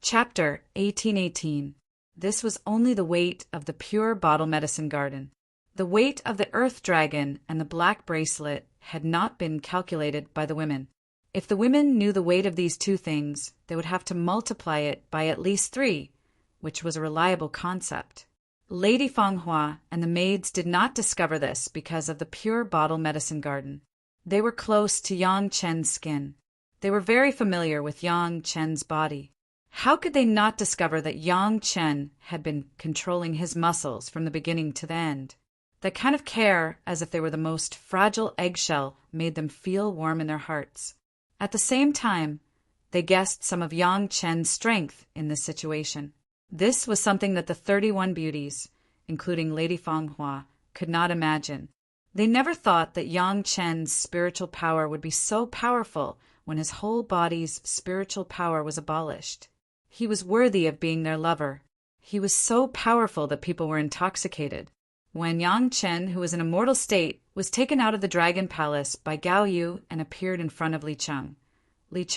Chapter 1818. This was only the weight of the pure bottle medicine garden. The weight of the earth dragon and the black bracelet had not been calculated by the women. If the women knew the weight of these two things, they would have to multiply it by at least 3, which was a reliable concept. Lady Fanghua and the maids did not discover this because of the pure bottle medicine garden. They were close to Yang Chen's skin. They were very familiar with Yang Chen's body. How could they not discover that Yang Chen had been controlling his muscles from the beginning to the end? That kind of care, as if they were the most fragile eggshell, made them feel warm in their hearts. At the same time, they guessed some of Yang Chen's strength in this situation. This was something that the 31 beauties, including Lady Fanghua, could not imagine. They never thought that Yang Chen's spiritual power would be so powerful when his whole body's spiritual power was abolished. He was worthy of being their lover. He was so powerful that people were intoxicated. When Yang Chen, who was in a mortal state, was taken out of the Dragon Palace by Gao Yu and appeared in front of Li Cheng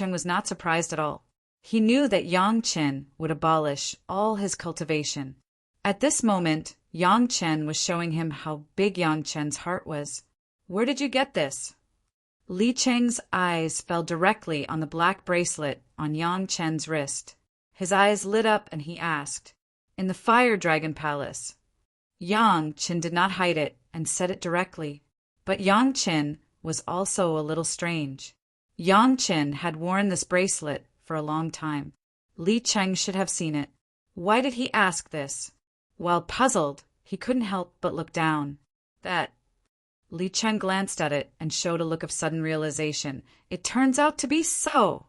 was not surprised at all. He knew that Yang Chen would abolish all his cultivation. At this moment, Yang Chen was showing him how big Yang Chen's heart was. "Where did you get this?" Li Cheng's eyes fell directly on the black bracelet on Yang Chen's wrist. His eyes lit up and he asked, "In the Fire Dragon Palace." Yang Chen did not hide it and said it directly. But Yang Chen was also a little strange. Yang Chen had worn this bracelet for a long time. Li Cheng should have seen it. Why did he ask this? While puzzled, he couldn't help but look down. That. Li Cheng glanced at it and showed a look of sudden realization. It turns out to be so!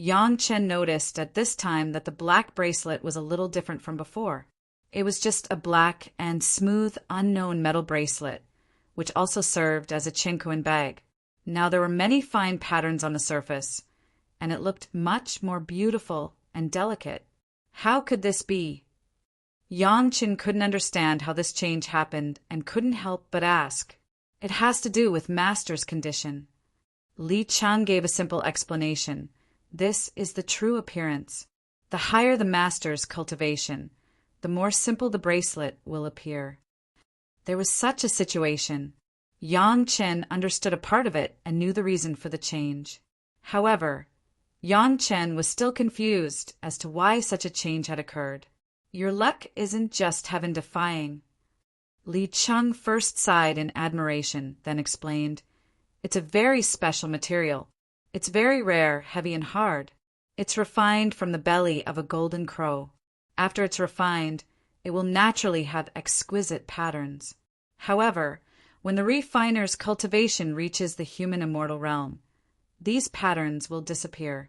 Yang Chen noticed at this time that the black bracelet was a little different from before. It was just a black and smooth, unknown metal bracelet, which also served as a chinkoan bag. Now there were many fine patterns on the surface, and it looked much more beautiful and delicate. How could this be? Yang Chen couldn't understand how this change happened and couldn't help but ask. It has to do with Master's condition. Li Cheng gave a simple explanation. This is the true appearance. The higher the Master's cultivation, the more simple the bracelet will appear. There was such a situation. Yang Chen understood a part of it and knew the reason for the change. However, Yang Chen was still confused as to why such a change had occurred. Your luck isn't just heaven-defying. Li Cheng first sighed in admiration, then explained, "It's a very special material. It's very rare, heavy and hard. It's refined from the belly of a golden crow. After it's refined, it will naturally have exquisite patterns. However, when the refiner's cultivation reaches the human immortal realm, these patterns will disappear.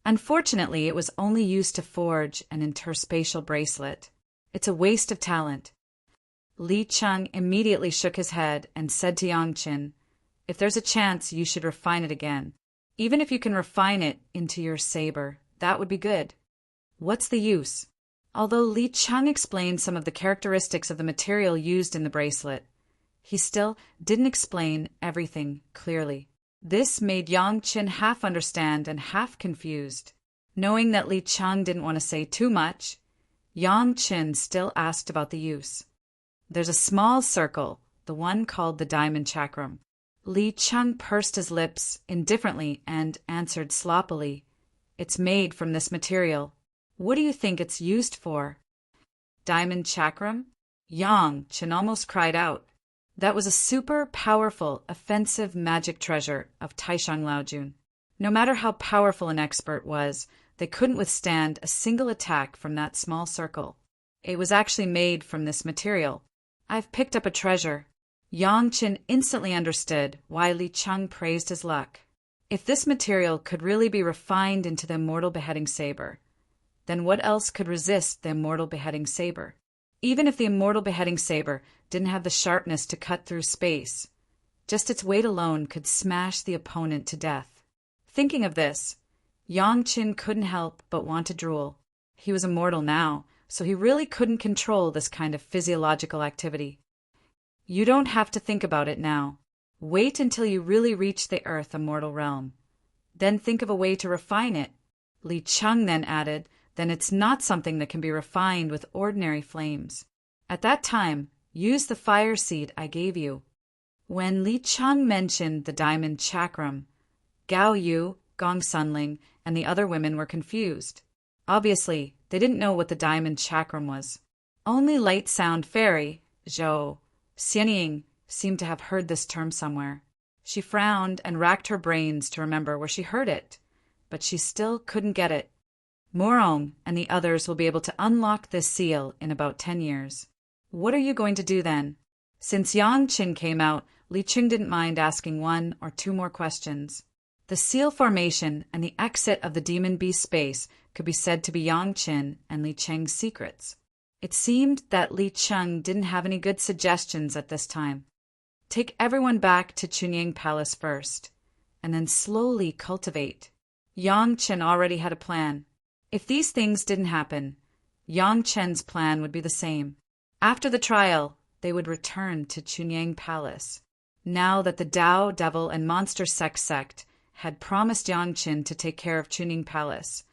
Unfortunately, it was only used to forge an interspatial bracelet. It's a waste of talent." Li Cheng immediately shook his head and said to Yang Chen, "If there's a chance, you should refine it again. Even if you can refine it into your saber, that would be good." What's the use? Although Li Cheng explained some of the characteristics of the material used in the bracelet, he still didn't explain everything clearly. This made Yang Chen half understand and half confused. Knowing that Li Cheng didn't want to say too much, Yang Chen still asked about the use. "There's a small circle, the one called the diamond chakram." Li Cheng pursed his lips indifferently and answered sloppily, "It's made from this material. What do you think it's used for?" "Diamond chakram?" Yang Chen almost cried out. That was a super powerful, offensive magic treasure of Taishang Laojun. No matter how powerful an expert was, they couldn't withstand a single attack from that small circle. It was actually made from this material. "I've picked up a treasure." Yang Chen instantly understood why Li Cheng praised his luck. If this material could really be refined into the immortal beheading saber, then what else could resist the immortal beheading saber? Even if the immortal beheading saber didn't have the sharpness to cut through space, just its weight alone could smash the opponent to death. Thinking of this, Yang Chen couldn't help but want to drool. He was immortal now, so he really couldn't control this kind of physiological activity. "You don't have to think about it now. Wait until you really reach the Earth immortal realm. Then think of a way to refine it." Li Cheng then added, then it's not something that can be refined with ordinary flames. At that time, use the fire seed I gave you." When Li Cheng mentioned the diamond chakram, Gao Yu, Gong Sunling, and the other women were confused. Obviously, they didn't know what the diamond chakram was. Only Light Sound Fairy, Zhou Xianying, seemed to have heard this term somewhere. She frowned and racked her brains to remember where she heard it, but she still couldn't get it. Morong and the others will be able to unlock this seal in about 10 years. What are you going to do then? Since Yang Qin came out, Li Qing didn't mind asking 1 or 2 more questions. The seal formation and the exit of the demon beast space could be said to be Yang Qin and Li Cheng's secrets. It seemed that Li Cheng didn't have any good suggestions at this time. Take everyone back to Chunying Palace first, and then slowly cultivate. Yang Qin already had a plan. If these things didn't happen, Yang Chen's plan would be the same. After the trial, they would return to Chunying Palace. Now that the Tao, Devil, and Monster Sex sect had promised Yang Qin to take care of Chunying Palace,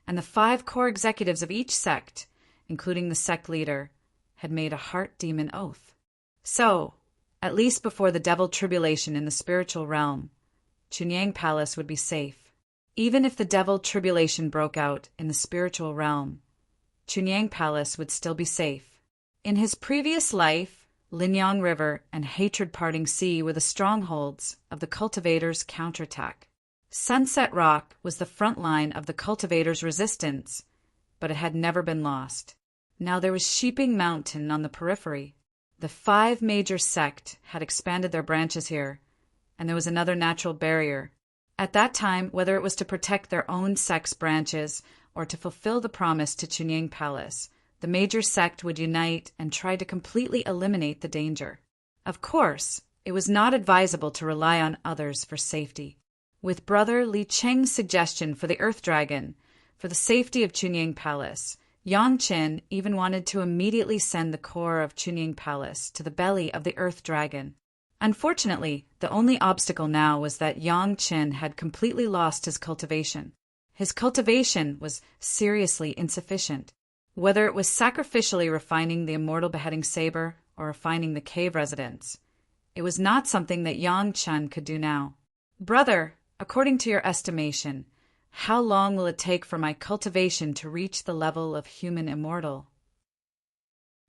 and the 5 core executives of each sect, including the sect leader, had made a heart demon oath. So, at least before the devil tribulation in the spiritual realm, Chunying Palace would be safe. Even if the devil tribulation broke out in the spiritual realm, Chunying Palace would still be safe. In his previous life, Linyang River and Hatred Parting Sea were the strongholds of the cultivators' counterattack. Sunset Rock was the front line of the cultivators' resistance, but it had never been lost. Now there was Sheeping Mountain on the periphery. The 5 major sects had expanded their branches here, and there was another natural barrier. At that time, whether it was to protect their own sect's branches or to fulfill the promise to Chunying Palace, the major sect would unite and try to completely eliminate the danger. Of course, it was not advisable to rely on others for safety. With Brother Li Cheng's suggestion for the Earth Dragon, for the safety of Chunying Palace, Yang Qin even wanted to immediately send the core of Chunying Palace to the belly of the Earth Dragon. Unfortunately, the only obstacle now was that Yang Qin had completely lost his cultivation. His cultivation was seriously insufficient. Whether it was sacrificially refining the immortal beheading saber or refining the cave residents, it was not something that Yang Qin could do now. "Brother, according to your estimation, how long will it take for my cultivation to reach the level of human immortal?"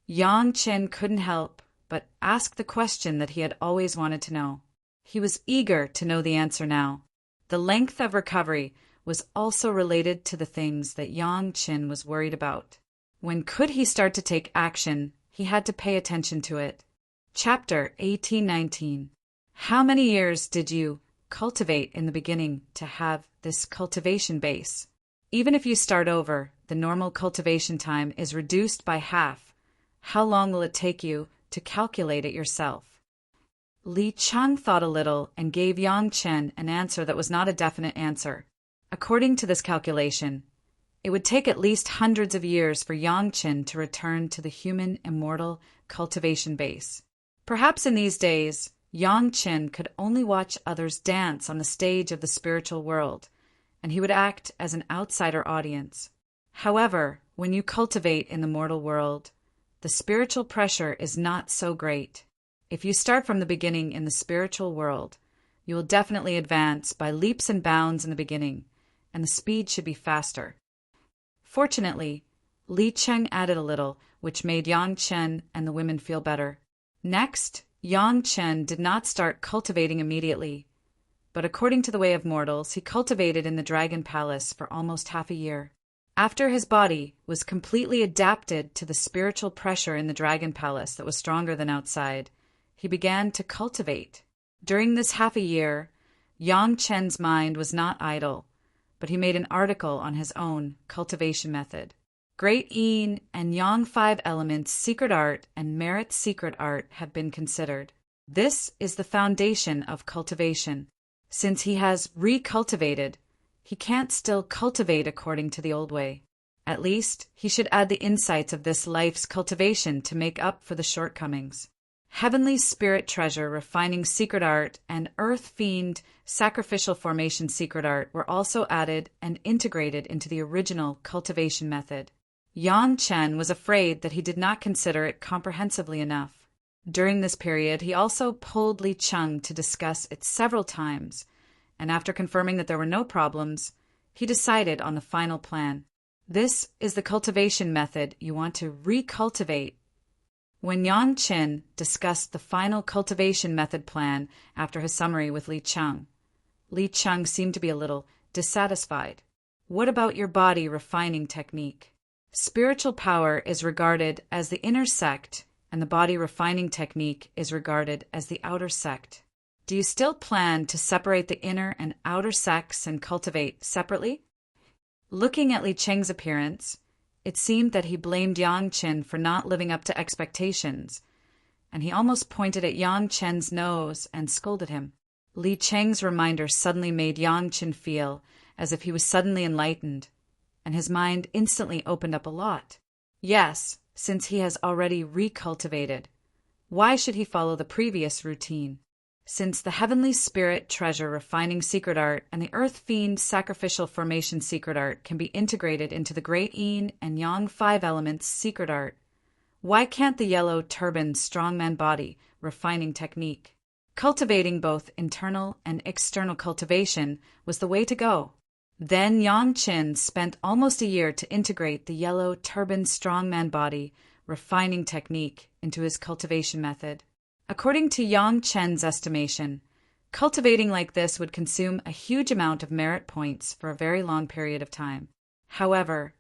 Yang Qin couldn't help but ask the question that he had always wanted to know. He was eager to know the answer now. The length of recovery was also related to the things that Yang Qin was worried about. When could he start to take action, he had to pay attention to it. Chapter 1819. How many years did you cultivate in the beginning to have this cultivation base? Even if you start over, the normal cultivation time is reduced by half. How long will it take you to calculate it yourself? Li Cheng thought a little and gave Yang Qin an answer that was not a definite answer. According to this calculation, it would take at least hundreds of years for Yang Qin to return to the human immortal cultivation base. Perhaps in these days, Yang Qin could only watch others dance on the stage of the spiritual world, and he would act as an outsider audience. However, when you cultivate in the mortal world, the spiritual pressure is not so great. If you start from the beginning in the spiritual world, you will definitely advance by leaps and bounds in the beginning, and the speed should be faster. Fortunately, Li Cheng added a little, which made Yang Qin and the women feel better. Next, Yang Qin did not start cultivating immediately, but according to the way of mortals, he cultivated in the Dragon Palace for almost half a year. After his body was completely adapted to the spiritual pressure in the Dragon Palace that was stronger than outside, he began to cultivate. During this half a year, Yang Qin's mind was not idle, but he made an article on his own cultivation method. Great Yin and Yang 5 Elements Secret Art and Merit Secret Art have been considered. This is the foundation of cultivation. Since he has recultivated, he can't still cultivate according to the old way. At least, he should add the insights of this life's cultivation to make up for the shortcomings. Heavenly Spirit Treasure Refining Secret Art and Earth Fiend Sacrificial Formation Secret Art were also added and integrated into the original cultivation method. Yang Chen was afraid that he did not consider it comprehensively enough. During this period, he also pulled Li Cheng to discuss it several times, and after confirming that there were no problems, he decided on the final plan. This is the cultivation method you want to recultivate. When Yang Chen discussed the final cultivation method plan after his summary with Li Cheng seemed to be a little dissatisfied. What about your body refining technique? Spiritual power is regarded as the inner sect, and the body refining technique is regarded as the outer sect. Do you still plan to separate the inner and outer sects and cultivate separately? Looking at Li Cheng's appearance, it seemed that he blamed Yang Chen for not living up to expectations, and he almost pointed at Yang Chen's nose and scolded him. Li Cheng's reminder suddenly made Yang Chen feel as if he was suddenly enlightened, and his mind instantly opened up a lot. Yes, since he has already recultivated, why should he follow the previous routine? Since the Heavenly Spirit Treasure Refining Secret Art and the Earth Fiend Sacrificial Formation Secret Art can be integrated into the Great Yin and Yang 5 Elements Secret Art, why can't the Yellow Turban Strongman Body Refining Technique? Cultivating both internal and external cultivation was the way to go. Then Yang Chen spent almost a year to integrate the Yellow Turban Strongman Body Refining Technique into his cultivation method. According to Yang Chen's estimation, cultivating like this would consume a huge amount of merit points for a very long period of time. However,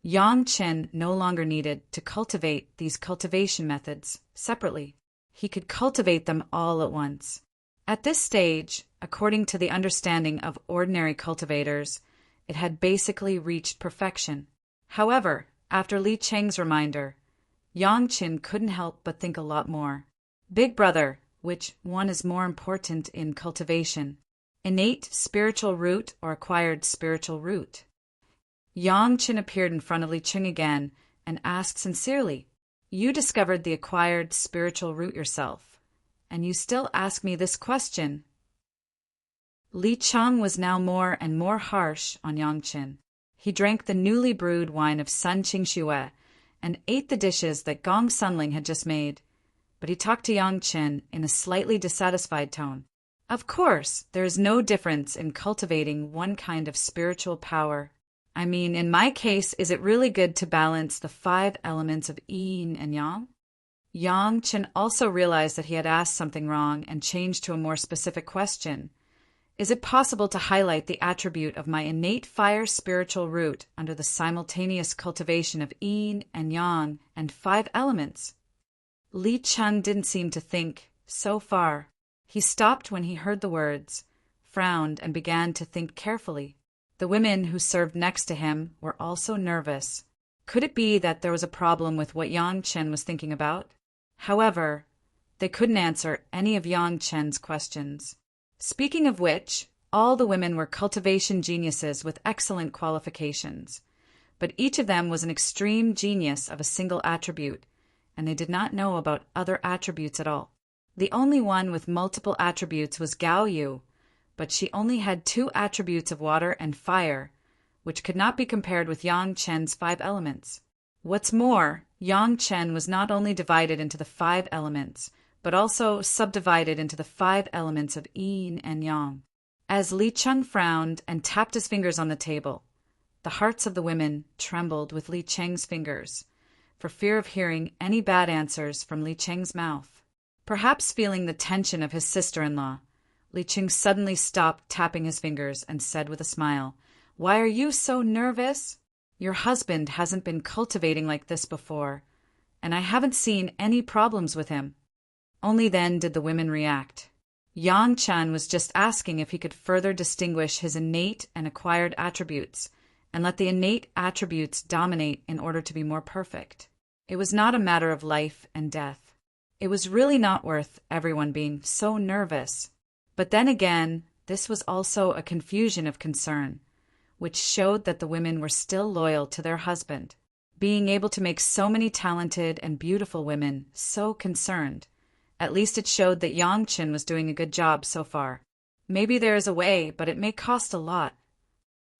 Yang Chen no longer needed to cultivate these cultivation methods separately. He could cultivate them all at once. At this stage, according to the understanding of ordinary cultivators, it had basically reached perfection. However, after Li Cheng's reminder, Yang Chen couldn't help but think a lot more. Big brother, which one is more important in cultivation? Innate spiritual root or acquired spiritual root? Yang Chen appeared in front of Li Cheng again and asked sincerely, "You discovered the acquired spiritual root yourself, and you still ask me this question?" Li Cheng was now more and more harsh on Yang Chen. He drank the newly brewed wine of Sun Qingxue and ate the dishes that Gong Sunling had just made. But he talked to Yang Chen in a slightly dissatisfied tone. Of course, there is no difference in cultivating one kind of spiritual power. I mean, in my case, is it really good to balance the 5 elements of yin and yang? Yang Chen also realized that he had asked something wrong and changed to a more specific question. Is it possible to highlight the attribute of my innate fire spiritual root under the simultaneous cultivation of yin and yang and 5 elements? Li Cheng didn't seem to think so far. He stopped when he heard the words, frowned, and began to think carefully. The women who served next to him were also nervous. Could it be that there was a problem with what Yang Chen was thinking about? However, they couldn't answer any of Yang Chen's questions. Speaking of which, all the women were cultivation geniuses with excellent qualifications, but each of them was an extreme genius of a single attribute, and they did not know about other attributes at all. The only one with multiple attributes was Gao Yu, but she only had 2 attributes of water and fire, which could not be compared with Yang Chen's 5 elements. What's more, Yang Chen was not only divided into the 5 elements, but also subdivided into the 5 elements of yin and yang. As Li Cheng frowned and tapped his fingers on the table, the hearts of the women trembled with Li Cheng's fingers, for fear of hearing any bad answers from Li Cheng's mouth. Perhaps feeling the tension of his sister-in-law, Li Cheng suddenly stopped tapping his fingers and said with a smile, "Why are you so nervous? Your husband hasn't been cultivating like this before, and I haven't seen any problems with him." Only then did the women react. Yang Chen was just asking if he could further distinguish his innate and acquired attributes, and let the innate attributes dominate in order to be more perfect. It was not a matter of life and death. It was really not worth everyone being so nervous. But then again, this was also a confusion of concern, which showed that the women were still loyal to their husband. Being able to make so many talented and beautiful women so concerned, At least it showed that Yang Qin was doing a good job so far. Maybe there is a way, but it may cost a lot.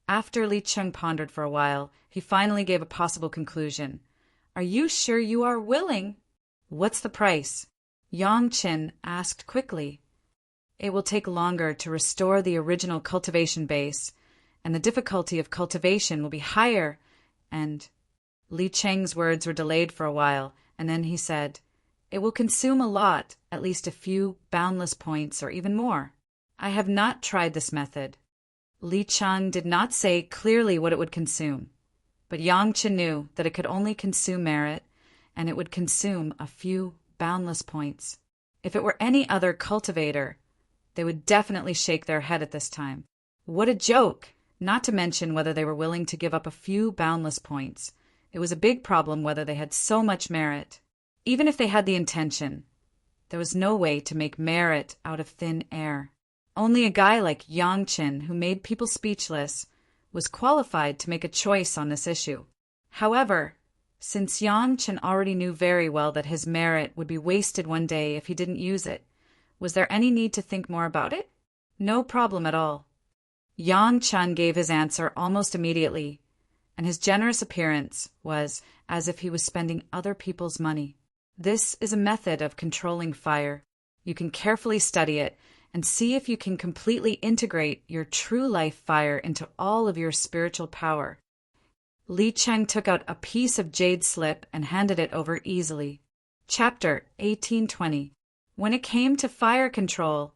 After Li Cheng pondered for a while, he finally gave a possible conclusion. Are you sure you are willing? What's the price? Yang Qin asked quickly. It will take longer to restore the original cultivation base, and the difficulty of cultivation will be higher, and Li Cheng's words were delayed for a while, and then he said, it will consume a lot, at least a few boundless points or even more. I have not tried this method. Li Cheng did not say clearly what it would consume, but Yang Qin knew that it could only consume merit, and it would consume a few boundless points. If it were any other cultivator, they would definitely shake their head at this time. What a joke! Not to mention whether they were willing to give up a few boundless points. It was a big problem whether they had so much merit. Even if they had the intention, there was no way to make merit out of thin air. Only a guy like Yang Qin, who made people speechless, was qualified to make a choice on this issue. However, since Yang Qin already knew very well that his merit would be wasted one day if he didn't use it, was there any need to think more about it? No problem at all. Yang Qin gave his answer almost immediately, and his generous appearance was as if he was spending other people's money. This is a method of controlling fire. You can carefully study it and see if you can completely integrate your true life fire into all of your spiritual power. Li Cheng took out a piece of jade slip and handed it over easily. Chapter 1820. When it came to fire control,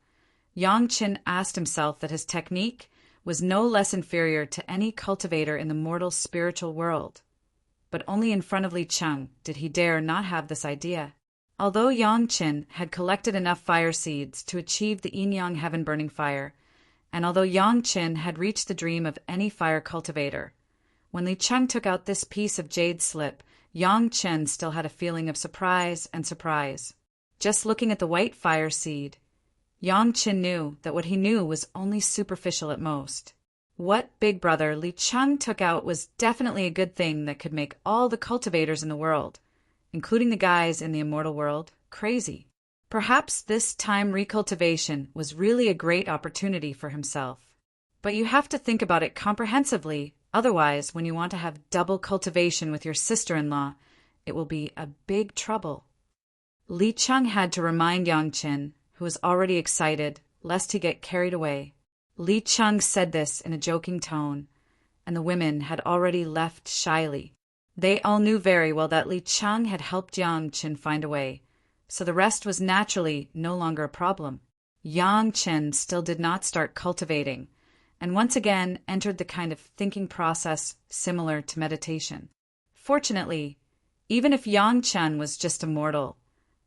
Yang Qin asked himself that his technique was no less inferior to any cultivator in the mortal spiritual world. But only in front of Li Cheng did he dare not have this idea. Although Yang Qin had collected enough fire seeds to achieve the yin-yang heaven-burning fire, and although Yang Qin had reached the dream of any fire cultivator, when Li Cheng took out this piece of jade slip, Yang Qin still had a feeling of surprise and surprise. Just looking at the white fire seed, Yang Qin knew that what he knew was only superficial at most. What Big Brother Li Cheng took out was definitely a good thing that could make all the cultivators in the world, including the guys in the immortal world, crazy. Perhaps this time recultivation was really a great opportunity for himself. But you have to think about it comprehensively, otherwise when you want to have double cultivation with your sister-in-law, it will be a big trouble. Li Cheng had to remind Yang Qin, who was already excited, lest he get carried away. Li Cheng said this in a joking tone, and the women had already left shyly. They all knew very well that Li Cheng had helped Yang Qin find a way, so the rest was naturally no longer a problem. Yang Qin still did not start cultivating, and once again entered the kind of thinking process similar to meditation. Fortunately, even if Yang Qin was just a mortal,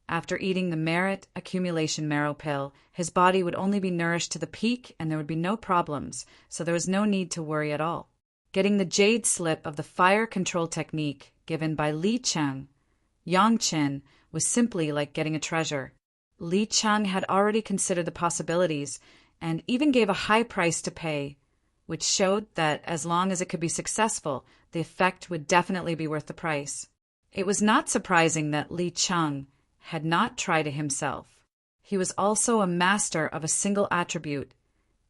after eating the merit accumulation marrow pill, his body would only be nourished to the peak and there would be no problems, so there was no need to worry at all. Getting the jade slip of the fire control technique given by Li Cheng, Yang Qin was simply like getting a treasure. Li Cheng had already considered the possibilities and even gave a high price to pay, which showed that as long as it could be successful, the effect would definitely be worth the price. It was not surprising that Li Cheng had not tried it himself. He was also a master of a single attribute,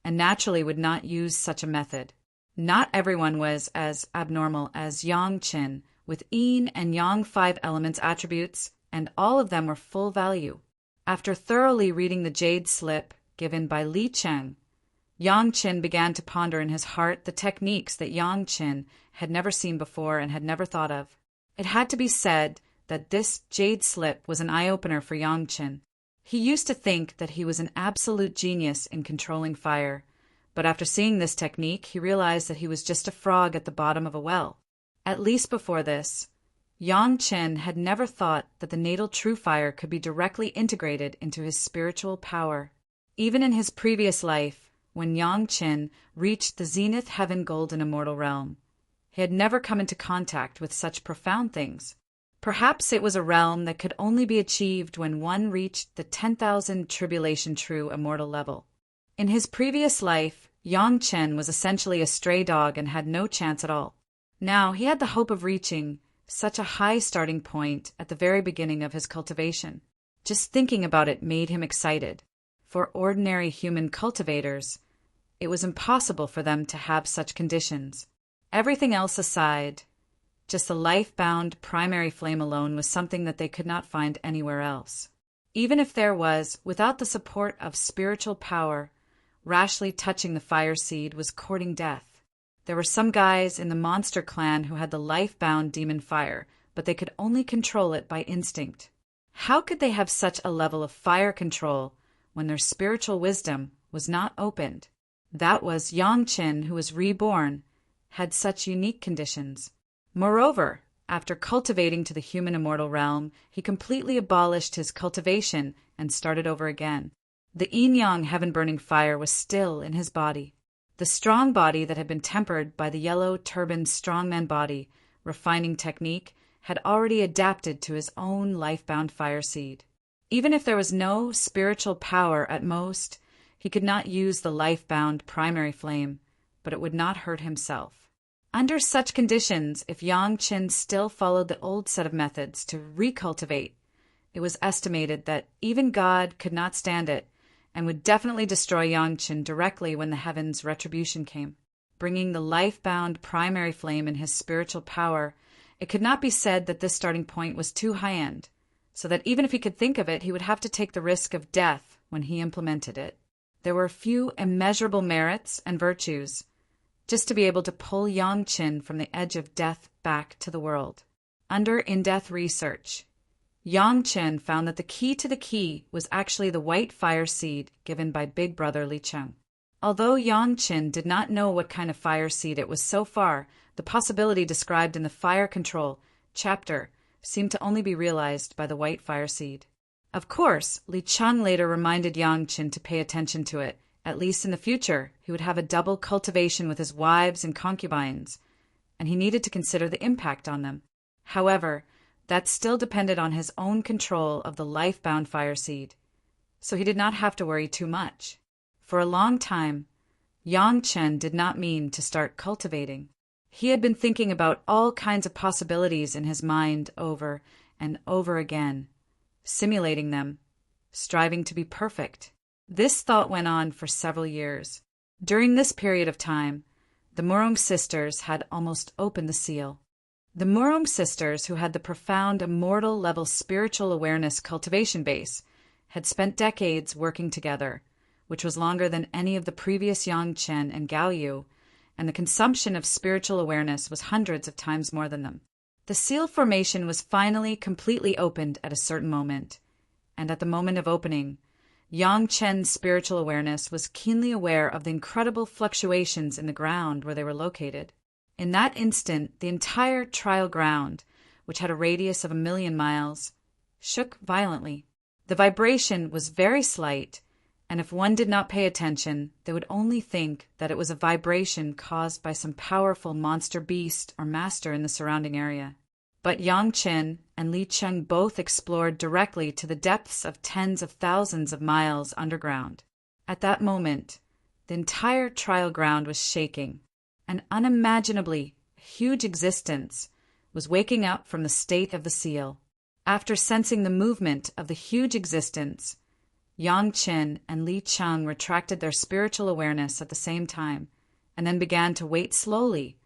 and naturally would not use such a method. Not everyone was as abnormal as Yang Qin, with yin and yang 5 elements attributes, and all of them were full value. After thoroughly reading the jade slip given by Li Cheng, Yang Qin began to ponder in his heart the techniques that Yang Qin had never seen before and had never thought of. It had to be said that this jade slip was an eye-opener for Yang Qin. He used to think that he was an absolute genius in controlling fire, but after seeing this technique, he realized that he was just a frog at the bottom of a well. At least before this, Yang Qin had never thought that the natal true fire could be directly integrated into his spiritual power. Even in his previous life, when Yang Qin reached the zenith heaven golden immortal realm, he had never come into contact with such profound things. Perhaps it was a realm that could only be achieved when one reached the 10,000 tribulation true immortal level. In his previous life, Yang Qin was essentially a stray dog and had no chance at all. Now he had the hope of reaching such a high starting point at the very beginning of his cultivation. Just thinking about it made him excited. For ordinary human cultivators, it was impossible for them to have such conditions. Everything else aside, just the life-bound primary flame alone was something that they could not find anywhere else. Even if there was, without the support of spiritual power, rashly touching the fire seed was courting death. There were some guys in the monster clan who had the life-bound demon fire, but they could only control it by instinct. How could they have such a level of fire control when their spiritual wisdom was not opened? That was Yangqin, who was reborn, had such unique conditions. Moreover, after cultivating to the human immortal realm, he completely abolished his cultivation and started over again. The yin-yang heaven-burning fire was still in his body. The strong body that had been tempered by the yellow turbaned strongman body, refining technique, had already adapted to his own life-bound fire seed. Even if there was no spiritual power at most, he could not use the life-bound primary flame, but it would not hurt himself. Under such conditions, if Yangqin still followed the old set of methods to recultivate, it was estimated that even God could not stand it and would definitely destroy Yangqin directly when the heavens' retribution came. Bringing the life-bound primary flame in his spiritual power, it could not be said that this starting point was too high-end, so that even if he could think of it, he would have to take the risk of death when he implemented it. There were few immeasurable merits and virtues, just to be able to pull Yangqin from the edge of death back to the world. Under in-depth research, Yangqin found that the key to the key was actually the white fire seed given by Big Brother Li Cheng. Although Yangqin did not know what kind of fire seed it was so far, the possibility described in the Fire Control chapter seemed to only be realized by the white fire seed. Of course, Li Cheng later reminded Yangqin to pay attention to it. At least in the future, he would have a double cultivation with his wives and concubines, and he needed to consider the impact on them. However, that still depended on his own control of the life-bound fire seed, so he did not have to worry too much. For a long time, Yangqin did not mean to start cultivating. He had been thinking about all kinds of possibilities in his mind over and over again, simulating them, striving to be perfect. This thought went on for several years. During this period of time, the Murong sisters had almost opened the seal. The Murong sisters, who had the profound immortal-level spiritual awareness cultivation base, had spent decades working together, which was longer than any of the previous Yangqin and Gaoyu, and the consumption of spiritual awareness was hundreds of times more than them. The seal formation was finally completely opened at a certain moment, and at the moment of opening, Yangqin's spiritual awareness was keenly aware of the incredible fluctuations in the ground where they were located. In that instant, the entire trial ground, which had a radius of 1,000,000 miles, shook violently. The vibration was very slight, and if one did not pay attention, they would only think that it was a vibration caused by some powerful monster beast or master in the surrounding area. But Yangqin and Li Cheng both explored directly to the depths of tens of thousands of miles underground. At that moment, the entire trial ground was shaking. An unimaginably huge existence was waking up from the state of the seal. After sensing the movement of the huge existence, Yangqin and Li Cheng retracted their spiritual awareness at the same time, and then began to wait slowly,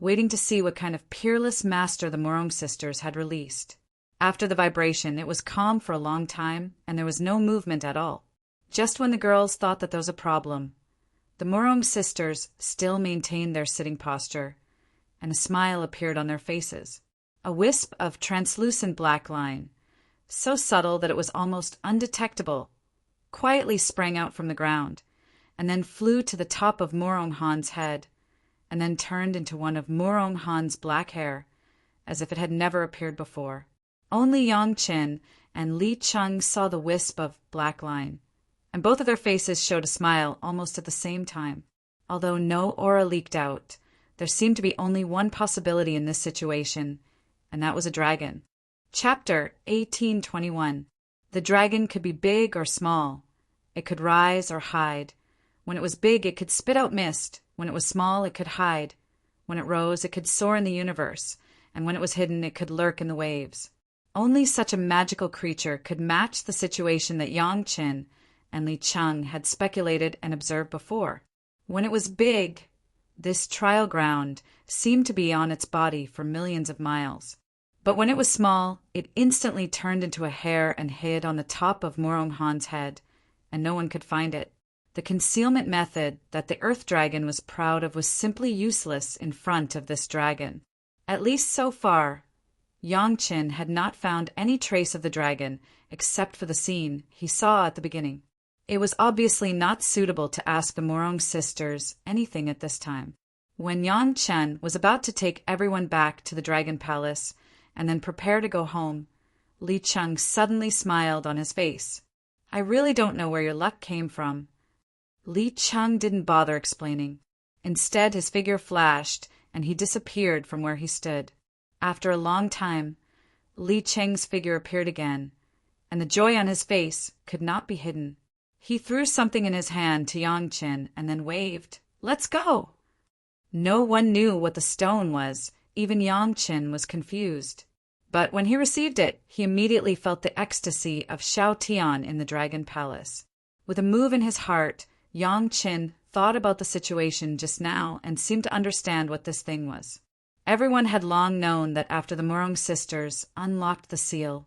waiting to see what kind of peerless master the Murong sisters had released. After the vibration, it was calm for a long time, and there was no movement at all. Just when the girls thought that there was a problem, the Murong sisters still maintained their sitting posture, and a smile appeared on their faces. A wisp of translucent black line, so subtle that it was almost undetectable, quietly sprang out from the ground, and then flew to the top of Murong Han's head, and then turned into one of Murong Han's black hair, as if it had never appeared before. Only Yangqin and Li Cheng saw the wisp of black line, and both of their faces showed a smile almost at the same time. Although no aura leaked out, there seemed to be only one possibility in this situation, and that was a dragon. Chapter 1821. The dragon could be big or small. It could rise or hide. When it was big, it could spit out mist. When it was small, it could hide. When it rose, it could soar in the universe. And when it was hidden, it could lurk in the waves. Only such a magical creature could match the situation that Yang Qin and Li Cheng had speculated and observed before. When it was big, this trial ground seemed to be on its body for millions of miles. But when it was small, it instantly turned into a hair and hid on the top of Morong Han's head, and no one could find it. The concealment method that the Earth Dragon was proud of was simply useless in front of this dragon. At least so far, Yang Qin had not found any trace of the dragon except for the scene he saw at the beginning. It was obviously not suitable to ask the Morong sisters anything at this time. When Yang Qin was about to take everyone back to the Dragon Palace and then prepare to go home, Li Cheng suddenly smiled on his face. "I really don't know where your luck came from." Li Cheng didn't bother explaining. Instead, his figure flashed and he disappeared from where he stood. After a long time, Li Cheng's figure appeared again, and the joy on his face could not be hidden. He threw something in his hand to Yang Qin and then waved, "Let's go!" No one knew what the stone was. Even Yang Qin was confused. But when he received it, he immediately felt the ecstasy of Shao Tian in the Dragon Palace. With a move in his heart, Yang Qin thought about the situation just now and seemed to understand what this thing was. Everyone had long known that after the Morong sisters unlocked the seal,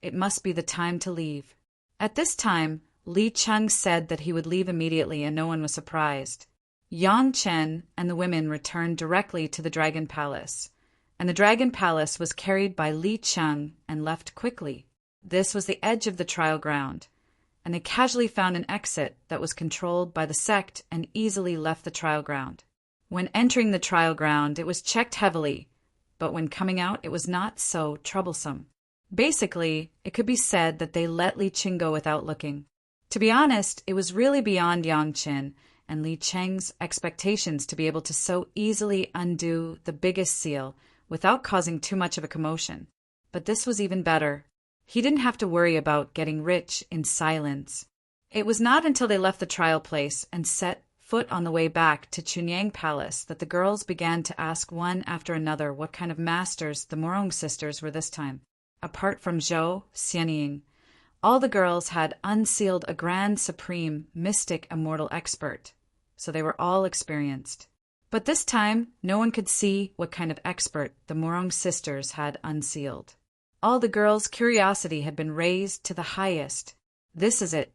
it must be the time to leave. At this time, Li Cheng said that he would leave immediately and no one was surprised. Yang Qin and the women returned directly to the Dragon Palace, and the Dragon Palace was carried by Li Cheng and left quickly. This was the edge of the trial ground, and they casually found an exit that was controlled by the sect and easily left the trial ground. When entering the trial ground, it was checked heavily, but when coming out, it was not so troublesome. Basically, it could be said that they let Li Cheng go without looking. To be honest, it was really beyond Yang Qin and Li Cheng's expectations to be able to so easily undo the biggest seal without causing too much of a commotion. But this was even better. He didn't have to worry about getting rich in silence. It was not until they left the trial place and set foot on the way back to Chunyang Palace that the girls began to ask one after another what kind of masters the Morong sisters were this time. Apart from Zhou Xianying, all the girls had unsealed a grand supreme mystic immortal expert, so they were all experienced. But this time, no one could see what kind of expert the Morong sisters had unsealed. All the girls' curiosity had been raised to the highest. This is it.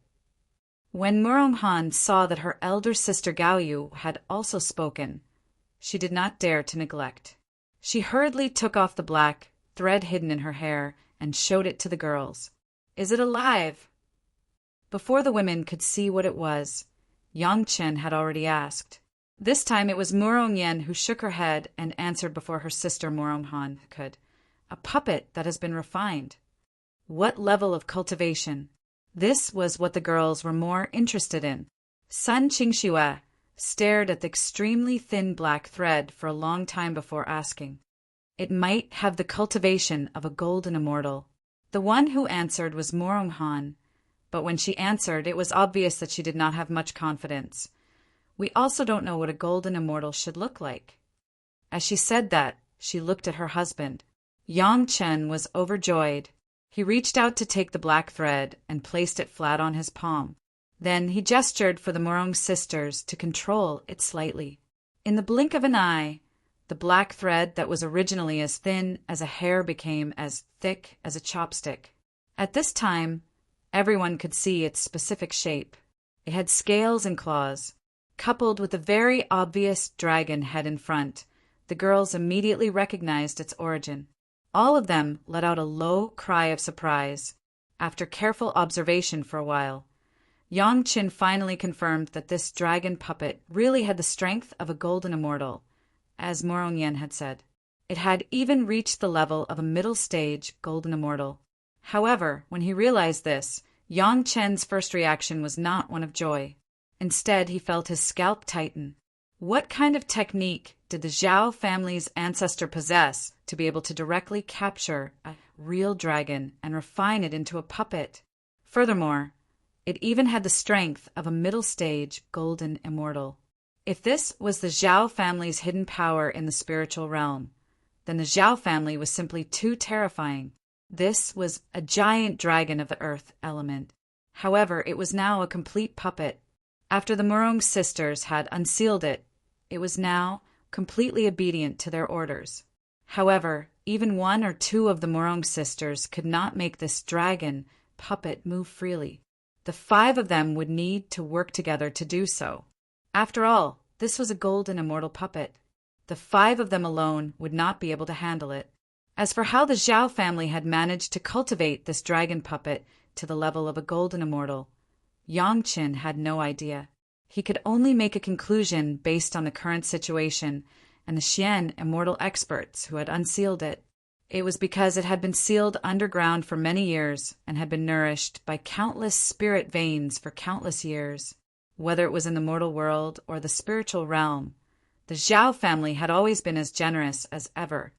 When Morong Han saw that her elder sister Gaoyu had also spoken, she did not dare to neglect. She hurriedly took off the black thread hidden in her hair and showed it to the girls. "Is it alive?" Before the women could see what it was, Yang Qin had already asked. This time it was Morong Yen who shook her head and answered before her sister Morong Han could. "A puppet that has been refined." What level of cultivation? This was what the girls were more interested in. Sun Qingxue stared at the extremely thin black thread for a long time before asking. It might have the cultivation of a golden immortal. The one who answered was Morong Han, but when she answered, it was obvious that she did not have much confidence. "We also don't know what a golden immortal should look like." As she said that, she looked at her husband. Yang Qin was overjoyed. He reached out to take the black thread and placed it flat on his palm. Then he gestured for the Morong sisters to control it slightly. In the blink of an eye, the black thread that was originally as thin as a hair became as thick as a chopstick. At this time, everyone could see its specific shape. It had scales and claws. Coupled with a very obvious dragon head in front, the girls immediately recognized its origin. All of them let out a low cry of surprise. After careful observation for a while, Yang Qin finally confirmed that this dragon puppet really had the strength of a golden immortal, as Morong Yen had said. It had even reached the level of a middle-stage golden immortal. However, when he realized this, Yang Qin's first reaction was not one of joy. Instead, he felt his scalp tighten. What kind of technique did the Zhao family's ancestor possess to be able to directly capture a real dragon and refine it into a puppet? Furthermore, it even had the strength of a middle-stage golden immortal. If this was the Zhao family's hidden power in the spiritual realm, then the Zhao family was simply too terrifying. This was a giant dragon of the earth element. However, it was now a complete puppet. After the Murong sisters had unsealed it, it was now completely obedient to their orders. However, even one or two of the Murong sisters could not make this dragon puppet move freely. The 5 of them would need to work together to do so. After all, this was a golden immortal puppet. The 5 of them alone would not be able to handle it. As for how the Zhao family had managed to cultivate this dragon puppet to the level of a golden immortal, Yang Qin had no idea. He could only make a conclusion based on the current situation and the Xian immortal experts who had unsealed it. It was because it had been sealed underground for many years and had been nourished by countless spirit veins for countless years. Whether it was in the mortal world or the spiritual realm, the Zhao family had always been as generous as ever.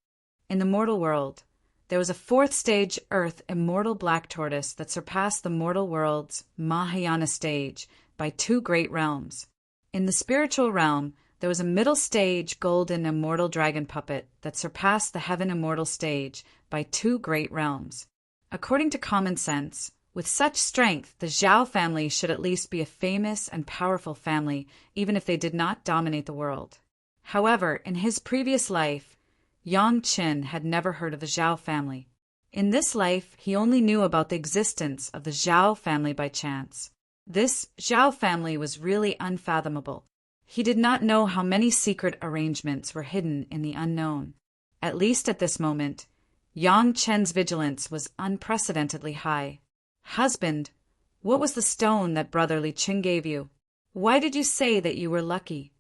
In the mortal world, there was a 4th stage earth immortal black tortoise that surpassed the mortal world's Mahayana stage by 2 great realms. In the spiritual realm, there was a middle stage golden immortal dragon puppet that surpassed the heaven immortal stage by 2 great realms. According to common sense, with such strength, the Zhao family should at least be a famous and powerful family, even if they did not dominate the world. However, in his previous life, Yang Qin had never heard of the Zhao family. In this life, he only knew about the existence of the Zhao family by chance. This Zhao family was really unfathomable. He did not know how many secret arrangements were hidden in the unknown. At least at this moment, Yang Chen's vigilance was unprecedentedly high. "Husband, what was the stone that brother Li Qing gave you? Why did you say that you were lucky?"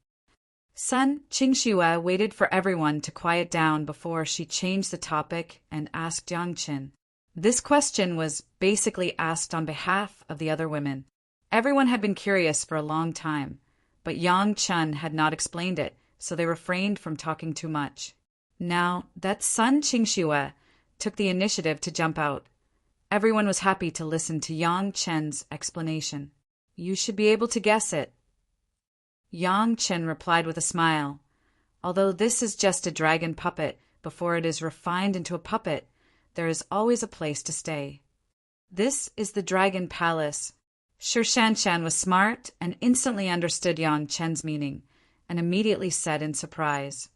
Son Qingxue waited for everyone to quiet down before she changed the topic and asked Yang Qin. This question was basically asked on behalf of the other women. Everyone had been curious for a long time, but Yang Chen had not explained it, so they refrained from talking too much. Now that Sun Qingxue took the initiative to jump out, everyone was happy to listen to Yang Chen's explanation. "You should be able to guess it." Yang Chen replied with a smile. "Although this is just a dragon puppet, before it is refined into a puppet, there is always a place to stay. This is the Dragon Palace." Shi Shanshan was smart and instantly understood Yang Chen's meaning, and immediately said in surprise,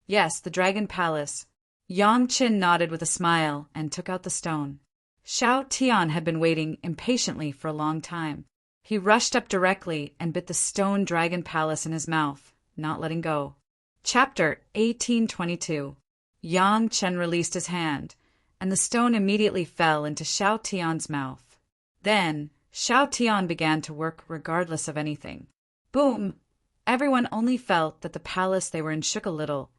"Yes, the Dragon Palace." Yang Chen nodded with a smile and took out the stone. Xiao Tian had been waiting impatiently for a long time. He rushed up directly and bit the stone dragon palace in his mouth, not letting go. Chapter 1822. Yang Chen released his hand, and the stone immediately fell into Xiao Tian's mouth. Then, Xiao Tian began to work regardless of anything. Boom! Everyone only felt that the palace they were in shook a little,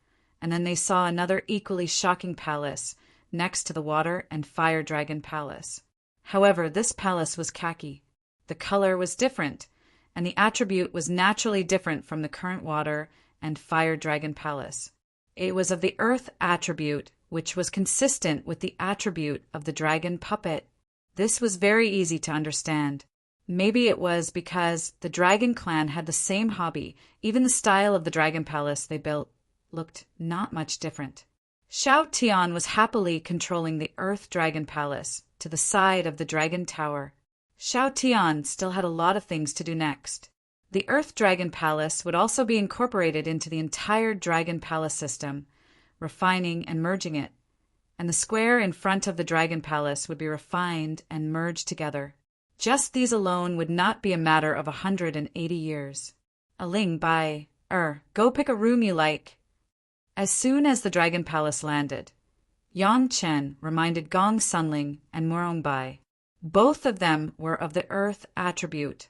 and then they saw another equally shocking palace next to the water and fire dragon palace. However, this palace was khaki. The color was different, and the attribute was naturally different from the current water and fire dragon palace. It was of the earth attribute, which was consistent with the attribute of the dragon puppet. This was very easy to understand. Maybe it was because the dragon clan had the same hobby. Even the style of the dragon palace they built looked not much different. Xiao Tian was happily controlling the earth dragon palace to the side of the dragon tower. Xiao Tian still had a lot of things to do next. The Earth Dragon Palace would also be incorporated into the entire Dragon Palace system, refining and merging it, and the square in front of the Dragon Palace would be refined and merged together. Just these alone would not be a matter of 180 years. Aling Bai, go pick a room you like. As soon as the Dragon Palace landed, Yang Chen reminded Gong Sunling and Murong Bai. Both of them were of the earth attribute,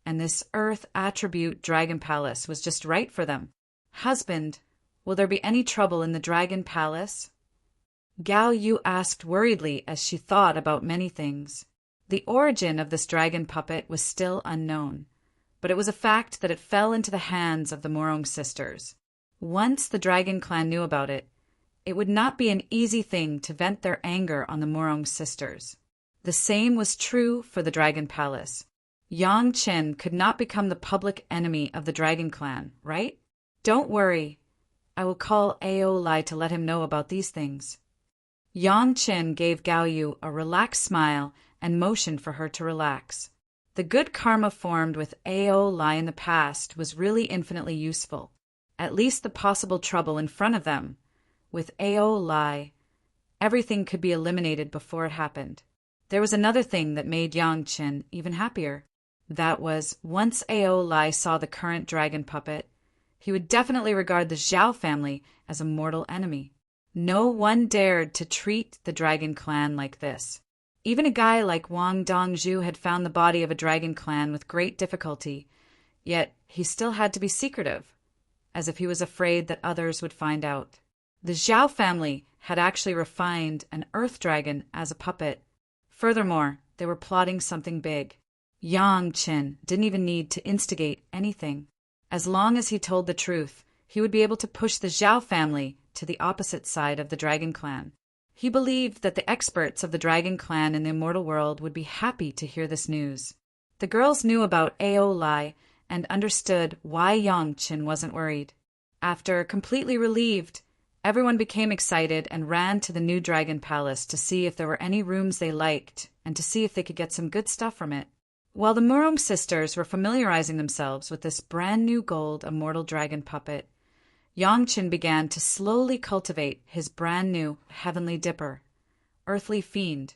and this earth attribute dragon palace was just right for them. "Husband, will there be any trouble in the dragon palace?" Gao Yu asked worriedly as she thought about many things. The origin of this dragon puppet was still unknown, but it was a fact that it fell into the hands of the Murong sisters. Once the dragon clan knew about it, it would not be an easy thing to vent their anger on the Murong sisters. The same was true for the Dragon Palace. Yang Chen could not become the public enemy of the Dragon Clan, right? "Don't worry. I will call Ao Lai to let him know about these things." Yang Qin gave Gao Yu a relaxed smile and motioned for her to relax. The good karma formed with Ao Lai in the past was really infinitely useful. At least the possible trouble in front of them. With Ao Lai, everything could be eliminated before it happened. There was another thing that made Yang Qin even happier. That was, once Ao Lai saw the current dragon puppet, he would definitely regard the Zhao family as a mortal enemy. No one dared to treat the dragon clan like this. Even a guy like Wang Dongzhu had found the body of a dragon clan with great difficulty, yet he still had to be secretive, as if he was afraid that others would find out. The Zhao family had actually refined an earth dragon as a puppet. Furthermore, they were plotting something big. Yang Qin didn't even need to instigate anything. As long as he told the truth, he would be able to push the Zhao family to the opposite side of the dragon clan. He believed that the experts of the dragon clan in the immortal world would be happy to hear this news. The girls knew about Ao Lai and understood why Yang Qin wasn't worried. After completely relieved, everyone became excited and ran to the new dragon palace to see if there were any rooms they liked and to see if they could get some good stuff from it. While the Murom sisters were familiarizing themselves with this brand new gold immortal dragon puppet, Yang Qin began to slowly cultivate his brand new heavenly dipper, earthly fiend,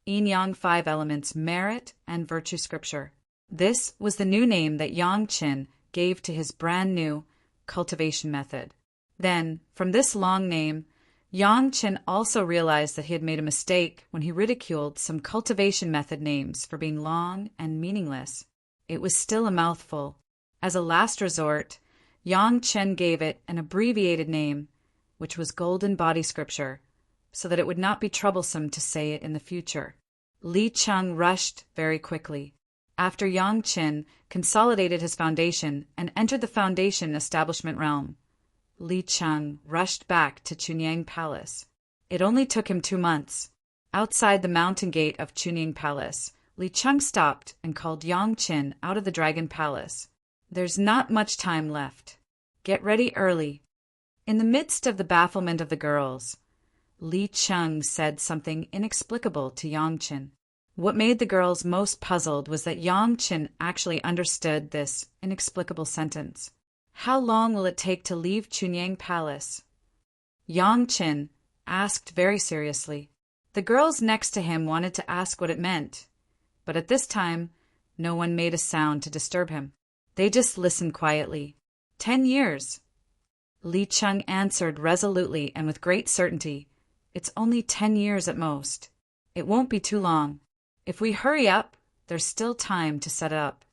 yin-yang 5 elements merit and virtue scripture. This was the new name that Yang Qin gave to his brand new cultivation method. Then, from this long name, Yang Qin also realized that he had made a mistake when he ridiculed some cultivation method names for being long and meaningless. It was still a mouthful. As a last resort, Yang Qin gave it an abbreviated name, which was Golden Body Scripture, so that it would not be troublesome to say it in the future. Li Cheng rushed very quickly. After Yang Qin consolidated his foundation and entered the foundation establishment realm, Li Cheng rushed back to Chunyang Palace. It only took him 2 months. Outside the mountain gate of Chunyang Palace, Li Cheng stopped and called Yang Qin out of the Dragon Palace. There's not much time left. Get ready early. In the midst of the bafflement of the girls, Li Cheng said something inexplicable to Yang Qin. What made the girls most puzzled was that Yang Qin actually understood this inexplicable sentence. How long will it take to leave Chunyang Palace? Yang Qin asked very seriously. The girls next to him wanted to ask what it meant, but at this time, no one made a sound to disturb him. They just listened quietly. 10 years. Li Cheng answered resolutely and with great certainty. It's only 10 years at most. It won't be too long. If we hurry up, there's still time to set up.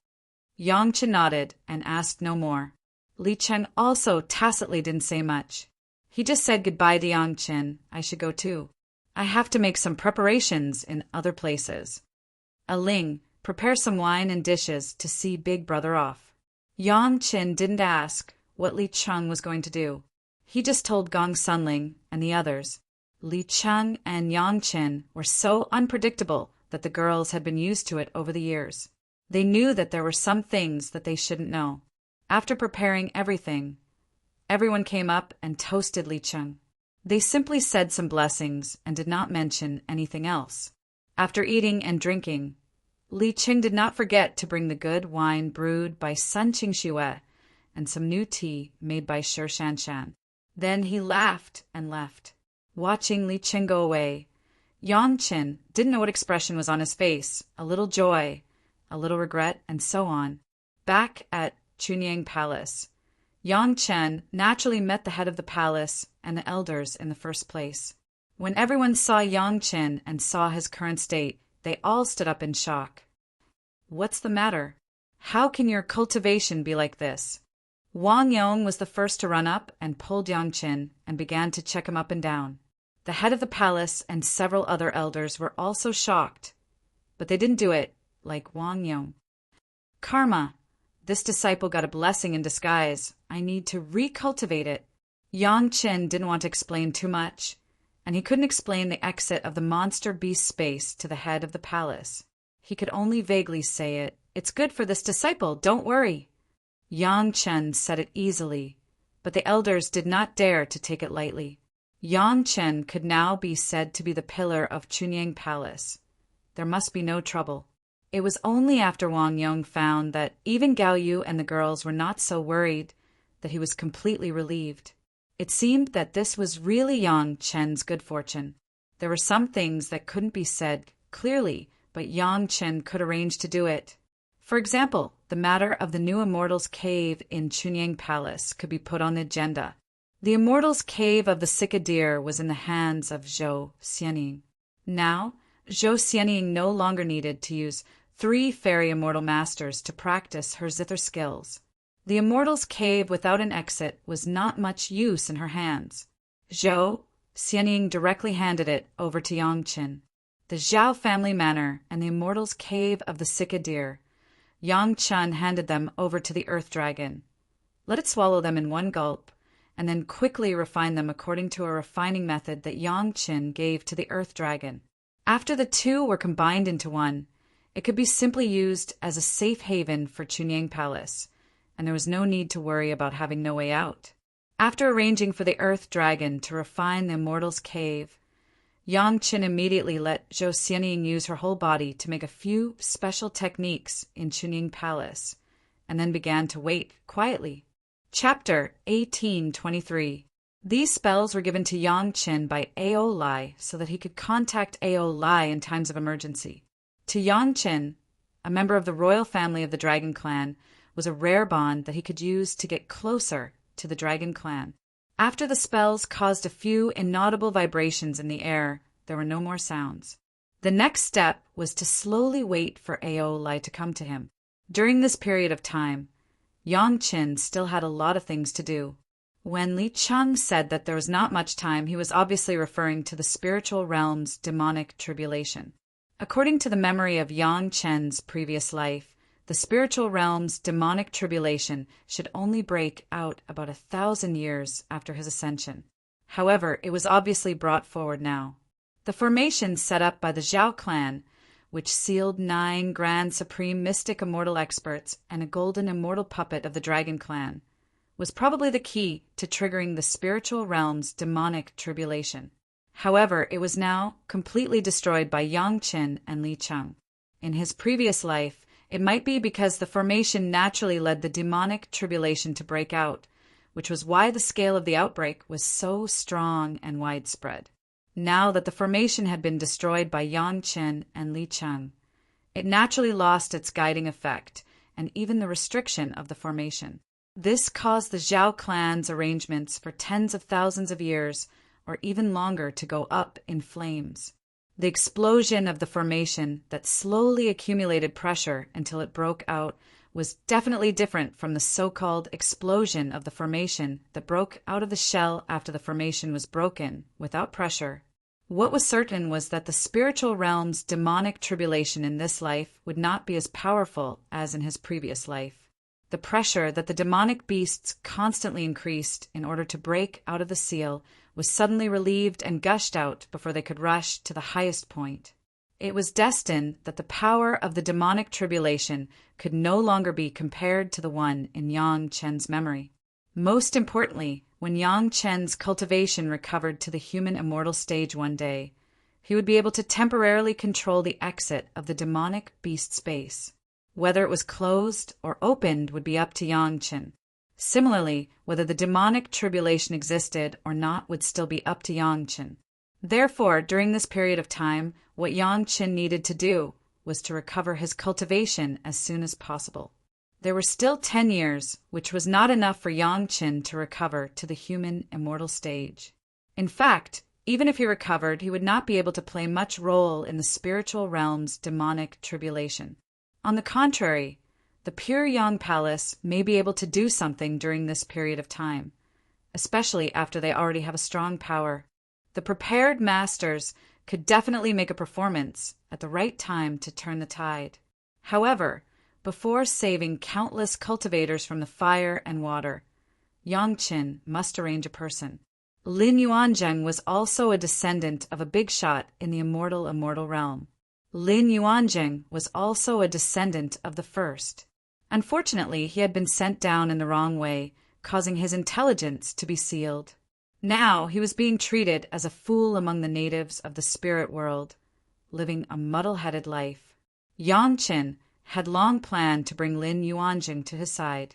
Yang Qin nodded and asked no more. Li Cheng also tacitly didn't say much. He just said goodbye to Yang Qin. I should go too. I have to make some preparations in other places. Ling, prepare some wine and dishes to see Big Brother off. Yang Qin didn't ask what Li Cheng was going to do. He just told Gong Sunling and the others. Li Cheng and Yang Qin were so unpredictable that the girls had been used to it over the years. They knew that there were some things that they shouldn't know. After preparing everything, everyone came up and toasted Li Cheng. They simply said some blessings and did not mention anything else. After eating and drinking, Li Cheng did not forget to bring the good wine brewed by Sun Qingxue and some new tea made by Shi Shanshan. Then he laughed and left. Watching Li Cheng go away, Yang Qin didn't know what expression was on his face, a little joy, a little regret, and so on. Back at Chunyang Palace, Yang Qin naturally met the head of the palace and the elders in the first place. When everyone saw Yang Qin and saw his current state, they all stood up in shock. What's the matter? How can your cultivation be like this? Wang Yong was the first to run up and pulled Yang Qin and began to check him up and down. The head of the palace and several other elders were also shocked, but they didn't do it like Wang Yong. Karma. This disciple got a blessing in disguise. I need to recultivate it. Yang Qin didn't want to explain too much, and he couldn't explain the exit of the monster beast space to the head of the palace. He could only vaguely say it. It's good for this disciple, don't worry. Yang Qin said it easily, but the elders did not dare to take it lightly. Yang Chen could now be said to be the pillar of Chunyang Palace. There must be no trouble. It was only after Wang Yong found that even Gao Yu and the girls were not so worried that he was completely relieved. It seemed that this was really Yang Chen's good fortune. There were some things that couldn't be said clearly, but Yang Chen could arrange to do it. For example, the matter of the new Immortal's cave in Chunyang Palace could be put on the agenda. The Immortal's cave of the Cicadier was in the hands of Zhou Xianying. Now, Zhou Xianying no longer needed to use 3 fairy immortal masters to practice her zither skills. The Immortal's cave without an exit was not much use in her hands. Zhou Xianying directly handed it over to Yang Chen. The Zhao family manor and the Immortal's cave of the Cicadier. Yang Chen handed them over to the Earth Dragon. Let it swallow them in one gulp, and then quickly refine them according to a refining method that Yang Chen gave to the Earth Dragon. After the 2 were combined into one, it could be simply used as a safe haven for Chunyang Palace, and there was no need to worry about having no way out. After arranging for the Earth Dragon to refine the Immortal's cave, Yang Chen immediately let Zhou Xianying use her whole body to make a few special techniques in Chunyang Palace, and then began to wait quietly. Chapter 1823. These spells were given to Yang Chen by Ao Lai so that he could contact Ao Lai in times of emergency. To Yang Chen, a member of the royal family of the Dragon Clan, was a rare bond that he could use to get closer to the Dragon Clan. After the spells caused a few inaudible vibrations in the air, there were no more sounds. The next step was to slowly wait for Ao Lai to come to him. During this period of time, Yang Chen still had a lot of things to do. When Li Cheng said that there was not much time, he was obviously referring to the spiritual realm's demonic tribulation. According to the memory of Yang Chen's previous life, the spiritual realm's demonic tribulation should only break out about 1,000 years after his ascension. However, it was obviously brought forward now. The formation set up by the Zhao clan, which sealed 9 grand supreme mystic immortal experts and a golden immortal puppet of the Dragon Clan, was probably the key to triggering the spiritual realm's demonic tribulation. However, it was now completely destroyed by Yang Chen and Li Cheng. In his previous life, it might be because the formation naturally led the demonic tribulation to break out, which was why the scale of the outbreak was so strong and widespread. Now that the formation had been destroyed by Yang Chen and Li Cheng, it naturally lost its guiding effect and even the restriction of the formation. This caused the Zhao clan's arrangements for tens of thousands of years or even longer to go up in flames. The explosion of the formation that slowly accumulated pressure until it broke out was definitely different from the so-called explosion of the formation that broke out of the shell after the formation was broken without pressure. What was certain was that the spiritual realm's demonic tribulation in this life would not be as powerful as in his previous life. The pressure that the demonic beasts constantly increased in order to break out of the seal was suddenly relieved and gushed out before they could rush to the highest point. It was destined that the power of the demonic tribulation could no longer be compared to the one in Yang Chen's memory. Most importantly, when Yang Chen's cultivation recovered to the human immortal stage one day, he would be able to temporarily control the exit of the demonic beast space. Whether it was closed or opened would be up to Yang Chen. Similarly, whether the demonic tribulation existed or not would still be up to Yang Chen. Therefore, during this period of time, what Yang Chen needed to do was to recover his cultivation as soon as possible. There were still 10 years, which was not enough for Yang Chen to recover to the human immortal stage. In fact, even if he recovered, he would not be able to play much role in the spiritual realm's demonic tribulation. On the contrary, the pure Yang Palace may be able to do something during this period of time, especially after they already have a strong power. The prepared masters could definitely make a performance at the right time to turn the tide. However, before saving countless cultivators from the fire and water, Yang Chen must arrange a person. Lin Yuanzheng was also a descendant of a big shot in the immortal realm. Lin Yuanzheng was also a descendant of the first. Unfortunately, he had been sent down in the wrong way, causing his intelligence to be sealed. Now he was being treated as a fool among the natives of the spirit world, living a muddle-headed life. Yang Qin had long planned to bring Lin Yuanjing to his side.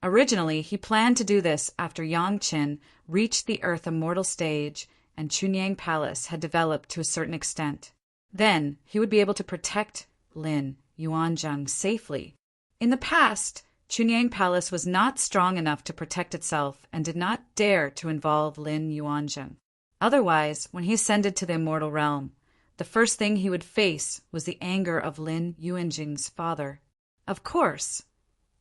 Originally, he planned to do this after Yang Qin reached the Earth Immortal stage and Chunyang Palace had developed to a certain extent. Then he would be able to protect Lin Yuanjing safely. In the past, Chunyang Palace was not strong enough to protect itself and did not dare to involve Lin Yuanjing. Otherwise, when he ascended to the immortal realm, the first thing he would face was the anger of Lin Yuanjing's father. Of course,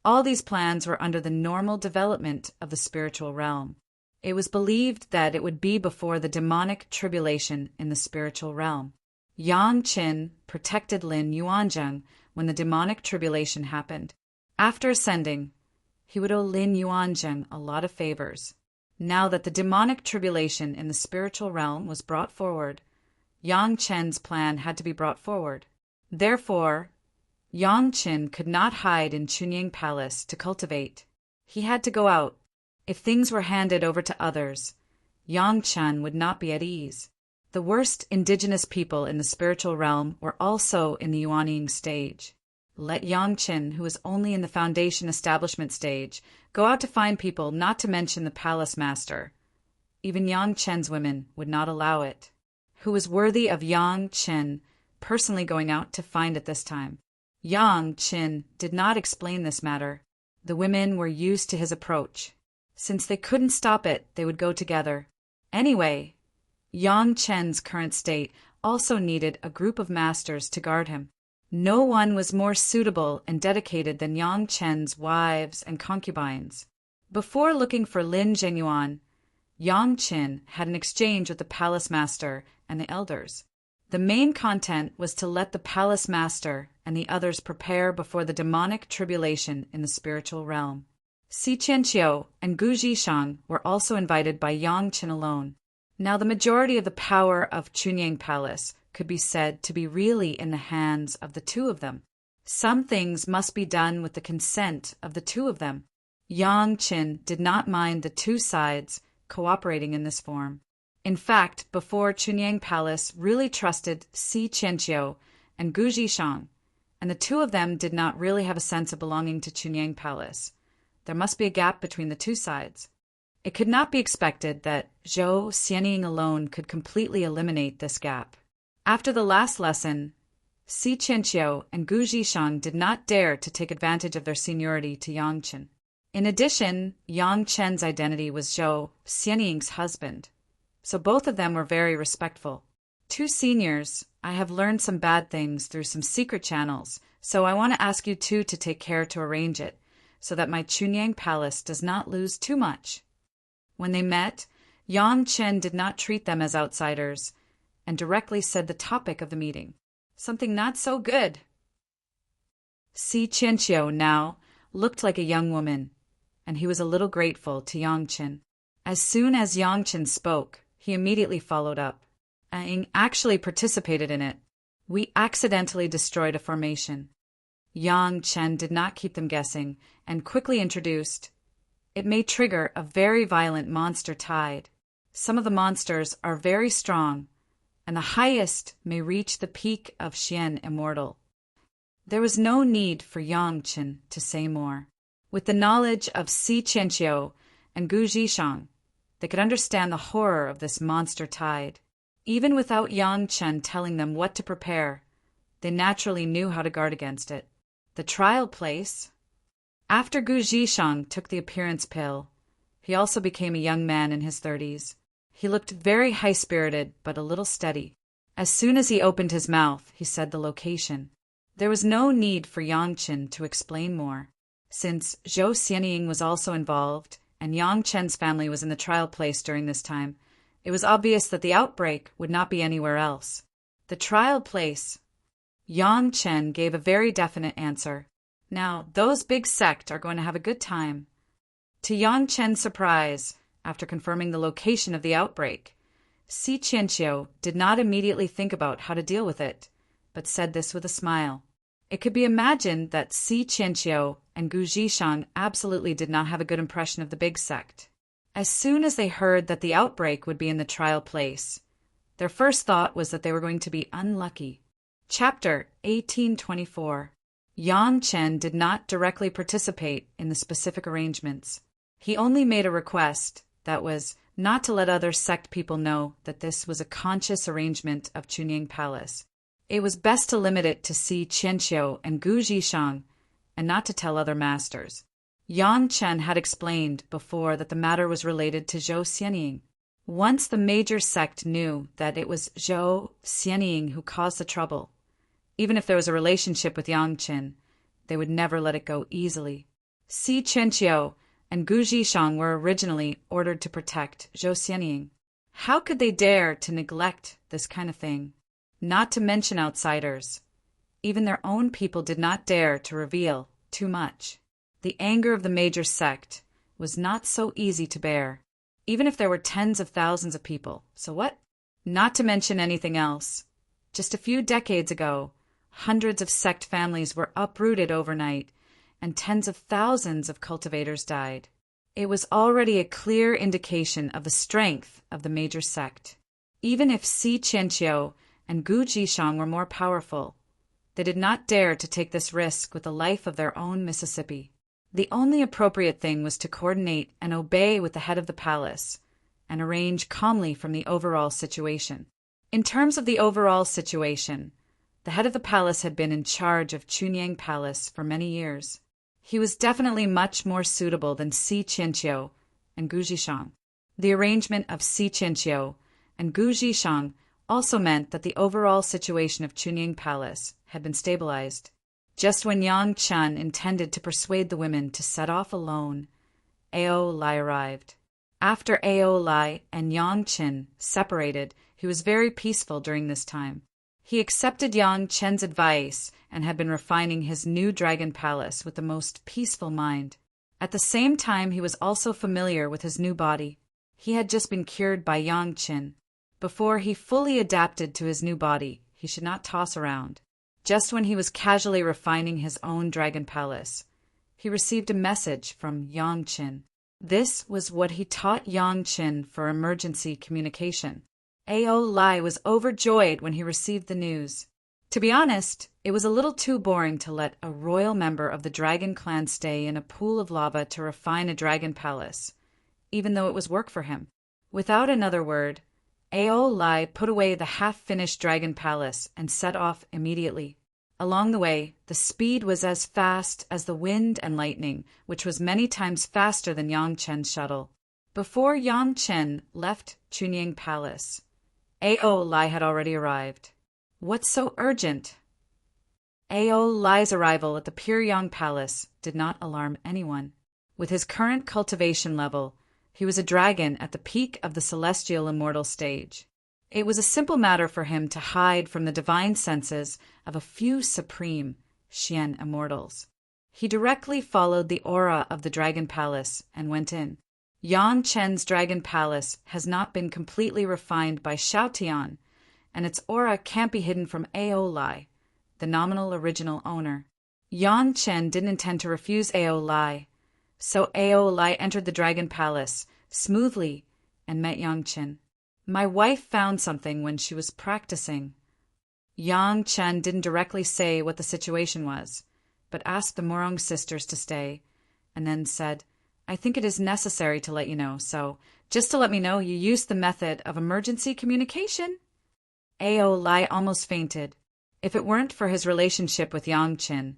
all these plans were under the normal development of the spiritual realm. It was believed that it would be before the demonic tribulation in the spiritual realm. Yang Qin protected Lin Yuanjing when the demonic tribulation happened. After ascending, he would owe Lin Yuanjing a lot of favors. Now that the demonic tribulation in the spiritual realm was brought forward, Yang Qin's plan had to be brought forward. Therefore, Yang Qin could not hide in Chunyang Palace to cultivate. He had to go out. If things were handed over to others, Yang Qin would not be at ease. The worst indigenous people in the spiritual realm were also in the Yuanying stage. Let Yang Qin, who was only in the foundation establishment stage, go out to find people, not to mention the palace master. Even Yang Qin's women would not allow it. Who was worthy of Yang Qin personally going out to find at this time? Yang Qin did not explain this matter. The women were used to his approach. Since they couldn't stop it, they would go together. Anyway, Yang Qin's current state also needed a group of masters to guard him. No one was more suitable and dedicated than Yang Qin's wives and concubines. Before looking for Lin Zhengyuan, Yang Qin had an exchange with the palace master and the elders. The main content was to let the palace master and the others prepare before the demonic tribulation in the spiritual realm. Si Qianqiu and Gu Zhishang were also invited by Yang Qin alone. Now the majority of the power of Chunyang Palace could be said to be really in the hands of the two of them. Some things must be done with the consent of the two of them. Yang Qin did not mind the two sides cooperating in this form. In fact, before Chunyang Palace really trusted Si Qianqiu and Gu Zhishang, and the two of them did not really have a sense of belonging to Chunyang Palace. There must be a gap between the two sides. It could not be expected that Zhou Xianying alone could completely eliminate this gap. After the last lesson, Si Qianqiu and Gu Zhishang did not dare to take advantage of their seniority to Yang Qin. In addition, Yang Qin's identity was Zhou Xianying's husband, so both of them were very respectful. Two seniors, I have learned some bad things through some secret channels, so I want to ask you two to take care to arrange it, so that my Chunyang Palace does not lose too much. When they met, Yang Qin did not treat them as outsiders, and directly said the topic of the meeting. Something not so good. Si Qianqiu now looked like a young woman, and he was a little grateful to Yang Qin. As soon as Yang Qin spoke, he immediately followed up. I actually participated in it. We accidentally destroyed a formation. Yang Qin did not keep them guessing, and quickly introduced. It may trigger a very violent monster tide. Some of the monsters are very strong, and the highest may reach the peak of Xian Immortal. There was no need for Yang Qin to say more. With the knowledge of Si Qianqiu and Gu Zhishang, they could understand the horror of this monster tide. Even without Yang Qin telling them what to prepare, they naturally knew how to guard against it. The trial place. After Gu Zhishang took the appearance pill, he also became a young man in his 30s. He looked very high-spirited, but a little steady. As soon as he opened his mouth, he said the location. There was no need for Yang Qin to explain more. Since Zhou Xianying was also involved, and Yang Qin's family was in the trial place during this time, it was obvious that the outbreak would not be anywhere else. The trial place. Yang Qin gave a very definite answer. Now, those big sect are going to have a good time. To Yang Qin's surprise, after confirming the location of the outbreak, Si Qianqiu did not immediately think about how to deal with it, but said this with a smile. It could be imagined that Si Qianqiu and Gu Zhishang absolutely did not have a good impression of the big sect. As soon as they heard that the outbreak would be in the trial place, their first thought was that they were going to be unlucky. Chapter 1824. Yang Chen did not directly participate in the specific arrangements. He only made a request, that was, not to let other sect people know that this was a conscious arrangement of Chunying Palace. It was best to limit it to Si Qianqiu and Gu Zhishang, and not to tell other masters. Yang Chen had explained before that the matter was related to Zhou Xianying. Once the major sect knew that it was Zhou Xianying who caused the trouble, even if there was a relationship with Yang Chen, they would never let it go easily. Si Qianqiu and Gu Zhishang were originally ordered to protect Zhou Xianying. How could they dare to neglect this kind of thing? Not to mention outsiders. Even their own people did not dare to reveal too much. The anger of the major sect was not so easy to bear, even if there were tens of thousands of people. So what? Not to mention anything else. Just a few decades ago, hundreds of sect families were uprooted overnight, and tens of thousands of cultivators died. It was already a clear indication of the strength of the major sect. Even if Si Qianqiu and Gu Zhishang were more powerful, they did not dare to take this risk with the life of their own Mississippi. The only appropriate thing was to coordinate and obey with the head of the palace, and arrange calmly from the overall situation. In terms of the overall situation, the head of the palace had been in charge of Chunying Palace for many years. He was definitely much more suitable than Si Qianqiu and Gu Zhishang. The arrangement of Si Qianqiu and Gu Zhishang also meant that the overall situation of Chunying Palace had been stabilized. Just when Yang Chen intended to persuade the women to set off alone, Ao Lai arrived. After Ao Lai and Yang Chen separated, he was very peaceful during this time. He accepted Yang Chen's advice and had been refining his new dragon palace with the most peaceful mind. At the same time, he was also familiar with his new body. He had just been cured by Yang Chen. Before he fully adapted to his new body, he should not toss around. Just when he was casually refining his own dragon palace, he received a message from Yang Chen. This was what he taught Yang Chen for emergency communication. Ao Lai was overjoyed when he received the news. To be honest, it was a little too boring to let a royal member of the dragon clan stay in a pool of lava to refine a dragon palace, even though it was work for him. Without another word, Ao Lai put away the half-finished dragon palace and set off immediately. Along the way, the speed was as fast as the wind and lightning, which was many times faster than Yang Chen's shuttle. Before Yang Chen left Chunying Palace, Ao Lai had already arrived. What's so urgent? Ao Lai's arrival at the Pyongyang Palace did not alarm anyone. With his current cultivation level, he was a dragon at the peak of the celestial immortal stage. It was a simple matter for him to hide from the divine senses of a few supreme Xian immortals. He directly followed the aura of the dragon palace and went in. Yang Chen's dragon palace has not been completely refined by Xiaotian, and its aura can't be hidden from Ao Lai, the nominal original owner. Yang Chen didn't intend to refuse Ao Lai, so Ao Lai entered the dragon palace smoothly and met Yang Chen. My wife found something when she was practicing. Yang Chen didn't directly say what the situation was, but asked the Morong sisters to stay, and then said, I think it is necessary to let you know, so just to let me know you used the method of emergency communication. Ao Lai almost fainted. If it weren't for his relationship with Yang Chen,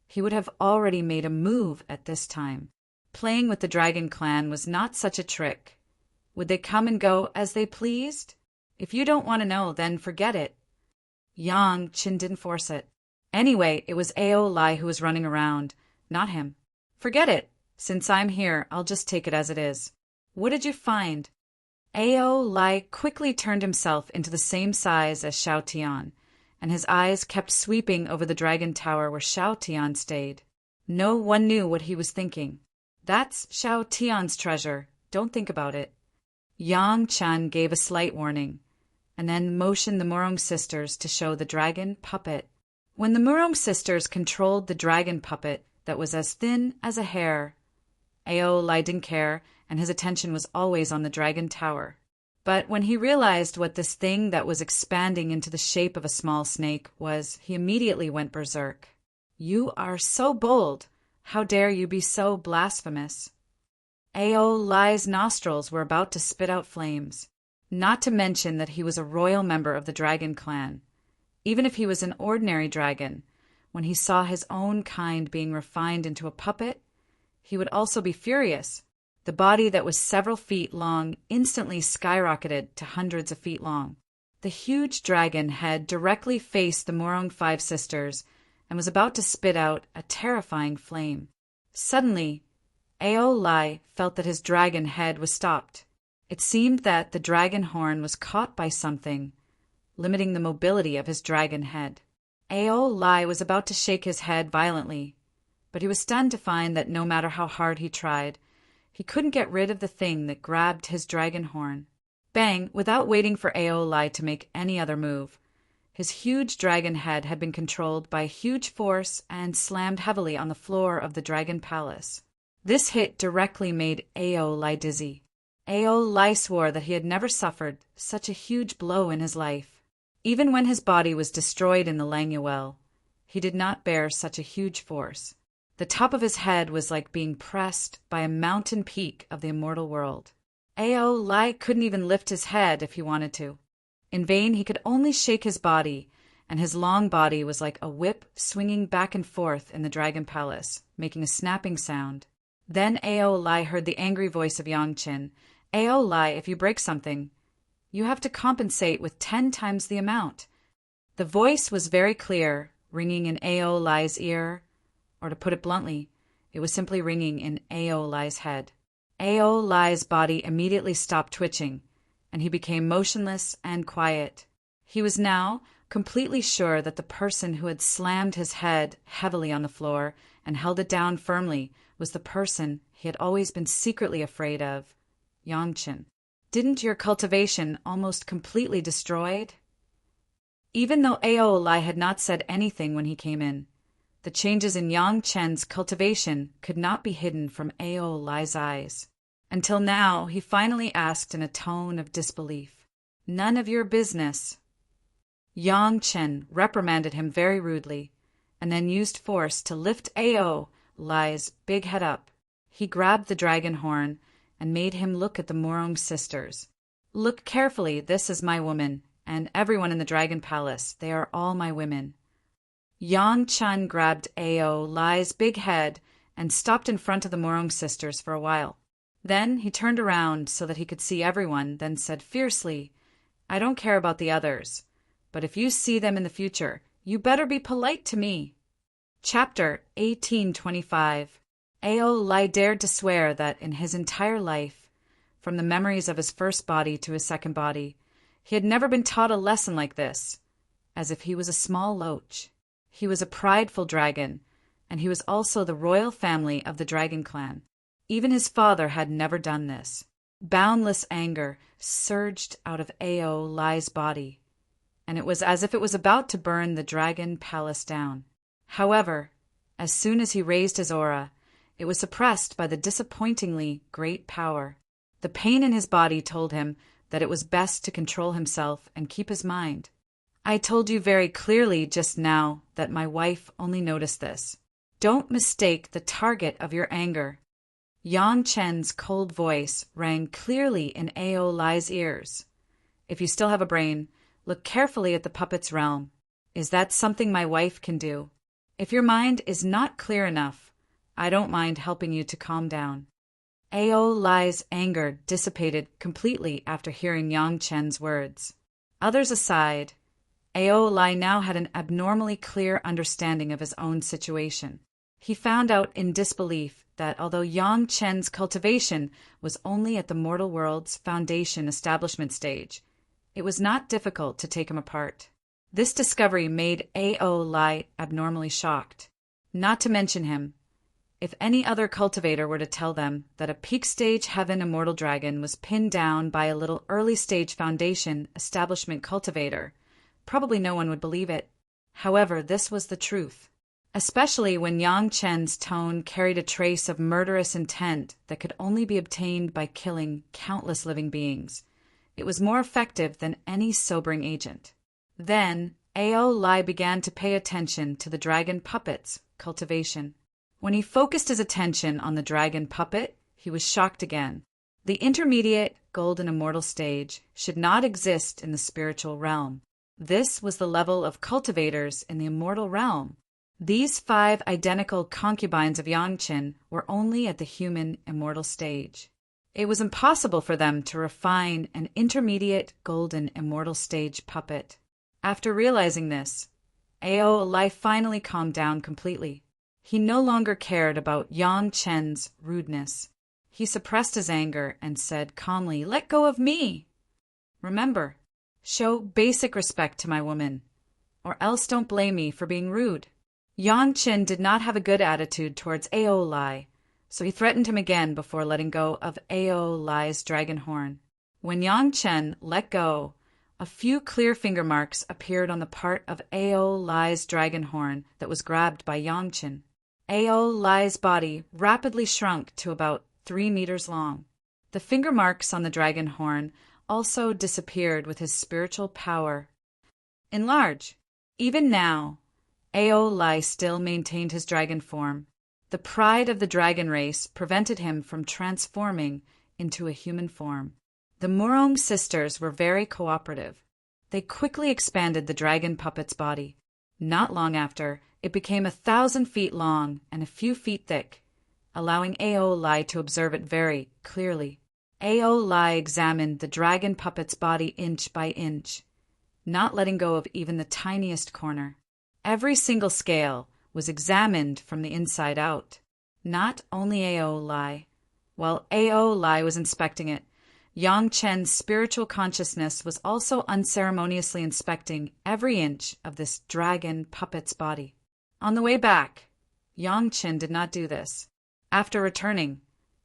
he would have already made a move at this time. Playing with the dragon clan was not such a trick. Would they come and go as they pleased? If you don't want to know, then forget it. Yang Chen didn't force it. Anyway, it was Ao Lai who was running around, not him. Forget it. Since I'm here, I'll just take it as it is. What did you find? Ao Lai quickly turned himself into the same size as Xiaotian, and his eyes kept sweeping over the dragon tower where Xiaotian stayed. No one knew what he was thinking. That's Xiaotian's treasure. Don't think about it. Yang Chen gave a slight warning, and then motioned the Morong sisters to show the dragon puppet. When the Morong sisters controlled the dragon puppet that was as thin as a hair, Aolai didn't care, and his attention was always on the dragon tower. But when he realized what this thing that was expanding into the shape of a small snake was, he immediately went berserk. "You are so bold! How dare you be so blasphemous?" Aolai's nostrils were about to spit out flames, not to mention that he was a royal member of the dragon clan. Even if he was an ordinary dragon, when he saw his own kind being refined into a puppet, he would also be furious. The body that was several feet long instantly skyrocketed to hundreds of feet long. The huge dragon head directly faced the Morong Five Sisters and was about to spit out a terrifying flame. Suddenly, Aolai felt that his dragon head was stopped. It seemed that the dragon horn was caught by something, limiting the mobility of his dragon head. Aolai was about to shake his head violently, but he was stunned to find that no matter how hard he tried, he couldn't get rid of the thing that grabbed his dragon horn. Bang! Without waiting for Aolai to make any other move, his huge dragon head had been controlled by a huge force and slammed heavily on the floor of the dragon palace. This hit directly made Aolai dizzy. Aolai swore that he had never suffered such a huge blow in his life. Even when his body was destroyed in the Langya well, he did not bear such a huge force. The top of his head was like being pressed by a mountain peak of the immortal world. Aolai couldn't even lift his head if he wanted to. In vain he could only shake his body, and his long body was like a whip swinging back and forth in the dragon palace, making a snapping sound. Then Aolai heard the angry voice of Yangchen. "Aolai, if you break something, you have to compensate with 10 times the amount." The voice was very clear, ringing in Aolai's ear, or to put it bluntly, it was simply ringing in Aolai's head. Aolai's body immediately stopped twitching, and he became motionless and quiet. He was now completely sure that the person who had slammed his head heavily on the floor and held it down firmly was the person he had always been secretly afraid of, Yangchen. "Didn't your cultivation almost completely destroyed?" Even though Aolai had not said anything when he came in, the changes in Yangchen's cultivation could not be hidden from Aolai's eyes. Until now, he finally asked in a tone of disbelief, "None of your business." Yangchen reprimanded him very rudely, and then used force to lift Aolai's big head up. He grabbed the dragon horn and made him look at the Morong sisters. "Look carefully, this is my woman, and everyone in the dragon palace, they are all my women." Yangchen grabbed Aolai's big head and stopped in front of the Morong sisters for a while. Then he turned around so that he could see everyone, then said fiercely, "I don't care about the others, but if you see them in the future, you better be polite to me." Chapter 1825. Aolai dared to swear that in his entire life, from the memories of his first body to his second body, he had never been taught a lesson like this, as if he was a small loach. He was a prideful dragon, and he was also the royal family of the dragon clan. Even his father had never done this. Boundless anger surged out of Aolai's body, and it was as if it was about to burn the dragon palace down. However, as soon as he raised his aura, it was suppressed by the disappointingly great power. The pain in his body told him that it was best to control himself and keep his mind. "I told you very clearly just now that my wife only noticed this. Don't mistake the target of your anger." Yangchen's cold voice rang clearly in Aolai's ears. "If you still have a brain, look carefully at the puppet's realm. Is that something my wife can do? If your mind is not clear enough, I don't mind helping you to calm down." Aolai's anger dissipated completely after hearing Yangchen's words. Others aside, Aolai now had an abnormally clear understanding of his own situation. He found out in disbelief that although Yangchen's cultivation was only at the mortal world's foundation establishment stage, it was not difficult to take him apart. This discovery made Aolai abnormally shocked. Not to mention him, if any other cultivator were to tell them that a peak stage heaven immortal dragon was pinned down by a little early stage foundation establishment cultivator, probably no one would believe it. However, this was the truth. especially when Yang Chen's tone carried a trace of murderous intent that could only be obtained by killing countless living beings. It was more effective than any sobering agent. Then, Ao Lai began to pay attention to the dragon puppet's cultivation. When he focused his attention on the dragon puppet, he was shocked again. The intermediate golden immortal stage should not exist in the spiritual realm. This was the level of cultivators in the immortal realm. These 5 identical concubines of Yangchen were only at the human immortal stage. It was impossible for them to refine an intermediate golden immortal stage puppet. After realizing this, Ao Lai finally calmed down completely. He no longer cared about Yang Chen's rudeness. He suppressed his anger and said calmly, "Let go of me! Remember, show basic respect to my woman, or else don't blame me for being rude." Yang Chen did not have a good attitude towards Ao Lai, so he threatened him again before letting go of Ao Lai's dragon horn. When Yang Chen let go, a few clear finger marks appeared on the part of Ao Lai's dragon horn that was grabbed by Yang Chen. Ao Lai's body rapidly shrunk to about 3 meters long. The finger marks on the dragon horn also disappeared with his spiritual power. Enlarge. Even now, Ao Lai still maintained his dragon form. The pride of the dragon race prevented him from transforming into a human form. The Murong sisters were very cooperative. They quickly expanded the dragon puppet's body. Not long after, it became 1,000 feet long and a few feet thick, allowing Ao Lai to observe it very clearly. Ao Lai examined the dragon puppet's body inch by inch, not letting go of even the tiniest corner. Every single scale was examined from the inside out. Not only Ao Lai. While Ao Lai was inspecting it, Yang Chen's spiritual consciousness was also unceremoniously inspecting every inch of this dragon puppet's body. On the way back, Yang Chen did not do this. After returning,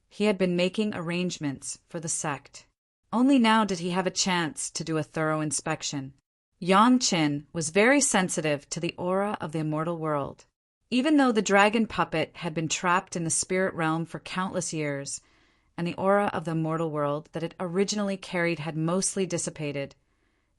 he had been making arrangements for the sect. Only now did he have a chance to do a thorough inspection. Yang Chen was very sensitive to the aura of the immortal world. Even though the dragon puppet had been trapped in the spirit realm for countless years, and the aura of the immortal world that it originally carried had mostly dissipated,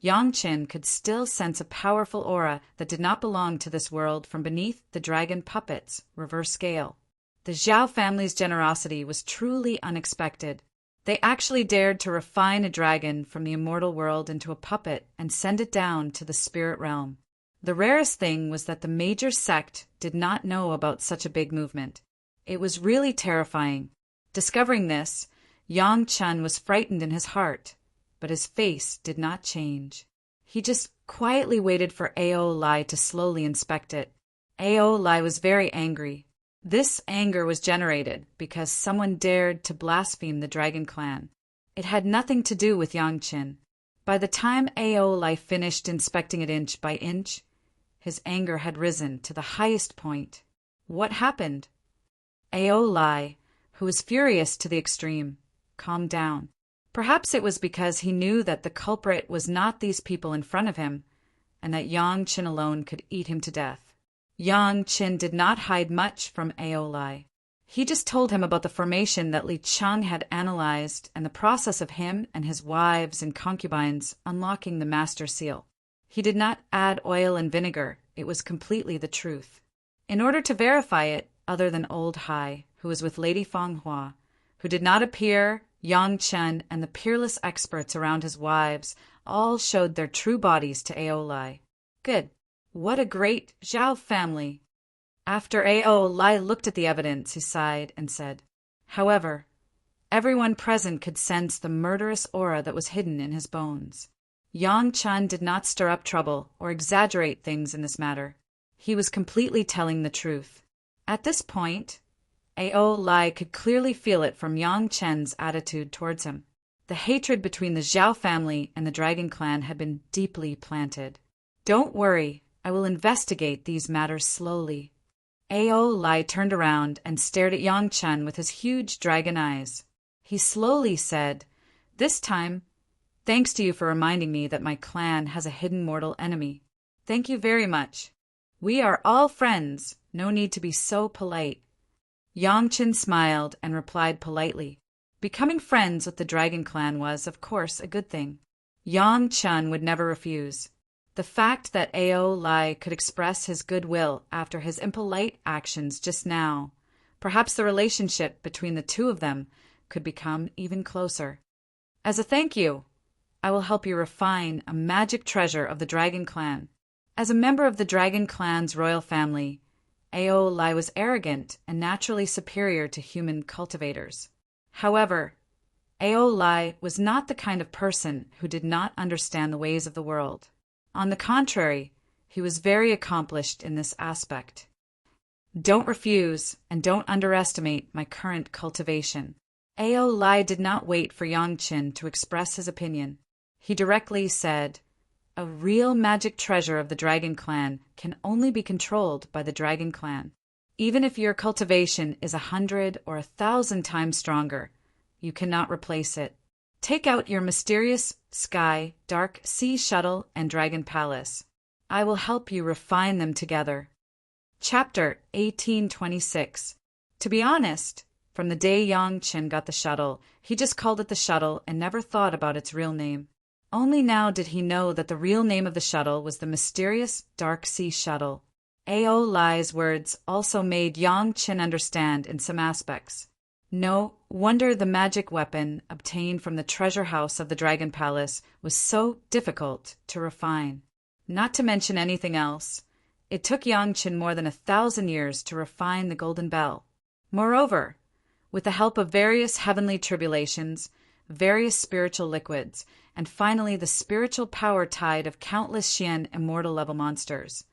Yang Chen could still sense a powerful aura that did not belong to this world from beneath the dragon puppet's reverse scale. The Zhao family's generosity was truly unexpected. They actually dared to refine a dragon from the immortal world into a puppet and send it down to the spirit realm. The rarest thing was that the major sect did not know about such a big movement. It was really terrifying. Discovering this, Yang Chen was frightened in his heart, but his face did not change. He just quietly waited for Ao Lai to slowly inspect it. Ao Lai was very angry. This anger was generated because someone dared to blaspheme the Dragon Clan. It had nothing to do with Yang Chen. By the time Ao Lai finished inspecting it inch by inch, his anger had risen to the highest point. What happened? Ao Lai, who was furious to the extreme, calmed down. Perhaps it was because he knew that the culprit was not these people in front of him, and that Yang Chen alone could eat him to death. Yang Chen did not hide much from Ao Lai. He just told him about the formation that Li Cheng had analyzed and the process of him and his wives and concubines unlocking the master seal. He did not add oil and vinegar. It was completely the truth. In order to verify it, other than Old Hai, who was with Lady Fanghua, who did not appear, Yang Chen and the peerless experts around his wives all showed their true bodies to Ao Lai. Good. What a great Zhao family. After Ao Lai looked at the evidence, he sighed and said, "However, everyone present could sense the murderous aura that was hidden in his bones." Yang Chen did not stir up trouble or exaggerate things in this matter. He was completely telling the truth. At this point, Ao Lai could clearly feel it from Yang Chen's attitude towards him. The hatred between the Zhao family and the Dragon Clan had been deeply planted. "Don't worry, I will investigate these matters slowly." Ao Lai turned around and stared at Yang Chen with his huge dragon eyes. He slowly said, "This time, thanks to you for reminding me that my clan has a hidden mortal enemy. Thank you very much. We are all friends, No need to be so polite. Yang Chen smiled and replied politely. Becoming friends with the Dragon Clan was, of course, a good thing. Yang Chen would never refuse. The fact that Ao Lai could express his goodwill after his impolite actions just now, perhaps the relationship between the two of them could become even closer. As a thank you, I will help you refine a magic treasure of the Dragon Clan. As a member of the Dragon Clan's royal family, Ao Lai was arrogant and naturally superior to human cultivators. However, Ao Lai was not the kind of person who did not understand the ways of the world. On the contrary, he was very accomplished in this aspect. Don't refuse and don't underestimate my current cultivation. Ao Lai did not wait for Yang Chen to express his opinion. He directly said, "A real magic treasure of the Dragon Clan can only be controlled by the Dragon Clan. Even if your cultivation is 100 or 1,000 times stronger, you cannot replace it. Take out your mysterious sky, dark sea shuttle, and dragon palace. I will help you refine them together." Chapter 1826. To be honest, from the day Yang Chen got the shuttle, he just called it the shuttle and never thought about its real name. Only now did he know that the real name of the shuttle was the mysterious Dark Sea Shuttle. Ao Lai's words also made Yang Chen understand in some aspects. No wonder the magic weapon obtained from the treasure house of the Dragon Palace was so difficult to refine. Not to mention anything else, it took Yang Chen more than 1,000 years to refine the Golden Bell. Moreover, with the help of various heavenly tribulations, various spiritual liquids, and finally the spiritual power tide of countless Xian Immortal level monsters,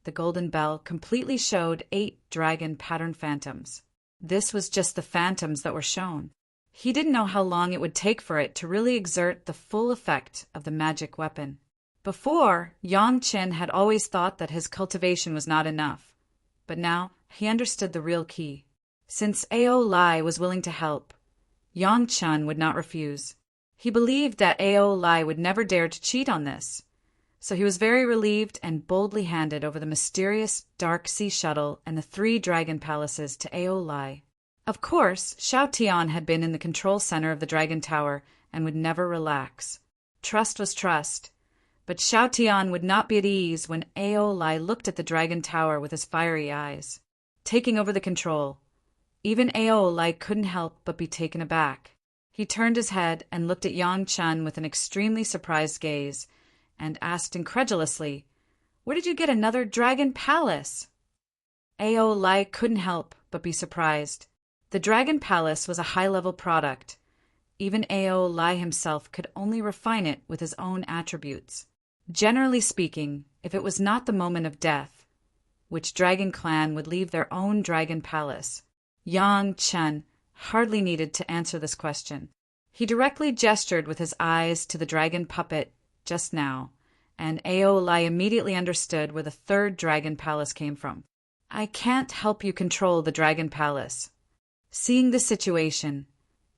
the Golden Bell completely showed 8 dragon pattern phantoms. This was just the phantoms that were shown. He didn't know how long it would take for it to really exert the full effect of the magic weapon. Before, Yang Chen had always thought that his cultivation was not enough, but now he understood the real key. Since Ao Lai was willing to help, Yang Chen would not refuse. He believed that Ao Lai would never dare to cheat on this, so he was very relieved and boldly handed over the mysterious Dark Sea Shuttle and the 3 dragon palaces to Ao Lai. Of course, Xiao Tian had been in the control center of the Dragon Tower and would never relax. Trust was trust, but Xiao Tian would not be at ease when Ao Lai looked at the Dragon Tower with his fiery eyes, taking over the control. Even Ao Lai couldn't help but be taken aback. He turned his head and looked at Yang Chen with an extremely surprised gaze, and asked incredulously, "Where did you get another dragon palace?" Ao Lai couldn't help but be surprised. The Dragon Palace was a high-level product. Even Ao Lai himself could only refine it with his own attributes. Generally speaking, if it was not the moment of death, which dragon clan would leave their own dragon palace? Yang Chen hardly needed to answer this question. He directly gestured with his eyes to the dragon puppet just now, and Ao Lai immediately understood where the 3rd dragon palace came from. "I can't help you control the dragon palace." Seeing the situation,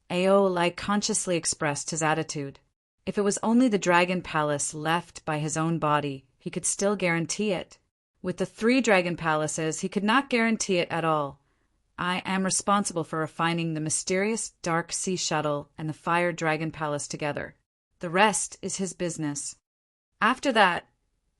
Ao Lai consciously expressed his attitude. If it was only the dragon palace left by his own body, he could still guarantee it. With the 3 dragon palaces, he could not guarantee it at all. "I am responsible for refining the mysterious Dark Sea Shuttle and the Fire Dragon Palace together. The rest is his business." After that,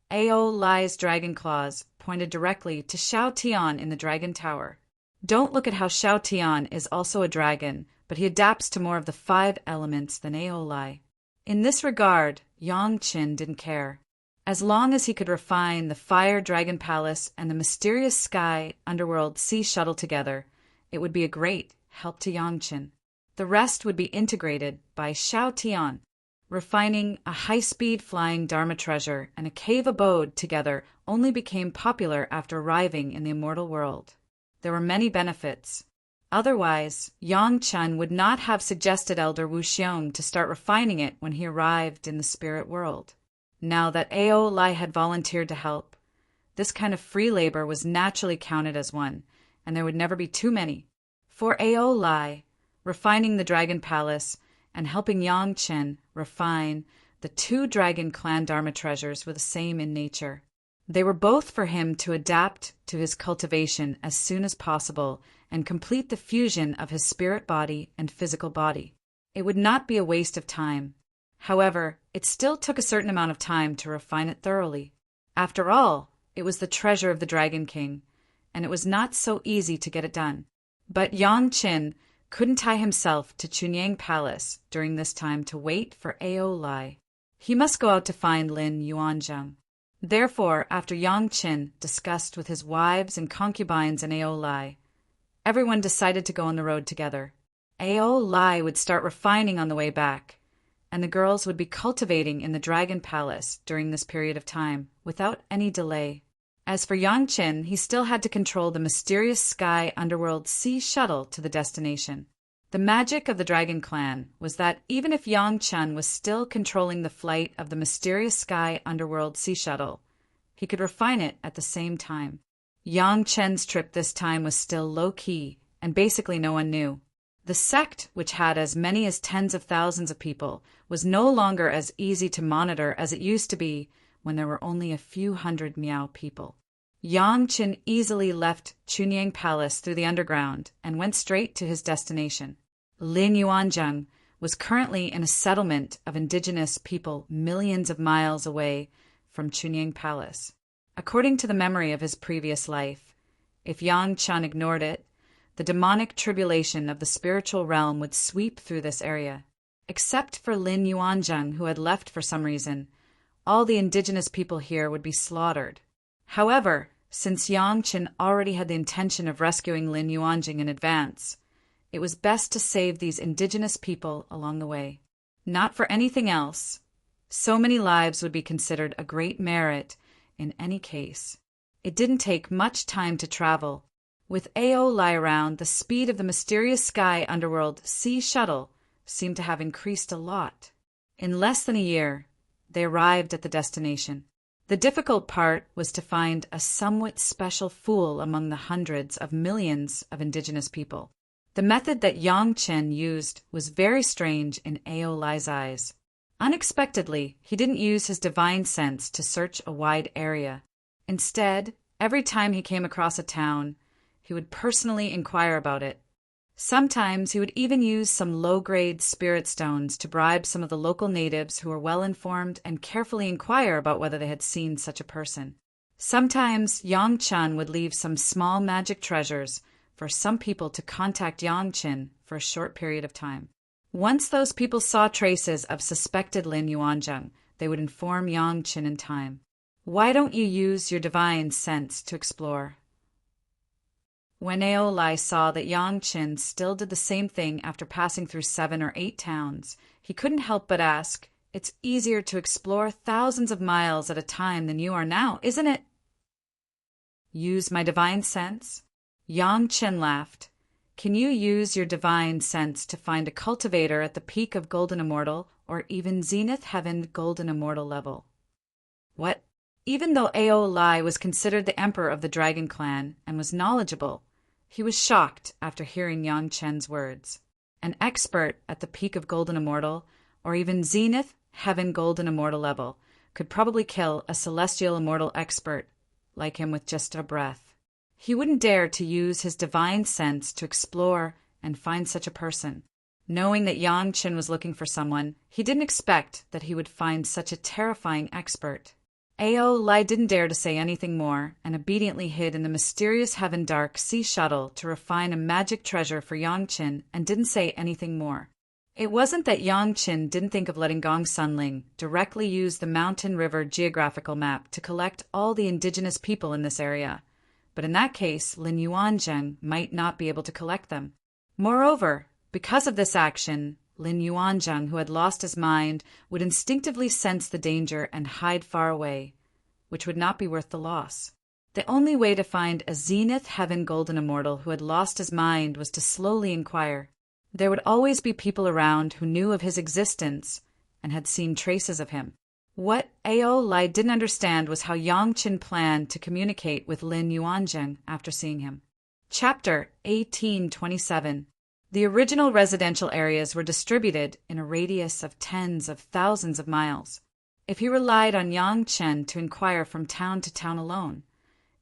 Ao Lai's dragon claws pointed directly to Xiao Tian in the Dragon Tower. Don't look at how Xiao Tian is also a dragon, but he adapts to more of the 5 elements than Ao Lai. In this regard, Yang Chen didn't care. As long as he could refine the Fire Dragon Palace and the mysterious Sky Underworld Sea Shuttle together, it would be a great help to Yang Chen. The rest would be integrated by Xiao Tian. Refining a high-speed flying Dharma treasure and a cave abode together only became popular after arriving in the immortal world. There were many benefits. Otherwise, Yang Chen would not have suggested Elder Wu Xiong to start refining it when he arrived in the spirit world. Now that Ao Lai had volunteered to help, this kind of free labor was naturally counted as one, and there would never be too many. For Ao Lai, refining the Dragon Palace and helping Yang Chen refine the 2 Dragon Clan Dharma treasures were the same in nature. They were both for him to adapt to his cultivation as soon as possible and complete the fusion of his spirit body and physical body. It would not be a waste of time. However, it still took a certain amount of time to refine it thoroughly. After all, it was the treasure of the Dragon King, and it was not so easy to get it done. But Yang Qin couldn't tie himself to Chunyang Palace during this time to wait for Ao Lai. He must go out to find Lin Yuanzhang. Therefore, after Yang Qin discussed with his wives and concubines and Ao Lai, everyone decided to go on the road together. Ao Lai would start refining on the way back, and the girls would be cultivating in the Dragon Palace during this period of time, without any delay. As for Yang Qin, he still had to control the mysterious sky underworld sea shuttle to the destination. The magic of the Dragon Clan was that even if Yang Qin was still controlling the flight of the mysterious sky underworld sea shuttle, he could refine it at the same time. Yang Qin's trip this time was still low-key, and basically no one knew. The sect, which had as many as tens of thousands of people, was no longer as easy to monitor as it used to be when there were only a few hundred Miao people. Yang Qin easily left Chunyang Palace through the underground and went straight to his destination. Lin Yuanzhang was currently in a settlement of indigenous people millions of miles away from Chunyang Palace. According to the memory of his previous life, if Yang Qin ignored it, the demonic tribulation of the spiritual realm would sweep through this area. Except for Lin Yuanzhang, who had left for some reason, all the indigenous people here would be slaughtered. However, since Yang Qin already had the intention of rescuing Lin Yuanzhang in advance, it was best to save these indigenous people along the way. Not for anything else. So many lives would be considered a great merit in any case. It didn't take much time to travel. With Ao Lai around, the speed of the mysterious sky underworld sea shuttle seemed to have increased a lot. In less than a year, they arrived at the destination. The difficult part was to find a somewhat special fool among the hundreds of millions of indigenous people. The method that Yang Qin used was very strange in Ao Lai's eyes. Unexpectedly, he didn't use his divine sense to search a wide area. Instead, every time he came across a town, he would personally inquire about it. Sometimes he would even use some low-grade spirit stones to bribe some of the local natives who were well-informed and carefully inquire about whether they had seen such a person. Sometimes Yang Qin would leave some small magic treasures for some people to contact Yang Qin for a short period of time. Once those people saw traces of suspected Lin Yuanzhang, they would inform Yang Qin in time. Why don't you use your divine sense to explore? When Ao Lai saw that Yang Qin still did the same thing after passing through 7 or 8 towns, he couldn't help but ask, "It's easier to explore thousands of miles at a time than you are now, isn't it?" Use my divine sense? Yang Qin laughed. Can you use your divine sense to find a cultivator at the peak of Golden Immortal or even Zenith Heaven Golden Immortal level? What? Even though Ao Lai was considered the emperor of the Dragon Clan and was knowledgeable, he was shocked after hearing Yang Qin's words. An expert at the peak of Golden Immortal, or even Zenith Heaven Golden Immortal level, could probably kill a Celestial Immortal expert like him with just a breath. He wouldn't dare to use his divine sense to explore and find such a person. Knowing that Yang Qin was looking for someone, he didn't expect that he would find such a terrifying expert. Ao Lai didn't dare to say anything more and obediently hid in the mysterious Heaven Dark sea shuttle to refine a magic treasure for Yang Qin and didn't say anything more. It wasn't that Yang Qin didn't think of letting Gong Sunling directly use the Mountain River geographical map to collect all the indigenous people in this area, but in that case, Lin Yuanzhang might not be able to collect them. Moreover, because of this action, Lin Yuanzhang, who had lost his mind, would instinctively sense the danger and hide far away, which would not be worth the loss. The only way to find a Zenith Heaven Golden Immortal who had lost his mind was to slowly inquire. There would always be people around who knew of his existence and had seen traces of him. What Ao Lai didn't understand was how Yang Qin planned to communicate with Lin Yuanzhang after seeing him. Chapter 1827. The original residential areas were distributed in a radius of tens of thousands of miles. If he relied on Yang Chen to inquire from town to town alone,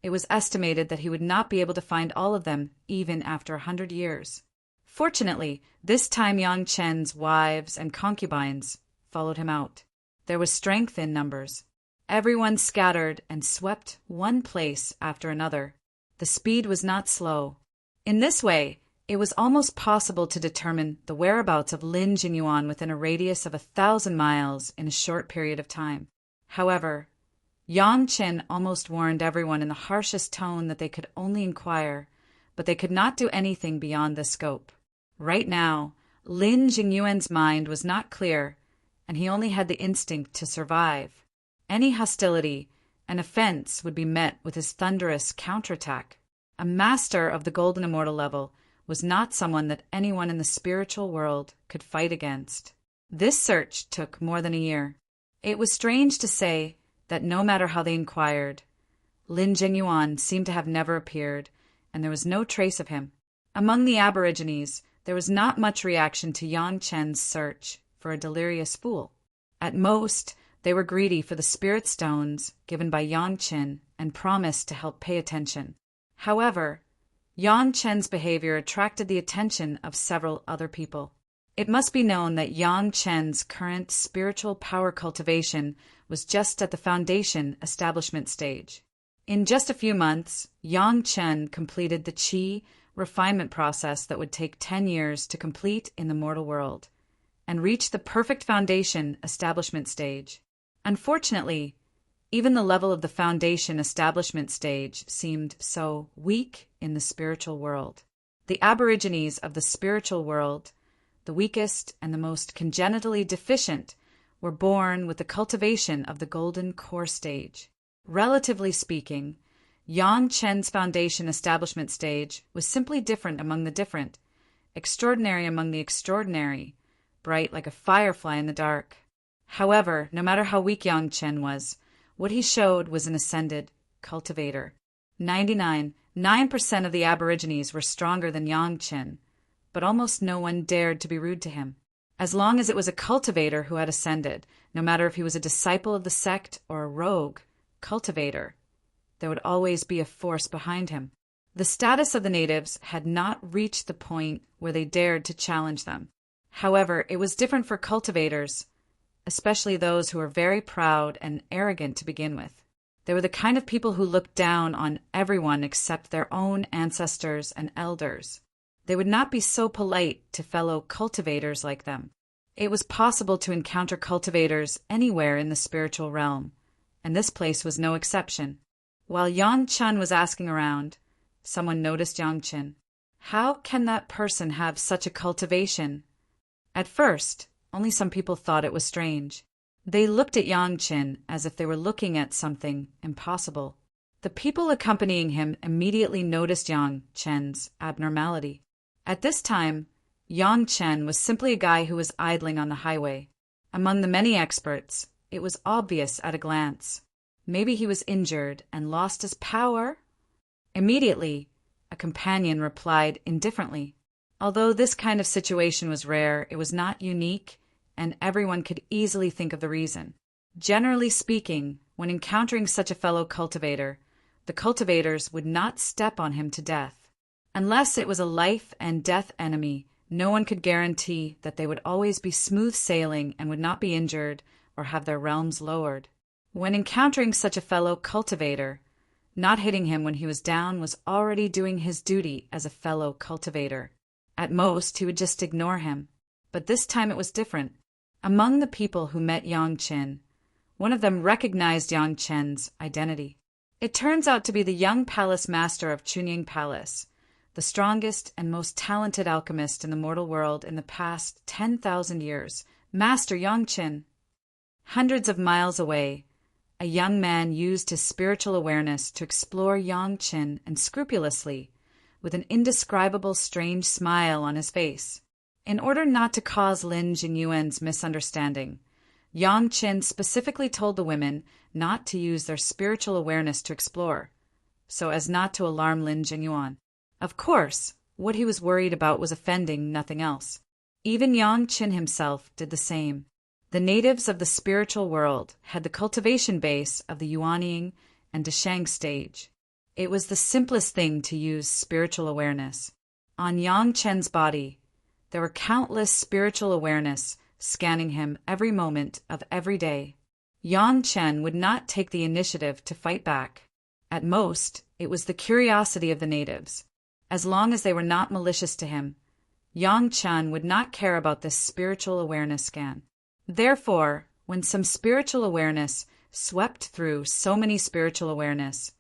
it was estimated that he would not be able to find all of them even after 100 years. Fortunately, this time Yang Chen's wives and concubines followed him out. There was strength in numbers. Everyone scattered and swept one place after another. The speed was not slow. In this way, it was almost possible to determine the whereabouts of Lin Jingyuan within a radius of 1,000 miles in a short period of time. However, Yang Chen almost warned everyone in the harshest tone that they could only inquire, but they could not do anything beyond this scope. Right now, Lin Jingyuan's mind was not clear, and he only had the instinct to survive. Any hostility, an offense, would be met with his thunderous counterattack. A master of the golden immortal level was not someone that anyone in the spiritual world could fight against. This search took more than a year. It was strange to say that no matter how they inquired, Lin Jingyuan seemed to have never appeared, and there was no trace of him. Among the aborigines, there was not much reaction to Yang Chen's search for a delirious fool. At most, they were greedy for the spirit stones given by Yang Chen and promised to help pay attention. However, Yang Chen's behavior attracted the attention of several other people. It must be known that Yang Chen's current spiritual power cultivation was just at the foundation establishment stage. In just a few months, Yang Chen completed the qi refinement process that would take 10 years to complete in the mortal world, and reached the perfect foundation establishment stage. Unfortunately, even the level of the foundation establishment stage seemed so weak in the spiritual world. The aborigines of the spiritual world, the weakest and the most congenitally deficient, were born with the cultivation of the golden core stage. Relatively speaking, Yang Chen's foundation establishment stage was simply different among the different, extraordinary among the extraordinary, bright like a firefly in the dark. However, no matter how weak Yang Chen was, what he showed was an ascended cultivator. 99.9% of the aborigines were stronger than Yang Chen, but almost no one dared to be rude to him. As long as it was a cultivator who had ascended, no matter if he was a disciple of the sect or a rogue cultivator, there would always be a force behind him. The status of the natives had not reached the point where they dared to challenge them. However, it was different for cultivators, especially those who were very proud and arrogant to begin with. They were the kind of people who looked down on everyone except their own ancestors and elders. They would not be so polite to fellow cultivators like them. It was possible to encounter cultivators anywhere in the spiritual realm, and this place was no exception. While Yang Chen was asking around, someone noticed Yang Chen. How can that person have such a cultivation? At first, only some people thought it was strange. They looked at Yang Chen as if they were looking at something impossible. The people accompanying him immediately noticed Yang Chen's abnormality. At this time, Yang Chen was simply a guy who was idling on the highway. Among the many experts, it was obvious at a glance. Maybe he was injured and lost his power? Immediately, a companion replied indifferently. Although this kind of situation was rare, it was not unique, and everyone could easily think of the reason. Generally speaking, when encountering such a fellow cultivator, the cultivators would not step on him to death. Unless it was a life and death enemy, no one could guarantee that they would always be smooth sailing and would not be injured or have their realms lowered. When encountering such a fellow cultivator, not hitting him when he was down was already doing his duty as a fellow cultivator. At most, he would just ignore him. But this time it was different. Among the people who met Yang Chen, one of them recognized Yang Chen's identity. It turns out to be the young palace master of Chunying Palace, the strongest and most talented alchemist in the mortal world in the past 10,000 years, Master Yang Chen. Hundreds of miles away, a young man used his spiritual awareness to explore Yang Chen and scrupulously, with an indescribable strange smile on his face. In order not to cause Lin Jingyuan's misunderstanding, Yang Chen specifically told the women not to use their spiritual awareness to explore, so as not to alarm Lin Jingyuan. Of course, what he was worried about was offending, nothing else. Even Yang Chen himself did the same. The natives of the spiritual world had the cultivation base of the Yuanying and Dashang stage. It was the simplest thing to use spiritual awareness. On Yang Chen's body, there were countless spiritual awareness scanning him every moment of every day. Yang Chen would not take the initiative to fight back. At most, it was the curiosity of the natives. As long as they were not malicious to him, Yang Chen would not care about this spiritual awareness scan. Therefore, when some spiritual awareness swept through so many spiritual awareness,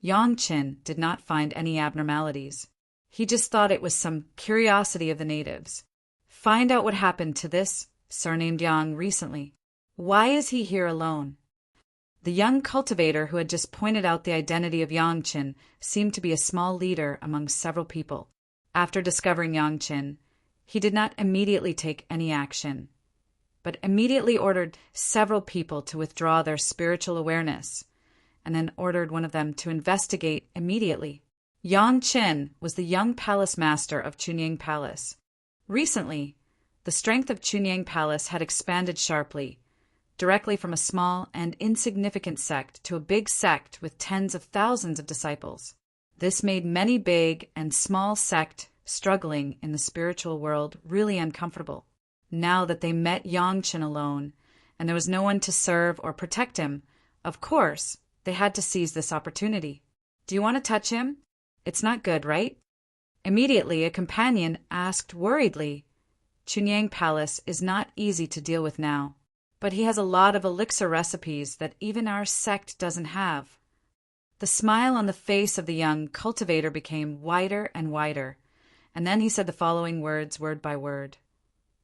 Yang Chen did not find any abnormalities. He just thought it was some curiosity of the natives. Find out what happened to this surnamed Yang recently. Why is he here alone? The young cultivator who had just pointed out the identity of Yang Chen seemed to be a small leader among several people. After discovering Yang Chen, he did not immediately take any action, but immediately ordered several people to withdraw their spiritual awareness, and then ordered one of them to investigate immediately. Yang Chen was the young palace master of Chunying Palace. Recently, the strength of Chunying Palace had expanded sharply, directly from a small and insignificant sect to a big sect with tens of thousands of disciples. This made many big and small sects struggling in the spiritual world really uncomfortable. Now that they met Yang Chen alone, and there was no one to serve or protect him, of course, they had to seize this opportunity. Do you want to touch him? It's not good, right? Immediately, a companion asked worriedly. Chunying Palace is not easy to deal with now, but he has a lot of elixir recipes that even our sect doesn't have. The smile on the face of the young cultivator became wider and wider, and then he said the following words word by word.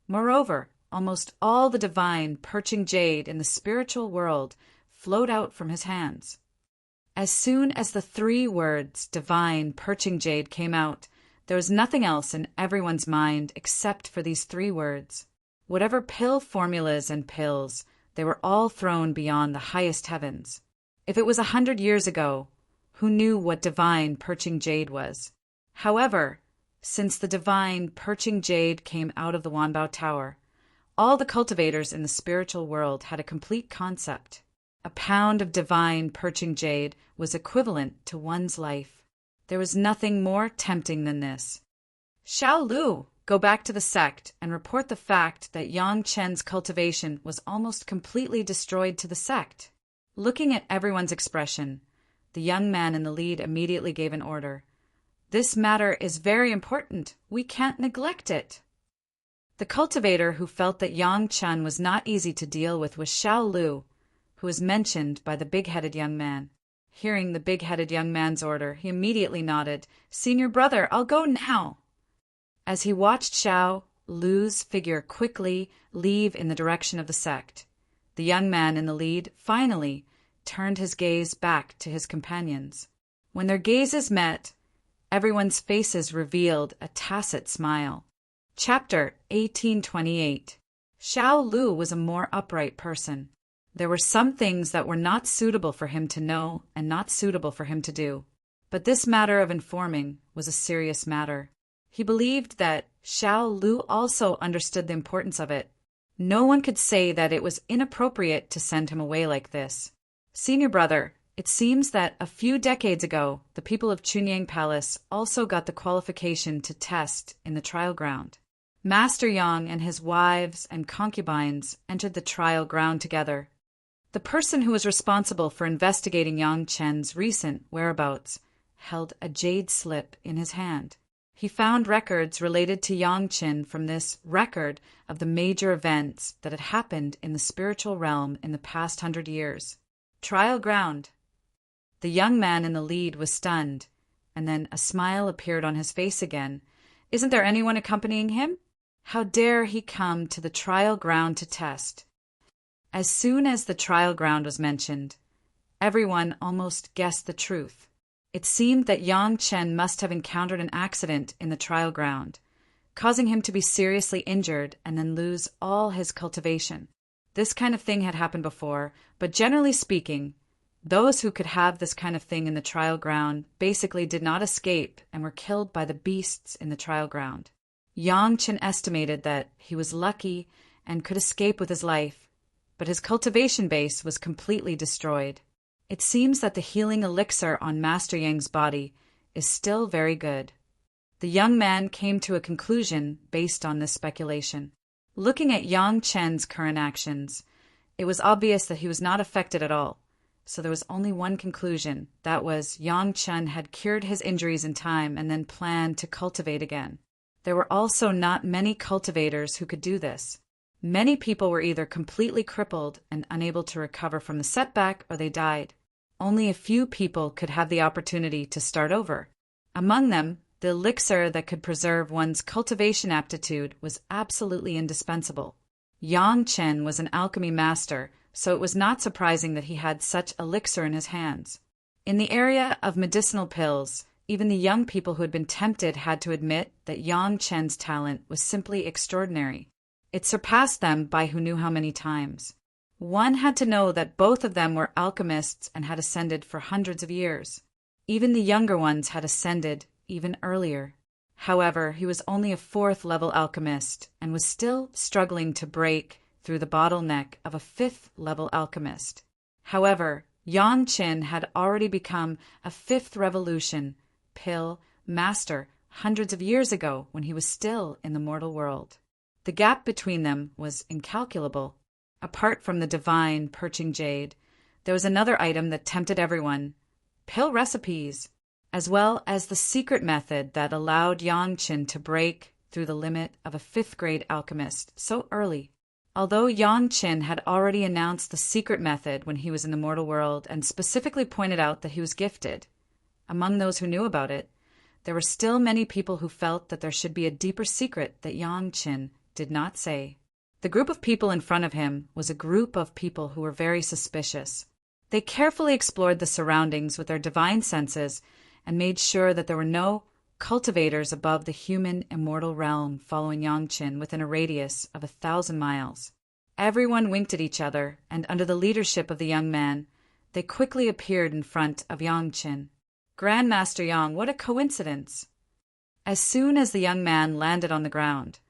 Moreover, almost all the divine perching jade in the spiritual world flowed out from his hands. As soon as the 3 words divine perching jade came out, there was nothing else in everyone's mind except for these 3 words. Whatever pill formulas and pills, they were all thrown beyond the highest heavens. If it was 100 years ago, who knew what divine perching jade was? However, since the divine perching jade came out of the Wanbao Tower, all the cultivators in the spiritual world had a complete concept. A pound of divine perching jade was equivalent to one's life. There was nothing more tempting than this. Xiao Lu, go back to the sect and report the fact that Yang Chen's cultivation was almost completely destroyed to the sect. Looking at everyone's expression, the young man in the lead immediately gave an order. This matter is very important. We can't neglect it. The cultivator who felt that Yang Chen was not easy to deal with was Xiao Lu, who was mentioned by the big-headed young man. Hearing the big-headed young man's order, he immediately nodded. Senior brother, I'll go now. As he watched Xiao Lu's figure quickly leave in the direction of the sect, the young man in the lead finally turned his gaze back to his companions. When their gazes met, everyone's faces revealed a tacit smile. Chapter 1828. Xiao Lu was a more upright person. There were some things that were not suitable for him to know and not suitable for him to do. But this matter of informing was a serious matter. He believed that Xiao Lu also understood the importance of it. No one could say that it was inappropriate to send him away like this. Senior brother, it seems that a few decades ago, the people of Chunying Palace also got the qualification to test in the trial ground. Master Yang and his wives and concubines entered the trial ground together. The person who was responsible for investigating Yang Chen's recent whereabouts held a jade slip in his hand. He found records related to Yang Chen from this record of the major events that had happened in the spiritual realm in the past 100 years. Trial ground. The young man in the lead was stunned, and then a smile appeared on his face again. Isn't there anyone accompanying him? How dare he come to the trial ground to test? As soon as the trial ground was mentioned, everyone almost guessed the truth. It seemed that Yang Chen must have encountered an accident in the trial ground, causing him to be seriously injured and then lose all his cultivation. This kind of thing had happened before, but generally speaking, those who could have this kind of thing in the trial ground basically did not escape and were killed by the beasts in the trial ground. Yang Chen estimated that he was lucky and could escape with his life but his cultivation base was completely destroyed. It seems that the healing elixir on Master Yang's body is still very good. The young man came to a conclusion based on this speculation. Looking at Yang Chen's current actions, it was obvious that he was not affected at all. So there was only one conclusion. That was Yang Chen had cured his injuries in time and then planned to cultivate again. There were also not many cultivators who could do this. Many people were either completely crippled and unable to recover from the setback, or they died. Only a few people could have the opportunity to start over. Among them, the elixir that could preserve one's cultivation aptitude was absolutely indispensable. Yang Chen was an alchemy master, so it was not surprising that he had such elixir in his hands. In the area of medicinal pills, even the young people who had been tempted had to admit that Yang Chen's talent was simply extraordinary. It surpassed them by who knew how many times. One had to know that both of them were alchemists and had ascended for hundreds of years. Even the younger ones had ascended even earlier. However, he was only a 4th-level alchemist and was still struggling to break through the bottleneck of a 5th-level alchemist. However, Yang Chen had already become a 5th revolution pill master hundreds of years ago when he was still in the mortal world. The gap between them was incalculable. Apart from the divine perching jade, there was another item that tempted everyone: pill recipes, as well as the secret method that allowed Yang Chen to break through the limit of a 5th-grade alchemist so early. Although Yang Chen had already announced the secret method when he was in the mortal world and specifically pointed out that he was gifted, among those who knew about it, there were still many people who felt that there should be a deeper secret that Yang Chen did not say. The group of people in front of him was a group of people who were very suspicious. They carefully explored the surroundings with their divine senses and made sure that there were no cultivators above the human immortal realm following Yang Chen within a radius of 1,000 miles. Everyone winked at each other, and under the leadership of the young man, they quickly appeared in front of Yang Chen. Grandmaster Yang, what a coincidence! As soon as the young man landed on the ground,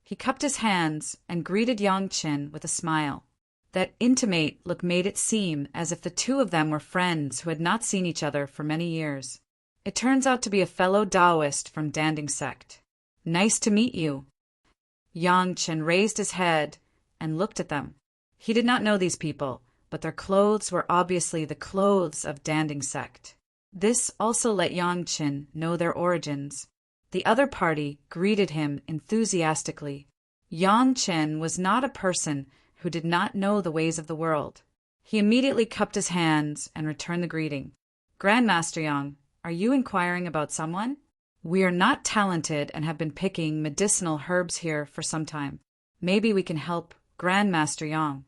he cupped his hands and greeted Yang Chen with a smile. That intimate look made it seem as if the two of them were friends who had not seen each other for many years. It turns out to be a fellow Taoist from Danding sect. Nice to meet you. Yang Chen raised his head and looked at them. He did not know these people, but their clothes were obviously the clothes of Danding sect. This also let Yang Chen know their origins. The other party greeted him enthusiastically. Yang Chen was not a person who did not know the ways of the world. He immediately cupped his hands and returned the greeting. Grandmaster Yang, are you inquiring about someone? We are not talented and have been picking medicinal herbs here for some time. Maybe we can help Grandmaster Yang.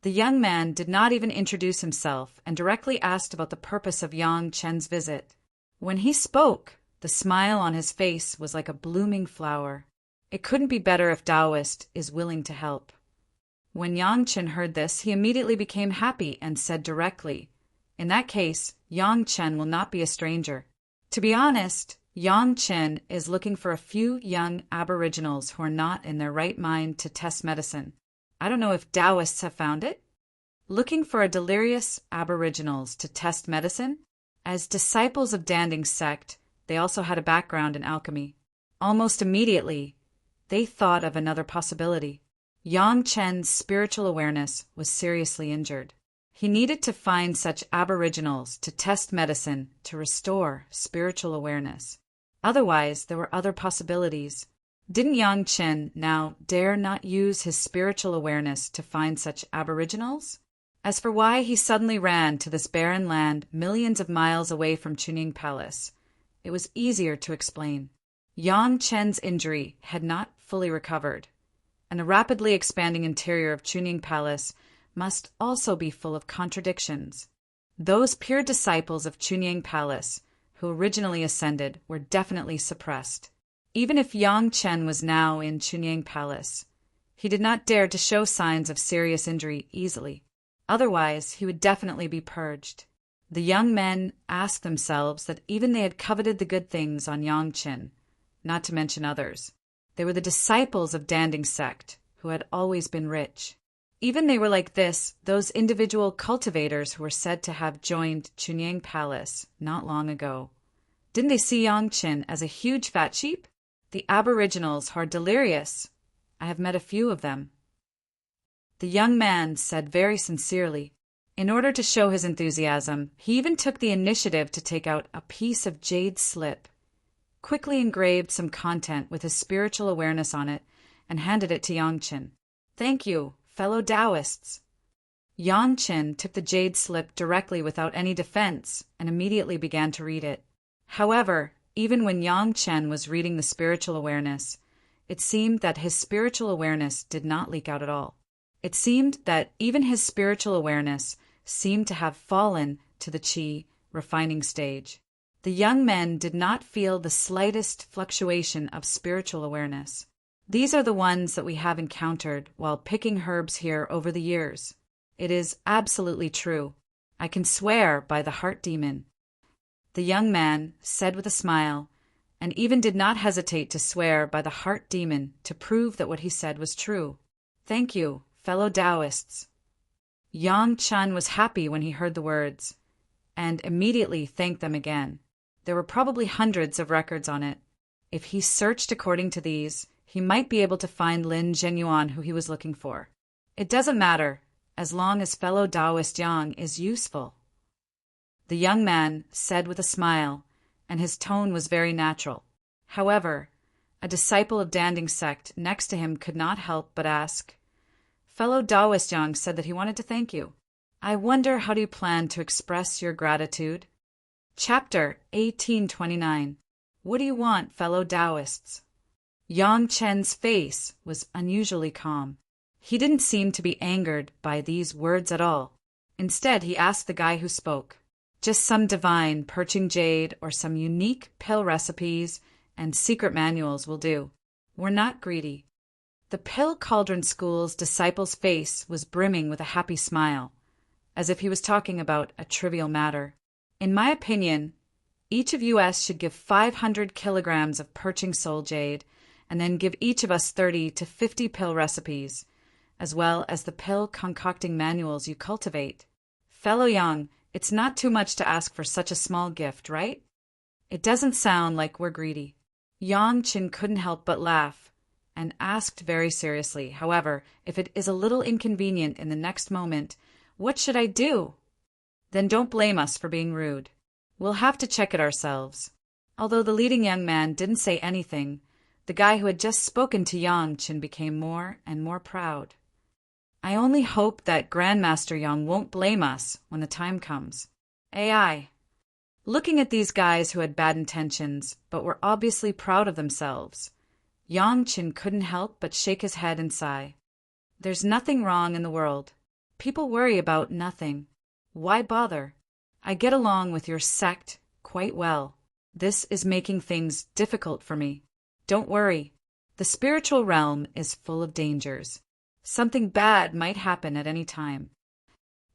The young man did not even introduce himself and directly asked about the purpose of Yang Chen's visit. When he spoke, the smile on his face was like a blooming flower. It couldn't be better if Taoist is willing to help. When Yang Chen heard this, he immediately became happy and said directly, "In that case, Yang Chen will not be a stranger. To be honest, Yang Chen is looking for a few young aboriginals who are not in their right mind to test medicine. I don't know if Taoists have found it." Looking for a delirious aboriginals to test medicine? As disciples of Danding sect, they also had a background in alchemy. Almost immediately, they thought of another possibility. Yang Chen's spiritual awareness was seriously injured. He needed to find such aboriginals to test medicine to restore spiritual awareness. Otherwise, there were other possibilities. Didn't Yang Chen now dare not use his spiritual awareness to find such aboriginals? As for why he suddenly ran to this barren land millions of miles away from Chunying Palace, it was easier to explain. Yang Chen's injury had not fully recovered, and the rapidly expanding interior of Chunying Palace must also be full of contradictions. Those pure disciples of Chunying Palace who originally ascended were definitely suppressed. Even if Yang Chen was now in Chunying Palace, he did not dare to show signs of serious injury easily. Otherwise, he would definitely be purged. The young men asked themselves that even they had coveted the good things on Yang Chen, not to mention others. They were the disciples of Danding sect, who had always been rich. Even they were like this, those individual cultivators who were said to have joined Chunyang Palace not long ago. Didn't they see Yangqin as a huge fat sheep? The aboriginals who are delirious. I have met a few of them. The young man said very sincerely. In order to show his enthusiasm, he even took the initiative to take out a piece of jade slip, quickly engraved some content with his spiritual awareness on it, and handed it to Yangqin. Thank you, fellow Taoists. Yangqin took the jade slip directly without any defense and immediately began to read it. However, even when Yangqin was reading the spiritual awareness, it seemed that his spiritual awareness did not leak out at all. It seemed that even his spiritual awareness seemed to have fallen to the qi refining stage. The young men did not feel the slightest fluctuation of spiritual awareness. These are the ones that we have encountered while picking herbs here over the years. It is absolutely true. I can swear by the heart demon. The young man said with a smile, and even did not hesitate to swear by the heart demon to prove that what he said was true. Thank you, fellow Taoists. Yangqin was happy when he heard the words, and immediately thanked them again. There were probably hundreds of records on it. If he searched according to these, he might be able to find Lin Zhenyuan who he was looking for. It doesn't matter, as long as fellow Taoist Yang is useful. The young man said with a smile, and his tone was very natural. However, a disciple of Danding sect next to him could not help but ask, Fellow Taoist Yang said that he wanted to thank you. I wonder how do you plan to express your gratitude? Chapter 1829. What do you want, fellow Taoists? Yangqin's face was unusually calm. He didn't seem to be angered by these words at all. Instead, he asked the guy who spoke, just some divine perching jade or some unique pill recipes and secret manuals will do. We're not greedy. The Pill Cauldron School's disciple's face was brimming with a happy smile, as if he was talking about a trivial matter. In my opinion, each of us should give 500 kilograms of perching soul jade and then give each of us 30 to 50 pill recipes, as well as the pill concocting manuals you cultivate. Fellow Yang, it's not too much to ask for such a small gift, right? It doesn't sound like we're greedy. Yangqin couldn't help but laugh, and asked very seriously, however, if it is a little inconvenient in the next moment, what should I do? Then don't blame us for being rude. We'll have to check it ourselves. Although the leading young man didn't say anything, the guy who had just spoken to Yangqin became more and more proud. I only hope that Grandmaster Yang won't blame us when the time comes. AI. Looking at these guys who had bad intentions, but were obviously proud of themselves, Yangqin couldn't help but shake his head and sigh. There's nothing wrong in the world. People worry about nothing. Why bother? I get along with your sect quite well. This is making things difficult for me. Don't worry. The spiritual realm is full of dangers. Something bad might happen at any time.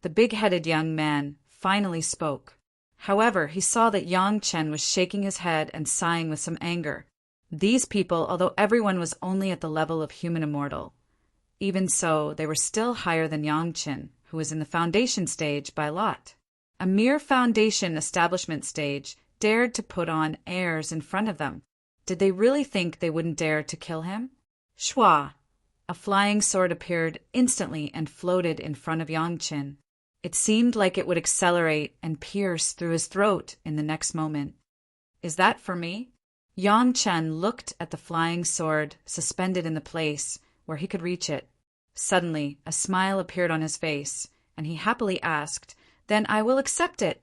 The big-headed young man finally spoke. However, he saw that Yangqin was shaking his head and sighing with some anger. These people, although everyone was only at the level of human immortal, even so, they were still higher than Yangqin, who was in the foundation stage by a lot. A mere foundation establishment stage dared to put on airs in front of them. Did they really think they wouldn't dare to kill him? Shwa! A flying sword appeared instantly and floated in front of Yangqin. It seemed like it would accelerate and pierce through his throat in the next moment. Is that for me? Yangqin looked at the flying sword suspended in the place where he could reach it. Suddenly, a smile appeared on his face, and he happily asked, Then I will accept it.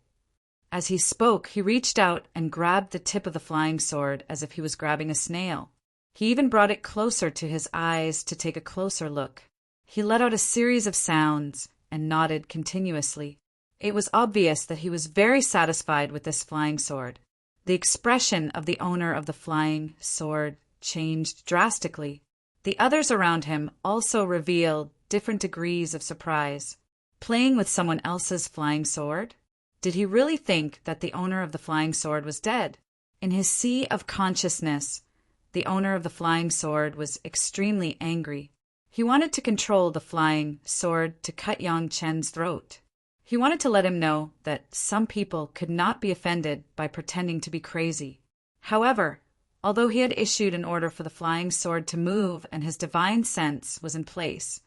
As he spoke, he reached out and grabbed the tip of the flying sword as if he was grabbing a snail. He even brought it closer to his eyes to take a closer look. He let out a series of sounds and nodded continuously. It was obvious that he was very satisfied with this flying sword. The expression of the owner of the flying sword changed drastically. The others around him also revealed different degrees of surprise. Playing with someone else's flying sword? Did he really think that the owner of the flying sword was dead? In his sea of consciousness, the owner of the flying sword was extremely angry. He wanted to control the flying sword to cut Yang Chen's throat. He wanted to let him know that some people could not be offended by pretending to be crazy. However, although he had issued an order for the flying sword to move and his divine sense was in place,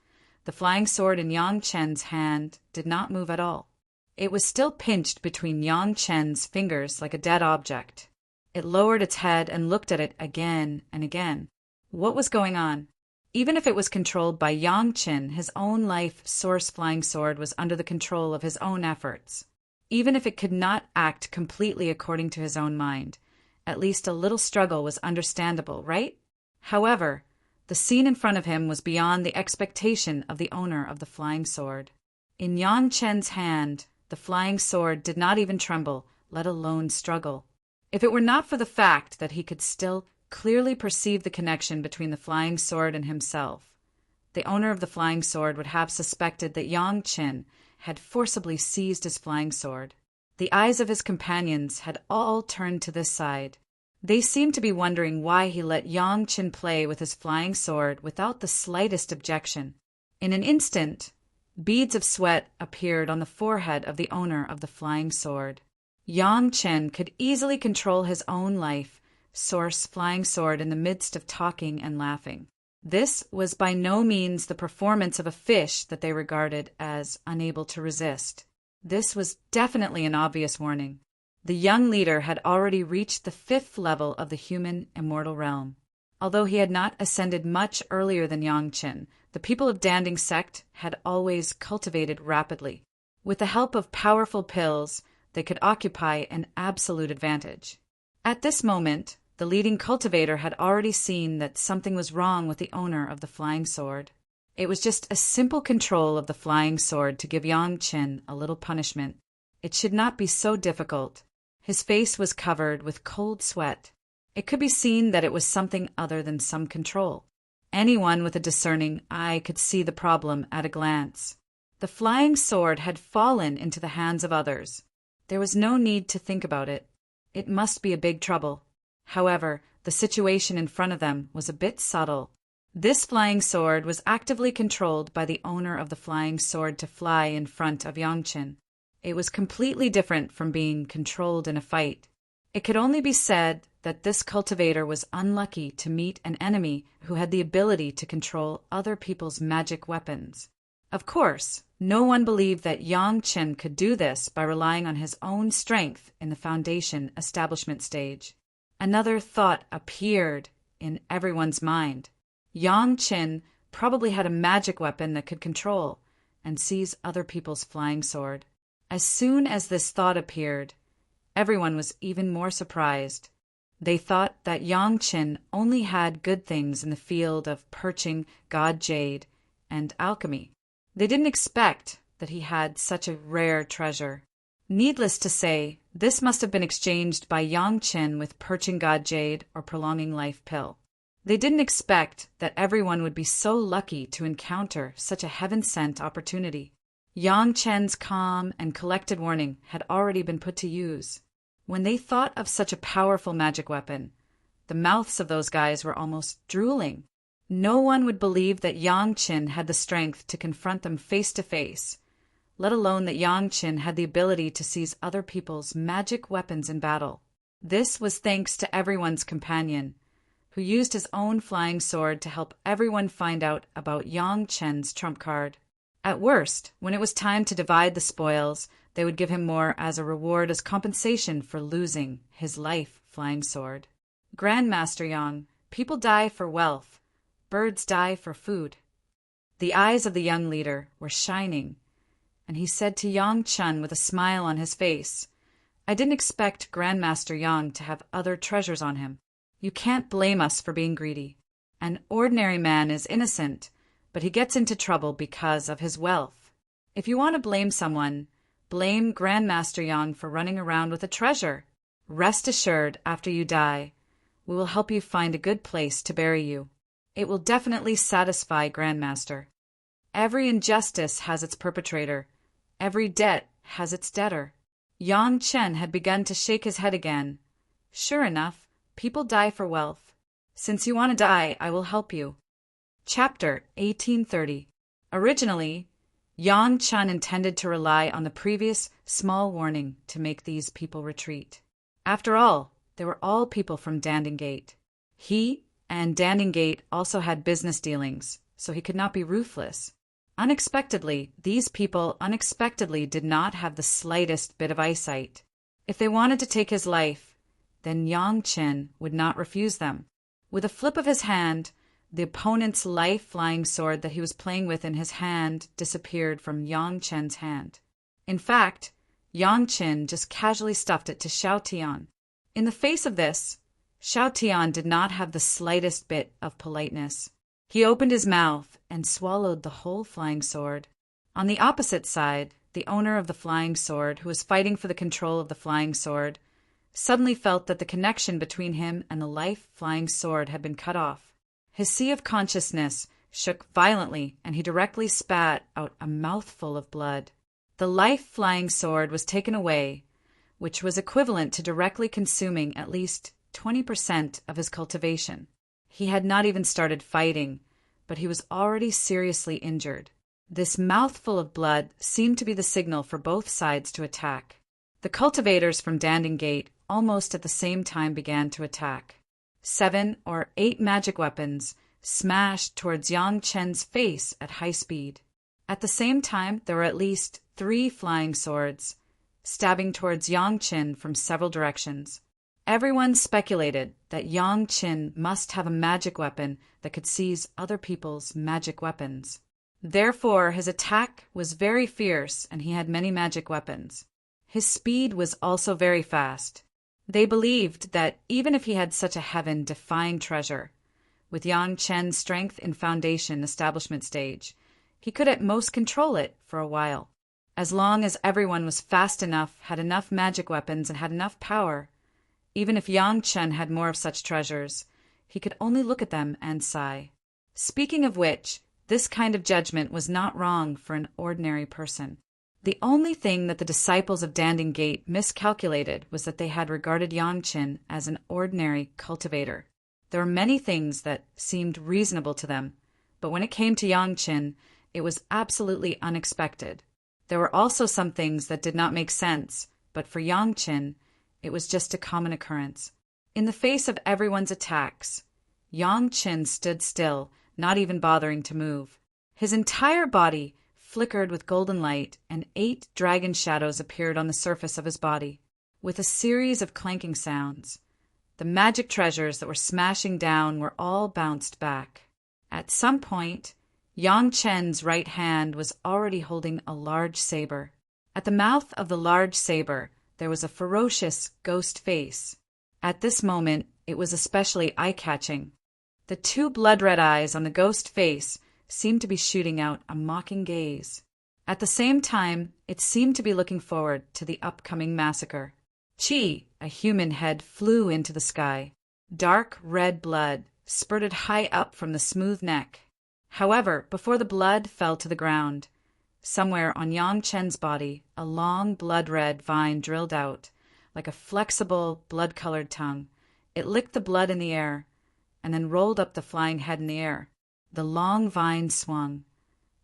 the flying sword in Yang Chen's hand did not move at all. It was still pinched between Yang Chen's fingers like a dead object. It lowered its head and looked at it again and again. What was going on? Even if it was controlled by Yang Chen, his own life source flying sword was under the control of his own efforts. Even if it could not act completely according to his own mind, at least a little struggle was understandable, right? However, the scene in front of him was beyond the expectation of the owner of the flying sword. In Yang Chen's hand, the flying sword did not even tremble, let alone struggle. If it were not for the fact that he could still clearly perceive the connection between the flying sword and himself, the owner of the flying sword would have suspected that Yang Chen had forcibly seized his flying sword. The eyes of his companions had all turned to this side. They seemed to be wondering why he let Yang Chen play with his flying sword without the slightest objection. In an instant, beads of sweat appeared on the forehead of the owner of the flying sword. Yang Chen could easily control his own life source flying sword in the midst of talking and laughing. This was by no means the performance of a fish that they regarded as unable to resist. This was definitely an obvious warning. The young leader had already reached the 5th level of the human immortal realm. Although he had not ascended much earlier than Yang Chen, the people of Danding sect had always cultivated rapidly. With the help of powerful pills, they could occupy an absolute advantage. At this moment, the leading cultivator had already seen that something was wrong with the owner of the flying sword. It was just a simple control of the flying sword to give Yang Chen a little punishment. It should not be so difficult. His face was covered with cold sweat. It could be seen that it was something other than some control. Anyone with a discerning eye could see the problem at a glance. The flying sword had fallen into the hands of others. There was no need to think about it. It must be a big trouble. However, the situation in front of them was a bit subtle. This flying sword was actively controlled by the owner of the flying sword to fly in front of Yang Chen. It was completely different from being controlled in a fight. It could only be said that this cultivator was unlucky to meet an enemy who had the ability to control other people's magic weapons. Of course, no one believed that Yang Chen could do this by relying on his own strength in the foundation establishment stage. Another thought appeared in everyone's mind. Yang Chen probably had a magic weapon that could control and seize other people's flying sword. As soon as this thought appeared, everyone was even more surprised. They thought that Yang Chen only had good things in the field of perching, god jade, and alchemy. They didn't expect that he had such a rare treasure. Needless to say, this must have been exchanged by Yang Chen with perching god jade or prolonging life pill. They didn't expect that everyone would be so lucky to encounter such a heaven-sent opportunity. Yang Chen's calm and collected warning had already been put to use. When they thought of such a powerful magic weapon, the mouths of those guys were almost drooling. No one would believe that Yang Chen had the strength to confront them face to face, let alone that Yang Chen had the ability to seize other people's magic weapons in battle. This was thanks to everyone's companion, who used his own flying sword to help everyone find out about Yang Chen's trump card. At worst, when it was time to divide the spoils, they would give him more as a reward as compensation for losing his life flying sword. Grandmaster Yang, people die for wealth. Birds die for food. The eyes of the young leader were shining, and he said to Yang Chen with a smile on his face, "I didn't expect Grandmaster Yang to have other treasures on him. You can't blame us for being greedy. An ordinary man is innocent, but he gets into trouble because of his wealth. If you want to blame someone, blame Grandmaster Yang for running around with a treasure. Rest assured, after you die, we will help you find a good place to bury you. It will definitely satisfy Grandmaster. Every injustice has its perpetrator. Every debt has its debtor." Yang Chen had begun to shake his head again. "Sure enough, people die for wealth. Since you want to die, I will help you." Chapter 1830. Originally, Yang Chun intended to rely on the previous small warning to make these people retreat. After all, they were all people from Dandingate. He and Dandingate also had business dealings, so he could not be ruthless. Unexpectedly, these people unexpectedly did not have the slightest bit of eyesight. If they wanted to take his life, then Yang Chen would not refuse them. With a flip of his hand, the opponent's life-flying sword that he was playing with in his hand disappeared from Yang Chen's hand. In fact, Yang Chen just casually stuffed it to Xiao Tian. In the face of this, Xiao Tian did not have the slightest bit of politeness. He opened his mouth and swallowed the whole flying sword. On the opposite side, the owner of the flying sword, who was fighting for the control of the flying sword, suddenly felt that the connection between him and the life-flying sword had been cut off. His sea of consciousness shook violently, and he directly spat out a mouthful of blood. The life-flying sword was taken away, which was equivalent to directly consuming at least 20% of his cultivation. He had not even started fighting, but he was already seriously injured. This mouthful of blood seemed to be the signal for both sides to attack. The cultivators from Dandingate almost at the same time began to attack. 7 or 8 magic weapons smashed towards Yang Chen's face at high speed. At the same time, there were at least 3 flying swords stabbing towards Yang Chen from several directions. Everyone speculated that Yang Chen must have a magic weapon that could seize other people's magic weapons. Therefore, his attack was very fierce and he had many magic weapons. His speed was also very fast. They believed that even if he had such a heaven-defying treasure, with Yang Chen's strength in foundation establishment stage, he could at most control it for a while. As long as everyone was fast enough, had enough magic weapons, and had enough power, even if Yang Chen had more of such treasures, he could only look at them and sigh. Speaking of which, this kind of judgment was not wrong for an ordinary person. The only thing that the disciples of Dandingate miscalculated was that they had regarded Yang Chen as an ordinary cultivator. There were many things that seemed reasonable to them, but when it came to Yang Chen, it was absolutely unexpected. There were also some things that did not make sense, but for Yang Chen, it was just a common occurrence. In the face of everyone's attacks, Yang Chen stood still, not even bothering to move. His entire body flickered with golden light, and 8 dragon shadows appeared on the surface of his body. With a series of clanking sounds, the magic treasures that were smashing down were all bounced back. At some point, Yang Chen's right hand was already holding a large saber. At the mouth of the large saber, there was a ferocious ghost face. At this moment, it was especially eye-catching. The 2 blood-red eyes on the ghost face seemed to be shooting out a mocking gaze. At the same time, it seemed to be looking forward to the upcoming massacre. Chi, a human head, flew into the sky. Dark red blood spurted high up from the smooth neck. However, before the blood fell to the ground, somewhere on Yang Chen's body, a long blood-red vine drilled out, like a flexible, blood-colored tongue. It licked the blood in the air, and then rolled up the flying head in the air. The long vine swung,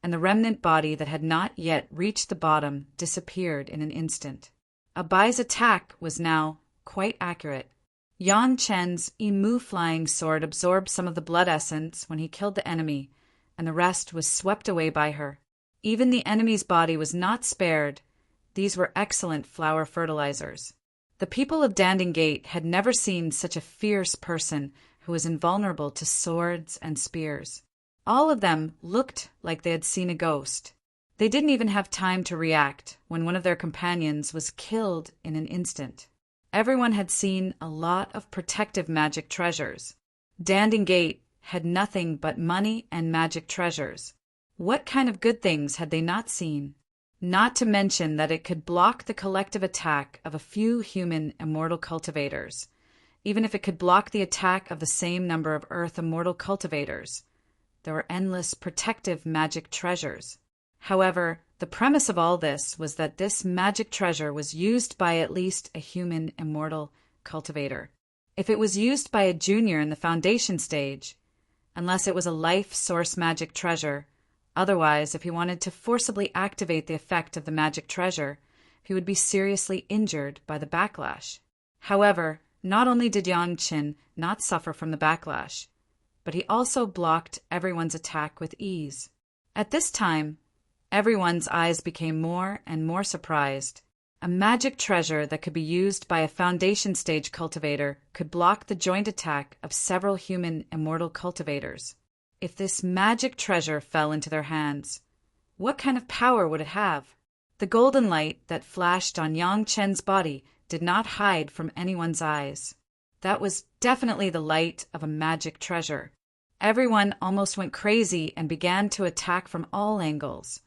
and the remnant body that had not yet reached the bottom disappeared in an instant. Abai's attack was now quite accurate. Yang Chen's Imu flying sword absorbed some of the blood essence when he killed the enemy, and the rest was swept away by her. Even the enemy's body was not spared. These were excellent flower fertilizers. The people of Dandingate had never seen such a fierce person who was invulnerable to swords and spears. All of them looked like they had seen a ghost. They didn't even have time to react when one of their companions was killed in an instant. Everyone had seen a lot of protective magic treasures. Dandingate had nothing but money and magic treasures. What kind of good things had they not seen? Not to mention that it could block the collective attack of a few human immortal cultivators, even if it could block the attack of the same number of Earth immortal cultivators. There were endless protective magic treasures. However, the premise of all this was that this magic treasure was used by at least a human immortal cultivator. If it was used by a junior in the foundation stage, unless it was a life source magic treasure. Otherwise, if he wanted to forcibly activate the effect of the magic treasure, he would be seriously injured by the backlash. However, not only did Yang Qin not suffer from the backlash, but he also blocked everyone's attack with ease. At this time, everyone's eyes became more and more surprised. A magic treasure that could be used by a foundation stage cultivator could block the joint attack of several human immortal cultivators. If this magic treasure fell into their hands, what kind of power would it have? The golden light that flashed on Yang Chen's body did not hide from anyone's eyes. That was definitely the light of a magic treasure. Everyone almost went crazy and began to attack from all angles,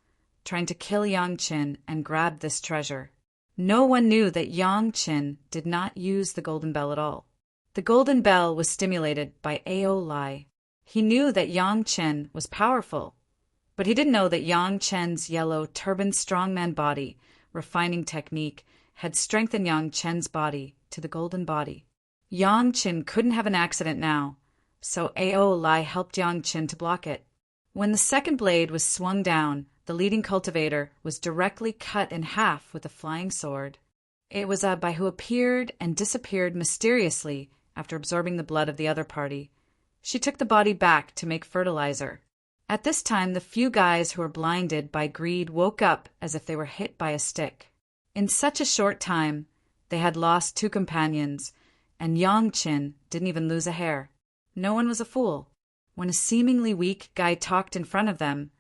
trying to kill Yang Chen and grab this treasure. No one knew that Yang Chen did not use the golden bell at all. The golden bell was stimulated by Ao Lai. He knew that Yang Chen was powerful, but he didn't know that Yang Chen's yellow turbaned strongman body refining technique had strengthened Yang Chen's body to the golden body. Yang Chen couldn't have an accident now, so Ao Lai helped Yang Chen to block it. When the second blade was swung down, the leading cultivator was directly cut in half with a flying sword. It was Bai who appeared and disappeared mysteriously after absorbing the blood of the other party. She took the body back to make fertilizer. At this time, the few guys who were blinded by greed woke up as if they were hit by a stick. In such a short time, they had lost 2 companions, and Yang Qin didn't even lose a hair. No one was a fool. When a seemingly weak guy talked in front of them,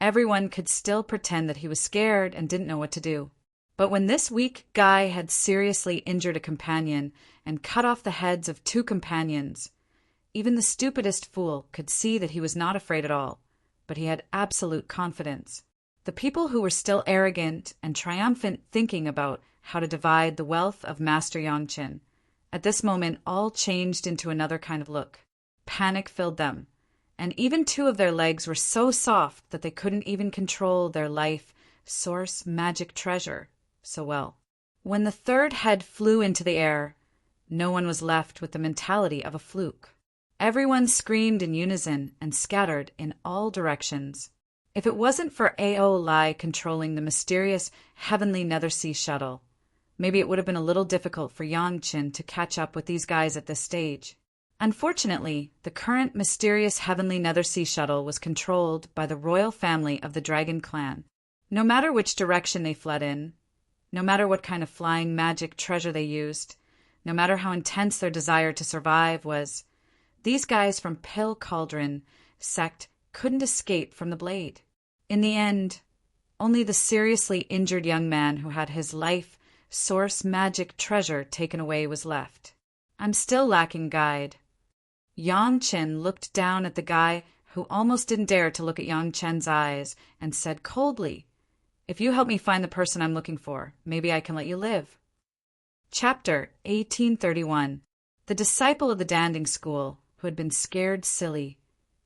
everyone could still pretend that he was scared and didn't know what to do. But when this weak guy had seriously injured a companion and cut off the heads of 2 companions, even the stupidest fool could see that he was not afraid at all, but he had absolute confidence. The people who were still arrogant and triumphant thinking about how to divide the wealth of Master Yang Qin, at this moment all changed into another kind of look. Panic filled them, and even 2 of their legs were so soft that they couldn't even control their life source magic treasure so well. When the third head flew into the air, no one was left with the mentality of a fluke. Everyone screamed in unison and scattered in all directions. If it wasn't for Ao Lai controlling the mysterious heavenly Nethersea shuttle, maybe it would have been a little difficult for Yang Qin to catch up with these guys at this stage. Unfortunately, the current mysterious heavenly Nethersea shuttle was controlled by the royal family of the Dragon Clan. No matter which direction they fled in, no matter what kind of flying magic treasure they used, no matter how intense their desire to survive was, these guys from Pill Cauldron sect couldn't escape from the blade. In the end, only the seriously injured young man who had his life source magic treasure taken away was left. I'm still lacking guide. Yang Chen looked down at the guy who almost didn't dare to look at Yang Chen's eyes and said coldly, "If you help me find the person I'm looking for, maybe I can let you live." Chapter 1831. The disciple of the Danding School, who had been scared silly,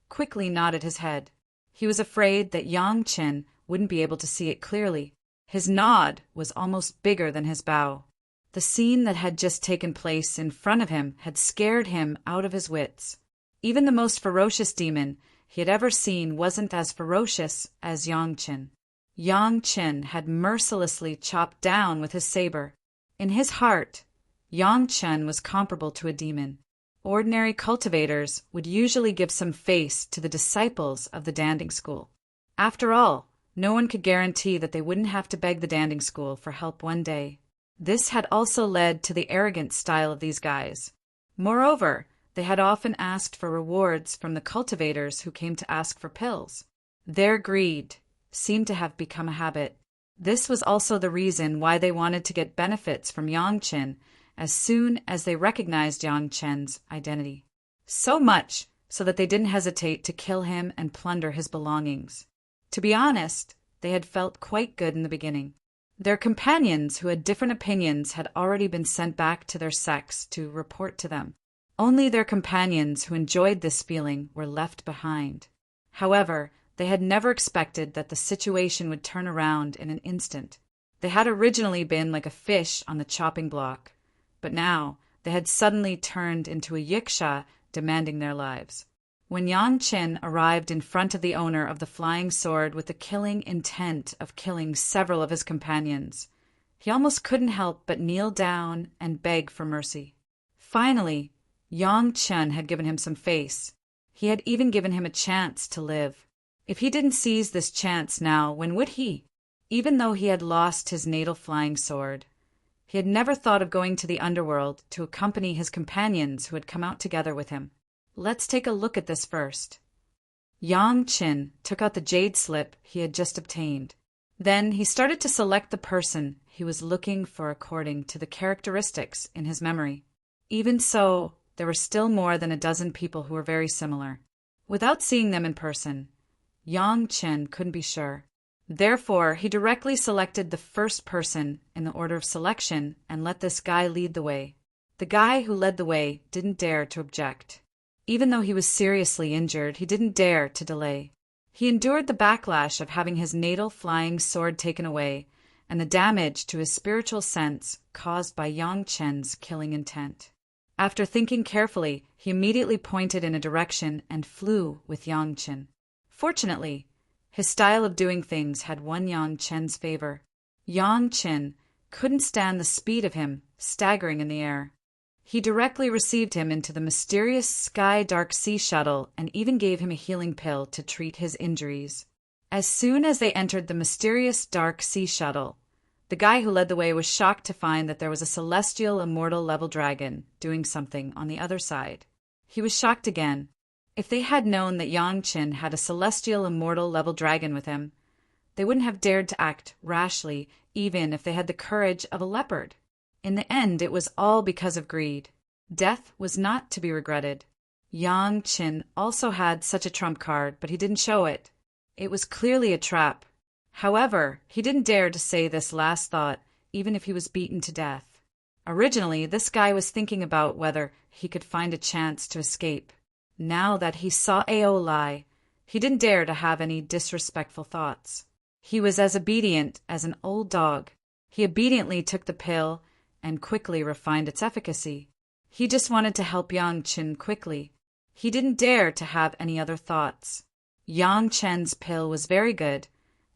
quickly nodded his head. He was afraid that Yang Chen wouldn't be able to see it clearly. His nod was almost bigger than his bow. The scene that had just taken place in front of him had scared him out of his wits. Even the most ferocious demon he had ever seen wasn't as ferocious as Yang Chen. Yang Chen had mercilessly chopped down with his saber. In his heart, Yang Chen was comparable to a demon. Ordinary cultivators would usually give some face to the disciples of the Danding School. After all, no one could guarantee that they wouldn't have to beg the Danding School for help one day. This had also led to the arrogant style of these guys. Moreover, they had often asked for rewards from the cultivators who came to ask for pills. Their greed seemed to have become a habit. This was also the reason why they wanted to get benefits from Yang Chen as soon as they recognized Yang Chen's identity. So much so that they didn't hesitate to kill him and plunder his belongings. To be honest, they had felt quite good in the beginning. Their companions who had different opinions had already been sent back to their sects to report to them. Only their companions who enjoyed this feeling were left behind. However, they had never expected that the situation would turn around in an instant. They had originally been like a fish on the chopping block, but now they had suddenly turned into a yiksha demanding their lives. When Yang Qin arrived in front of the owner of the flying sword with the killing intent of killing several of his companions, he almost couldn't help but kneel down and beg for mercy. Finally, Yang Qin had given him some face. He had even given him a chance to live. If he didn't seize this chance now, when would he? Even though he had lost his natal flying sword, he had never thought of going to the underworld to accompany his companions who had come out together with him. Let's take a look at this first. Yang Qin took out the jade slip he had just obtained. Then he started to select the person he was looking for according to the characteristics in his memory. Even so, there were still more than a dozen people who were very similar. Without seeing them in person, Yang Qin couldn't be sure. Therefore, he directly selected the first person in the order of selection and let this guy lead the way. The guy who led the way didn't dare to object. Even though he was seriously injured, he didn't dare to delay. He endured the backlash of having his natal flying sword taken away and the damage to his spiritual sense caused by Yang Qin's killing intent. After thinking carefully, he immediately pointed in a direction and flew with Yang Qin. Fortunately, his style of doing things had won Yang Qin's favor. Yang Qin couldn't stand the speed of him staggering in the air. He directly received him into the mysterious Sky Dark Sea Shuttle and even gave him a healing pill to treat his injuries. As soon as they entered the mysterious Dark Sea Shuttle, the guy who led the way was shocked to find that there was a celestial immortal level dragon doing something on the other side. He was shocked again. If they had known that Yang Qin had a celestial immortal level dragon with him, they wouldn't have dared to act rashly, even if they had the courage of a leopard. In the end, it was all because of greed. Death was not to be regretted. Yang Qin also had such a trump card, but he didn't show it. It was clearly a trap. However, he didn't dare to say this last thought, even if he was beaten to death. Originally, this guy was thinking about whether he could find a chance to escape. Now that he saw Ao lie, he didn't dare to have any disrespectful thoughts. He was as obedient as an old dog. He obediently took the pill and quickly refined its efficacy. He just wanted to help Yang Qin quickly. He didn't dare to have any other thoughts. Yang Qin's pill was very good,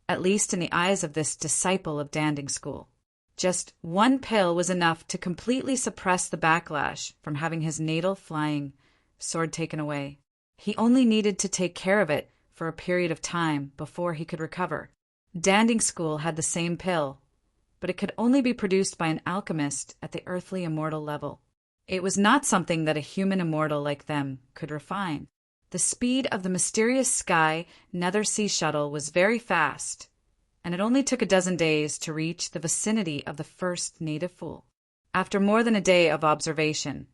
at least in the eyes of this disciple of Danding School. Just one pill was enough to completely suppress the backlash from having his natal flying sword taken away. He only needed to take care of it for a period of time before he could recover. Danding School had the same pill, but it could only be produced by an alchemist at the earthly immortal level. It was not something that a human immortal like them could refine. The speed of the mysterious Sky Nether Sea Shuttle was very fast, and it only took a dozen days to reach the vicinity of the first native fool. After more than a day of observation,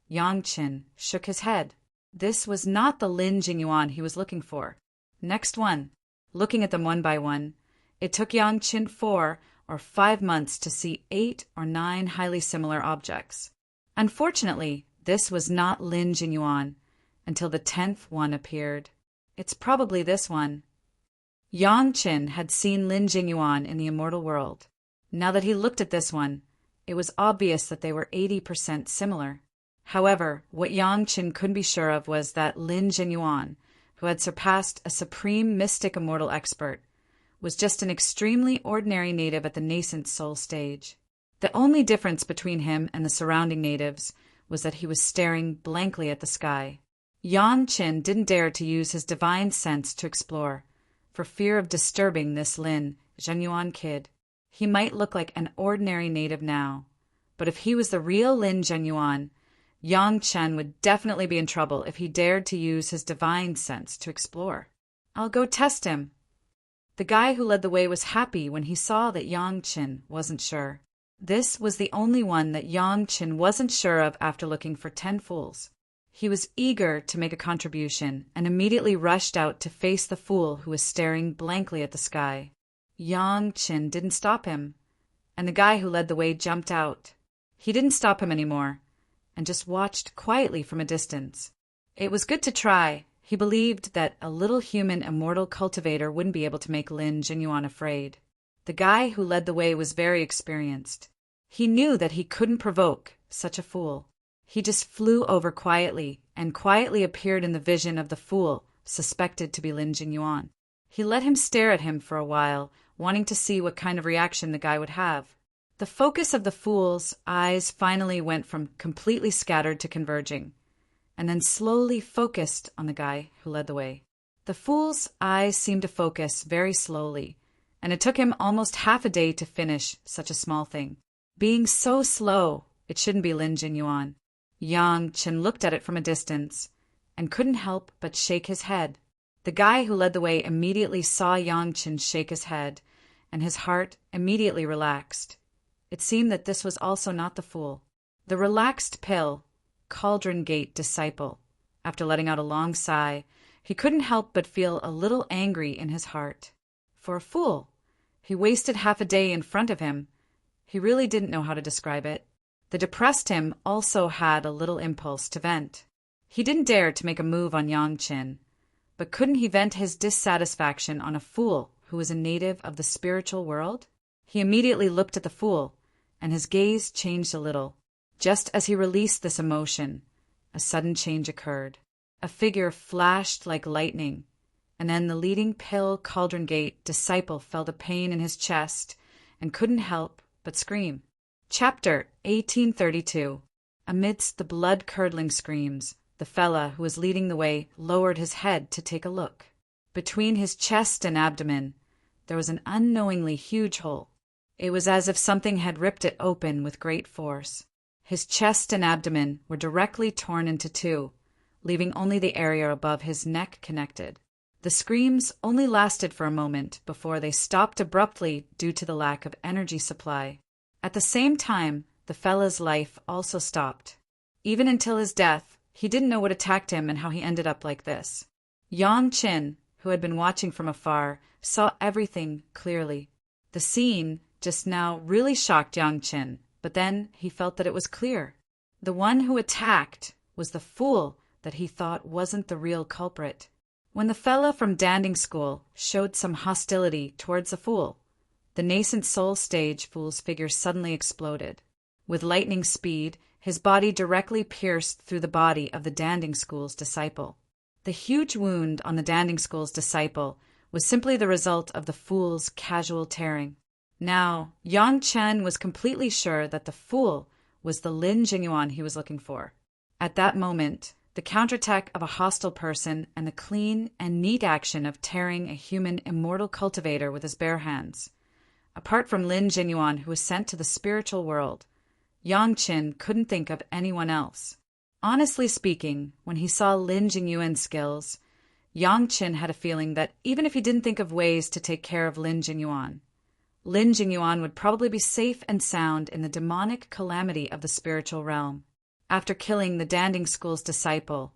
Yang Qin shook his head. This was not the Lin Jingyuan he was looking for. Next one. Looking at them one by one, it took Yang Qin 4 or 5 months to see 8 or 9 highly similar objects. Unfortunately, this was not Lin Jingyuan until the 10th one appeared. It's probably this one. Yang Qin had seen Lin Jingyuan in the immortal world. Now that he looked at this one, it was obvious that they were 80% similar. However, what Yang Qin couldn't be sure of was that Lin Jingyuan, who had surpassed a supreme mystic immortal expert, was just an extremely ordinary native at the nascent soul stage. The only difference between him and the surrounding natives was that he was staring blankly at the sky. Yang Qin didn't dare to use his divine sense to explore, for fear of disturbing this Lin Jingyuan kid. He might look like an ordinary native now, but if he was the real Lin Jingyuan, Yang Qin would definitely be in trouble if he dared to use his divine sense to explore. I'll go test him. The guy who led the way was happy when he saw that Yang Qin wasn't sure. This was the only one that Yang Qin wasn't sure of after looking for 10 fools. He was eager to make a contribution and immediately rushed out to face the fool who was staring blankly at the sky. Yang Qin didn't stop him, and the guy who led the way jumped out. He didn't stop him anymore, and just watched quietly from a distance. It was good to try. He believed that a little human immortal cultivator wouldn't be able to make Lin Jingyuan afraid. The guy who led the way was very experienced. He knew that he couldn't provoke such a fool. He just flew over quietly and quietly appeared in the vision of the fool, suspected to be Lin Jingyuan. He let him stare at him for a while, wanting to see what kind of reaction the guy would have. The focus of the fool's eyes finally went from completely scattered to converging, and then slowly focused on the guy who led the way. The fool's eyes seemed to focus very slowly, and it took him almost half a day to finish such a small thing. Being so slow, it shouldn't be Lin Jingyuan. Yang Chen looked at it from a distance and couldn't help but shake his head. The guy who led the way immediately saw Yang Chen shake his head, and his heart immediately relaxed. It seemed that this was also not the fool. The relaxed pill, Cauldron Gate disciple. After letting out a long sigh, he couldn't help but feel a little angry in his heart. For a fool, he wasted half a day in front of him. He really didn't know how to describe it. The depressed him also had a little impulse to vent. He didn't dare to make a move on Yang Chen, but couldn't he vent his dissatisfaction on a fool who was a native of the spiritual world? He immediately looked at the fool, and his gaze changed a little. Just as he released this emotion, a sudden change occurred. A figure flashed like lightning, and then the leading pill Cauldron Gate disciple felt a pain in his chest and couldn't help but scream. Chapter 1832. Amidst the blood-curdling screams, the fella who was leading the way lowered his head to take a look. Between his chest and abdomen, there was an unknowingly huge hole. It was as if something had ripped it open with great force. His chest and abdomen were directly torn into two, leaving only the area above his neck connected. The screams only lasted for a moment before they stopped abruptly due to the lack of energy supply. At the same time, the fella's life also stopped. Even until his death, he didn't know what attacked him and how he ended up like this. Yang Chen, who had been watching from afar, saw everything clearly. The scene just now really shocked Yang Chen, but then he felt that it was clear. The one who attacked was the fool that he thought wasn't the real culprit. When the fella from Danding School showed some hostility towards the fool, the nascent soul stage fool's figure suddenly exploded. With lightning speed, his body directly pierced through the body of the Danding School's disciple. The huge wound on the Danding School's disciple was simply the result of the fool's casual tearing. Now, Yang Chen was completely sure that the fool was the Lin Jingyuan he was looking for. At that moment, the counterattack of a hostile person and the clean and neat action of tearing a human immortal cultivator with his bare hands. Apart from Lin Jingyuan, who was sent to the spiritual world, Yang Chen couldn't think of anyone else. Honestly speaking, when he saw Lin Jingyuan's skills, Yang Chen had a feeling that even if he didn't think of ways to take care of Lin Jingyuan would probably be safe and sound in the demonic calamity of the spiritual realm. After killing the Danding School's disciple,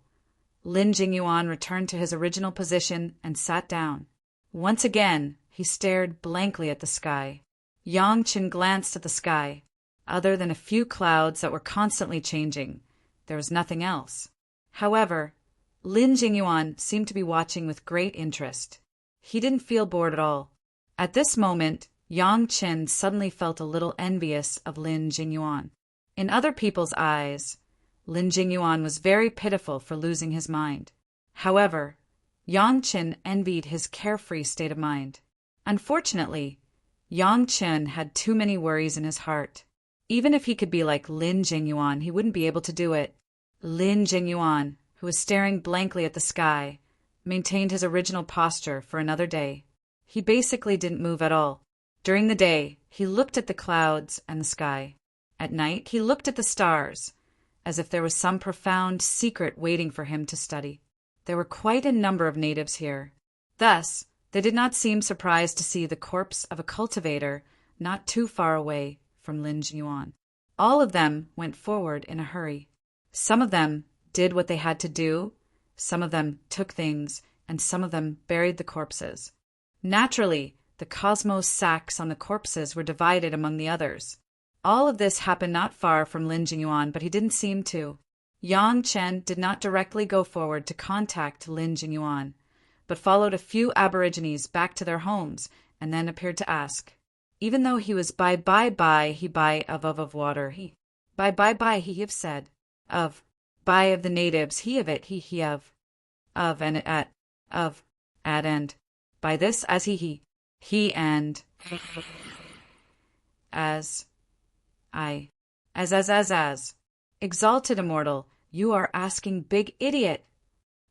Lin Jingyuan returned to his original position and sat down. Once again, he stared blankly at the sky. Yang Chen glanced at the sky. Other than a few clouds that were constantly changing, there was nothing else. However, Lin Jingyuan seemed to be watching with great interest. He didn't feel bored at all. At this moment, Yang Chen suddenly felt a little envious of Lin Jingyuan. In other people's eyes, Lin Jingyuan was very pitiful for losing his mind. However, Yang Chen envied his carefree state of mind. Unfortunately, Yang Chen had too many worries in his heart. Even if he could be like Lin Jingyuan, he wouldn't be able to do it. Lin Jingyuan, who was staring blankly at the sky, maintained his original posture for another day. He basically didn't move at all. During the day, he looked at the clouds and the sky. At night, he looked at the stars, as if there was some profound secret waiting for him to study. There were quite a number of natives here. Thus, they did not seem surprised to see the corpse of a cultivator not too far away from Lin Jingyuan. All of them went forward in a hurry. Some of them did what they had to do, some of them took things, and some of them buried the corpses. Naturally, the cosmos sacks on the corpses were divided among the others. All of this happened not far from Lin Jingyuan, but he didn't seem to. Yang Chen did not directly go forward to contact Lin Jingyuan, but followed a few aborigines back to their homes and then appeared to ask. Even though he was he have said. of, by of the natives, he of it, he of, and at, of, at and, by this as he and, as, I, as. Exalted Immortal, you are asking big idiot.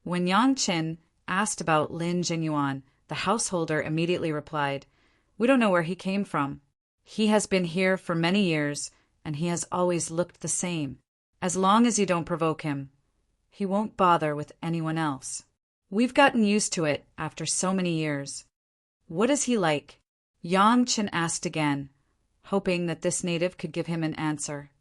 When Yang Qin asked about Lin Jingyuan, the householder immediately replied, "We don't know where he came from. He has been here for many years, and he has always looked the same. As long as you don't provoke him, he won't bother with anyone else. We've gotten used to it after so many years." "What is he like?" Yang Qin asked again, hoping that this native could give him an answer.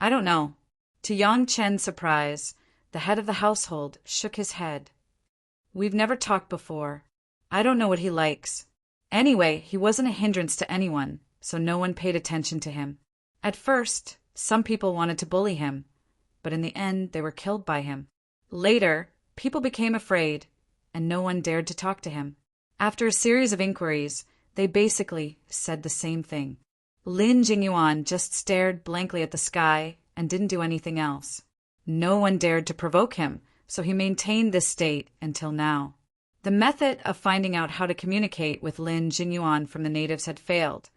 "I don't know." To Yang Chen's surprise, the head of the household shook his head. "We've never talked before. I don't know what he likes. Anyway, he wasn't a hindrance to anyone, so no one paid attention to him. At first, some people wanted to bully him, but in the end they were killed by him. Later, people became afraid, and no one dared to talk to him. After a series of inquiries, they basically said the same thing. Lin Jingyuan just stared blankly at the sky and didn't do anything else. No one dared to provoke him, so he maintained this state until now." The method of finding out how to communicate with Lin Jingyuan from the natives had failed,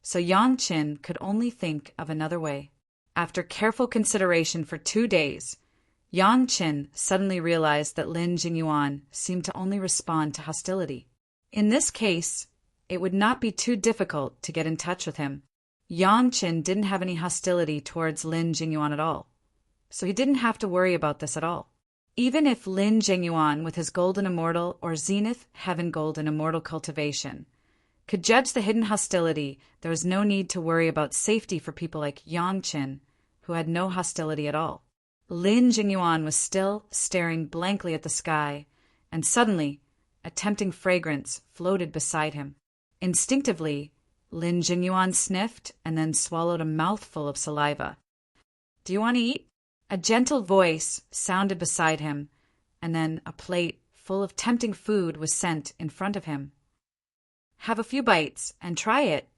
so Yang Qin could only think of another way. After careful consideration for 2 days, Yang Qin suddenly realized that Lin Jingyuan seemed to only respond to hostility. In this case, it would not be too difficult to get in touch with him. Yang Qin didn't have any hostility towards Lin Jingyuan at all, so he didn't have to worry about this at all. Even if Lin Jingyuan, with his Golden Immortal or Zenith Heaven Golden Immortal cultivation, could judge the hidden hostility, there was no need to worry about safety for people like Yang Qin, who had no hostility at all. Lin Jingyuan was still staring blankly at the sky, and suddenly a tempting fragrance floated beside him. Instinctively, Lin Jingyuan sniffed and then swallowed a mouthful of saliva. "Do you want to eat?" A gentle voice sounded beside him, and then a plate full of tempting food was sent in front of him. "Have a few bites and try it."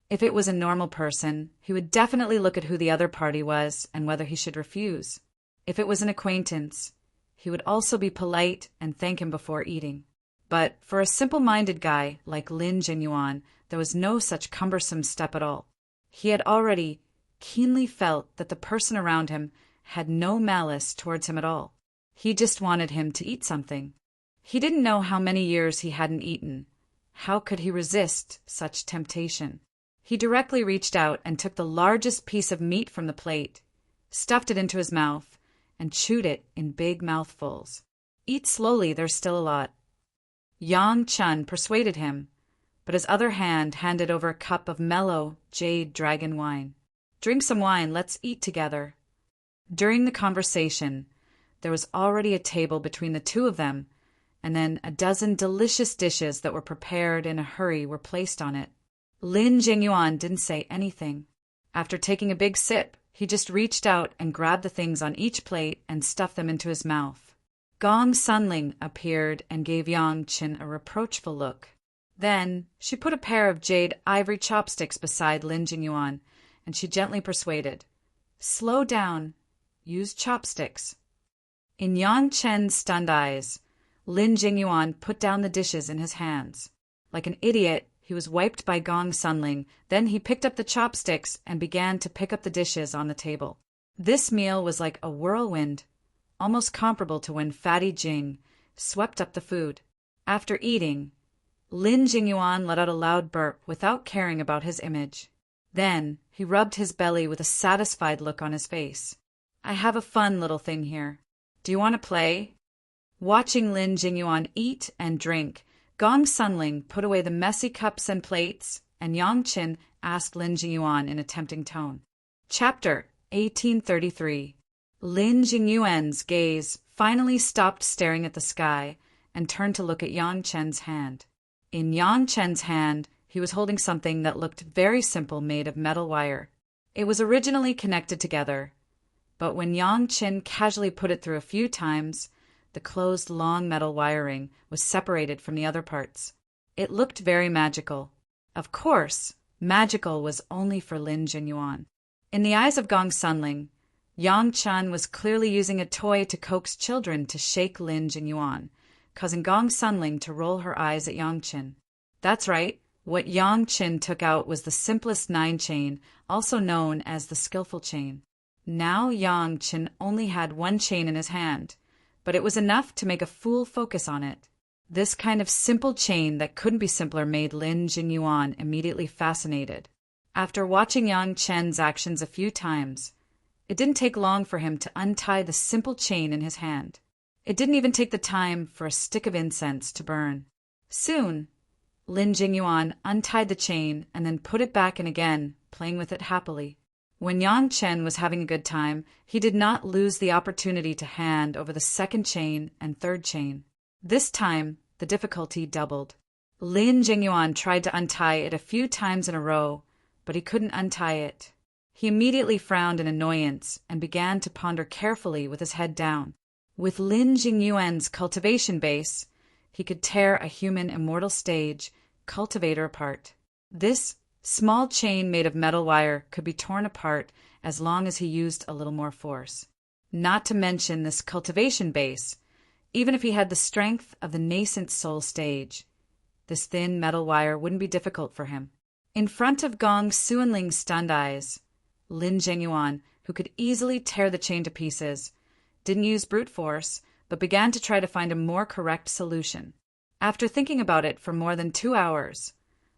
If it was a normal person, he would definitely look at who the other party was and whether he should refuse. If it was an acquaintance, he would also be polite and thank him before eating. But for a simple-minded guy like Lin Jingyuan, there was no such cumbersome step at all. He had already keenly felt that the person around him had no malice towards him at all. He just wanted him to eat something. He didn't know how many years he hadn't eaten. How could he resist such temptation? He directly reached out and took the largest piece of meat from the plate, stuffed it into his mouth, and chewed it in big mouthfuls. "Eat slowly, there's still a lot." Yang Chun persuaded him, but his other hand handed over a cup of mellow jade dragon wine. "Drink some wine, let's eat together." During the conversation, there was already a table between the two of them, and then a dozen delicious dishes that were prepared in a hurry were placed on it. Lin Jingyuan didn't say anything. After taking a big sip, he just reached out and grabbed the things on each plate and stuffed them into his mouth. Gong Sunling appeared and gave Yang Qin a reproachful look. Then she put a pair of jade ivory chopsticks beside Lin Jingyuan, and she gently persuaded, "Slow down. Use chopsticks." In Yang Chen's stunned eyes, Lin Jingyuan put down the dishes in his hands. Like an idiot, he was wiped by Gong Sunling, then he picked up the chopsticks and began to pick up the dishes on the table. This meal was like a whirlwind, almost comparable to when Fatty Jing swept up the food. After eating, Lin Jingyuan let out a loud burp without caring about his image. Then he rubbed his belly with a satisfied look on his face. "I have a fun little thing here. Do you want to play?" Watching Lin Jingyuan eat and drink, Gong Sunling put away the messy cups and plates, and Yang Qin asked Lin Jingyuan in a tempting tone. Chapter 1833. Lin Jingyuan's gaze finally stopped staring at the sky and turned to look at Yang Chen's hand. In Yang Chen's hand, he was holding something that looked very simple, made of metal wire. It was originally connected together, but when Yang Chen casually put it through a few times, the closed long metal wiring was separated from the other parts. It looked very magical. Of course, magical was only for Lin Jingyuan. In the eyes of Gong Sunling, Yang Chen was clearly using a toy to coax children to shake Lin Jingyuan, causing Gong Sunling to roll her eyes at Yang Chen. That's right, what Yang Chen took out was the simplest 9 chain, also known as the skillful chain. Now Yang Chen only had 1 chain in his hand, but it was enough to make a full focus on it. This kind of simple chain that couldn't be simpler made Lin Jingyuan immediately fascinated. After watching Yang Chen's actions a few times, it didn't take long for him to untie the simple chain in his hand. It didn't even take the time for a stick of incense to burn. Soon, Lin Jingyuan untied the chain and then put it back in again, playing with it happily. When Yang Chen was having a good time, he did not lose the opportunity to hand over the 2nd chain and 3rd chain. This time, the difficulty doubled. Lin Jingyuan tried to untie it a few times in a row, but he couldn't untie it. He immediately frowned in annoyance and began to ponder carefully with his head down. With Lin Jingyuan's cultivation base, he could tear a human immortal stage cultivator apart. This small chain made of metal wire could be torn apart as long as he used a little more force. Not to mention this cultivation base, even if he had the strength of the nascent soul stage, this thin metal wire wouldn't be difficult for him. In front of Gong Suanling's stunned eyes, Lin Jingyuan, who could easily tear the chain to pieces, didn't use brute force, but began to try to find a more correct solution. After thinking about it for more than 2 hours,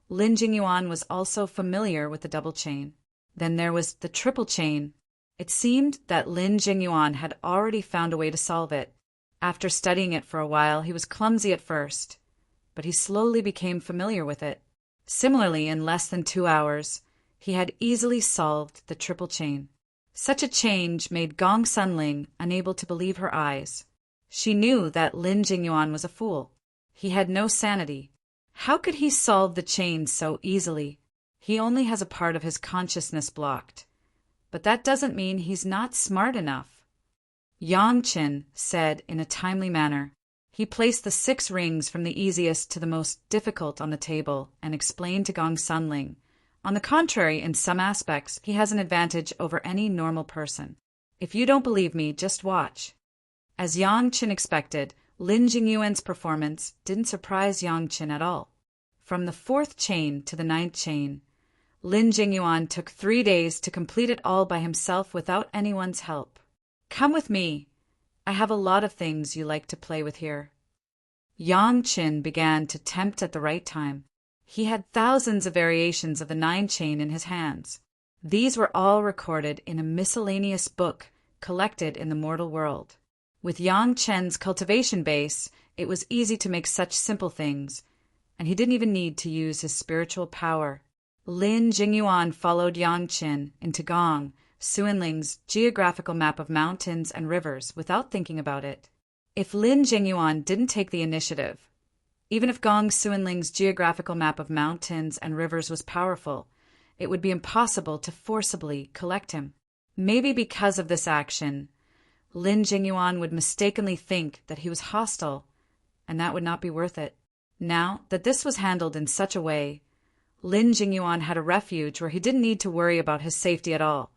Lin Jingyuan was also familiar with the double chain. Then there was the triple chain. It seemed that Lin Jingyuan had already found a way to solve it. After studying it for a while, he was clumsy at first, but he slowly became familiar with it. Similarly, in less than 2 hours, he had easily solved the triple chain. Such a change made Gong Sunling unable to believe her eyes. She knew that Lin Jingyuan was a fool. He had no sanity. How could he solve the chain so easily? He only has a part of his consciousness blocked. But that doesn't mean he's not smart enough. Yang Chen said in a timely manner. He placed the 6 rings from the easiest to the most difficult on the table and explained to Gong Sunling. On the contrary, in some aspects, he has an advantage over any normal person. If you don't believe me, just watch. As Yang Chen expected, Lin Jingyuan's performance didn't surprise Yang Chen at all. From the 4th chain to the 9th chain, Lin Jingyuan took 3 days to complete it all by himself without anyone's help. Come with me. I have a lot of things you like to play with here. Yang Chen began to tempt at the right time. He had thousands of variations of the 9 chain in his hands. These were all recorded in a miscellaneous book collected in the mortal world. With Yang Chen's cultivation base, it was easy to make such simple things, and he didn't even need to use his spiritual power. Lin Jingyuan followed Yang Chen into Gong Suanling's geographical map of mountains and rivers without thinking about it. If Lin Jingyuan didn't take the initiative, even if Gong Suanling's geographical map of mountains and rivers was powerful, it would be impossible to forcibly collect him. Maybe because of this action, Lin Jingyuan would mistakenly think that he was hostile, and that would not be worth it. Now that this was handled in such a way, Lin Jingyuan had a refuge where he didn't need to worry about his safety at all,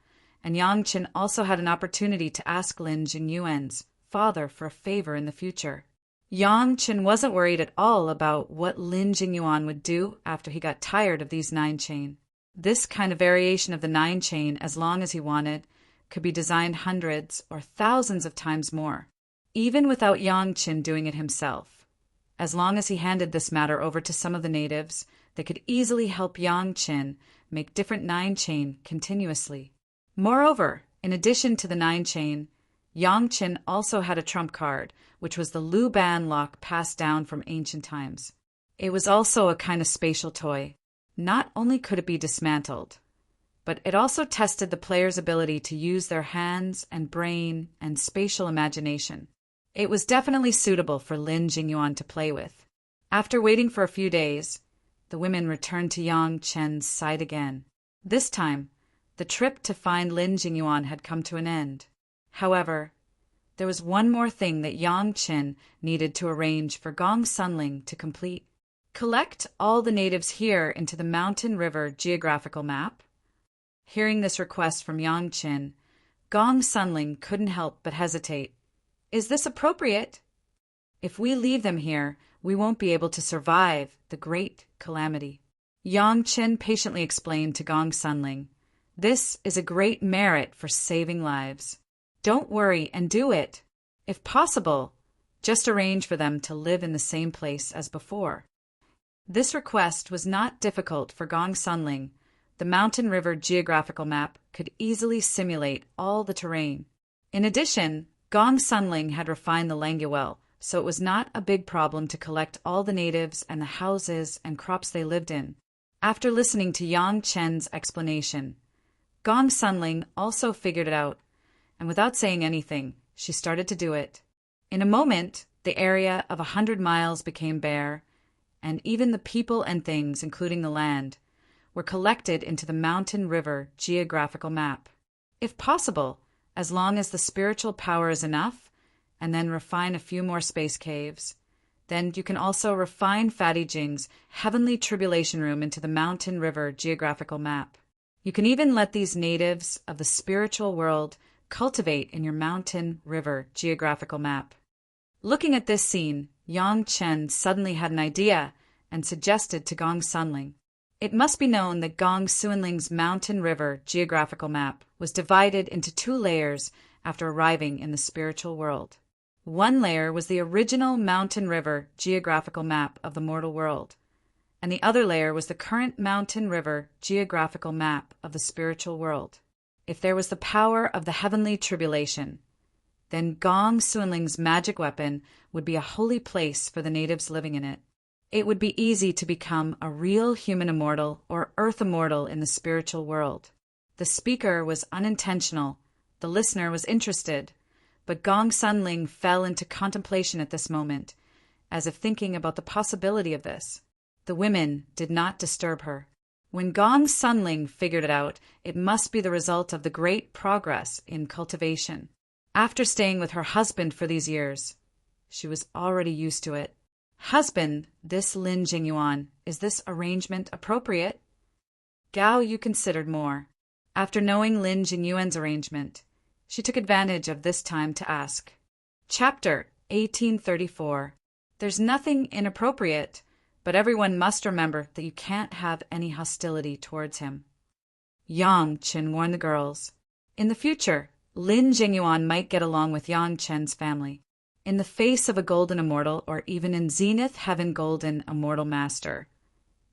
and Yang Chen also had an opportunity to ask Lin Jingyuan's father for a favor in the future. Yang Chen wasn't worried at all about what Lin Jingyuan would do after he got tired of these 9 chain. This kind of variation of the 9 chain, as long as he wanted, could be designed hundreds or thousands of times more, even without Yang Chen doing it himself. As long as he handed this matter over to some of the natives, they could easily help Yang Chen make different 9 chain continuously. Moreover, in addition to the 9 chain, Yang Chen also had a trump card, which was the Lu Ban lock passed down from ancient times. It was also a kind of spatial toy. Not only could it be dismantled, but it also tested the player's ability to use their hands and brain and spatial imagination. It was definitely suitable for Lin Jingyuan to play with. After waiting for a few days, the women returned to Yang Chen's side again. This time, the trip to find Lin Jingyuan had come to an end. However, there was one more thing that Yang Chen needed to arrange for Gong Sunling to complete. Collect all the natives here into the mountain river geographical map. Hearing this request from Yang Chen, Gong Sunling couldn't help but hesitate. Is this appropriate? If we leave them here, we won't be able to survive the great calamity. Yang Chen patiently explained to Gong Sunling, this is a great merit for saving lives. Don't worry and do it. If possible, just arrange for them to live in the same place as before. This request was not difficult for Gong Sunling. The Mountain River geographical map could easily simulate all the terrain. In addition, Gong Sunling had refined the language, so it was not a big problem to collect all the natives and the houses and crops they lived in. After listening to Yang Chen's explanation, Gong Sunling also figured it out, and without saying anything, she started to do it. In a moment, the area of 100 miles became bare, and even the people and things, including the land, were collected into the Mountain River geographical map. If possible, as long as the spiritual power is enough, and then refine a few more space caves, then you can also refine Fatty Jing's Heavenly Tribulation Room into the Mountain River geographical map. You can even let these natives of the spiritual world cultivate in your Mountain River geographical map. Looking at this scene, Yang Chen suddenly had an idea and suggested to Gong Sunling. It must be known that Gong Sunling's Mountain River geographical map was divided into 2 layers after arriving in the spiritual world. One layer was the original Mountain River geographical map of the mortal world, and the other layer was the current Mountain River geographical map of the spiritual world. If there was the power of the heavenly tribulation, then Gong Sunling's magic weapon would be a holy place for the natives living in it. It would be easy to become a real human immortal or earth immortal in the spiritual world. The speaker was unintentional, the listener was interested, but Gong Sunling fell into contemplation at this moment, as if thinking about the possibility of this. The women did not disturb her. When Gong Sunling figured it out, it must be the result of the great progress in cultivation. After staying with her husband for these years, she was already used to it. Husband, this Lin Jingyuan, is this arrangement appropriate? Gao Yu considered more. After knowing Lin Jingyuan's arrangement, she took advantage of this time to ask. Chapter 1834. There's nothing inappropriate, but everyone must remember that you can't have any hostility towards him. Yang Chen warned the girls. In the future, Lin Jingyuan might get along with Yang Chen's family. In the face of a golden immortal, or even in Zenith Heaven Golden Immortal Master,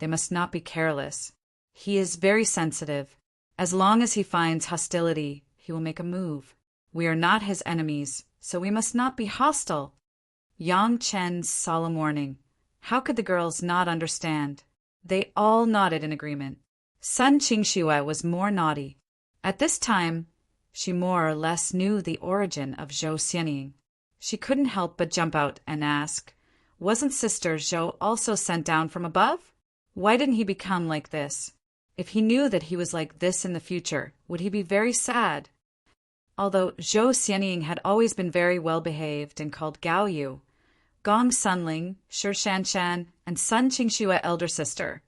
they must not be careless. He is very sensitive. As long as he finds hostility, he will make a move. We are not his enemies, so we must not be hostile. Yang Chen's solemn warning. How could the girls not understand? They all nodded in agreement. Sun Qingxue was more naughty. At this time, she more or less knew the origin of Zhou Xianying. She couldn't help but jump out and ask, wasn't Sister Zhou also sent down from above? Why didn't he become like this? If he knew that he was like this in the future, would he be very sad? Although Zhou Xianying had always been very well-behaved and called Gao Yu, Gong Sunling, Shi Shanshan, and Sun Qingxue elder sister,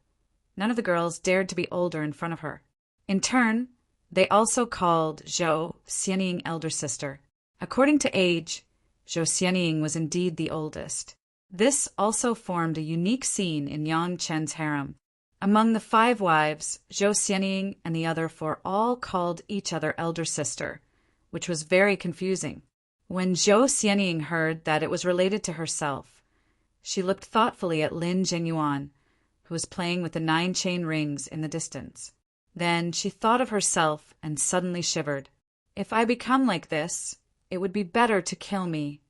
none of the girls dared to be older in front of her. In turn, they also called Zhou Xianying elder sister. According to age, Zhou Xianying was indeed the oldest. This also formed a unique scene in Yang Chen's harem. Among the 5 wives, Zhou Xianying and the other 4 all called each other elder sister, which was very confusing. When Zhou Xianying heard that it was related to herself, she looked thoughtfully at Lin Jingyuan, who was playing with the 9 chain rings in the distance. Then she thought of herself and suddenly shivered. If I become like this, it would be better to kill me.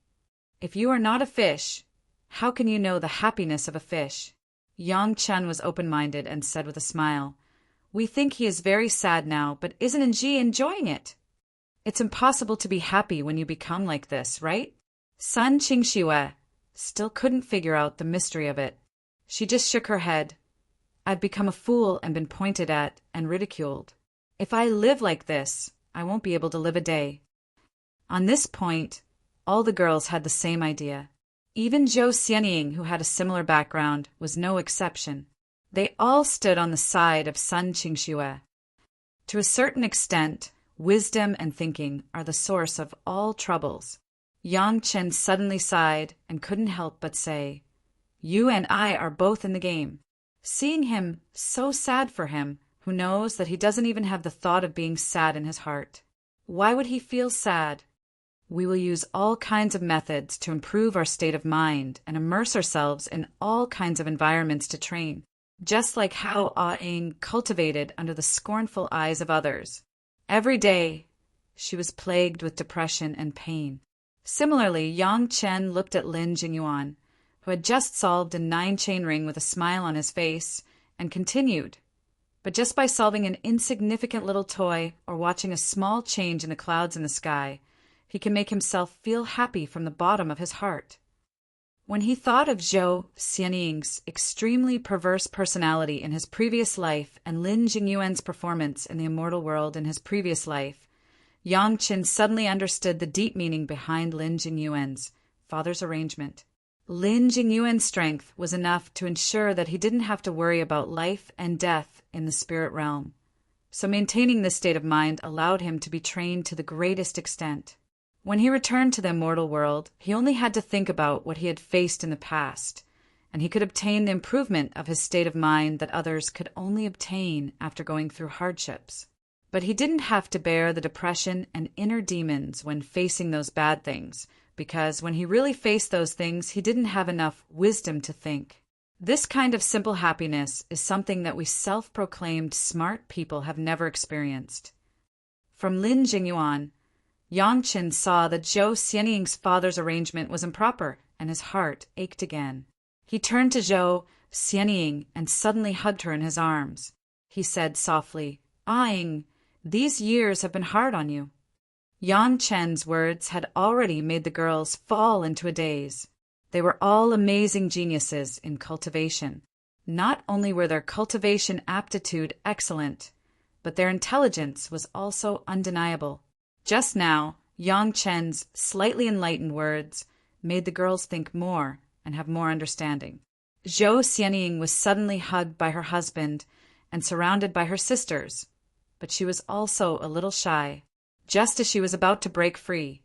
If you are not a fish, how can you know the happiness of a fish? Yang Chen was open-minded and said with a smile, we think he is very sad now, but isn't Nji enjoying it? It's impossible to be happy when you become like this, right? Sun Qingxue still couldn't figure out the mystery of it. She just shook her head. I've become a fool and been pointed at and ridiculed. If I live like this, I won't be able to live a day. On this point, all the girls had the same idea. Even Zhou Xianying, who had a similar background, was no exception. They all stood on the side of Sun Qingxue. To a certain extent, Wisdom and thinking are the source of all troubles. Yang Chen suddenly sighed and couldn't help but say, "You and I are both in the game." Seeing him so sad for him, who knows that he doesn't even have the thought of being sad in his heart. Why would he feel sad? We will use all kinds of methods to improve our state of mind and immerse ourselves in all kinds of environments to train, just like how Ah-Ing cultivated under the scornful eyes of others. Every day, she was plagued with depression and pain. Similarly, Yang Chen looked at Lin Jingyuan, who had just solved a 9-chain ring with a smile on his face, and continued, "But just by solving an insignificant little toy or watching a small change in the clouds in the sky, he can make himself feel happy from the bottom of his heart." When he thought of Zhou Xianying's extremely perverse personality in his previous life and Lin Jingyuan's performance in the immortal world in his previous life, Yang Chen suddenly understood the deep meaning behind Lin Jingyuan's father's arrangement. Lin Jingyuan's strength was enough to ensure that he didn't have to worry about life and death in the spirit realm. So maintaining this state of mind allowed him to be trained to the greatest extent. When he returned to the immortal world, he only had to think about what he had faced in the past, and he could obtain the improvement of his state of mind that others could only obtain after going through hardships. But he didn't have to bear the depression and inner demons when facing those bad things, because when he really faced those things, he didn't have enough wisdom to think. This kind of simple happiness is something that we self-proclaimed smart people have never experienced. From Lin Jingyuan, Yang Chen saw that Zhou Xianying's father's arrangement was improper, and his heart ached again. He turned to Zhou Xianying and suddenly hugged her in his arms. He said softly, "Ah-Ing, these years have been hard on you." Yang Chen's words had already made the girls fall into a daze. They were all amazing geniuses in cultivation. Not only were their cultivation aptitude excellent, but their intelligence was also undeniable. Just now, Yang Chen's slightly enlightened words made the girls think more and have more understanding. Zhou Xianying was suddenly hugged by her husband and surrounded by her sisters, but she was also a little shy. Just as she was about to break free,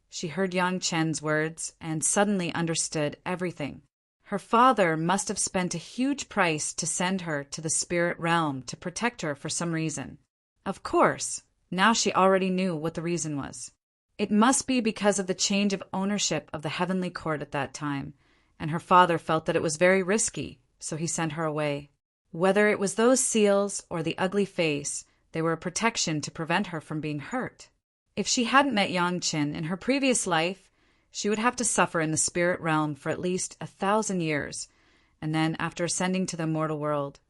she heard Yang Chen's words and suddenly understood everything. Her father must have spent a huge price to send her to the spirit realm to protect her for some reason. Of course, now she already knew what the reason was. It must be because of the change of ownership of the heavenly court at that time, and her father felt that it was very risky, so he sent her away. Whether it was those seals or the ugly face, they were a protection to prevent her from being hurt. If she hadn't met Yang Chen in her previous life, she would have to suffer in the spirit realm for at least 1,000 years, and then, after ascending to the immortal world,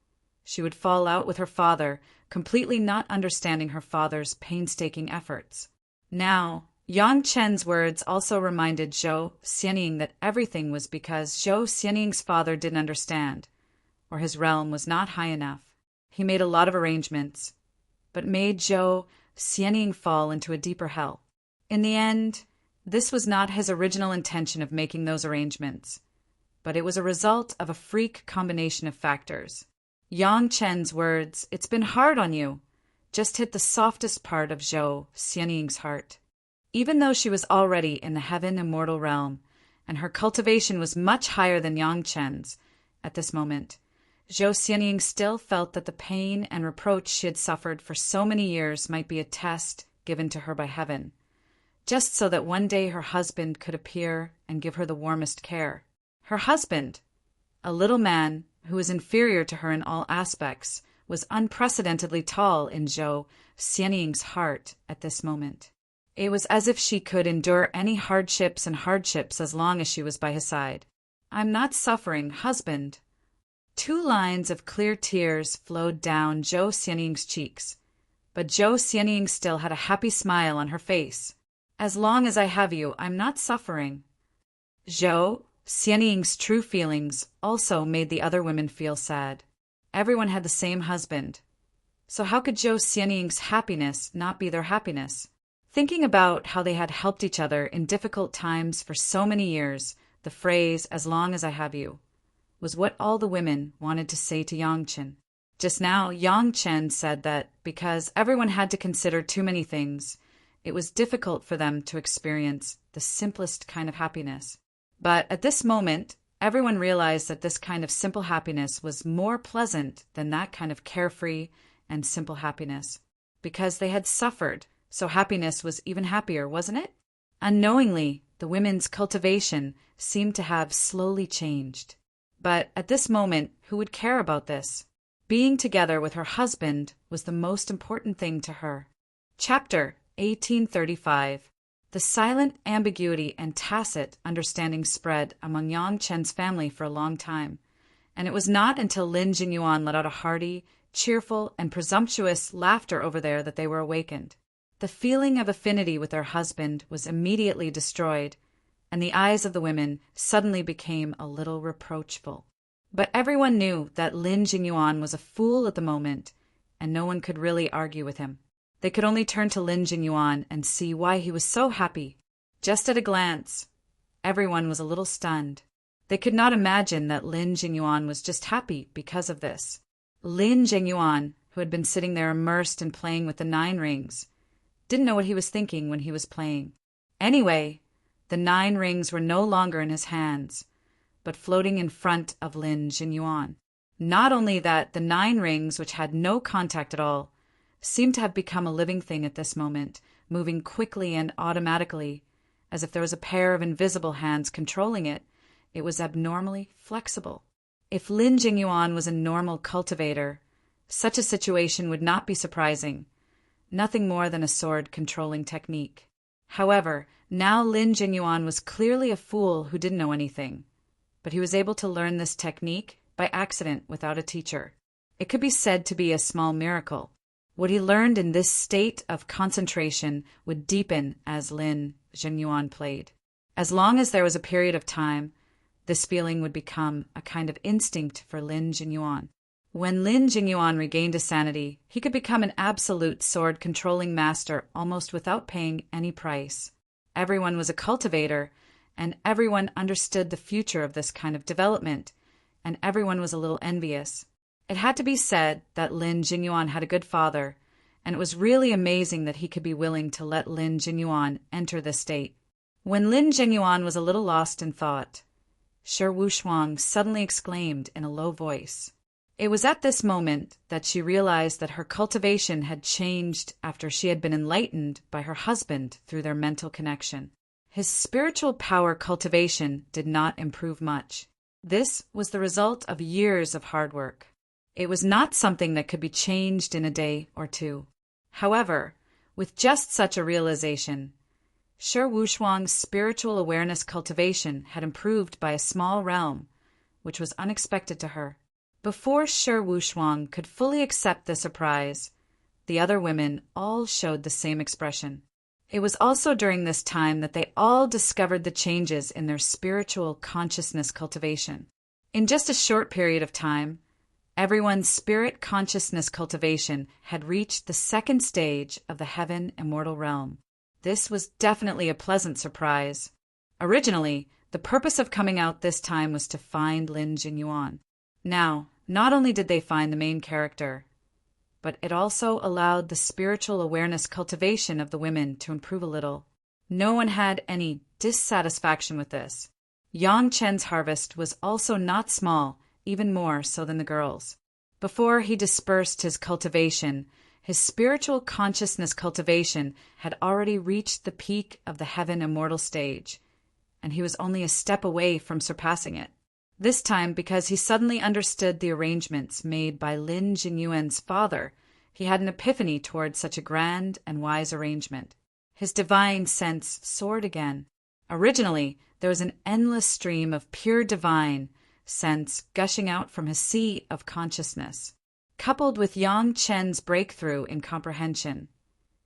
she would fall out with her father, completely not understanding her father's painstaking efforts. Now, Yang Chen's words also reminded Zhou Xianying that everything was because Zhou Xianying's father didn't understand, or his realm was not high enough. He made a lot of arrangements, but made Zhou Xianying fall into a deeper hell. In the end, this was not his original intention of making those arrangements, but it was a result of a freak combination of factors. Yang Chen's words, "It's been hard on you," just hit the softest part of Zhou Xianying's heart. Even though she was already in the heaven immortal realm, and her cultivation was much higher than Yang Chen's at this moment, Zhou Xianying still felt that the pain and reproach she had suffered for so many years might be a test given to her by heaven, just so that one day her husband could appear and give her the warmest care. Her husband, a little man who was inferior to her in all aspects, was unprecedentedly tall in Zhou Xianying's heart at this moment. It was as if she could endure any hardships as long as she was by his side. "I'm not suffering, husband." 2 lines of clear tears flowed down Zhou Xianying's cheeks, but Zhou Xianying still had a happy smile on her face. "As long as I have you, I'm not suffering." Zhou Xianying's true feelings also made the other women feel sad. Everyone had the same husband, so how could Zhou Xianying's happiness not be their happiness? Thinking about how they had helped each other in difficult times for so many years, the phrase, "as long as I have you," was what all the women wanted to say to Yang Chen. Just now, Yang Chen said that because everyone had to consider too many things, it was difficult for them to experience the simplest kind of happiness. But at this moment, everyone realized that this kind of simple happiness was more pleasant than that kind of carefree and simple happiness. Because they had suffered, so happiness was even happier, wasn't it? Unknowingly, the women's cultivation seemed to have slowly changed. But at this moment, who would care about this? Being together with her husband was the most important thing to her. Chapter 1835. The silent ambiguity and tacit understanding spread among Yang Chen's family for a long time, and it was not until Lin Jingyuan let out a hearty, cheerful, and presumptuous laughter over there that they were awakened. The feeling of affinity with their husband was immediately destroyed, and the eyes of the women suddenly became a little reproachful. But everyone knew that Lin Jingyuan was a fool at the moment, and no one could really argue with him. They could only turn to Lin Jingyuan and see why he was so happy. Just at a glance, everyone was a little stunned. They could not imagine that Lin Jingyuan was just happy because of this. Lin Jingyuan, who had been sitting there immersed in playing with the 9 rings, didn't know what he was thinking when he was playing. Anyway, the 9 rings were no longer in his hands, but floating in front of Lin Jingyuan. Not only that, the 9 rings, which had no contact at all, seemed to have become a living thing at this moment, moving quickly and automatically, as if there was a pair of invisible hands controlling it. It was abnormally flexible. If Lin Jingyuan was a normal cultivator, such a situation would not be surprising, nothing more than a sword-controlling technique. However, now Lin Jingyuan was clearly a fool who didn't know anything, but he was able to learn this technique by accident without a teacher. It could be said to be a small miracle. What he learned in this state of concentration would deepen as Lin Jingyuan played. As long as there was a period of time, this feeling would become a kind of instinct for Lin Jingyuan. When Lin Jingyuan regained his sanity, he could become an absolute sword-controlling master almost without paying any price. Everyone was a cultivator, and everyone understood the future of this kind of development, and everyone was a little envious. It had to be said that Lin Jingyuan had a good father, and it was really amazing that he could be willing to let Lin Jingyuan enter this state. When Lin Jingyuan was a little lost in thought, Shi Wushuang suddenly exclaimed in a low voice. It was at this moment that she realized that her cultivation had changed after she had been enlightened by her husband through their mental connection. His spiritual power cultivation did not improve much. This was the result of years of hard work. It was not something that could be changed in a day or two. However, with just such a realization, Shi Wushuang's spiritual awareness cultivation had improved by a small realm, which was unexpected to her. Before Shi Wushuang could fully accept the surprise, the other women all showed the same expression. It was also during this time that they all discovered the changes in their spiritual consciousness cultivation. In just a short period of time, everyone's spirit consciousness cultivation had reached the 2nd stage of the heaven immortal realm. This was definitely a pleasant surprise. Originally, the purpose of coming out this time was to find Lin Jingyuan. Now, not only did they find the main character, but it also allowed the spiritual awareness cultivation of the women to improve a little. No one had any dissatisfaction with this. Yang Chen's harvest was also not small, even more so than the girls. Before he dispersed his cultivation, his spiritual consciousness cultivation had already reached the peak of the heaven immortal stage, and he was only a step away from surpassing it. This time, because he suddenly understood the arrangements made by Lin Jingyuan's father, he had an epiphany towards such a grand and wise arrangement. His divine sense soared again. Originally, there was an endless stream of pure divine sense gushing out from his sea of consciousness. Coupled with Yang Chen's breakthrough in comprehension,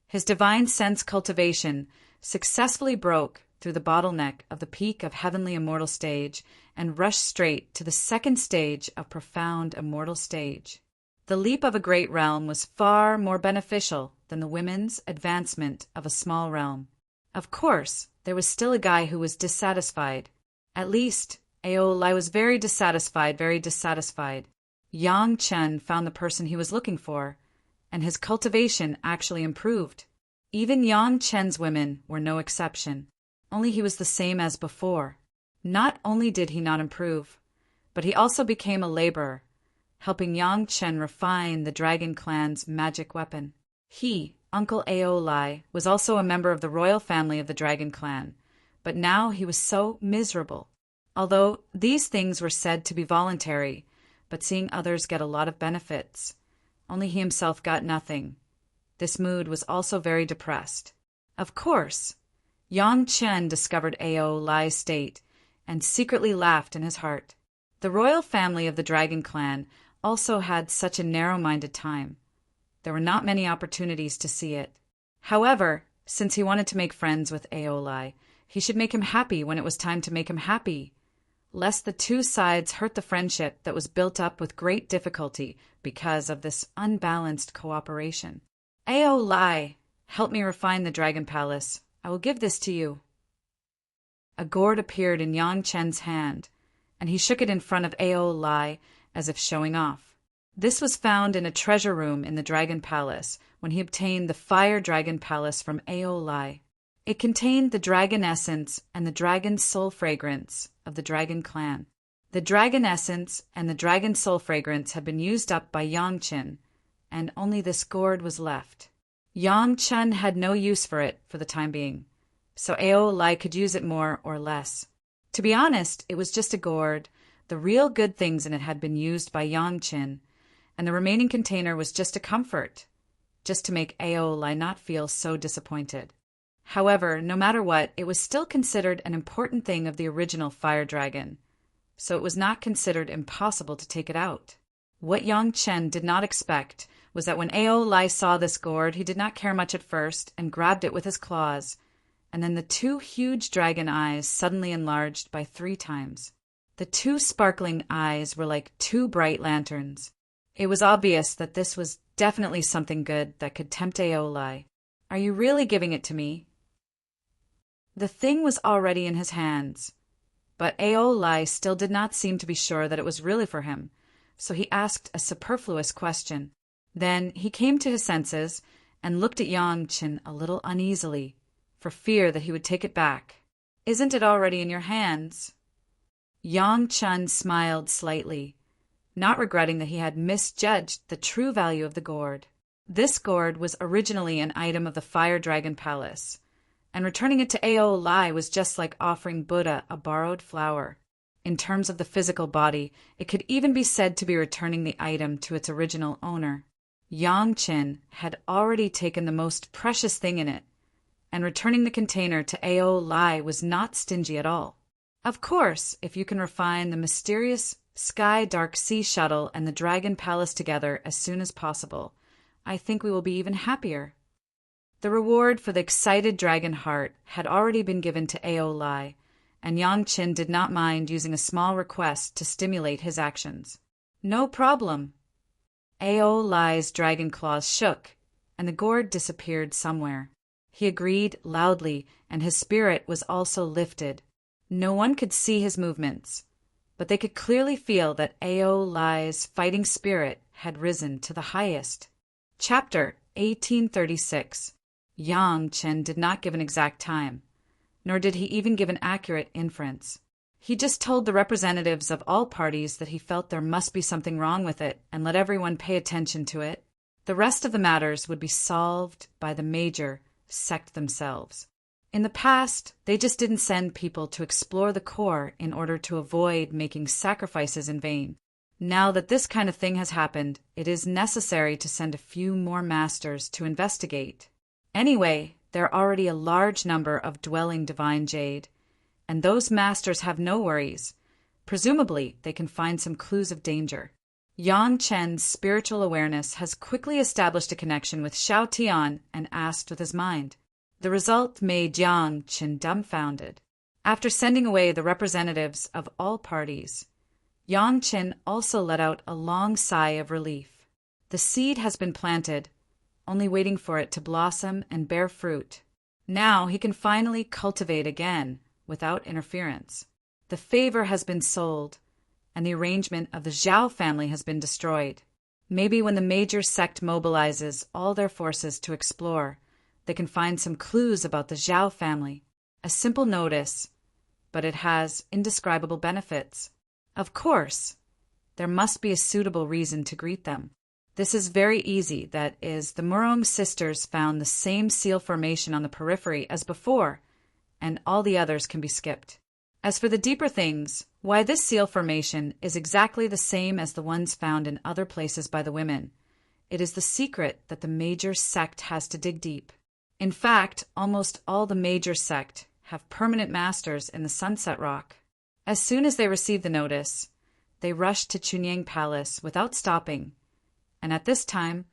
his divine sense cultivation successfully broke through the bottleneck of the peak of heavenly immortal stage and rushed straight to the 2nd stage of profound immortal stage. The leap of a great realm was far more beneficial than the women's advancement of a small realm. Of course, there was still a guy who was dissatisfied. At least, Aol, I was very dissatisfied. Yang Chen found the person he was looking for, and his cultivation actually improved. Even Yang Chen's women were no exception, only he was the same as before. Not only did he not improve, but he also became a laborer, helping Yang Chen refine the Dragon Clan's magic weapon. He, Uncle Aolai, was also a member of the royal family of the Dragon Clan, but now he was so miserable. Although these things were said to be voluntary, but seeing others get a lot of benefits, only he himself got nothing. This mood was also very depressed. Of course, Yang Chen discovered Aolai's state and secretly laughed in his heart. The royal family of the Dragon Clan also had such a narrow-minded time. There were not many opportunities to see it. However, since he wanted to make friends with Aolai, he should make him happy when it was time to make him happy, lest the two sides hurt the friendship that was built up with great difficulty because of this unbalanced cooperation. Aolai, help me refine the Dragon Palace. I will give this to you. A gourd appeared in Yang Chen's hand, and he shook it in front of Aolai as if showing off. This was found in a treasure room in the Dragon Palace when he obtained the Fire Dragon Palace from Aolai. It contained the dragon essence and the dragon soul fragrance of the Dragon Clan. The dragon essence and the dragon soul fragrance had been used up by Yang Chen, and only this gourd was left. Yang Chen had no use for it for the time being, so Aolai could use it more or less. To be honest, it was just a gourd. The real good things in it had been used by Yang Chen, and the remaining container was just a comfort, just to make Aolai not feel so disappointed. However, no matter what, it was still considered an important thing of the original fire dragon, so it was not considered impossible to take it out. What Yang Chen did not expect was that when Aolai saw this gourd, he did not care much at first and grabbed it with his claws, and then the two huge dragon eyes suddenly enlarged by 3 times. The 2 sparkling eyes were like 2 bright lanterns. It was obvious that this was definitely something good that could tempt Aolai. Are you really giving it to me? The thing was already in his hands, but Aolai still did not seem to be sure that it was really for him, so he asked a superfluous question. Then he came to his senses and looked at Yang Chen a little uneasily, for fear that he would take it back. Isn't it already in your hands? Yang Chen smiled slightly, not regretting that he had misjudged the true value of the gourd. This gourd was originally an item of the Fire Dragon Palace, and returning it to Aolai was just like offering Buddha a borrowed flower. In terms of the physical body, it could even be said to be returning the item to its original owner. Yang Chen had already taken the most precious thing in it, and returning the container to Aolai was not stingy at all. Of course, if you can refine the mysterious Sky Dark Sea Shuttle and the Dragon Palace together as soon as possible, I think we will be even happier. The reward for the excited dragon heart had already been given to Aolai, and Yang Chen did not mind using a small request to stimulate his actions. No problem. Aolai's dragon claws shook, and the gourd disappeared somewhere. He agreed loudly, and his spirit was also lifted. No one could see his movements, but they could clearly feel that Aolai's fighting spirit had risen to the highest. Chapter 1836. Yang Chen did not give an exact time, nor did he even give an accurate inference. He just told the representatives of all parties that he felt there must be something wrong with it and let everyone pay attention to it. The rest of the matters would be solved by the major sect themselves. In the past, they just didn't send people to explore the core in order to avoid making sacrifices in vain. Now that this kind of thing has happened, it is necessary to send a few more masters to investigate. Anyway, there are already a large number of dwelling divine jade, and those masters have no worries. Presumably, they can find some clues of danger. Yang Chen's spiritual awareness has quickly established a connection with Xiao Tian and asked with his mind. The result made Yang Chen dumbfounded. After sending away the representatives of all parties, Yang Chen also let out a long sigh of relief. The seed has been planted, only waiting for it to blossom and bear fruit. Now he can finally cultivate again without interference. The favor has been sold, and the arrangement of the Zhao family has been destroyed. Maybe when the major sect mobilizes all their forces to explore, they can find some clues about the Zhao family. A simple notice, but it has indescribable benefits. Of course, there must be a suitable reason to greet them. This is very easy. That is, the Murong sisters found the same seal formation on the periphery as before, and all the others can be skipped. As for the deeper things, why this seal formation is exactly the same as the ones found in other places by the women. It is the secret that the major sect has to dig deep. In fact, almost all the major sect have permanent masters in the Sunset Rock. As soon as they receive the notice, they rush to Chunyang Palace without stopping, and at this time,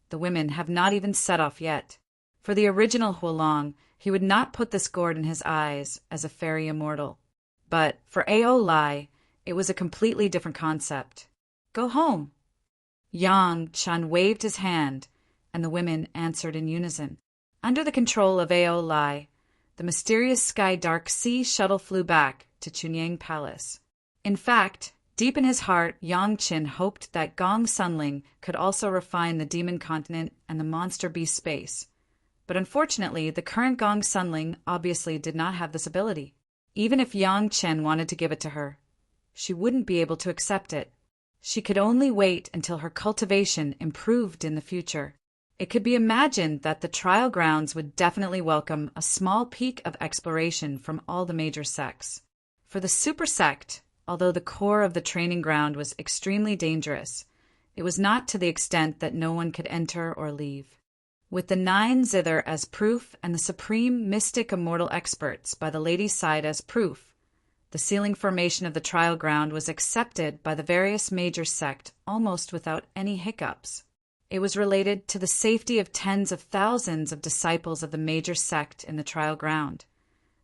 the women have not even set off yet. For the original Huolong, he would not put this gourd in his eyes as a fairy immortal. But for Ao Lai, it was a completely different concept. Go home. Yang Chen waved his hand, and the women answered in unison. Under the control of Ao Lai, the mysterious Sky Dark Sea shuttle flew back to Chunyang Palace. In fact, deep in his heart, Yang Qin hoped that Gong Sunling could also refine the demon continent and the monster beast space. But unfortunately, the current Gong Sunling obviously did not have this ability. Even if Yang Chen wanted to give it to her, she wouldn't be able to accept it. She could only wait until her cultivation improved in the future. It could be imagined that the trial grounds would definitely welcome a small peak of exploration from all the major sects. For the super sect, although the core of the training ground was extremely dangerous, it was not to the extent that no one could enter or leave. With the 9 zither as proof and the supreme mystic immortal experts by the lady's side as proof, the sealing formation of the trial ground was accepted by the various major sect almost without any hiccups. It was related to the safety of tens of thousands of disciples of the major sect in the trial ground.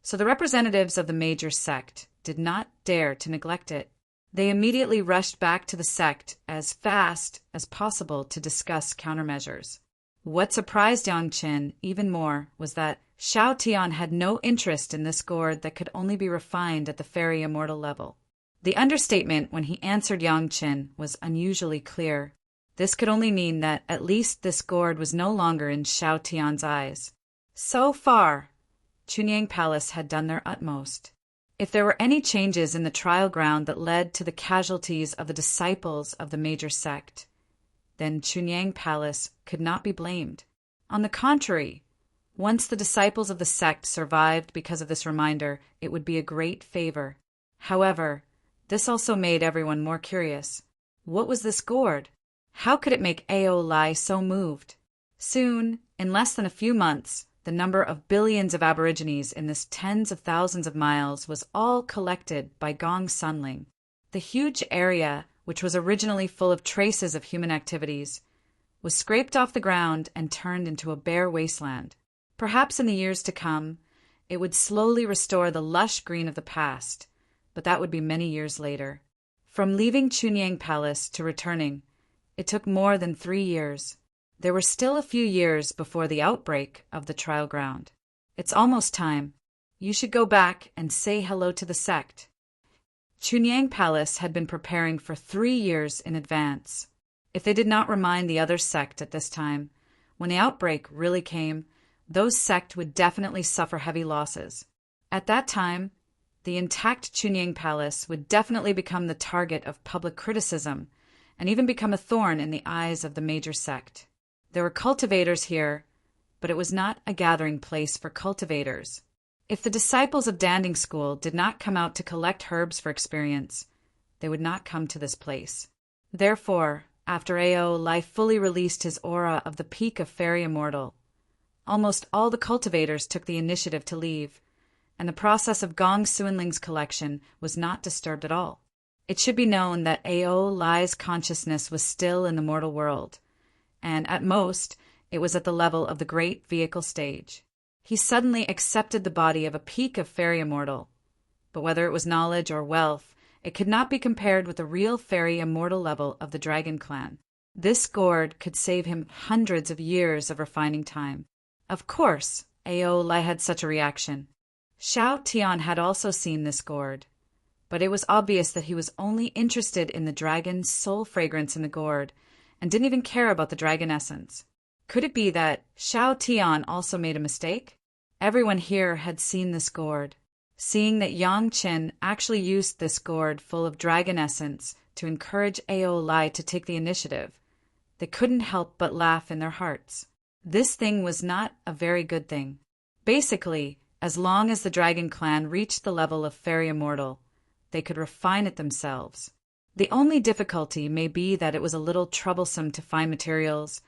So the representatives of the major sect did not dare to neglect it. They immediately rushed back to the sect as fast as possible to discuss countermeasures. What surprised Yang Qin even more was that Xiao Tian had no interest in this gourd that could only be refined at the fairy immortal level. The understatement when he answered Yang Qin was unusually clear. This could only mean that at least this gourd was no longer in Xiao Tian's eyes. So far, Chunyang Palace had done their utmost. If there were any changes in the trial ground that led to the casualties of the disciples of the major sect, then Chunyang Palace could not be blamed. On the contrary, once the disciples of the sect survived because of this reminder, it would be a great favor. However, this also made everyone more curious. What was this gourd? How could it make Ao Lai so moved? Soon, in less than a few months, the number of billions of aborigines in this tens of thousands of miles was all collected by Gong Sunling. The huge area, which was originally full of traces of human activities, was scraped off the ground and turned into a bare wasteland. Perhaps in the years to come, it would slowly restore the lush green of the past, but that would be many years later. From leaving Chunyang Palace to returning, it took more than 3 years. There were still a few years before the outbreak of the trial ground. It's almost time. You should go back and say hello to the sect. Chunyang Palace had been preparing for 3 years in advance. If they did not remind the other sect at this time, when the outbreak really came, those sect would definitely suffer heavy losses. At that time, the intact Chunyang Palace would definitely become the target of public criticism and even become a thorn in the eyes of the major sect. There were cultivators here, but it was not a gathering place for cultivators. If the disciples of Danding School did not come out to collect herbs for experience, they would not come to this place. Therefore, after Ao Lai fully released his aura of the peak of Fairy Immortal, almost all the cultivators took the initiative to leave, and the process of Gong Sunling's collection was not disturbed at all. It should be known that Ao Lai's consciousness was still in the mortal world, and at most, it was at the level of the great vehicle stage. He suddenly accepted the body of a peak of Fairy Immortal, but whether it was knowledge or wealth, it could not be compared with the real Fairy Immortal level of the Dragon Clan. This gourd could save him hundreds of years of refining time. Of course, Ao Lai had such a reaction. Xiao Tian had also seen this gourd, but it was obvious that he was only interested in the dragon's soul fragrance in the gourd and didn't even care about the dragon essence. Could it be that Xiao Tian also made a mistake? Everyone here had seen this gourd. Seeing that Yang Chen actually used this gourd full of dragon essence to encourage Ao Lai to take the initiative, they couldn't help but laugh in their hearts. This thing was not a very good thing. Basically, as long as the dragon clan reached the level of fairy immortal, they could refine it themselves. The only difficulty may be that it was a little troublesome to find materials,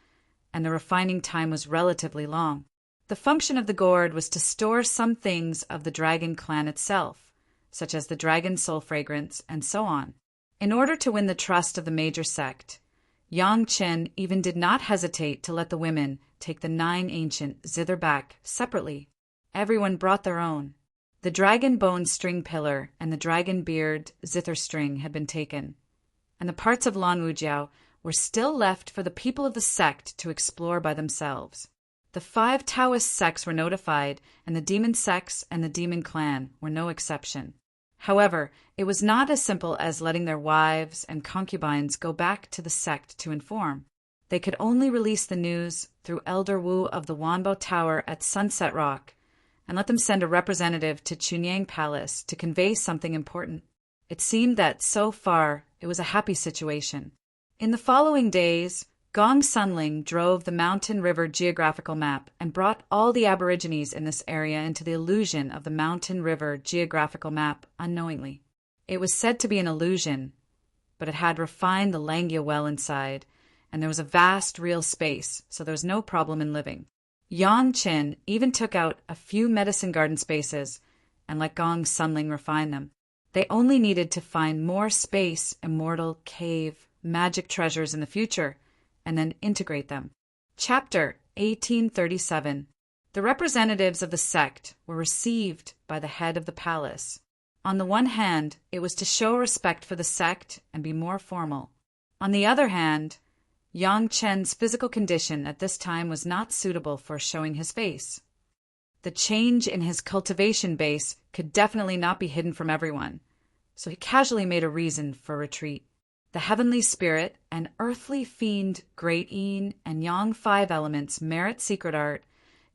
and the refining time was relatively long. The function of the gourd was to store some things of the dragon clan itself, such as the dragon soul fragrance and so on. In order to win the trust of the major sect, Yang Chen even did not hesitate to let the women take the 9 ancient zither back separately. Everyone brought their own. The dragon bone string pillar and the dragon beard zither string had been taken, and the parts of Lan Wujiao were still left for the people of the sect to explore by themselves. The 5 Taoist sects were notified, and the demon sects and the demon clan were no exception. However, it was not as simple as letting their wives and concubines go back to the sect to inform. They could only release the news through Elder Wu of the Wanbo Tower at Sunset Rock, and let them send a representative to Chunyang Palace to convey something important. It seemed that, so far, it was a happy situation. In the following days, Gong Sunling drove the Mountain River geographical map and brought all the aborigines in this area into the illusion of the Mountain River geographical map unknowingly. It was said to be an illusion, but it had refined the Langia well inside, and there was a vast real space, so there was no problem in living. Yang Chen even took out a few medicine garden spaces and let Gong Sunling refine them. They only needed to find more space, immortal, cave, magic treasures in the future, and then integrate them. Chapter 1837. The representatives of the sect were received by the head of the palace. On the one hand, it was to show respect for the sect and be more formal. On the other hand, Yang Chen's physical condition at this time was not suitable for showing his face. The change in his cultivation base could definitely not be hidden from everyone, so he casually made a reason for retreat. The heavenly spirit and earthly fiend Great Yin and Yang 5 elements merit secret art.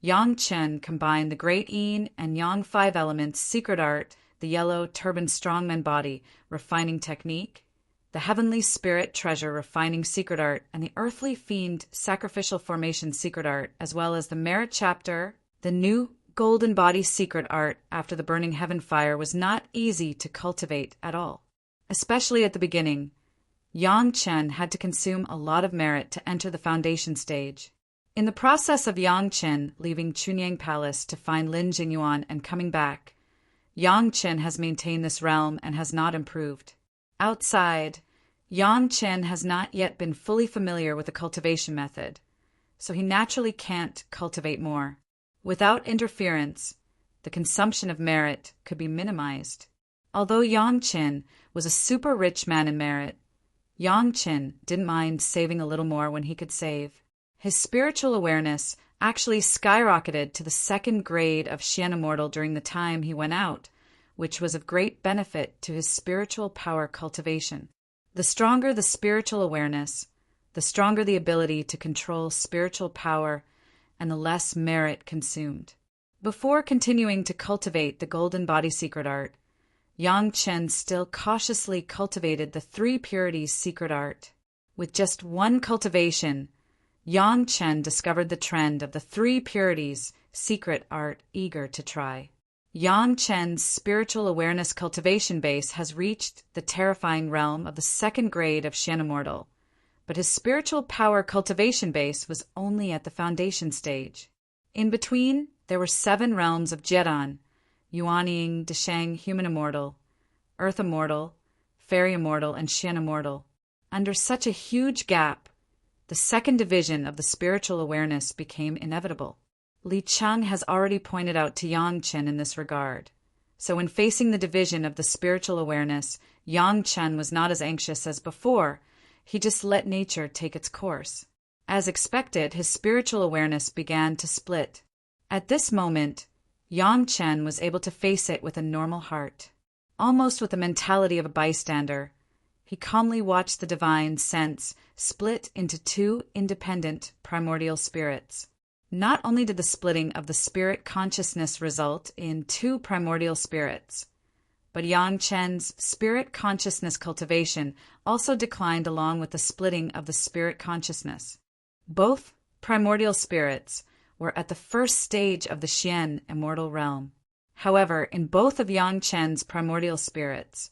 Yang Chen combined the Great Yin and Yang 5 elements secret art, the yellow turban strongman body refining technique, the heavenly spirit treasure refining secret art, and the earthly fiend sacrificial formation secret art, as well as the merit chapter. The new golden body secret art after the burning heaven fire was not easy to cultivate at all. Especially at the beginning, Yang Chen had to consume a lot of merit to enter the foundation stage. In the process of Yang Chen leaving Chunyang Palace to find Lin Jingyuan and coming back, Yang Chen has maintained this realm and has not improved. Outside, Yang Chen has not yet been fully familiar with the cultivation method, so he naturally can't cultivate more. Without interference, the consumption of merit could be minimized. Although Yang Chen was a super rich man in merit, Yang Chen didn't mind saving a little more when he could save. His spiritual awareness actually skyrocketed to the 2nd grade of Xian Immortal during the time he went out, which was of great benefit to his spiritual power cultivation. The stronger the spiritual awareness, the stronger the ability to control spiritual power, and the less merit consumed. Before continuing to cultivate the golden body secret art, Yang Chen still cautiously cultivated the 3 purities secret art. With just one cultivation, Yang Chen discovered the trend of the 3 purities secret art eager to try. Yang Chen's spiritual awareness cultivation base has reached the terrifying realm of the 2nd grade of Xian Immortal, but his spiritual power cultivation base was only at the foundation stage. In between, there were 7 realms of Jedan, Yuanying, Deshang, Human Immortal, Earth Immortal, Fairy Immortal, and Xian Immortal. Under such a huge gap, the 2nd division of the spiritual awareness became inevitable. Li Cheng has already pointed out to Yang Chen in this regard. So when facing the division of the spiritual awareness, Yang Chen was not as anxious as before. He just let nature take its course. As expected, his spiritual awareness began to split. At this moment, Yang Chen was able to face it with a normal heart. Almost with the mentality of a bystander, he calmly watched the divine sense split into two independent primordial spirits. Not only did the splitting of the spirit consciousness result in two primordial spirits, but Yang Chen's spirit consciousness cultivation also declined along with the splitting of the spirit consciousness. Both primordial spirits were at the first stage of the Xian immortal realm. However, in both of Yang Chen's primordial spirits,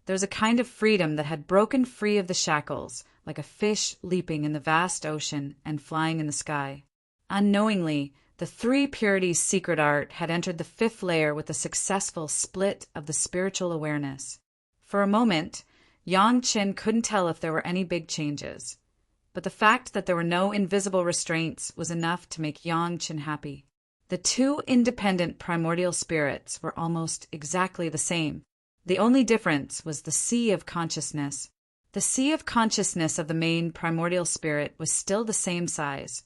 there was a kind of freedom that had broken free of the shackles, like a fish leaping in the vast ocean and flying in the sky. Unknowingly, the three purities secret art had entered the fifth layer with the successful split of the spiritual awareness. For a moment, Yang Chen couldn't tell if there were any big changes, but the fact that there were no invisible restraints was enough to make Yang Chen happy. The two independent primordial spirits were almost exactly the same. The only difference was the sea of consciousness. The sea of consciousness of the main primordial spirit was still the same size,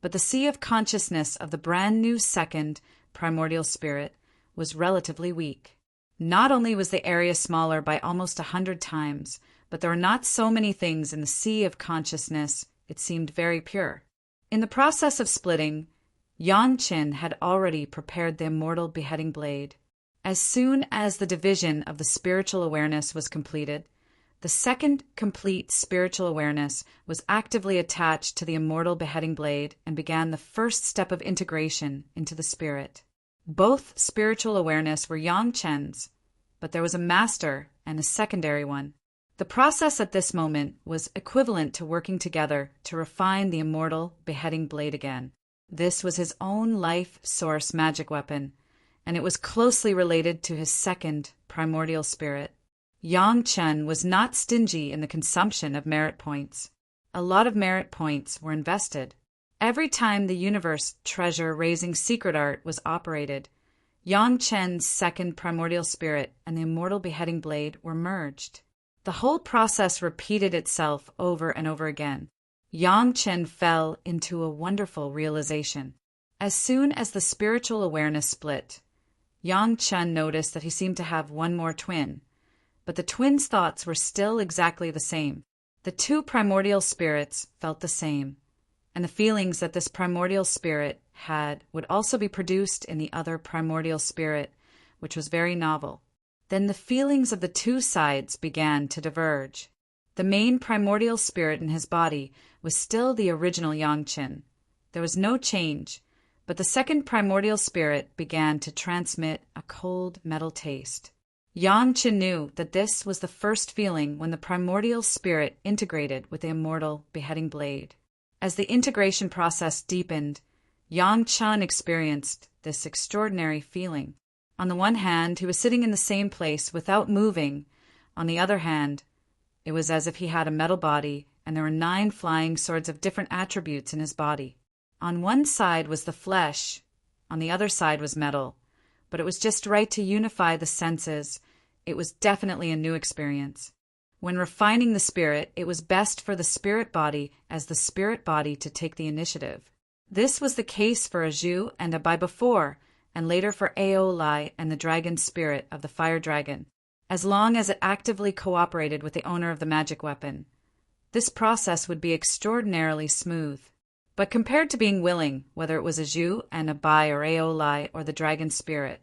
but the sea of consciousness of the brand new second primordial spirit was relatively weak. Not only was the area smaller by almost 100 times, but there were not so many things in the sea of consciousness. It seemed very pure. In the process of splitting, Yang Chen had already prepared the immortal beheading blade. As soon as the division of the spiritual awareness was completed, the second complete spiritual awareness was actively attached to the immortal beheading blade and began the first step of integration into the spirit. Both spiritual awareness were Yang Chen's, but there was a master and a secondary one. The process at this moment was equivalent to working together to refine the immortal beheading blade again. This was his own life source magic weapon, and it was closely related to his second primordial spirit. Yang Chen was not stingy in the consumption of merit points. A lot of merit points were invested. Every time the universe treasure-raising secret art was operated, Yang Chen's second primordial spirit and the immortal beheading blade were merged. The whole process repeated itself over and over again. Yang Chen fell into a wonderful realization. As soon as the spiritual awareness split, Yang Chen noticed that he seemed to have one more twin, but the twins' thoughts were still exactly the same. The two primordial spirits felt the same, and the feelings that this primordial spirit had would also be produced in the other primordial spirit, which was very novel. Then the feelings of the two sides began to diverge. The main primordial spirit in his body was still the original Yang Chen. There was no change, but the second primordial spirit began to transmit a cold metal taste. Yang Chen knew that this was the first feeling when the primordial spirit integrated with the immortal beheading blade. As the integration process deepened, Yang Chen experienced this extraordinary feeling. On the one hand, he was sitting in the same place without moving. On the other hand, it was as if he had a metal body, and there were 9 flying swords of different attributes in his body. On one side was the flesh, on the other side was metal, but it was just right to unify the senses. It was definitely a new experience. When refining the spirit, it was best for the spirit body as the spirit body to take the initiative. This was the case for Aju and Abai before, and later for Aolai and the dragon spirit of the fire dragon, as long as it actively cooperated with the owner of the magic weapon. This process would be extraordinarily smooth. But compared to being willing, whether it was Aju and Abai or Aolai or the dragon spirit,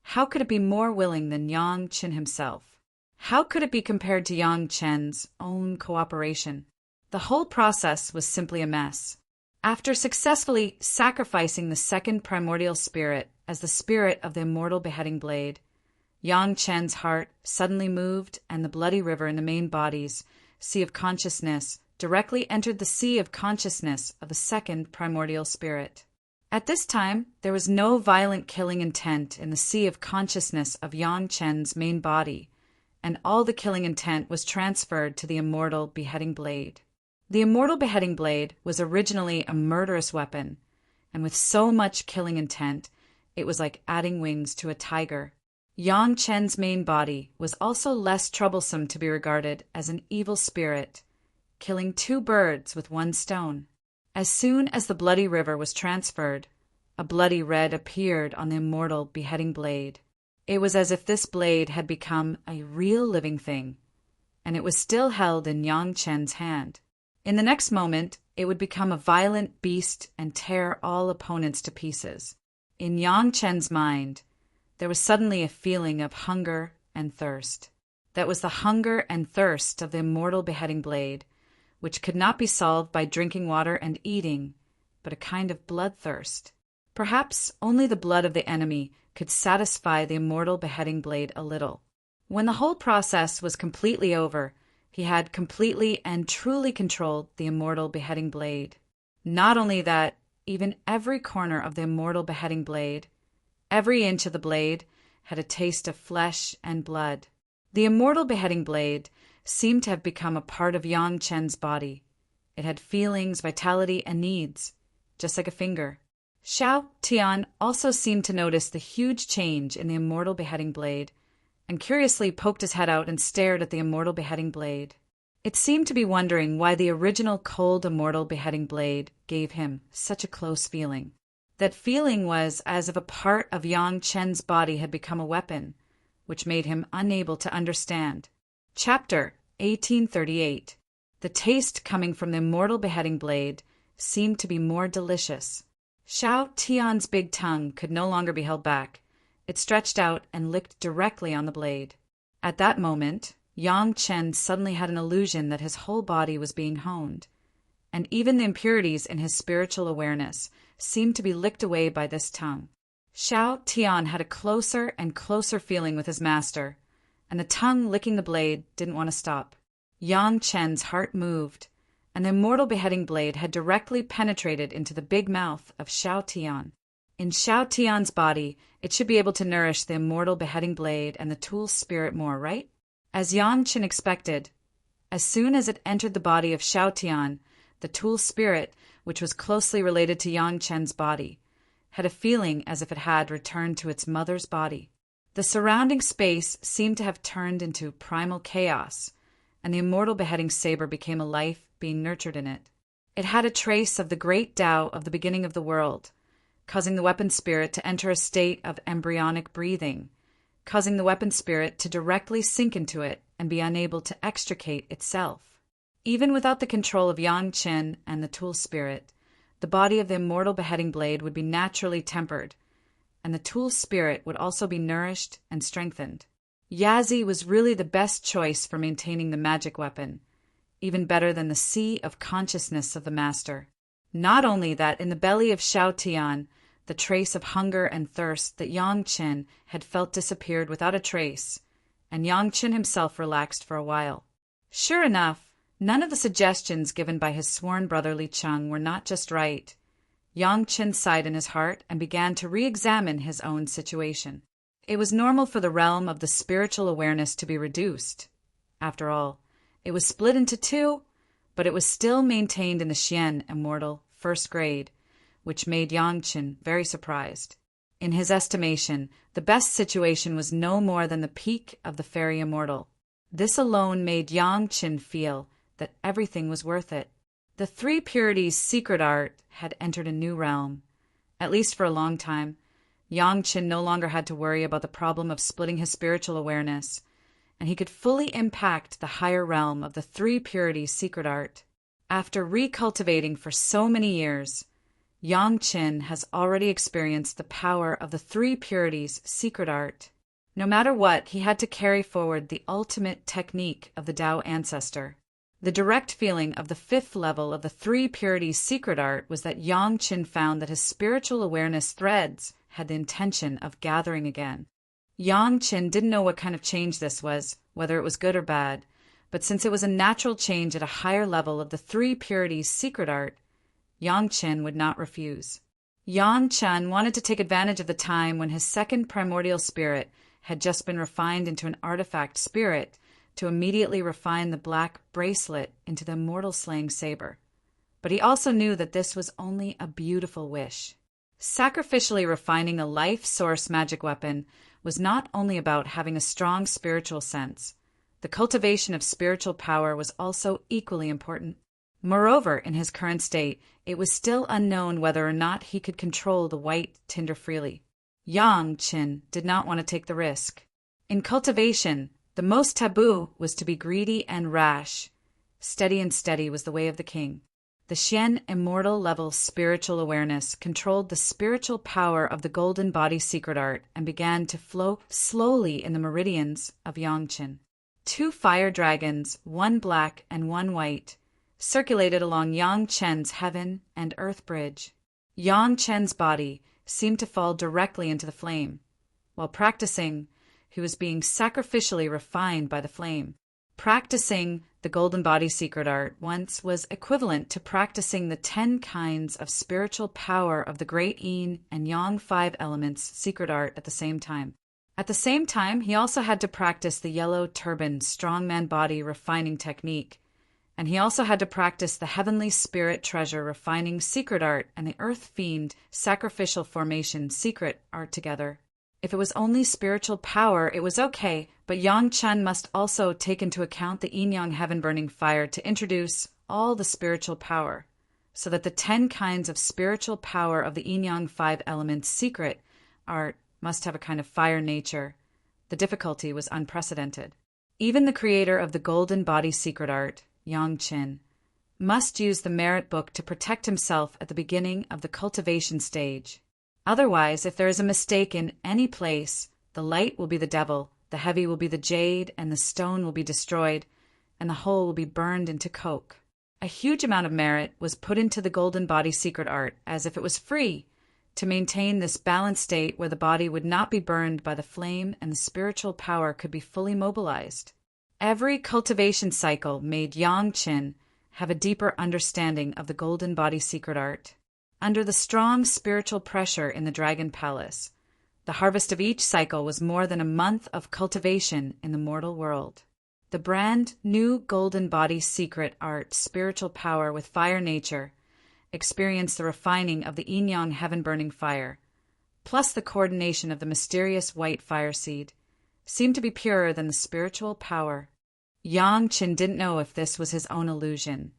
how could it be more willing than Yang Chen himself? How could it be compared to Yang Chen's own cooperation? The whole process was simply a mess. After successfully sacrificing the second primordial spirit as the spirit of the immortal beheading blade, Yang Chen's heart suddenly moved, and the bloody river in the main body's sea of consciousness directly entered the sea of consciousness of the second primordial spirit. At this time, there was no violent killing intent in the sea of consciousness of Yang Chen's main body, and all the killing intent was transferred to the immortal beheading blade. The immortal beheading blade was originally a murderous weapon, and with so much killing intent, it was like adding wings to a tiger. Yang Chen's main body was also less troublesome to be regarded as an evil spirit, killing 2 birds with 1 stone. As soon as the bloody river was transferred, a bloody red appeared on the immortal beheading blade. It was as if this blade had become a real living thing, and it was still held in Yang Chen's hand. In the next moment, it would become a violent beast and tear all opponents to pieces. In Yang Chen's mind, there was suddenly a feeling of hunger and thirst. That was the hunger and thirst of the immortal beheading blade, which could not be solved by drinking water and eating, but a kind of bloodthirst. Perhaps only the blood of the enemy could satisfy the immortal beheading blade a little. When the whole process was completely over, he had completely and truly controlled the immortal beheading blade. Not only that, even every corner of the immortal beheading blade, every inch of the blade, had a taste of flesh and blood. The immortal beheading blade seemed to have become a part of Yang Chen's body. It had feelings, vitality, and needs, just like a finger. Xiao Tian also seemed to notice the huge change in the immortal beheading blade, and curiously poked his head out and stared at the immortal beheading blade. It seemed to be wondering why the original cold immortal beheading blade gave him such a close feeling. That feeling was as if a part of Yang Chen's body had become a weapon, which made him unable to understand. Chapter 1838. The taste coming from the immortal beheading blade seemed to be more delicious. Xiao Tian's big tongue could no longer be held back. It stretched out and licked directly on the blade. At that moment, Yang Chen suddenly had an illusion that his whole body was being honed, and even the impurities in his spiritual awareness seemed to be licked away by this tongue. Xiao Tian had a closer and closer feeling with his master, and the tongue licking the blade didn't want to stop. Yang Chen's heart moved, and the immortal beheading blade had directly penetrated into the big mouth of Xiao Tian. In Xiao Tian's body, it should be able to nourish the immortal beheading blade and the tool spirit more, right? As Yang Chen expected, as soon as it entered the body of Xiao Tian, the tool spirit, which was closely related to Yang Chen's body, had a feeling as if it had returned to its mother's body. The surrounding space seemed to have turned into primal chaos, and the immortal beheading saber became a life being nurtured in it. It had a trace of the great Tao of the beginning of the world, causing the weapon spirit to enter a state of embryonic breathing, causing the weapon spirit to directly sink into it and be unable to extricate itself. Even without the control of Yang Chen and the tool spirit, the body of the immortal beheading blade would be naturally tempered, and the tool spirit would also be nourished and strengthened. Yazi was really the best choice for maintaining the magic weapon, even better than the sea of consciousness of the master. Not only that, in the belly of Xiao Tian, the trace of hunger and thirst that Yang Chen had felt disappeared without a trace, and Yang Chen himself relaxed for a while. Sure enough, none of the suggestions given by his sworn brother Li Cheng were not just right. Yang Chen sighed in his heart and began to re-examine his own situation. It was normal for the realm of the spiritual awareness to be reduced. After all, it was split into two, but it was still maintained in the Xian immortal first grade, which made Yang Chen very surprised. In his estimation, the best situation was no more than the peak of the fairy immortal. This alone made Yang Chen feel that everything was worth it. The three purities' secret art had entered a new realm. At least for a long time, Yang Chen no longer had to worry about the problem of splitting his spiritual awareness, and he could fully impact the higher realm of the three purities' secret art. After recultivating for so many years, Yang Chen has already experienced the power of the three purities' secret art. No matter what, he had to carry forward the ultimate technique of the Tao ancestor. The direct feeling of the fifth level of the three purities' secret art was that Yang Chen found that his spiritual awareness threads had the intention of gathering again. Yang Chen didn't know what kind of change this was, whether it was good or bad, but since it was a natural change at a higher level of the three purities' secret art, Yang Chen would not refuse. Yang Chen wanted to take advantage of the time when his second primordial spirit had just been refined into an artifact spirit to immediately refine the black bracelet into the immortal slaying saber. But he also knew that this was only a beautiful wish. Sacrificially refining a life source magic weapon was not only about having a strong spiritual sense. The cultivation of spiritual power was also equally important. Moreover, in his current state, it was still unknown whether or not he could control the white tinder freely. Yang Qin did not want to take the risk. In cultivation, the most taboo was to be greedy and rash. Steady and steady was the way of the king. The Xian Immortal level spiritual awareness controlled the spiritual power of the golden body secret art and began to flow slowly in the meridians of Yangqin. 2 fire dragons, one black and one white, circulated along Yang Chen's heaven and earth bridge. Yang Chen's body seemed to fall directly into the flame. While practicing, he was being sacrificially refined by the flame. Practicing the golden body secret art once was equivalent to practicing the 10 kinds of spiritual power of the great yin and yang 5 elements secret art at the same time. At the same time, he also had to practice the yellow turban strongman body refining technique, and he also had to practice the heavenly spirit treasure refining secret art and the earth fiend sacrificial formation secret art together. If it was only spiritual power, it was okay, but Yang Chen must also take into account the yin-yang heaven-burning fire to introduce all the spiritual power, so that the 10 kinds of spiritual power of the yin-yang 5 elements secret art must have a kind of fire nature. The difficulty was unprecedented. Even the creator of the golden body secret art, Yang Qin, must use the merit book to protect himself at the beginning of the cultivation stage. Otherwise, if there is a mistake in any place, the light will be the devil, the heavy will be the jade, and the stone will be destroyed, and the whole will be burned into coke. A huge amount of merit was put into the golden body secret art, as if it was free, to maintain this balanced state where the body would not be burned by the flame and the spiritual power could be fully mobilized. Every cultivation cycle made Yang Qin have a deeper understanding of the golden body secret art. Under the strong spiritual pressure in the Dragon Palace, the harvest of each cycle was more than a month of cultivation in the mortal world. The brand new golden body secret art spiritual power with fire nature experienced the refining of the yin-yang heaven-burning fire, plus the coordination of the mysterious white fire seed, seemed to be purer than the spiritual power. Yang Qin didn't know if this was his own illusion,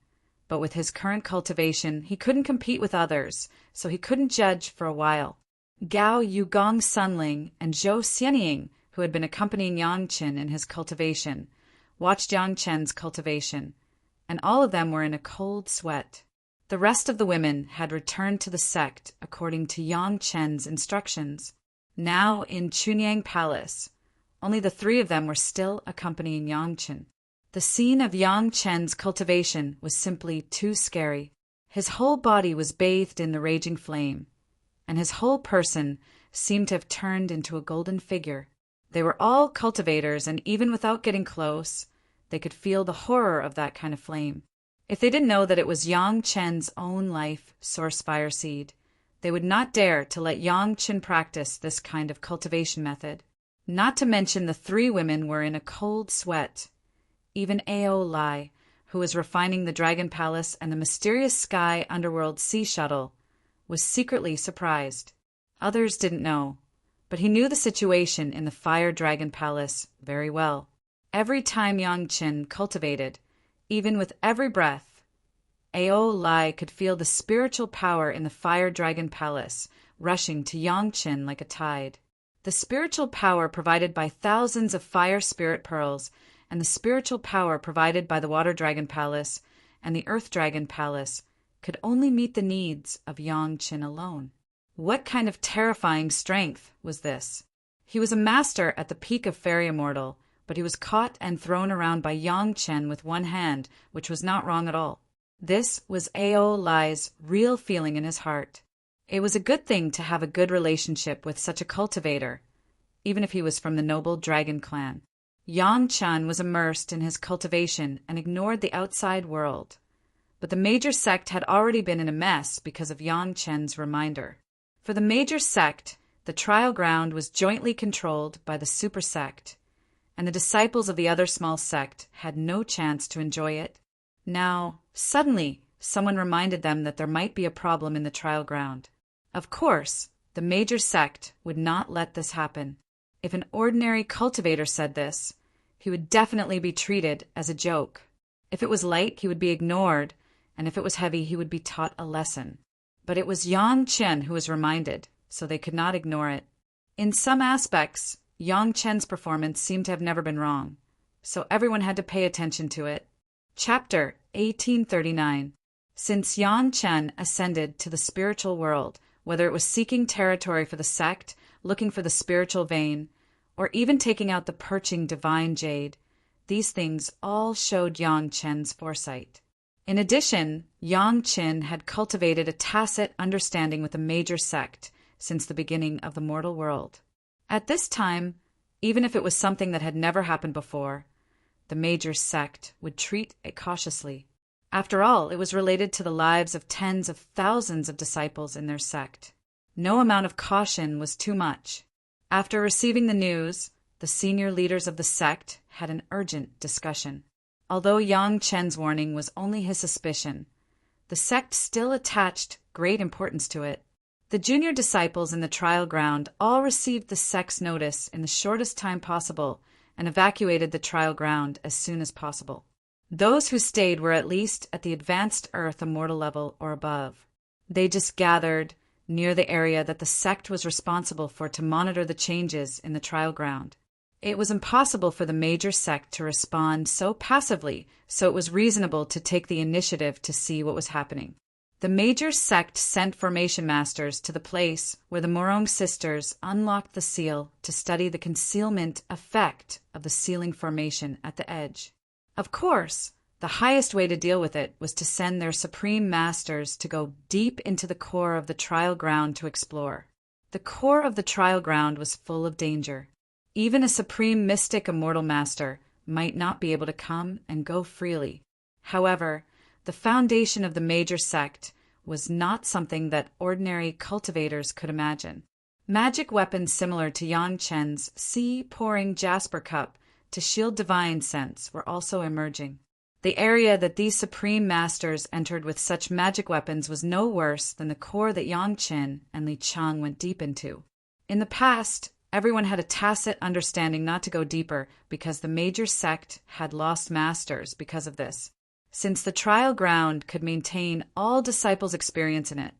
but with his current cultivation, he couldn't compete with others, so he couldn't judge for a while. Gao Yugong Sunling and Zhou Xianying, who had been accompanying Yang Qin in his cultivation, watched Yang Chen's cultivation, and all of them were in a cold sweat. The rest of the women had returned to the sect according to Yang Chen's instructions. Now in Chunyang Palace, only the 3 of them were still accompanying Yang Qin. The scene of Yang Chen's cultivation was simply too scary. His whole body was bathed in the raging flame, and his whole person seemed to have turned into a golden figure. They were all cultivators, and even without getting close, they could feel the horror of that kind of flame. If they didn't know that it was Yang Chen's own life source fire seed, they would not dare to let Yang Qin practice this kind of cultivation method. Not to mention the 3 women were in a cold sweat. Even Ao Lai, who was refining the Dragon Palace and the mysterious sky underworld sea shuttle, was secretly surprised. Others didn't know, but he knew the situation in the Fire Dragon Palace very well. Every time Yang Qin cultivated, even with every breath, Ao Lai could feel the spiritual power in the Fire Dragon Palace rushing to Yang Qin like a tide. The spiritual power provided by thousands of fire spirit pearls and the spiritual power provided by the Water Dragon Palace and the Earth Dragon Palace could only meet the needs of Yang Qin alone. What kind of terrifying strength was this? He was a master at the peak of Fairy Immortal, but he was caught and thrown around by Yang Qin with one hand, which was not wrong at all. This was Ao Lai's real feeling in his heart. It was a good thing to have a good relationship with such a cultivator, even if he was from the noble dragon clan. Yang Chen was immersed in his cultivation and ignored the outside world. But the major sect had already been in a mess because of Yang Chen's reminder. For the major sect, the trial ground was jointly controlled by the super sect, and the disciples of the other small sect had no chance to enjoy it. Now, suddenly, someone reminded them that there might be a problem in the trial ground. Of course, the major sect would not let this happen. If an ordinary cultivator said this, he would definitely be treated as a joke. If it was light, he would be ignored, and if it was heavy, he would be taught a lesson. But it was Yang Chen who was reminded, so they could not ignore it. In some aspects, Yang Chen's performance seemed to have never been wrong, so everyone had to pay attention to it. Chapter 1839. Since Yang Chen ascended to the spiritual world, whether it was seeking territory for the sect, looking for the spiritual vein, or even taking out the perching divine jade, these things all showed Yang Chen's foresight. In addition, Yang Chen had cultivated a tacit understanding with the major sect since the beginning of the mortal world. At this time, even if it was something that had never happened before, the major sect would treat it cautiously. After all, it was related to the lives of tens of thousands of disciples in their sect. No amount of caution was too much. After receiving the news, the senior leaders of the sect had an urgent discussion. Although Yang Chen's warning was only his suspicion, the sect still attached great importance to it. The junior disciples in the trial ground all received the sect's notice in the shortest time possible and evacuated the trial ground as soon as possible. Those who stayed were at least at the advanced Earth Immortal level or above. They just gathered near the area that the sect was responsible for to monitor the changes in the trial ground. It was impossible for the major sect to respond so passively, so it was reasonable to take the initiative to see what was happening. The major sect sent formation masters to the place where the Morong sisters unlocked the seal to study the concealment effect of the sealing formation at the edge. Of course, the highest way to deal with it was to send their supreme masters to go deep into the core of the trial ground to explore. The core of the trial ground was full of danger. Even a supreme mystic immortal master might not be able to come and go freely. However, the foundation of the major sect was not something that ordinary cultivators could imagine. Magic weapons similar to Yang Chen's sea-pouring jasper cup to shield divine sense were also emerging. The area that these supreme masters entered with such magic weapons was no worse than the core that Yang Chen and Li Chang went deep into. In the past, everyone had a tacit understanding not to go deeper because the major sect had lost masters because of this. Since the trial ground could maintain all disciples' experience in it,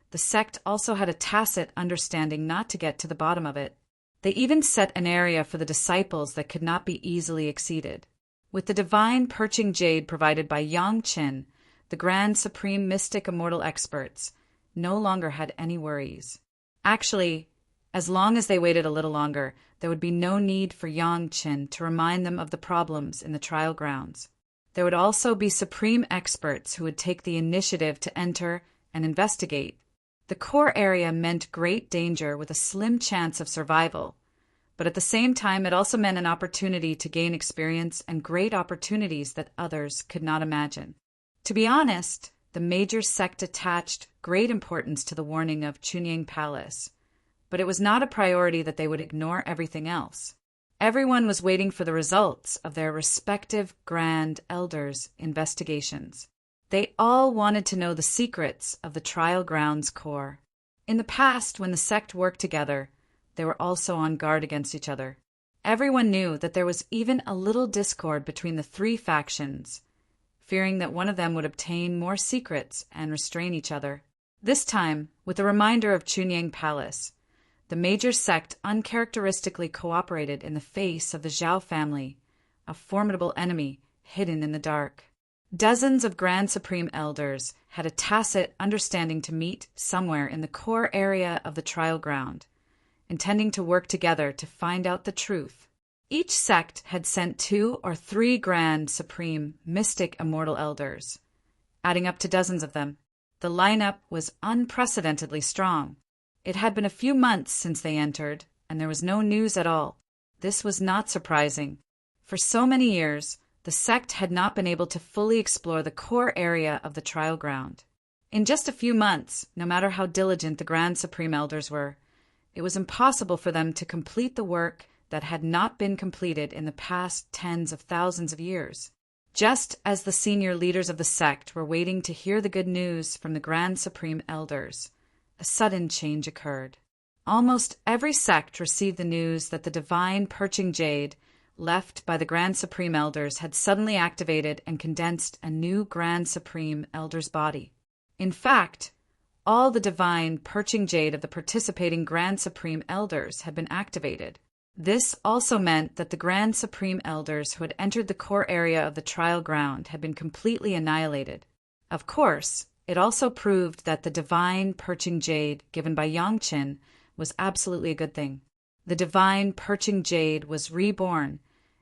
the sect also had a tacit understanding not to get to the bottom of it. They even set an area for the disciples that could not be easily exceeded. With the divine perching jade provided by Yang Chen, the grand supreme mystic immortal experts no longer had any worries. Actually, as long as they waited a little longer, there would be no need for Yang Chen to remind them of the problems in the trial grounds. There would also be supreme experts who would take the initiative to enter and investigate. The core area meant great danger with a slim chance of survival, but at the same time it also meant an opportunity to gain experience and great opportunities that others could not imagine. To be honest, the major sect attached great importance to the warning of Chunying Palace, but it was not a priority that they would ignore everything else. Everyone was waiting for the results of their respective grand elders' investigations. They all wanted to know the secrets of the trial ground's core. In the past, when the sect worked together, they were also on guard against each other. Everyone knew that there was even a little discord between the three factions, fearing that one of them would obtain more secrets and restrain each other. This time, with a reminder of Chunying Palace, the major sect uncharacteristically cooperated in the face of the Zhao family, a formidable enemy hidden in the dark. Dozens of Grand Supreme Elders had a tacit understanding to meet somewhere in the core area of the trial ground, intending to work together to find out the truth. Each sect had sent 2 or 3 Grand Supreme Mystic Immortal Elders, adding up to dozens of them. The lineup was unprecedentedly strong. It had been a few months since they entered, and there was no news at all. This was not surprising. For so many years, the sect had not been able to fully explore the core area of the trial ground. In just a few months, no matter how diligent the Grand Supreme Elders were, it was impossible for them to complete the work that had not been completed in the past tens of thousands of years. Just as the senior leaders of the sect were waiting to hear the good news from the Grand Supreme Elders, a sudden change occurred. Almost every sect received the news that the divine perching jade left by the Grand Supreme Elders had suddenly activated and condensed a new Grand Supreme Elder's body. In fact, all the divine perching jade of the participating Grand Supreme Elders had been activated. This also meant that the Grand Supreme Elders who had entered the core area of the trial ground had been completely annihilated. Of course, it also proved that the divine perching jade given by Yangqin was absolutely a good thing. The divine perching jade was reborn,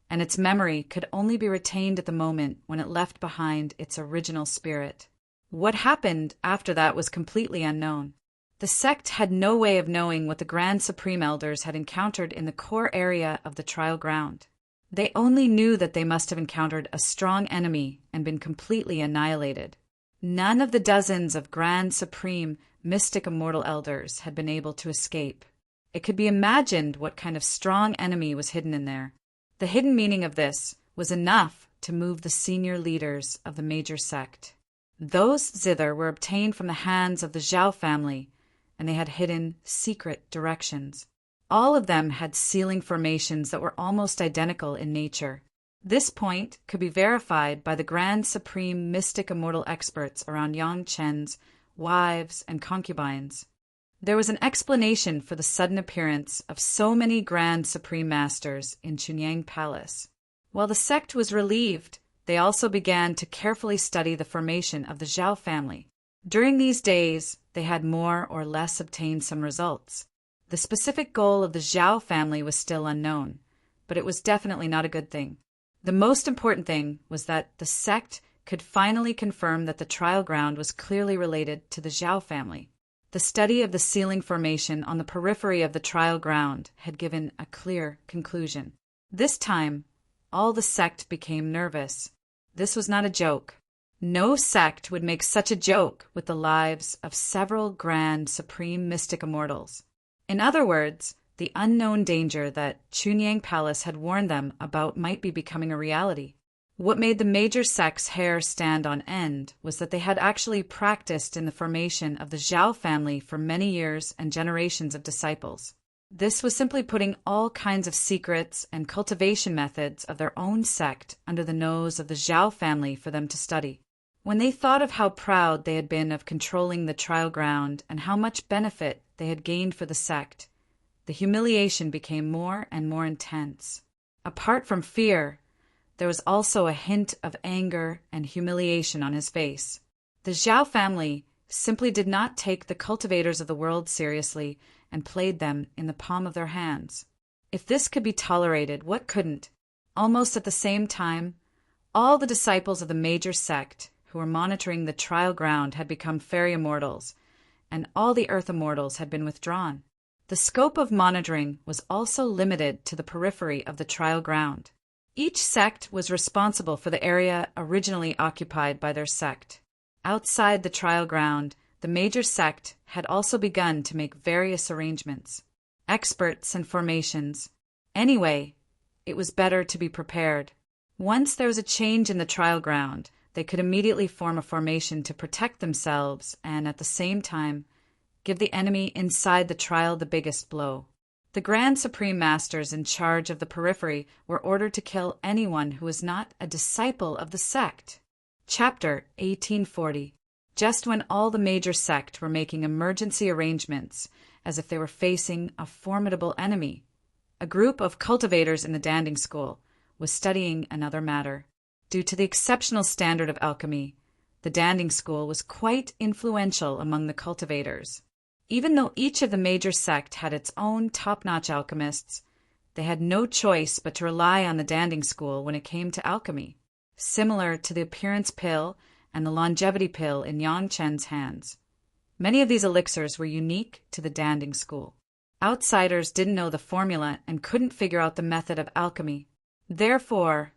and its memory could only be retained at the moment when it left behind its original spirit. What happened after that was completely unknown. The sect had no way of knowing what the Grand Supreme Elders had encountered in the core area of the trial ground. They only knew that they must have encountered a strong enemy and been completely annihilated. None of the dozens of Grand Supreme Mystic Immortal Elders had been able to escape. It could be imagined what kind of strong enemy was hidden in there. The hidden meaning of this was enough to move the senior leaders of the major sect. Those zither were obtained from the hands of the Zhao family, and they had hidden secret directions. All of them had sealing formations that were almost identical in nature. This point could be verified by the Grand Supreme Mystic Immortal experts around Yang Chen's wives and concubines. There was an explanation for the sudden appearance of so many Grand Supreme Masters in Chunyang Palace. While the sect was relieved, they also began to carefully study the formation of the Zhao family. During these days, they had more or less obtained some results. The specific goal of the Zhao family was still unknown, but it was definitely not a good thing. The most important thing was that the sect could finally confirm that the trial ground was clearly related to the Zhao family. The study of the sealing formation on the periphery of the trial ground had given a clear conclusion. This time, all the sect became nervous. This was not a joke. No sect would make such a joke with the lives of several Grand Supreme Mystic Immortals. In other words, the unknown danger that Chunyang Palace had warned them about might be becoming a reality. What made the major sect's hair stand on end was that they had actually practiced in the formation of the Zhao family for many years and generations of disciples. This was simply putting all kinds of secrets and cultivation methods of their own sect under the nose of the Zhao family for them to study. When they thought of how proud they had been of controlling the trial ground and how much benefit they had gained for the sect, the humiliation became more and more intense. Apart from fear, there was also a hint of anger and humiliation on his face. The Zhao family simply did not take the cultivators of the world seriously and played them in the palm of their hands. If this could be tolerated, what couldn't? Almost at the same time, all the disciples of the major sect who were monitoring the trial ground had become fairy immortals, and all the earth immortals had been withdrawn. The scope of monitoring was also limited to the periphery of the trial ground. Each sect was responsible for the area originally occupied by their sect. Outside the trial ground, the major sect had also begun to make various arrangements, experts and formations. Anyway, it was better to be prepared. Once there was a change in the trial ground, they could immediately form a formation to protect themselves and, at the same time, give the enemy inside the trial the biggest blow. The Grand Supreme Masters in charge of the periphery were ordered to kill anyone who was not a disciple of the sect. Chapter 1840. Just when all the major sect were making emergency arrangements, as if they were facing a formidable enemy, a group of cultivators in the Danding School was studying another matter. Due to the exceptional standard of alchemy, the Danding School was quite influential among the cultivators. Even though each of the major sect had its own top-notch alchemists, they had no choice but to rely on the Danding School when it came to alchemy, similar to the appearance pill and the longevity pill in Yang Chen's hands. Many of these elixirs were unique to the Danding School. Outsiders didn't know the formula and couldn't figure out the method of alchemy. Therefore,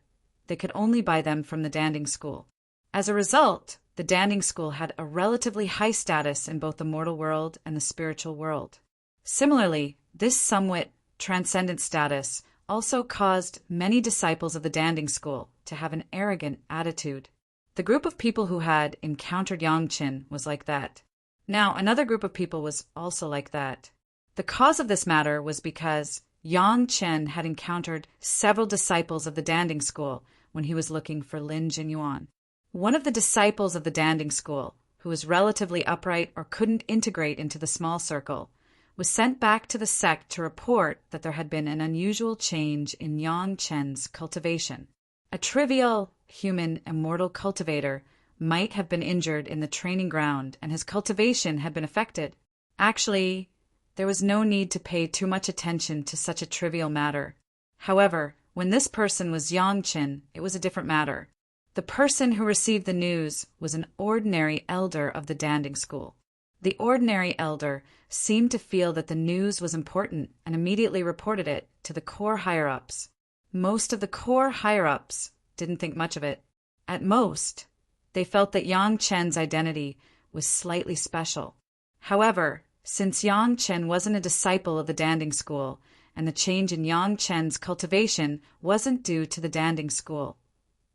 they could only buy them from the Danding School. As a result, the Danding School had a relatively high status in both the mortal world and the spiritual world. Similarly, this somewhat transcendent status also caused many disciples of the Danding School to have an arrogant attitude. The group of people who had encountered Yangqin was like that. Now, another group of people was also like that. The cause of this matter was because Yangqin had encountered several disciples of the Danding School when he was looking for Lin Jinyuan. One of the disciples of the Danding School who was relatively upright or couldn't integrate into the small circle, was sent back to the sect to report that there had been an unusual change in Yang Chen's cultivation. A trivial human immortal cultivator might have been injured in the training ground and his cultivation had been affected. Actually, there was no need to pay too much attention to such a trivial matter. However, when this person was Yang Chen, it was a different matter. The person who received the news was an ordinary elder of the Danding school. The ordinary elder seemed to feel that the news was important and immediately reported it to the core higher-ups. Most of the core higher-ups didn't think much of it. At most, they felt that Yang Chen's identity was slightly special. However, since Yang Chen wasn't a disciple of the Danding school, and the change in Yang Chen's cultivation wasn't due to the Danding school,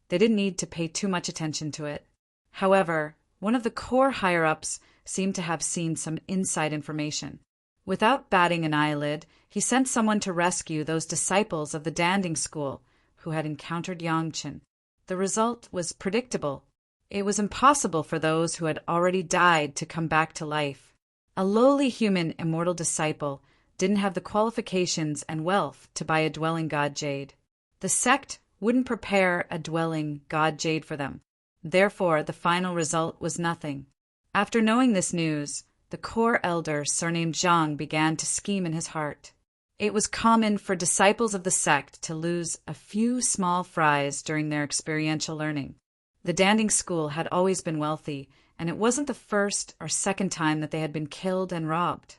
they didn't need to pay too much attention to it. However, one of the core higher-ups seemed to have seen some inside information. Without batting an eyelid, he sent someone to rescue those disciples of the Danding school who had encountered Yang Chen. The result was predictable. It was impossible for those who had already died to come back to life. A lowly human immortal disciple didn't have the qualifications and wealth to buy a dwelling god jade. The sect wouldn't prepare a dwelling god jade for them. Therefore, the final result was nothing. After knowing this news, the core elder, surnamed Zhang, began to scheme in his heart. It was common for disciples of the sect to lose a few small fries during their experiential learning. The Danding school had always been wealthy, and it wasn't the first or second time that they had been killed and robbed.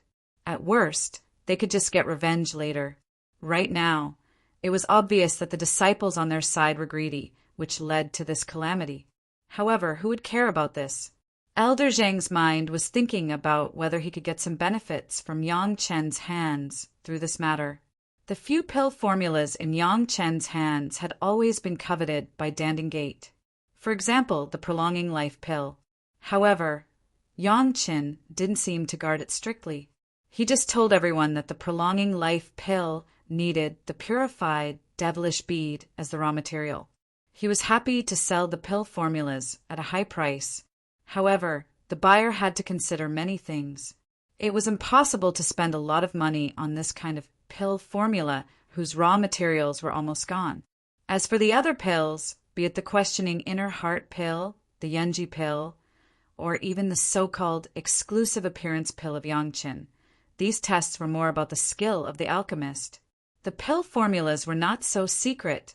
At worst, they could just get revenge later. Right now, it was obvious that the disciples on their side were greedy, which led to this calamity. However, who would care about this? Elder Zhang's mind was thinking about whether he could get some benefits from Yang Chen's hands through this matter. The few pill formulas in Yang Chen's hands had always been coveted by Danding Gate. For example, the prolonging life pill. However, Yang Chen didn't seem to guard it strictly. He just told everyone that the prolonging life pill needed the purified devilish bead as the raw material. He was happy to sell the pill formulas at a high price. However, the buyer had to consider many things. It was impossible to spend a lot of money on this kind of pill formula whose raw materials were almost gone. As for the other pills, be it the questioning inner heart pill, the Yunji pill, or even the so-called exclusive appearance pill of Yang Chen, these tests were more about the skill of the alchemist. The pill formulas were not so secret,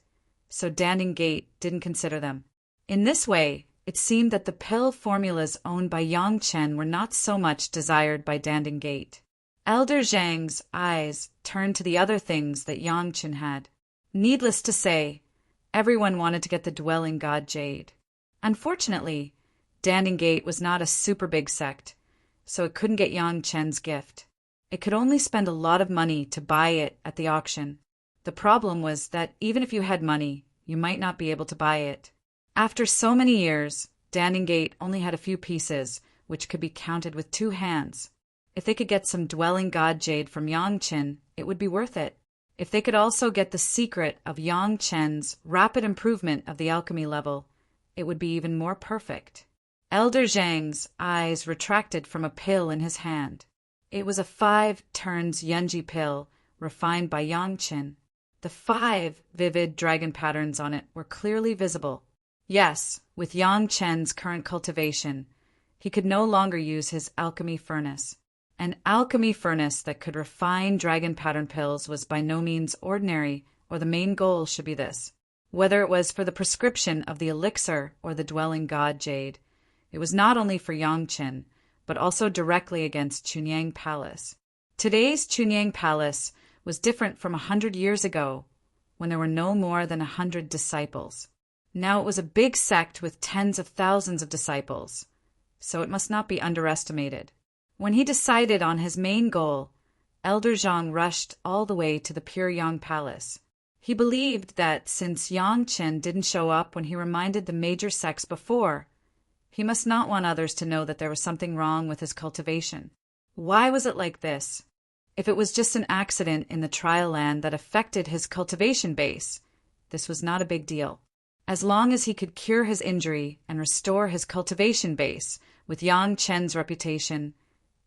so Danding Gate didn't consider them. In this way, it seemed that the pill formulas owned by Yang Chen were not so much desired by Danding Gate. Elder Zhang's eyes turned to the other things that Yang Chen had. Needless to say, everyone wanted to get the dwelling god jade. Unfortunately, Danding Gate was not a super big sect, so it couldn't get Yang Chen's gift. It could only spend a lot of money to buy it at the auction. The problem was that even if you had money, you might not be able to buy it. After so many years, Danding Gate only had a few pieces, which could be counted with 2 hands. If they could get some dwelling god jade from Yang Chen, it would be worth it. If they could also get the secret of Yang Chen's rapid improvement of the alchemy level, it would be even more perfect. Elder Zhang's eyes retracted from a pill in his hand. It was a 5 turns Yunji pill, refined by Yang Chen. The 5 vivid dragon patterns on it were clearly visible. Yes, with Yang Chen's current cultivation, he could no longer use his alchemy furnace. An alchemy furnace that could refine dragon pattern pills was by no means ordinary, or the main goal should be this. Whether it was for the prescription of the elixir or the dwelling god jade, it was not only for Yang Chen, but also directly against Chunyang Palace. Today's Chunyang Palace was different from 100 years ago, when there were no more than 100 disciples. Now it was a big sect with tens of thousands of disciples, so it must not be underestimated. When he decided on his main goal, Elder Zhang rushed all the way to the Pure Yang Palace. He believed that since Yang Chen didn't show up when he reminded the major sects before, he must not want others to know that there was something wrong with his cultivation. Why was it like this? If it was just an accident in the trial land that affected his cultivation base, this was not a big deal. As long as he could cure his injury and restore his cultivation base with Yang Chen's reputation,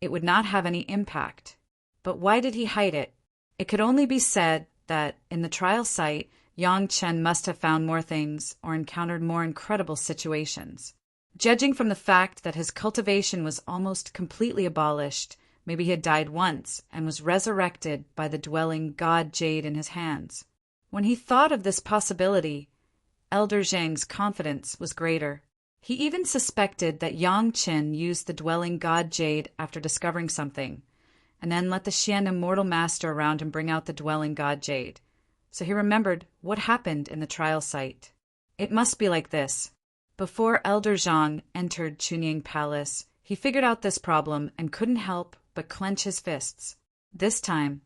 it would not have any impact. But why did he hide it? It could only be said that, in the trial site, Yang Chen must have found more things or encountered more incredible situations. Judging from the fact that his cultivation was almost completely abolished, maybe he had died once and was resurrected by the dwelling god jade in his hands. When he thought of this possibility, Elder Zhang's confidence was greater. He even suspected that Yang Chen used the dwelling god jade after discovering something, and then let the Xian Immortal Master around him bring out the dwelling god jade. So he remembered what happened in the trial site. It must be like this. Before Elder Zhang entered Chunying Palace, he figured out this problem and couldn't help but clench his fists. This time,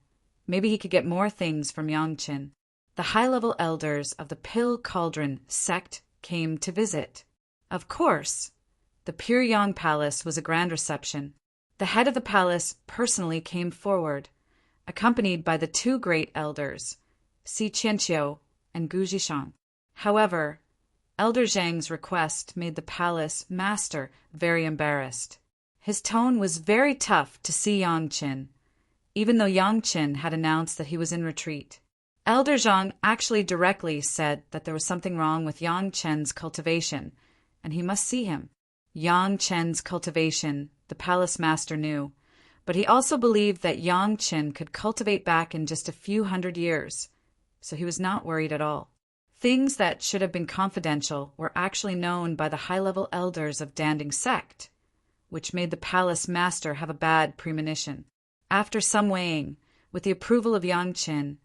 maybe he could get more things from Yang Chen. The high-level elders of the Pill Cauldron sect came to visit. Of course, the Pure Yang Palace was a grand reception. The head of the palace personally came forward, accompanied by the two great elders, Si Qianqiu and Gu Zhishang. However, Elder Zhang's request made the palace master very embarrassed. His tone was very tough to see Yang Chen, even though Yang Chen had announced that he was in retreat. Elder Zhang actually directly said that there was something wrong with Yang Chen's cultivation, and he must see him. Yang Chen's cultivation, the palace master knew, but he also believed that Yang Chen could cultivate back in just a few hundred years, so he was not worried at all. Things that should have been confidential were actually known by the high-level elders of Danding sect, which made the palace master have a bad premonition. After some weighing, with the approval of Yang Chen,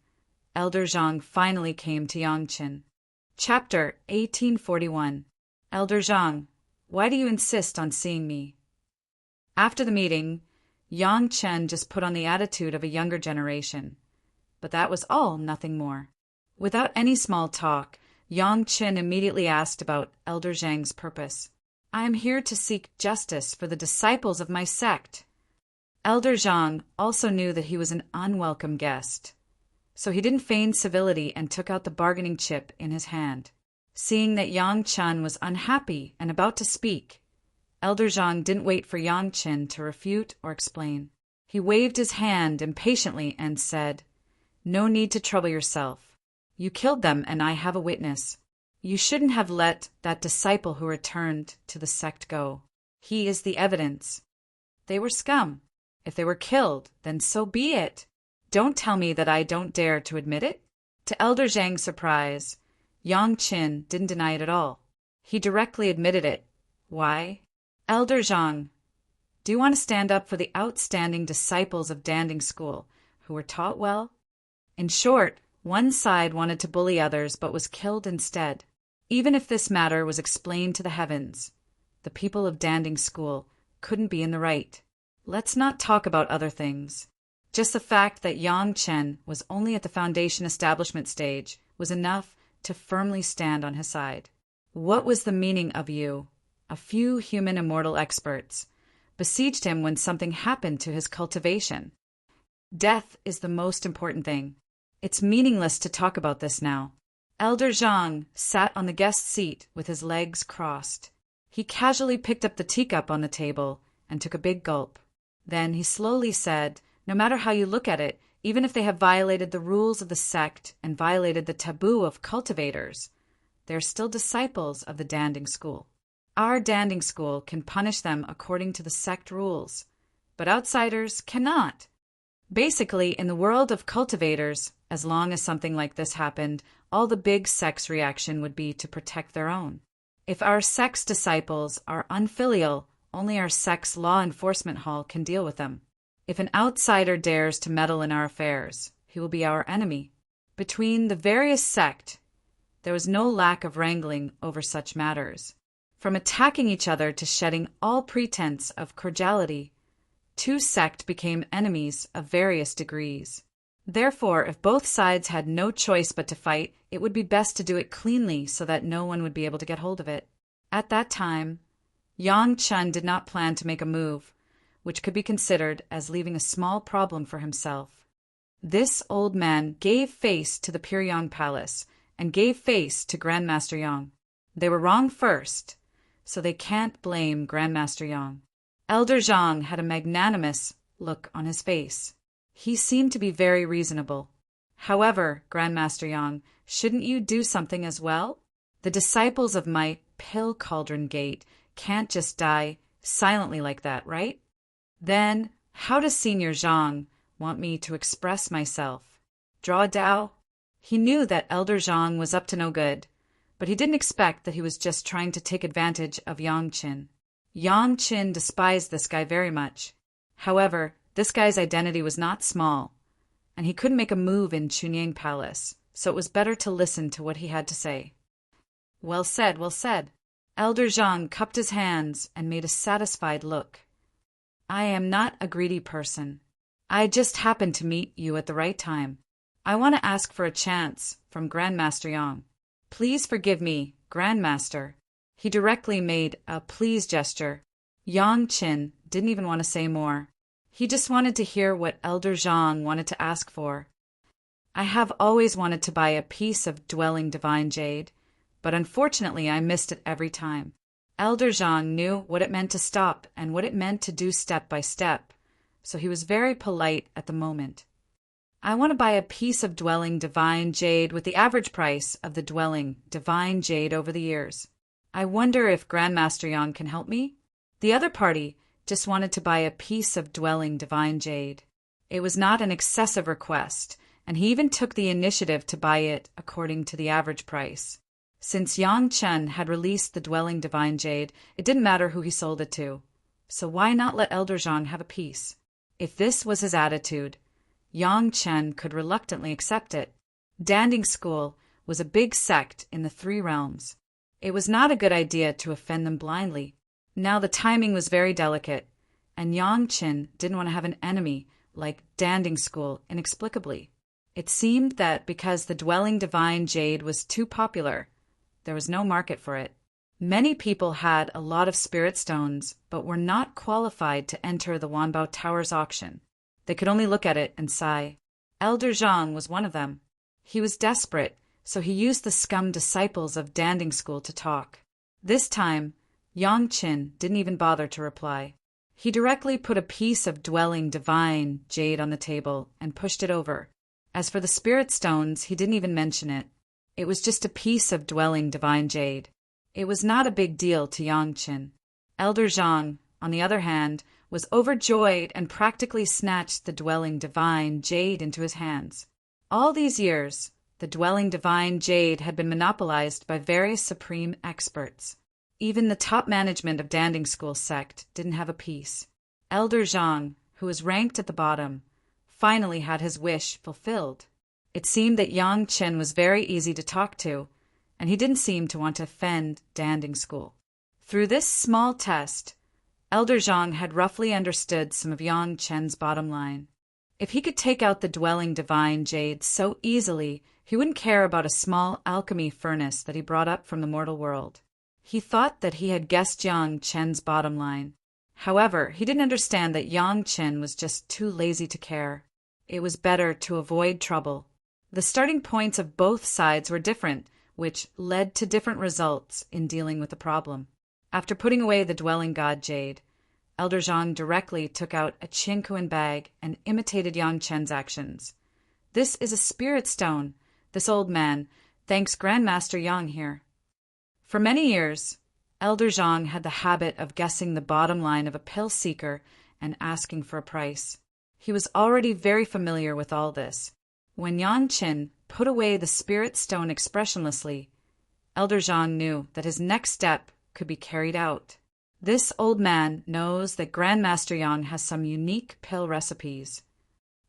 Elder Zhang finally came to Yang Chen. Chapter 1841. Elder Zhang, why do you insist on seeing me? After the meeting, Yang Chen just put on the attitude of a younger generation, but that was all, nothing more. Without any small talk, Yang Chen immediately asked about Elder Zhang's purpose. I am here to seek justice for the disciples of my sect. Elder Zhang also knew that he was an unwelcome guest, so he didn't feign civility and took out the bargaining chip in his hand. Seeing that Yang Chen was unhappy and about to speak, Elder Zhang didn't wait for Yang Chen to refute or explain. He waved his hand impatiently and said, "No need to trouble yourself. You killed them, and I have a witness. You shouldn't have let that disciple who returned to the sect go. He is the evidence. They were scum. If they were killed, then so be it. Don't tell me that I don't dare to admit it." To Elder Zhang's surprise, Yang Chen didn't deny it at all. He directly admitted it. Why? Elder Zhang, do you want to stand up for the outstanding disciples of Danding School who were taught well? In short, one side wanted to bully others but was killed instead. Even if this matter was explained to the heavens, the people of Danding School couldn't be in the right. Let's not talk about other things. Just the fact that Yang Chen was only at the foundation establishment stage was enough to firmly stand on his side. What was the meaning of you? A few human immortal experts besieged him when something happened to his cultivation. Death is the most important thing. It's meaningless to talk about this now. Elder Zhang sat on the guest seat with his legs crossed. He casually picked up the teacup on the table and took a big gulp. Then he slowly said, no matter how you look at it, even if they have violated the rules of the sect and violated the taboo of cultivators, they are still disciples of the Danding School. Our Danding School can punish them according to the sect rules, but outsiders cannot. Basically, in the world of cultivators, as long as something like this happened, all the big sect's reaction would be to protect their own. If our sect's disciples are unfilial, only our sect's law enforcement hall can deal with them. If an outsider dares to meddle in our affairs, he will be our enemy. Between the various sects, there was no lack of wrangling over such matters. From attacking each other to shedding all pretense of cordiality, two sects became enemies of various degrees. Therefore, if both sides had no choice but to fight, it would be best to do it cleanly so that no one would be able to get hold of it. At that time, Yang Chen did not plan to make a move, which could be considered as leaving a small problem for himself. This old man gave face to the Pure Yang Palace and gave face to Grandmaster Yang. They were wrong first, so they can't blame Grandmaster Yang. Elder Zhang had a magnanimous look on his face. He seemed to be very reasonable. However, Grandmaster Yang, shouldn't you do something as well? The disciples of my pill cauldron gate can't just die silently like that, right? Then, how does Senior Zhang want me to express myself? Draw a Dao? He knew that Elder Zhang was up to no good, but he didn't expect that he was just trying to take advantage of Yang Qin. Yang Qin despised this guy very much. However, this guy's identity was not small, and he couldn't make a move in Chunying Palace, so it was better to listen to what he had to say. Well said, well said. Elder Zhang cupped his hands and made a satisfied look. I am not a greedy person. I just happened to meet you at the right time. I want to ask for a chance from Grandmaster Yang. Please forgive me, Grandmaster. He directly made a please gesture. Yang Qin didn't even want to say more. He just wanted to hear what Elder Zhang wanted to ask for. I have always wanted to buy a piece of dwelling divine jade, but unfortunately I missed it every time. Elder Zhang knew what it meant to stop and what it meant to do step by step, so he was very polite at the moment. I want to buy a piece of dwelling divine jade with the average price of the dwelling divine jade over the years. I wonder if Grandmaster Yang can help me? The other party just wanted to buy a piece of dwelling divine jade. It was not an excessive request, and he even took the initiative to buy it according to the average price. Since Yang Chen had released the dwelling divine jade, it didn't matter who he sold it to. So why not let Elder Zhang have a piece? If this was his attitude, Yang Chen could reluctantly accept it. Danding School was a big sect in the Three Realms. It was not a good idea to offend them blindly. Now the timing was very delicate, and Yang Qin didn't want to have an enemy like Danding School inexplicably. It seemed that because the dwelling divine jade was too popular, there was no market for it. Many people had a lot of spirit stones, but were not qualified to enter the Wanbao Tower's auction. They could only look at it and sigh. Elder Zhang was one of them. He was desperate, so he used the scum disciples of Danding School to talk. This time, Yang Qin didn't even bother to reply. He directly put a piece of dwelling divine jade on the table and pushed it over. As for the spirit stones, he didn't even mention it. It was just a piece of dwelling divine jade. It was not a big deal to Yang Qin. Elder Zhang, on the other hand, was overjoyed and practically snatched the dwelling divine jade into his hands. All these years, the dwelling divine jade had been monopolized by various supreme experts. Even the top management of Danding School sect didn't have a piece. Elder Zhang, who was ranked at the bottom, finally had his wish fulfilled. It seemed that Yang Chen was very easy to talk to, and he didn't seem to want to offend Danding School. Through this small test, Elder Zhang had roughly understood some of Yang Chen's bottom line. If he could take out the dwelling divine jade so easily, he wouldn't care about a small alchemy furnace that he brought up from the mortal world. He thought that he had guessed Yang Chen's bottom line. However, he didn't understand that Yang Chen was just too lazy to care. It was better to avoid trouble. The starting points of both sides were different, which led to different results in dealing with the problem. After putting away the dwelling god jade, Elder Zhang directly took out a Qinkuan bag and imitated Yang Chen's actions. This is a spirit stone, this old man, thanks Grandmaster Yang here. For many years, Elder Zhang had the habit of guessing the bottom line of a pill seeker and asking for a price. He was already very familiar with all this. When Yang Qin put away the spirit stone expressionlessly, Elder Zhang knew that his next step could be carried out. This old man knows that Grandmaster Yang has some unique pill recipes.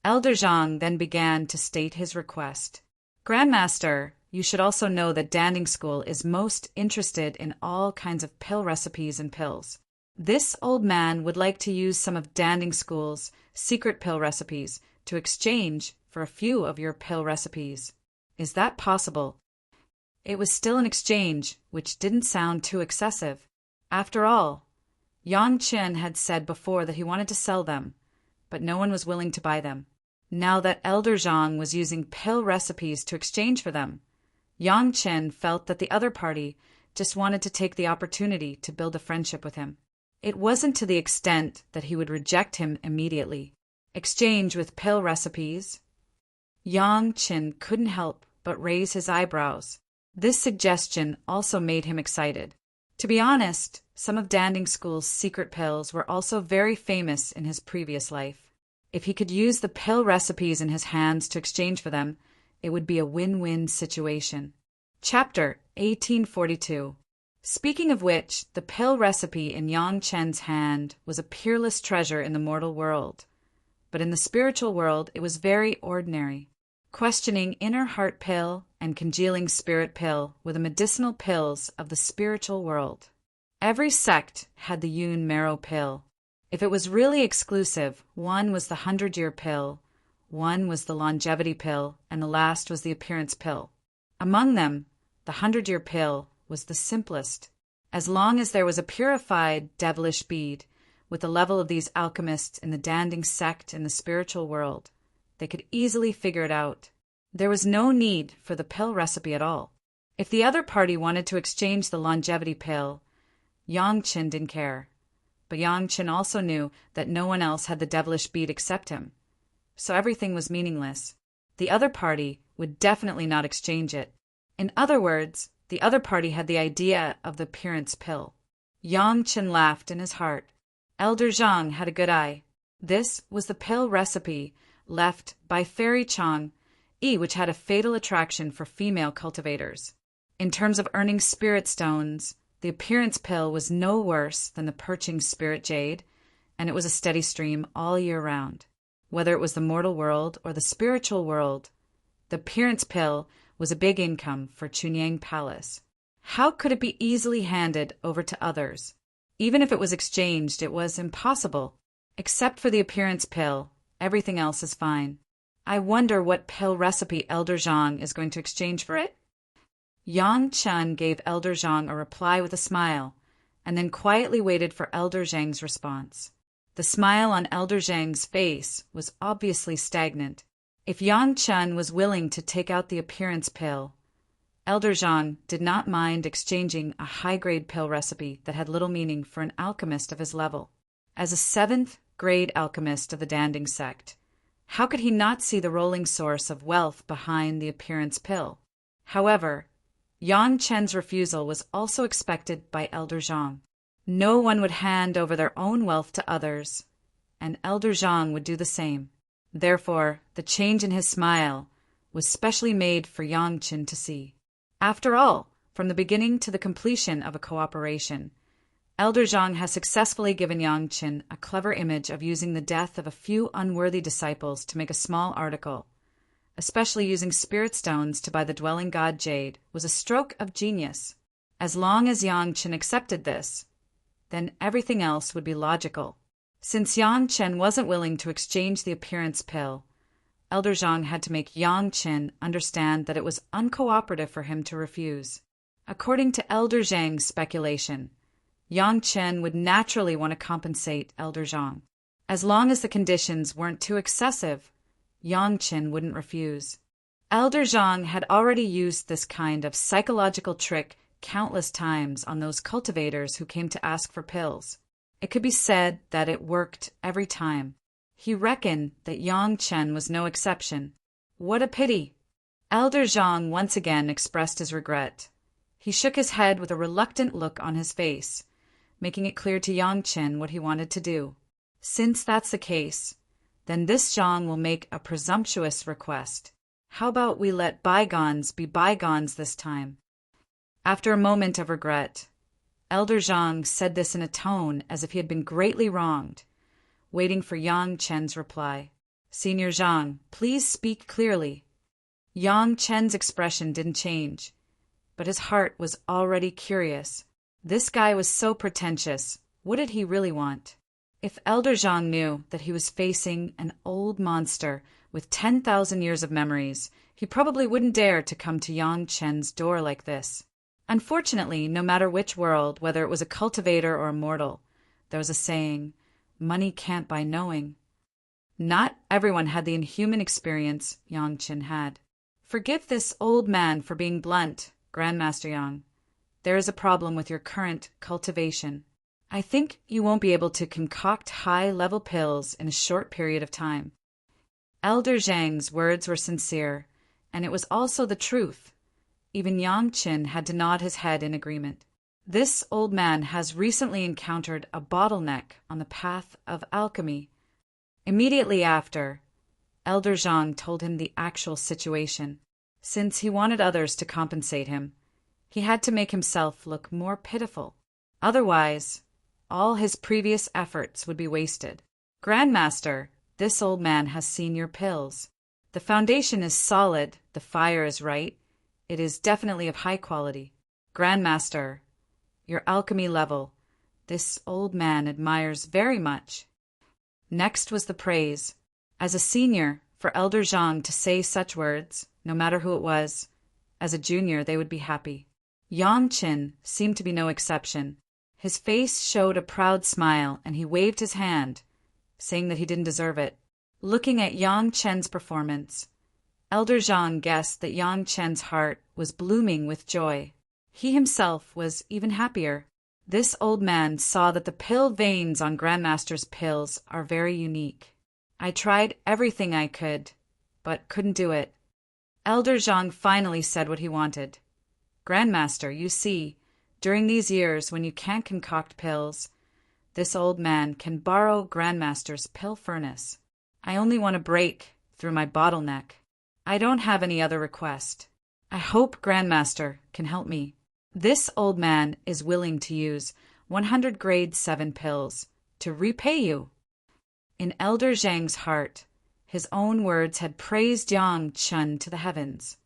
Elder Zhang then began to state his request. Grandmaster, you should also know that Danding School is most interested in all kinds of pill recipes and pills. This old man would like to use some of Danding School's secret pill recipes to exchange for a few of your pill recipes. Is that possible? It was still an exchange, which didn't sound too excessive. After all, Yang Chen had said before that he wanted to sell them, but no one was willing to buy them. Now that Elder Zhang was using pill recipes to exchange for them, Yang Chen felt that the other party just wanted to take the opportunity to build a friendship with him. It wasn't to the extent that he would reject him immediately. Exchange with pill recipes? Yang Qin couldn't help but raise his eyebrows. This suggestion also made him excited. To be honest, some of Danding School's secret pills were also very famous in his previous life. If he could use the pill recipes in his hands to exchange for them, it would be a win-win situation. Chapter 1842. Speaking of which, the pill recipe in Yang Chen's hand was a peerless treasure in the mortal world. But in the spiritual world, it was very ordinary. Questioning inner heart pill and congealing spirit pill were the medicinal pills of the spiritual world. Every sect had the Yun marrow pill. If it was really exclusive, one was the 100-year pill, one was the longevity pill, and the last was the appearance pill. Among them, the 100-year pill was the simplest. As long as there was a purified, devilish bead, with the level of these alchemists in the Danding sect in the spiritual world, they could easily figure it out. There was no need for the pill recipe at all. If the other party wanted to exchange the longevity pill, Yang Qin didn't care. But Yang Qin also knew that no one else had the devilish bead except him. So everything was meaningless. The other party would definitely not exchange it. In other words, the other party had the idea of the appearance pill. Yang Qin laughed in his heart. Elder Zhang had a good eye. This was the pill recipe left by Fairy Chang, which had a fatal attraction for female cultivators. In terms of earning spirit stones, the appearance pill was no worse than the perching spirit jade, and it was a steady stream all year round. Whether it was the mortal world or the spiritual world, the appearance pill was a big income for Chunyang Palace. How could it be easily handed over to others? Even if it was exchanged, it was impossible. Except for the appearance pill, everything else is fine. I wonder what pill recipe Elder Zhang is going to exchange for it? Yang Chen gave Elder Zhang a reply with a smile, and then quietly waited for Elder Zhang's response. The smile on Elder Zhang's face was obviously stagnant. If Yang Chen was willing to take out the appearance pill, Elder Zhang did not mind exchanging a high-grade pill recipe that had little meaning for an alchemist of his level. As a 7th-grade alchemist of the Danding sect, how could he not see the rolling source of wealth behind the appearance pill? However, Yang Chen's refusal was also expected by Elder Zhang. No one would hand over their own wealth to others, and Elder Zhang would do the same. Therefore, the change in his smile was specially made for Yang Chen to see. After all, from the beginning to the completion of a cooperation, Elder Zhang has successfully given Yang Chen a clever image of using the death of a few unworthy disciples to make a small article. Especially using spirit stones to buy the dwelling god jade was a stroke of genius. As long as Yang Chen accepted this, then everything else would be logical. Since Yang Chen wasn't willing to exchange the appearance pill, Elder Zhang had to make Yang Chen understand that it was uncooperative for him to refuse. According to Elder Zhang's speculation, Yang Chen would naturally want to compensate Elder Zhang. As long as the conditions weren't too excessive, Yang Chen wouldn't refuse. Elder Zhang had already used this kind of psychological trick countless times on those cultivators who came to ask for pills. It could be said that it worked every time. He reckoned that Yang Chen was no exception. What a pity! Elder Zhang once again expressed his regret. He shook his head with a reluctant look on his face, making it clear to Yang Chen what he wanted to do. Since that's the case, then this Zhang will make a presumptuous request. How about we let bygones be bygones this time? After a moment of regret, Elder Zhang said this in a tone as if he had been greatly wronged, waiting for Yang Chen's reply. Senior Zhang, please speak clearly. Yang Chen's expression didn't change, but his heart was already curious. This guy was so pretentious. What did he really want? If Elder Zhang knew that he was facing an old monster with 10,000 years of memories, he probably wouldn't dare to come to Yang Chen's door like this. Unfortunately, no matter which world, whether it was a cultivator or a mortal, there was a saying, money can't buy knowing. Not everyone had the inhuman experience Yang Chen had. Forgive this old man for being blunt, Grandmaster Yang. there is a problem with your current cultivation. I think you won't be able to concoct high-level pills in a short period of time." Elder Zhang's words were sincere, and it was also the truth. Even Yang Qin had to nod his head in agreement. This old man has recently encountered a bottleneck on the path of alchemy. Immediately after, Elder Zhang told him the actual situation. Since he wanted others to compensate him, he had to make himself look more pitiful. Otherwise, all his previous efforts would be wasted. "Grandmaster, this old man has seen your pills. The foundation is solid, the fire is right. It is definitely of high quality. Grandmaster, your alchemy level, this old man admires very much." Next was the praise. As a senior, for Elder Zhang to say such words, no matter who it was, as a junior they would be happy. Yang Qin seemed to be no exception. His face showed a proud smile, and he waved his hand, saying that he didn't deserve it. Looking at Yang Chen's performance, Elder Zhang guessed that Yang Chen's heart was blooming with joy. He himself was even happier. This old man saw that the pill veins on Grandmaster's pills are very unique. "I tried everything I could, but couldn't do it." Elder Zhang finally said what he wanted. "Grandmaster, you see, during these years when you can't concoct pills, this old man can borrow Grandmaster's pill furnace. I only want to break through my bottleneck. I don't have any other request. I hope Grandmaster can help me. This old man is willing to use 100 grade 7 pills to repay you." In Elder Zhang's heart, his own words had praised Yang Chen to the heavens.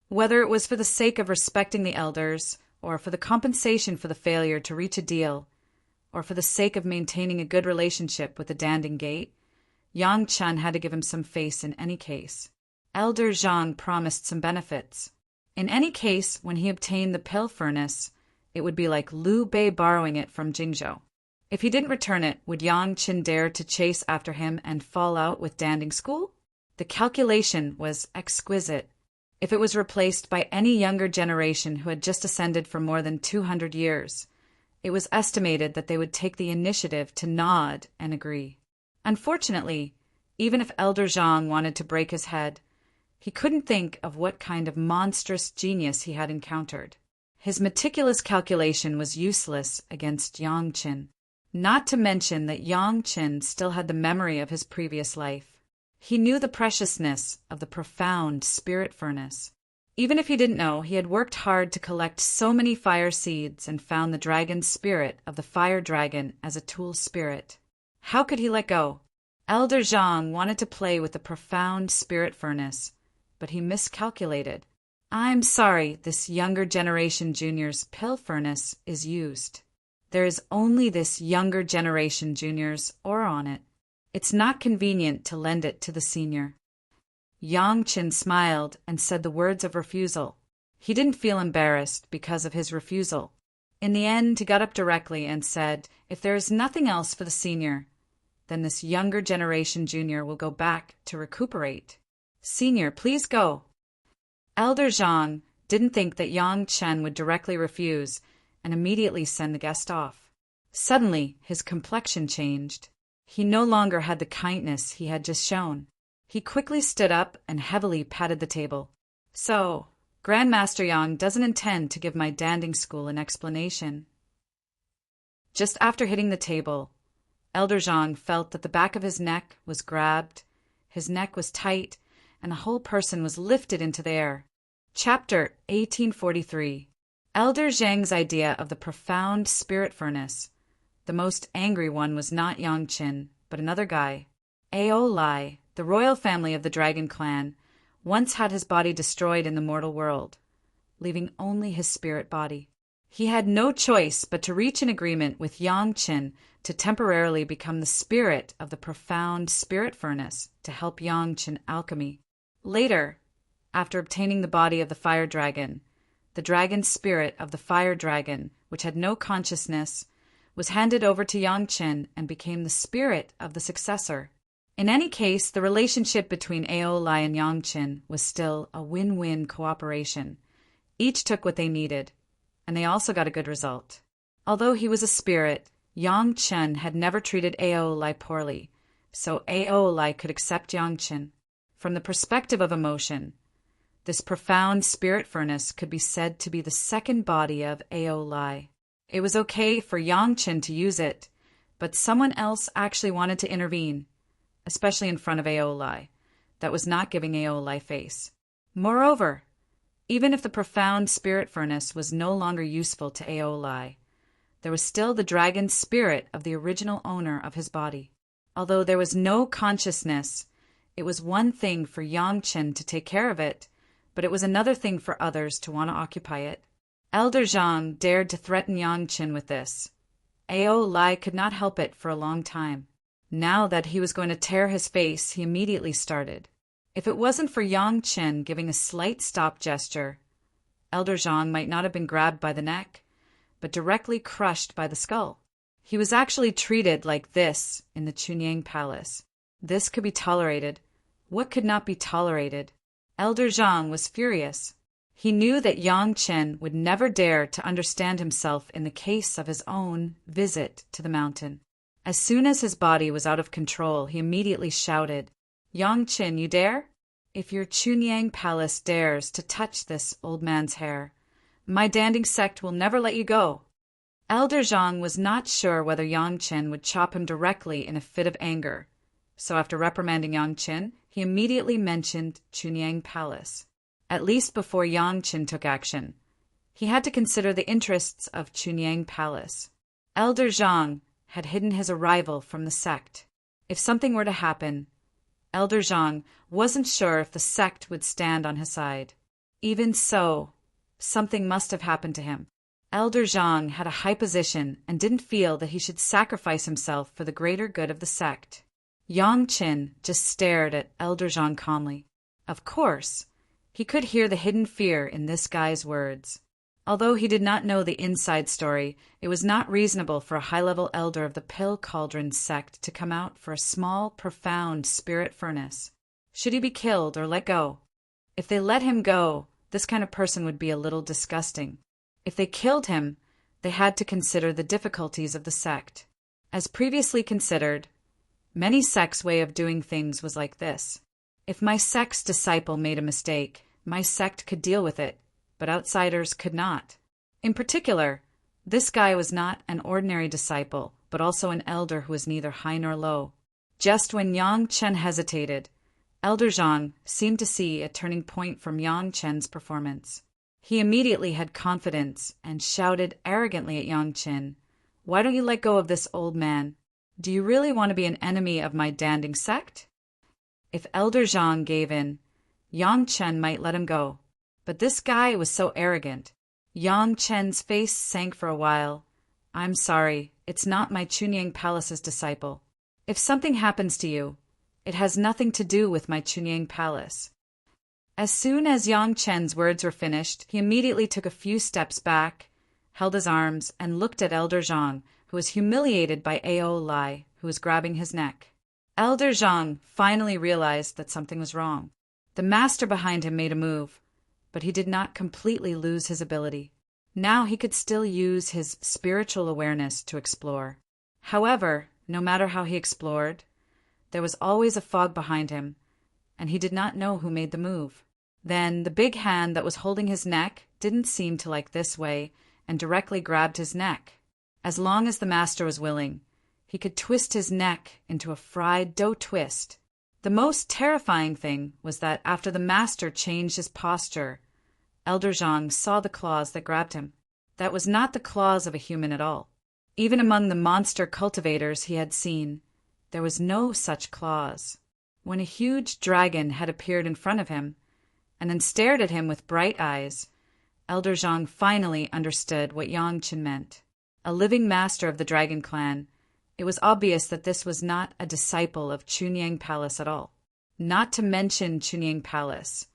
Whether it was for the sake of respecting the elders, or for the compensation for the failure to reach a deal, or for the sake of maintaining a good relationship with the Danding Gate, Yang Chen had to give him some face in any case. Elder Zhang promised some benefits. In any case, when he obtained the pill furnace, it would be like Liu Bei borrowing it from Jingzhou. If he didn't return it, would Yang Qin dare to chase after him and fall out with Danding School? The calculation was exquisite. If it was replaced by any younger generation who had just ascended for more than 200 years, it was estimated that they would take the initiative to nod and agree. Unfortunately, even if Elder Zhang wanted to break his head, he couldn't think of what kind of monstrous genius he had encountered. His meticulous calculation was useless against Yang Qin. Not to mention that Yang Qin still had the memory of his previous life. He knew the preciousness of the profound spirit furnace. Even if he didn't know, he had worked hard to collect so many fire seeds and found the dragon's spirit of the fire dragon as a tool spirit. How could he let go? Elder Zhang wanted to play with the profound spirit furnace, but he miscalculated. "I'm sorry, this younger generation junior's pill furnace is used. There is only this younger generation junior's aura on it. It's not convenient to lend it to the senior." Yang Qin smiled and said the words of refusal. He didn't feel embarrassed because of his refusal. In the end, he got up directly and said, "If there is nothing else for the senior, then this younger generation junior will go back to recuperate. Senior, please go." Elder Zhang didn't think that Yang Chen would directly refuse and immediately send the guest off. Suddenly, his complexion changed. He no longer had the kindness he had just shown. He quickly stood up and heavily patted the table. "So, Grandmaster Yang doesn't intend to give my Danding School an explanation." Just after hitting the table, Elder Zhang felt that the back of his neck was grabbed, his neck was tight, and the whole person was lifted into the air. Chapter 1843. Elder Zhang's idea of the profound spirit furnace. The most angry one was not Yang Qin, but another guy. Ao Lai, the royal family of the Dragon Clan, once had his body destroyed in the mortal world, leaving only his spirit body. He had no choice but to reach an agreement with Yang Qin to temporarily become the spirit of the profound spirit furnace to help Yang Qin alchemy. Later, after obtaining the body of the fire dragon, the dragon spirit of the fire dragon, which had no consciousness, was handed over to Yang Qin and became the spirit of the successor. In any case, the relationship between Ao Lai and Yang Qin was still a win-win cooperation. Each took what they needed. and they also got a good result. Although he was a spirit, Yang Chen had never treated Aolai poorly, so Aolai could accept Yang Chen. From the perspective of emotion, this profound spirit furnace could be said to be the second body of Aolai. It was okay for Yang Chen to use it, but someone else actually wanted to intervene, especially in front of Aolai. That was not giving Aolai face. Moreover, even if the profound spirit furnace was no longer useful to Aolai, there was still the dragon spirit of the original owner of his body. Although there was no consciousness, it was one thing for Yang Chen to take care of it, but it was another thing for others to want to occupy it. Elder Zhang dared to threaten Yang Chen with this. Aolai could not help it for a long time. Now that he was going to tear his face, he immediately started. If it wasn't for Yang Chen giving a slight stop gesture, Elder Zhang might not have been grabbed by the neck, but directly crushed by the skull. He was actually treated like this in the Chunyang Palace. This could be tolerated. What could not be tolerated? Elder Zhang was furious. He knew that Yang Chen would never dare to understand himself in the case of his own visit to the mountain. As soon as his body was out of control, he immediately shouted, "Yang Chen, you dare? If your Chunyang Palace dares to touch this old man's hair, my Danding sect will never let you go." Elder Zhang was not sure whether Yang Chen would chop him directly in a fit of anger, so after reprimanding Yang Chen, he immediately mentioned Chunyang Palace. At least before Yang Chen took action, he had to consider the interests of Chunyang Palace. Elder Zhang had hidden his arrival from the sect. If something were to happen, Elder Zhang wasn't sure if the sect would stand on his side. Even so, something must have happened to him. Elder Zhang had a high position and didn't feel that he should sacrifice himself for the greater good of the sect. Yang Chen just stared at Elder Zhang calmly. Of course, he could hear the hidden fear in this guy's words. Although he did not know the inside story, it was not reasonable for a high-level elder of the Pill Cauldron sect to come out for a small, profound spirit furnace. Should he be killed or let go? If they let him go, this kind of person would be a little disgusting. If they killed him, they had to consider the difficulties of the sect. As previously considered, many sects' way of doing things was like this. If my sect's disciple made a mistake, my sect could deal with it, but outsiders could not. In particular, this guy was not an ordinary disciple, but also an elder who was neither high nor low. Just when Yang Chen hesitated, Elder Zhang seemed to see a turning point from Yang Chen's performance. He immediately had confidence and shouted arrogantly at Yang Chen, "Why don't you let go of this old man? Do you really want to be an enemy of my Danding sect?" If Elder Zhang gave in, Yang Chen might let him go. But this guy was so arrogant. Yang Chen's face sank for a while. "I'm sorry, it's not my Chunyang Palace's disciple. If something happens to you, it has nothing to do with my Chunyang Palace." As soon as Yang Chen's words were finished, he immediately took a few steps back, held his arms, and looked at Elder Zhang, who was humiliated by Aolai, who was grabbing his neck. Elder Zhang finally realized that something was wrong. The master behind him made a move, but he did not completely lose his ability. Now he could still use his spiritual awareness to explore. However, no matter how he explored, there was always a fog behind him, and he did not know who made the move. Then the big hand that was holding his neck didn't seem to like this way and directly grabbed his neck. As long as the master was willing, he could twist his neck into a fried dough twist. The most terrifying thing was that after the master changed his posture, Elder Zhang saw the claws that grabbed him. That was not the claws of a human at all. Even among the monster cultivators he had seen, there was no such claws. When a huge dragon had appeared in front of him, and then stared at him with bright eyes, Elder Zhang finally understood what Yang Chen meant. A living master of the Dragon Clan, it was obvious that this was not a disciple of Chunyang Palace at all. Not to mention Chunyang Palace,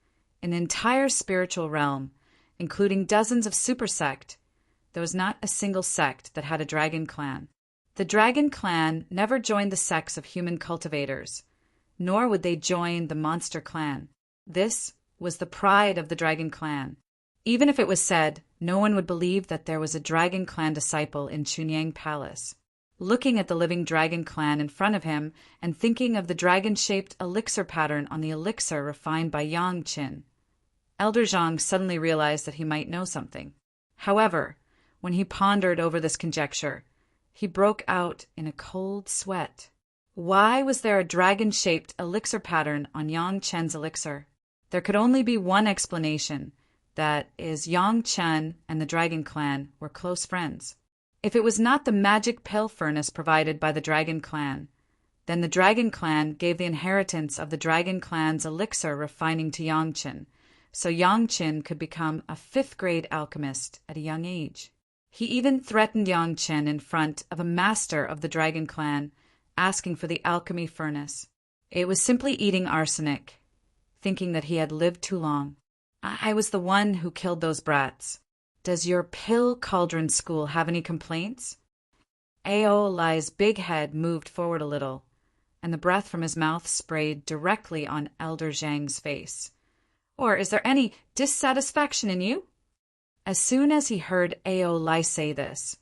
an entire spiritual realm, including dozens of super sect, there was not a single sect that had a Dragon Clan. The Dragon Clan never joined the sects of human cultivators, nor would they join the Monster Clan. This was the pride of the Dragon Clan. Even if it was said, no one would believe that there was a Dragon Clan disciple in Chunyang Palace. Looking at the living Dragon Clan in front of him and thinking of the dragon-shaped elixir pattern on the elixir refined by Yang Qin, Elder Zhang suddenly realized that he might know something. However, when he pondered over this conjecture, he broke out in a cold sweat. Why was there a dragon-shaped elixir pattern on Yang Chen's elixir? There could only be one explanation, that is, Yang Chen and the Dragon Clan were close friends. If it was not the magic pill furnace provided by the Dragon Clan, then the Dragon Clan gave the inheritance of the Dragon Clan's elixir refining to Yang Chen, so Yang Chen could become a 5th-grade alchemist at a young age. He even threatened Yang Chen in front of a master of the Dragon Clan, asking for the alchemy furnace. It was simply eating arsenic, thinking that he had lived too long. I was the one who killed those brats. Does your pill cauldron school have any complaints? Ao Lai's big head moved forward a little, and the breath from his mouth sprayed directly on Elder Zhang's face. Or is there any dissatisfaction in you? As soon as he heard Ao Lai say this,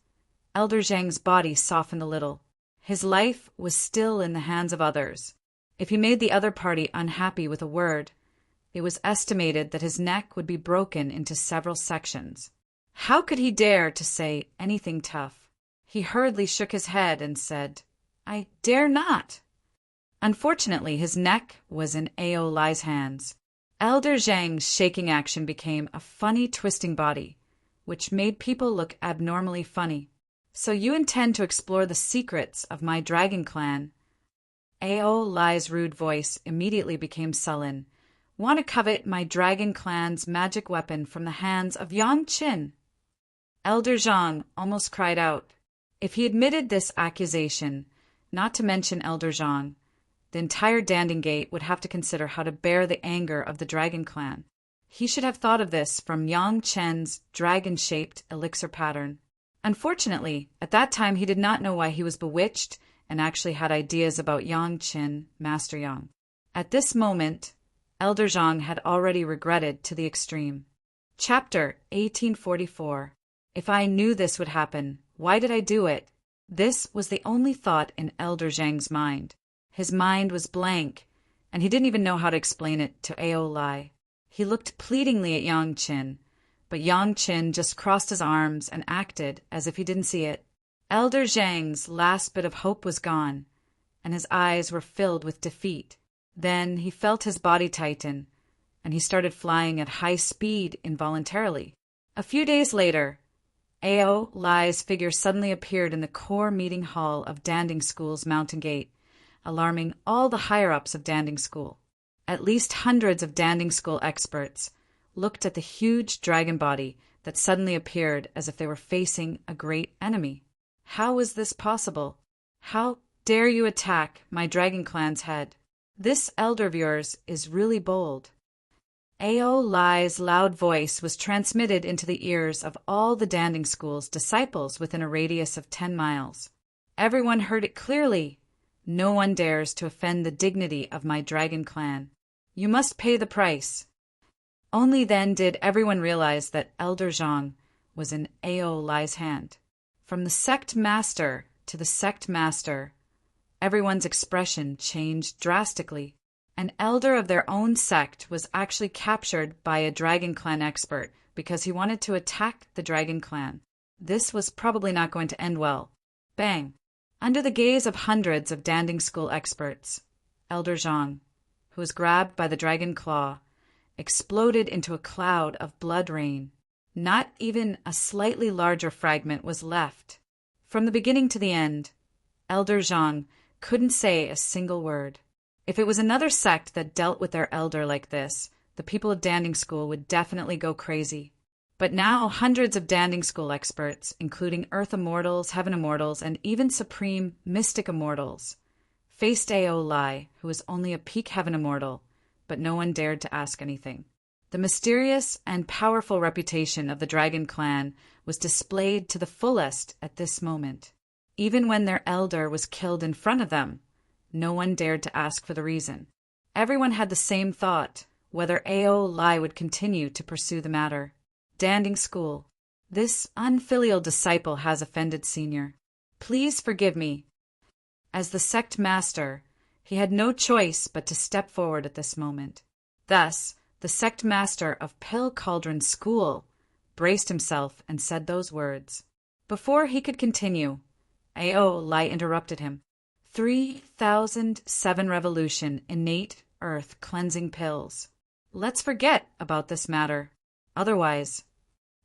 Elder Zhang's body softened a little. His life was still in the hands of others. If he made the other party unhappy with a word, it was estimated that his neck would be broken into several sections. How could he dare to say anything tough? He hurriedly shook his head and said, "I dare not." Unfortunately, his neck was in Ao Lai's hands. Elder Zhang's shaking action became a funny twisting body, which made people look abnormally funny. So you intend to explore the secrets of my Dragon Clan? Ao Lai's rude voice immediately became sullen. Want to covet my Dragon Clan's magic weapon from the hands of Yang Qin? Elder Zhang almost cried out. If he admitted this accusation, not to mention Elder Zhang, the entire Danding Gate would have to consider how to bear the anger of the Dragon Clan. He should have thought of this from Yang Chen's dragon-shaped elixir pattern. Unfortunately, at that time he did not know why he was bewitched and actually had ideas about Yang Qin, Master Yang. At this moment, Elder Zhang had already regretted to the extreme. Chapter 1844. If I knew this would happen, why did I do it? This was the only thought in Elder Zhang's mind. His mind was blank, and he didn't even know how to explain it to Ao Lai. He looked pleadingly at Yang Qin, but Yang Qin just crossed his arms and acted as if he didn't see it. Elder Zhang's last bit of hope was gone, and his eyes were filled with defeat. Then he felt his body tighten, and he started flying at high speed involuntarily. A few days later, Ao Lai's figure suddenly appeared in the core meeting hall of Danding School's Mountain Gate, alarming all the higher-ups of Danding School. At least hundreds of Danding School experts looked at the huge dragon body that suddenly appeared as if they were facing a great enemy. How was this possible? How dare you attack my Dragon Clan's head? This elder of yours is really bold. Ao Lai's loud voice was transmitted into the ears of all the Danding School's disciples within a radius of 10 miles. Everyone heard it clearly. No one dares to offend the dignity of my Dragon Clan. You must pay the price. Only then did everyone realize that Elder Zhang was in Ao Lai's hand. From the sect master to the sect master, everyone's expression changed drastically. An elder of their own sect was actually captured by a Dragon Clan expert because he wanted to attack the Dragon Clan. This was probably not going to end well. Bang! Under the gaze of hundreds of Danding School experts, Elder Zhang, who was grabbed by the dragon claw, exploded into a cloud of blood rain. Not even a slightly larger fragment was left. From the beginning to the end, Elder Zhang couldn't say a single word. If it was another sect that dealt with their elder like this, the people of Danding School would definitely go crazy. But now hundreds of Danding School experts, including Earth Immortals, Heaven Immortals, and even Supreme Mystic Immortals, faced Ao Lai, who was only a peak Heaven Immortal, but no one dared to ask anything. The mysterious and powerful reputation of the Dragon Clan was displayed to the fullest at this moment. Even when their elder was killed in front of them, no one dared to ask for the reason. Everyone had the same thought, whether Ao Lai would continue to pursue the matter. Danding School. This unfilial disciple has offended Senior. Please forgive me. As the sect master, he had no choice but to step forward at this moment. Thus, the sect master of Pill Cauldron School braced himself and said those words. Before he could continue, Aolai interrupted him. 3,007 revolution innate earth cleansing pills. Let's forget about this matter. Otherwise,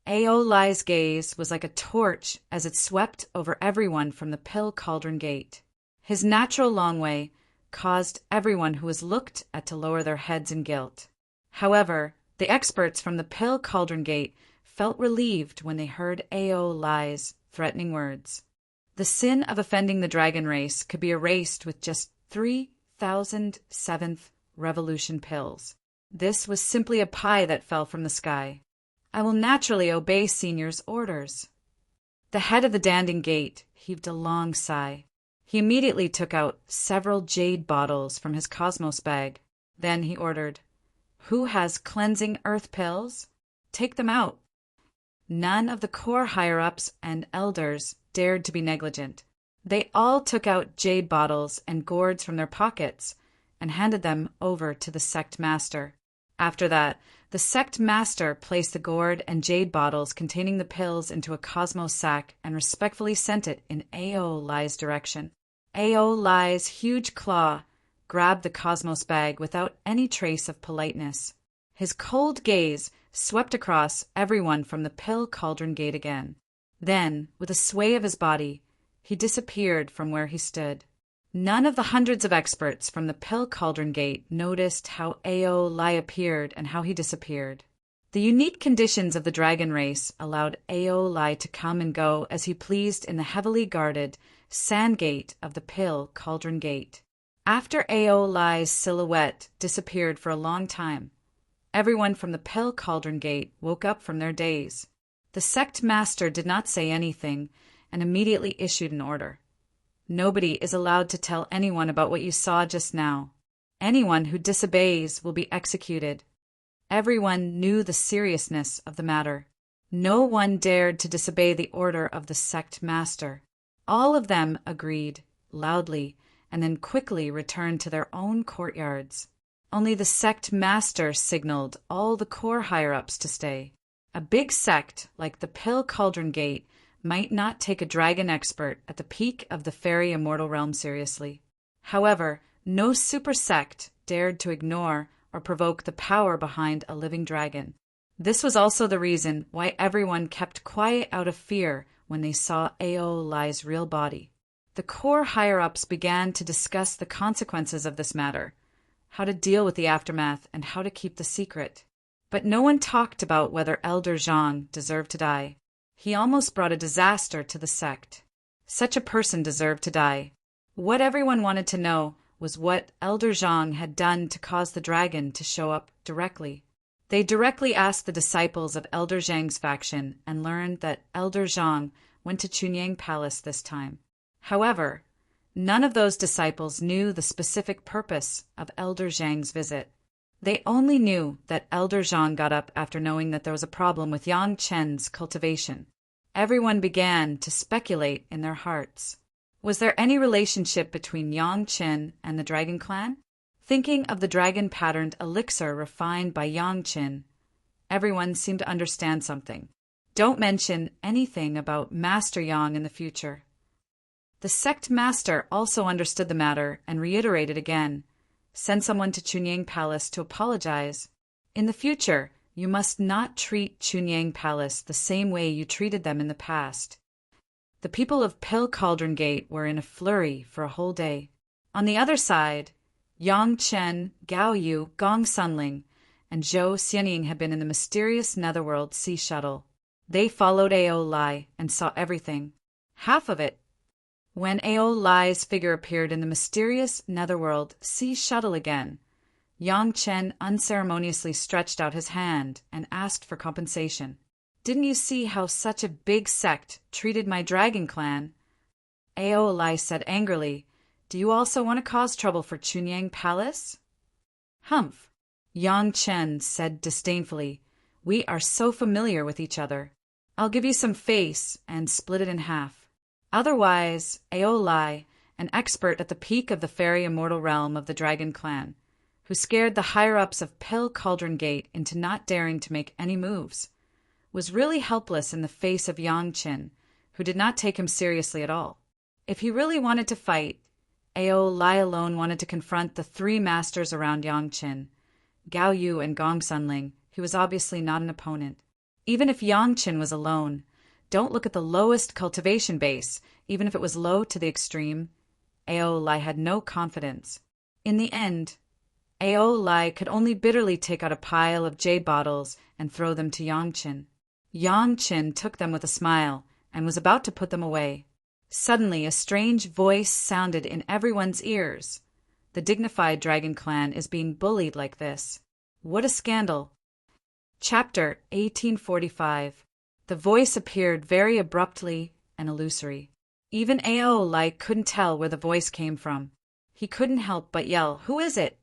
Aolai's gaze was like a torch as it swept over everyone from the Pill Cauldron Gate. His natural long way caused everyone who was looked at to lower their heads in guilt. However, the experts from the Pill Cauldron Gate felt relieved when they heard Aolai's threatening words. The sin of offending the dragon race could be erased with just 3,007th revolution pills. This was simply a pie that fell from the sky. I will naturally obey Senior's orders. The head of the Danding Gate heaved a long sigh. He immediately took out several jade bottles from his cosmos bag. Then he ordered, "Who has cleansing earth pills? Take them out." None of the core higher-ups and elders dared to be negligent. They all took out jade bottles and gourds from their pockets and handed them over to the sect master. After that, the sect master placed the gourd and jade bottles containing the pills into a cosmos sack and respectfully sent it in Aolai's direction. Aolai's huge claw grabbed the cosmos bag without any trace of politeness. His cold gaze swept across everyone from the Pill Cauldron Gate again. Then, with a sway of his body, he disappeared from where he stood. None of the hundreds of experts from the Pill Cauldron Gate noticed how Aolai appeared and how he disappeared. The unique conditions of the dragon race allowed Aolai to come and go as he pleased in the heavily guarded sand gate of the Pill Cauldron Gate. After Aolai's silhouette disappeared for a long time, everyone from the Pill Cauldron Gate woke up from their daze. The sect master did not say anything and immediately issued an order. Nobody is allowed to tell anyone about what you saw just now. Anyone who disobeys will be executed. Everyone knew the seriousness of the matter. No one dared to disobey the order of the sect master. All of them agreed, loudly, and then quickly returned to their own courtyards. Only the sect master signaled all the core higher-ups to stay. A big sect, like the Pill Cauldron Gate, might not take a dragon expert at the peak of the fairy immortal realm seriously. However, no super sect dared to ignore or provoke the power behind a living dragon. This was also the reason why everyone kept quiet out of fear when they saw Aolai's real body. The core higher-ups began to discuss the consequences of this matter, how to deal with the aftermath, and how to keep the secret. But no one talked about whether Elder Zhang deserved to die. He almost brought a disaster to the sect. Such a person deserved to die. What everyone wanted to know was what Elder Zhang had done to cause the dragon to show up directly. They directly asked the disciples of Elder Zhang's faction and learned that Elder Zhang went to Chunyang Palace this time. However, none of those disciples knew the specific purpose of Elder Zhang's visit. They only knew that Elder Zhang got up after knowing that there was a problem with Yang Chen's cultivation. Everyone began to speculate in their hearts. Was there any relationship between Yang Chen and the Dragon Clan? Thinking of the dragon-patterned elixir refined by Yang Chen, everyone seemed to understand something. Don't mention anything about Master Yang in the future. The sect master also understood the matter and reiterated again. Send someone to Chunyang Palace to apologize. In the future, you must not treat Chunyang Palace the same way you treated them in the past. The people of Pill Cauldron Gate were in a flurry for a whole day. On the other side, Yang Chen, Gao Yu, Gong Sunling, and Zhou Xianying had been in the mysterious Netherworld sea shuttle. They followed Aolai and saw everything. Half of it. When Aolai's figure appeared in the mysterious Netherworld sea shuttle again, Yang Chen unceremoniously stretched out his hand and asked for compensation. Didn't you see how such a big sect treated my dragon clan? Aolai said angrily, do you also want to cause trouble for Chunyang Palace? Humph, Yang Chen said disdainfully. We are so familiar with each other. I'll give you some face and split it in half. Otherwise, Aeolai, an expert at the peak of the fairy immortal realm of the dragon clan, who scared the higher-ups of Pale Cauldron Gate into not daring to make any moves, was really helpless in the face of Yang Qin, who did not take him seriously at all. If he really wanted to fight, Aeolai alone wanted to confront the three masters around Yang Qin. Gao Yu and Gong Sunling, he was obviously not an opponent. Even if Yang Qin was alone, don't look at the lowest cultivation base, even if it was low to the extreme. Aeolai had no confidence. In the end, Aeolai could only bitterly take out a pile of jade bottles and throw them to Yang Qin. Yang Qin took them with a smile and was about to put them away. Suddenly, a strange voice sounded in everyone's ears. The dignified dragon clan is being bullied like this. What a scandal. Chapter 1845. The voice appeared very abruptly and illusory. Even Aeolai couldn't tell where the voice came from. He couldn't help but yell, "Who is it?"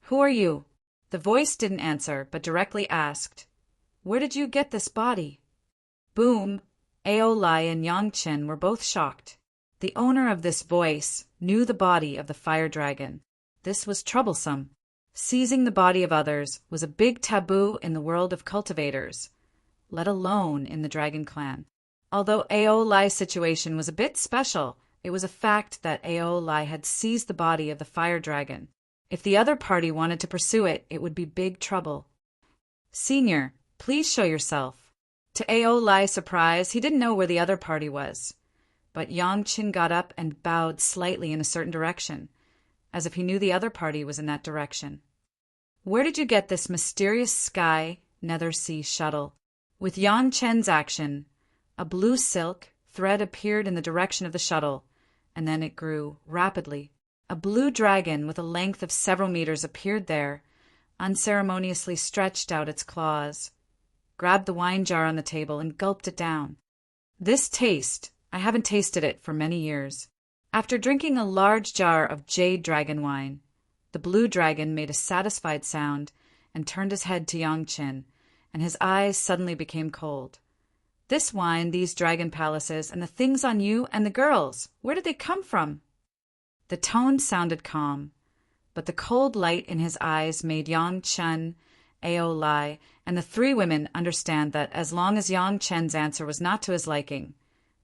"Who are you?" The voice didn't answer, but directly asked, "Where did you get this body?" Boom! Aeolai and Yang Qin were both shocked. The owner of this voice knew the body of the fire dragon. This was troublesome. Seizing the body of others was a big taboo in the world of cultivators, let alone in the dragon clan. Although Aeolai's situation was a bit special, it was a fact that Aeolai had seized the body of the fire dragon. If the other party wanted to pursue it, it would be big trouble. "Senior, please show yourself." To Aeolai's surprise, he didn't know where the other party was. But Yang Qin got up and bowed slightly in a certain direction, as if he knew the other party was in that direction. "Where did you get this mysterious sky nether sea shuttle?" With Yang Qin's action, a blue silk thread appeared in the direction of the shuttle, and then it grew rapidly. A blue dragon with a length of several meters appeared there, unceremoniously stretched out its claws, grabbed the wine jar on the table, and gulped it down. This taste, I haven't tasted it for many years. After drinking a large jar of jade dragon wine, the blue dragon made a satisfied sound and turned his head to Yang Qin, and his eyes suddenly became cold. "This wine, these dragon palaces, and the things on you and the girls, where did they come from?" The tone sounded calm, but the cold light in his eyes made Yang Qin, Aeolai, and the three women understand that as long as Yang Qin's answer was not to his liking,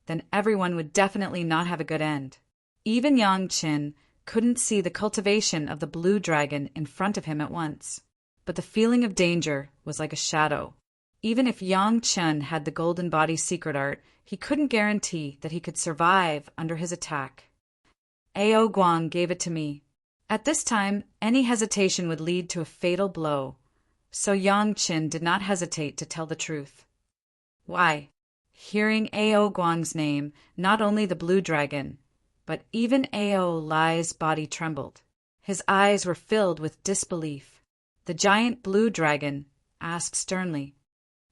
then everyone would definitely not have a good end. Even Yang Qin couldn't see the cultivation of the blue dragon in front of him at once, but the feeling of danger was like a shadow. Even if Yang Qin had the golden body secret art, he couldn't guarantee that he could survive under his attack. Ao Guang gave it to me. At this time, any hesitation would lead to a fatal blow, so Yang Qin did not hesitate to tell the truth. Why? Hearing Ao Guang's name, not only the blue dragon, but even Aeolai's body trembled. His eyes were filled with disbelief. The giant blue dragon asked sternly,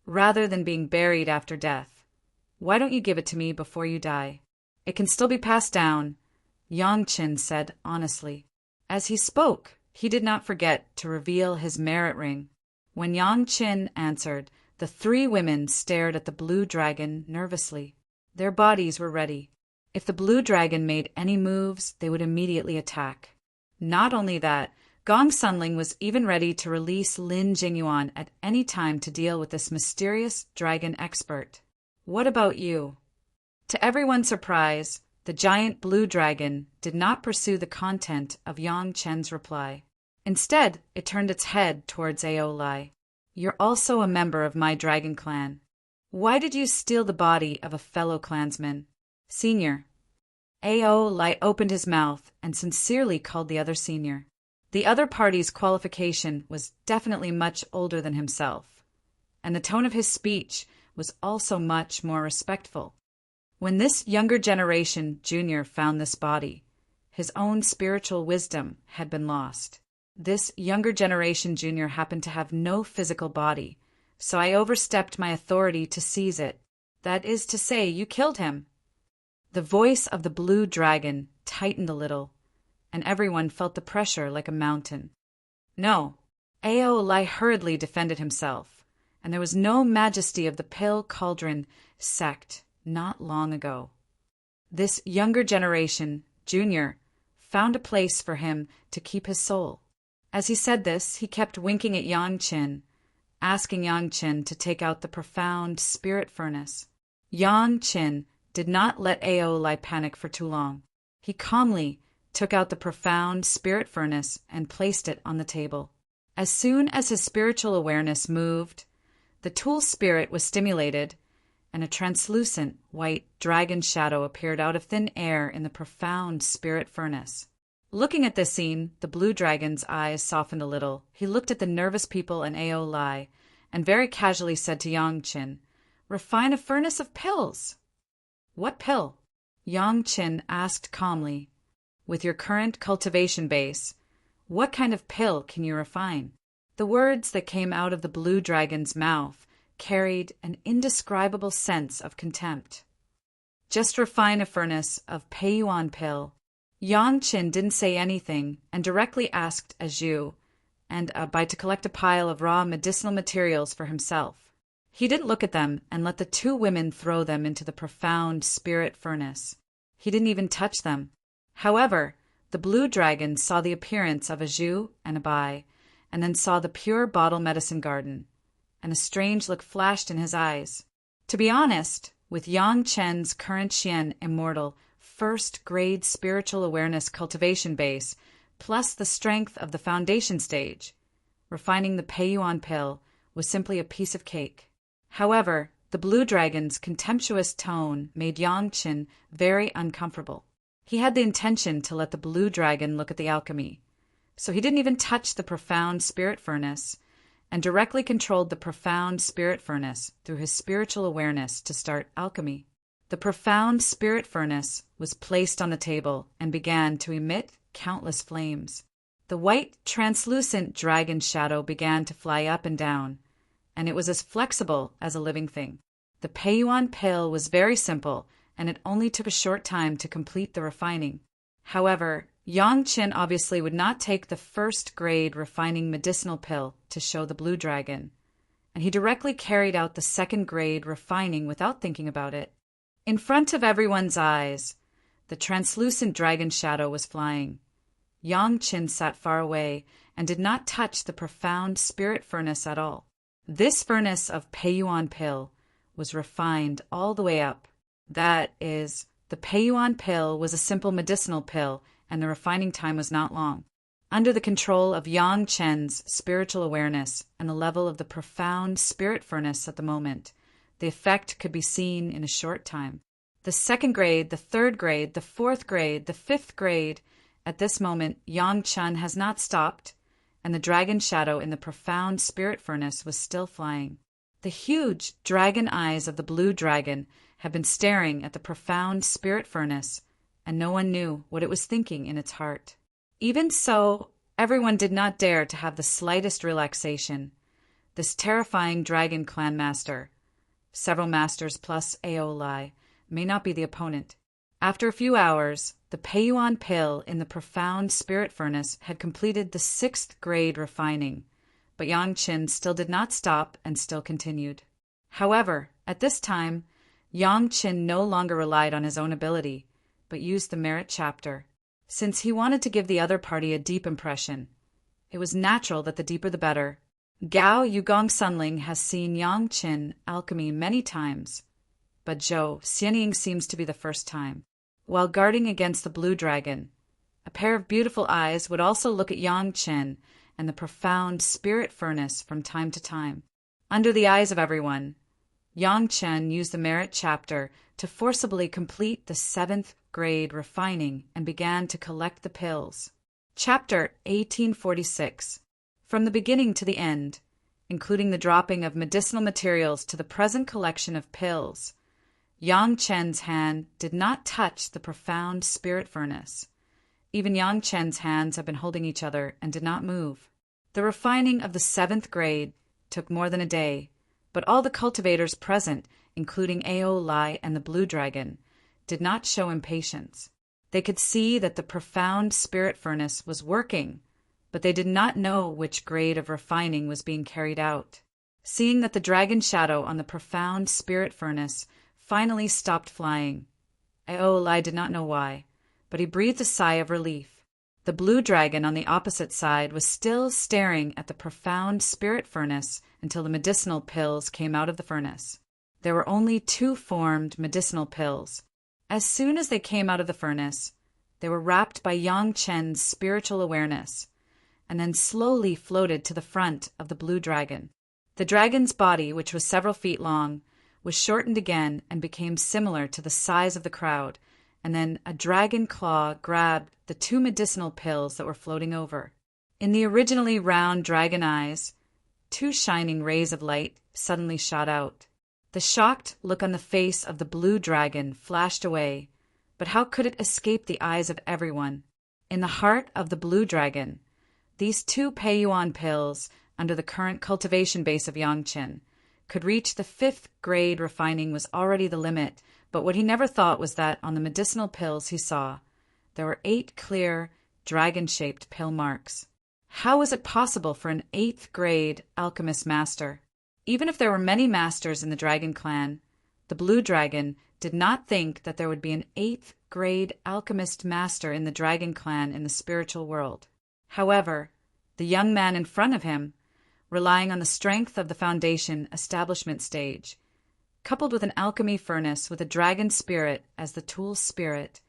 "Rather than being buried after death, why don't you give it to me before you die? It can still be passed down," Yang Qin said honestly. As he spoke, he did not forget to reveal his merit ring. When Yang Qin answered, the three women stared at the blue dragon nervously. Their bodies were ready. If the blue dragon made any moves, they would immediately attack. Not only that, Gong Sunling was even ready to release Lin Jingyuan at any time to deal with this mysterious dragon expert. "What about you?" To everyone's surprise, the giant blue dragon did not pursue the content of Yang Qin's reply. Instead, it turned its head towards Aeolai. "You're also a member of my dragon clan. Why did you steal the body of a fellow clansman?" "Senior." Aeolai opened his mouth and sincerely called the other senior. The other party's qualification was definitely much older than himself, and the tone of his speech was also much more respectful. When this younger generation junior found this body, his own spiritual wisdom had been lost. This younger generation junior happened to have no physical body, so I overstepped my authority to seize it. That is to say, you killed him. The voice of the blue dragon tightened a little, and everyone felt the pressure like a mountain. "No." Aeolai hurriedly defended himself, and there was no majesty of the Pale Cauldron sect not long ago. This younger generation, Junior, found a place for him to keep his soul. As he said this, he kept winking at Yang Qin, asking Yang Qin to take out the profound spirit furnace. Yang Qin did not let Aolai panic for too long. He calmly took out the profound spirit furnace and placed it on the table. As soon as his spiritual awareness moved, the tool spirit was stimulated, and a translucent white dragon shadow appeared out of thin air in the profound spirit furnace. Looking at this scene, the blue dragon's eyes softened a little. He looked at the nervous people in Aolai and very casually said to Yang Qin, "Refine a furnace of pills." "What pill?" Yang Qin asked calmly. "With your current cultivation base, what kind of pill can you refine?" The words that came out of the blue dragon's mouth carried an indescribable sense of contempt. "Just refine a furnace of Peiyuan pill." Yang Qin didn't say anything and directly asked Aju and Bai to collect a pile of raw medicinal materials for himself. He didn't look at them and let the two women throw them into the profound spirit furnace. He didn't even touch them. However, the blue dragon saw the appearance of Aju and Bai, and then saw the pure bottle medicine garden, and a strange look flashed in his eyes. To be honest, with Yang Chen's current Xian Immortal first-grade spiritual awareness cultivation base, plus the strength of the foundation stage, refining the Peiyuan pill was simply a piece of cake. However, the blue dragon's contemptuous tone made Yang Qin very uncomfortable. He had the intention to let the blue dragon look at the alchemy, so he didn't even touch the profound spirit furnace and directly controlled the profound spirit furnace through his spiritual awareness to start alchemy. The profound spirit furnace was placed on the table and began to emit countless flames. The white, translucent dragon shadow began to fly up and down, and it was as flexible as a living thing. The Peiyuan pill was very simple, and it only took a short time to complete the refining. However, Yang Qin obviously would not take the first-grade refining medicinal pill to show the blue dragon, and he directly carried out the second-grade refining without thinking about it. In front of everyone's eyes, the translucent dragon shadow was flying. Yang Qin sat far away and did not touch the profound spirit furnace at all. This furnace of Peiyuan pill was refined all the way up. That is, the Peiyuan pill was a simple medicinal pill, and the refining time was not long. Under the control of Yang Chen's spiritual awareness and the level of the profound spirit furnace at the moment, the effect could be seen in a short time. The second grade, the third grade, the fourth grade, the fifth grade. At this moment, Yang Chen has not stopped, and the dragon shadow in the profound spirit furnace was still flying. The huge dragon eyes of the blue dragon had been staring at the profound spirit furnace, and no one knew what it was thinking in its heart. Even so, everyone did not dare to have the slightest relaxation. This terrifying dragon clan master, several masters plus Aolai, may not be the opponent. After a few hours, the Peiyuan pill in the profound spirit furnace had completed the sixth grade refining, but Yang Qin still did not stop and still continued. However, at this time, Yang Qin no longer relied on his own ability, but used the merit chapter. Since he wanted to give the other party a deep impression, it was natural that the deeper the better. Gao Yugong Sunling has seen Yang Qin alchemy many times, but Zhou Xianying seems to be the first time. While guarding against the blue dragon, a pair of beautiful eyes would also look at Yang Qin and the profound spirit furnace from time to time. Under the eyes of everyone, Yang Qin used the merit chapter to forcibly complete the seventh grade refining and began to collect the pills. Chapter 1846. From the beginning to the end, including the dropping of medicinal materials to the present collection of pills, Yang Chen's hand did not touch the profound spirit furnace. Even Yang Chen's hands had been holding each other and did not move. The refining of the seventh grade took more than a day, but all the cultivators present, including Aolai and the blue dragon, did not show impatience. They could see that the profound spirit furnace was working, but they did not know which grade of refining was being carried out. seeing that the dragon shadow on the profound spirit furnace finally stopped flying. Aolai did not know why, but he breathed a sigh of relief. The blue dragon on the opposite side was still staring at the profound spirit furnace until the medicinal pills came out of the furnace. There were only 2 formed medicinal pills. As soon as they came out of the furnace, they were wrapped by Yang Chen's spiritual awareness, and then slowly floated to the front of the blue dragon. The dragon's body, which was several feet long, was shortened again and became similar to the size of the crowd, and then a dragon claw grabbed the 2 medicinal pills that were floating over. In the originally round dragon eyes, 2 shining rays of light suddenly shot out. The shocked look on the face of the blue dragon flashed away, but how could it escape the eyes of everyone? In the heart of the blue dragon, these 2 Peiyuan pills, under the current cultivation base of Yangqin, could reach the 5th grade. Refining was already the limit, but what he never thought was that on the medicinal pills he saw, there were 8 clear, dragon-shaped pill marks. How was it possible for an 8th grade alchemist master? Even if there were many masters in the dragon clan, the blue dragon did not think that there would be an 8th grade alchemist master in the dragon clan in the spiritual world. However, the young man in front of him, relying on the strength of the foundation establishment stage, coupled with an alchemy furnace with a dragon spirit as the tool spirit,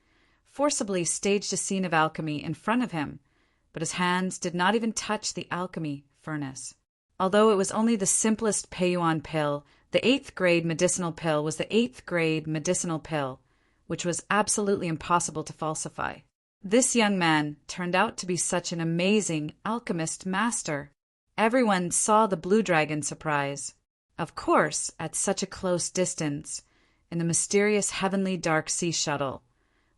forcibly staged a scene of alchemy in front of him, but his hands did not even touch the alchemy furnace. Although it was only the simplest Peiyuan pill, the 8th grade medicinal pill was the 8th grade medicinal pill, which was absolutely impossible to falsify. This young man turned out to be such an amazing alchemist master. Everyone saw the blue dragon surprise. Of course, at such a close distance, in the mysterious heavenly dark sea shuttle,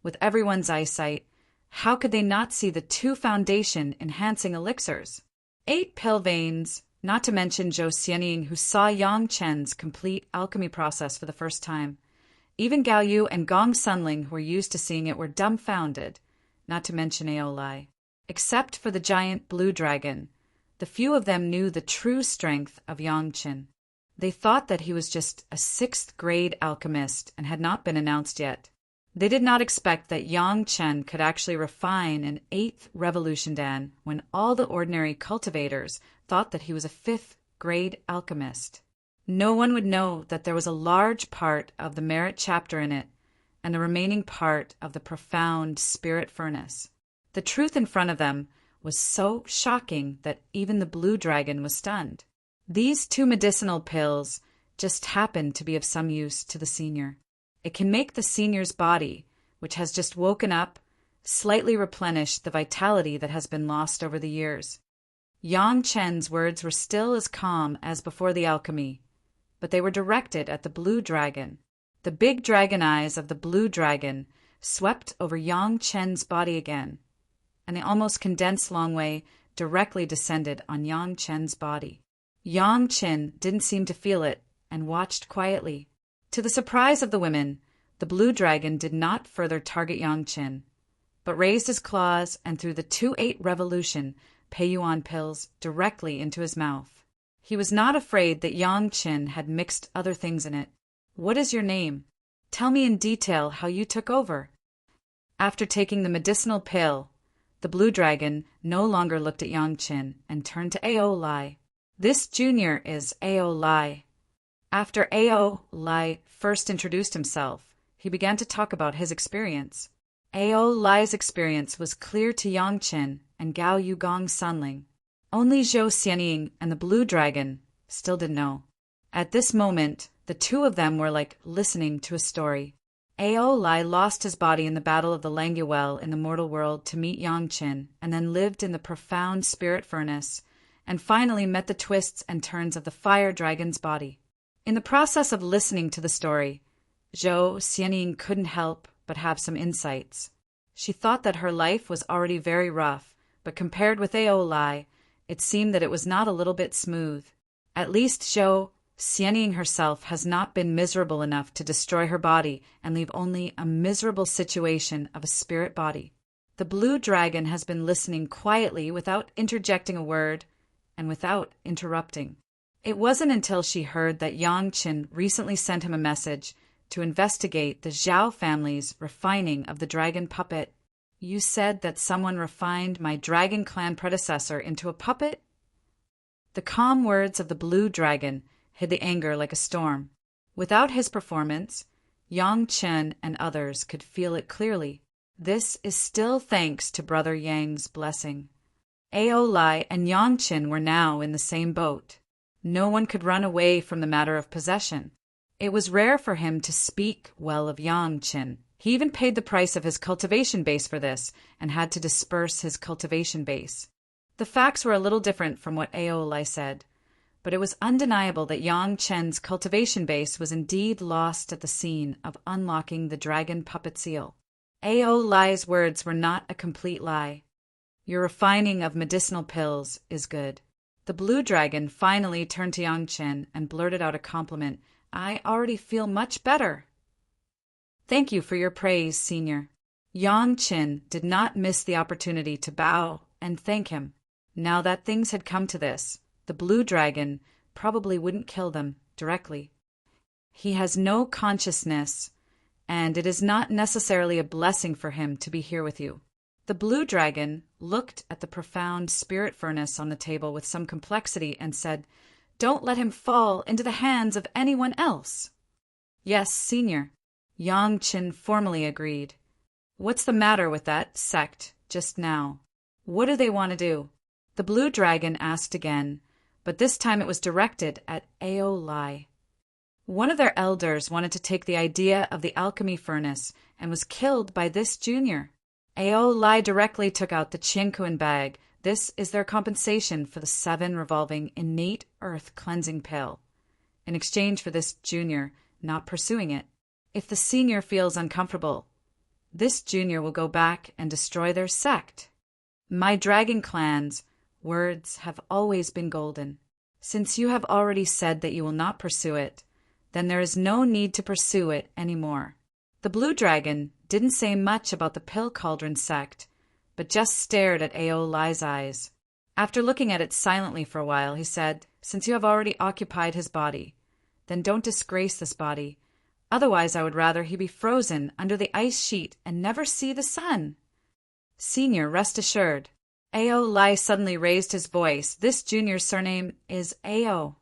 with everyone's eyesight, how could they not see the 2 foundation-enhancing elixirs? 8 pill veins, not to mention Zhou Xianying, who saw Yang Chen's complete alchemy process for the first time. Even Gao Yu and Gong Sunling, who were used to seeing it, were dumbfounded, not to mention Aolai. Except for the giant blue dragon, the few of them knew the true strength of Yang Chen. They thought that he was just a 6th grade alchemist and had not been announced yet. They did not expect that Yang Chen could actually refine an 8th revolution dan when all the ordinary cultivators thought that he was a 5th grade alchemist. No one would know that there was a large part of the merit chapter in it and the remaining part of the profound spirit furnace. The truth in front of them was so shocking that even the blue dragon was stunned. These 2 medicinal pills just happened to be of some use to the senior. It can make the senior's body, which has just woken up, slightly replenish the vitality that has been lost over the years. Yang Chen's words were still as calm as before the alchemy, but they were directed at the blue dragon. The big dragon eyes of the blue dragon swept over Yang Chen's body again, and the almost condensed long way directly descended on Yang Chen's body. Yang Chen didn't seem to feel it and watched quietly. To the surprise of the women, the blue dragon did not further target Yang Chen, but raised his claws and threw the 2-8 revolution Peiyuan pills directly into his mouth. He was not afraid that Yang Chen had mixed other things in it. "What is your name? Tell me in detail how you took over." After taking the medicinal pill, the blue dragon no longer looked at Yang Chen and turned to Aolai. "This junior is Aolai." After Aolai first introduced himself, he began to talk about his experience. Aolai's experience was clear to Yang Chen and Gao Yu Gong Sunling. Only Zhou Xianying and the blue dragon still didn't know. At this moment, the 2 of them were like listening to a story. Aolai lost his body in the Battle of the Languel in the mortal world to meet Yang Chen, and then lived in the profound spirit furnace, and finally met the twists and turns of the fire dragon's body. In the process of listening to the story, Zhou Xianying couldn't help but have some insights. She thought that her life was already very rough, but compared with Aolai, it seemed that it was not a little bit smooth. At least Zhou Xianying herself has not been miserable enough to destroy her body and leave only a miserable situation of a spirit body. The blue dragon has been listening quietly without interjecting a word and without interrupting. It wasn't until she heard that Yang Qin recently sent him a message to investigate the Zhao family's refining of the dragon puppet. You said that someone refined my dragon clan predecessor into a puppet? The calm words of the blue dragon hid the anger like a storm. Without his performance, Yang Chen and others could feel it clearly. This is still thanks to Brother Yang's blessing. Ao Lai and Yang Chen were now in the same boat. No one could run away from the matter of possession. It was rare for him to speak well of Yang Chen. He even paid the price of his cultivation base for this and had to disperse his cultivation base. The facts were a little different from what Ao Lai said, but it was undeniable that Yang Chen's cultivation base was indeed lost at the scene of unlocking the dragon puppet seal. Ao Lai's words were not a complete lie. Your refining of medicinal pills is good. The blue dragon finally turned to Yang Chen and blurted out a compliment. I already feel much better. Thank you for your praise, Senior. Yang Chen did not miss the opportunity to bow and thank him. Now that things had come to this, the blue dragon probably wouldn't kill them directly. He has no consciousness, and it is not necessarily a blessing for him to be here with you. The blue dragon looked at the profound spirit furnace on the table with some complexity and said, Don't let him fall into the hands of anyone else. Yes, Senior. Yang Chen formally agreed. What's the matter with that sect just now? What do they want to do? The blue dragon asked again, but this time it was directed at Ao Lai. One of their elders wanted to take the idea of the alchemy furnace and was killed by this junior. Ao Lai directly took out the Qiankuan bag. This is their compensation for the 7 revolving innate earth cleansing pill, in exchange for this junior not pursuing it. If the senior feels uncomfortable, this junior will go back and destroy their sect. My dragon clan's words have always been golden. Since you have already said that you will not pursue it, then there is no need to pursue it anymore. The blue dragon didn't say much about the pill cauldron sect, but just stared at Ao Lai's eyes. After looking at it silently for a while, he said, Since you have already occupied his body, then don't disgrace this body. Otherwise, I would rather he be frozen under the ice sheet and never see the sun. Senior, rest assured. Ao Lai suddenly raised his voice. This junior's surname is Ao.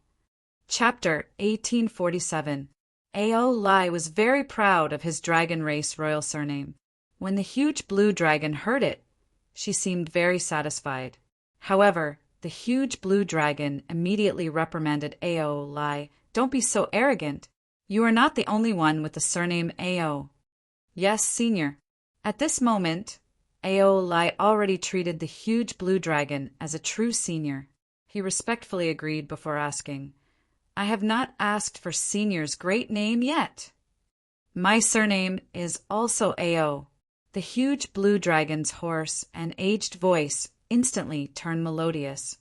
Chapter 1847. Ao Lai was very proud of his dragon race royal surname. When the huge blue dragon heard it, she seemed very satisfied. However, the huge blue dragon immediately reprimanded Ao Lai. Don't be so arrogant. You are not the only one with the surname Ao. Yes, Senior. At this moment, Ao Lai already treated the huge blue dragon as a true senior. He respectfully agreed before asking, I have not asked for Senior's great name yet. My surname is also Ao. The huge blue dragon's hoarse and aged voice instantly turned melodious.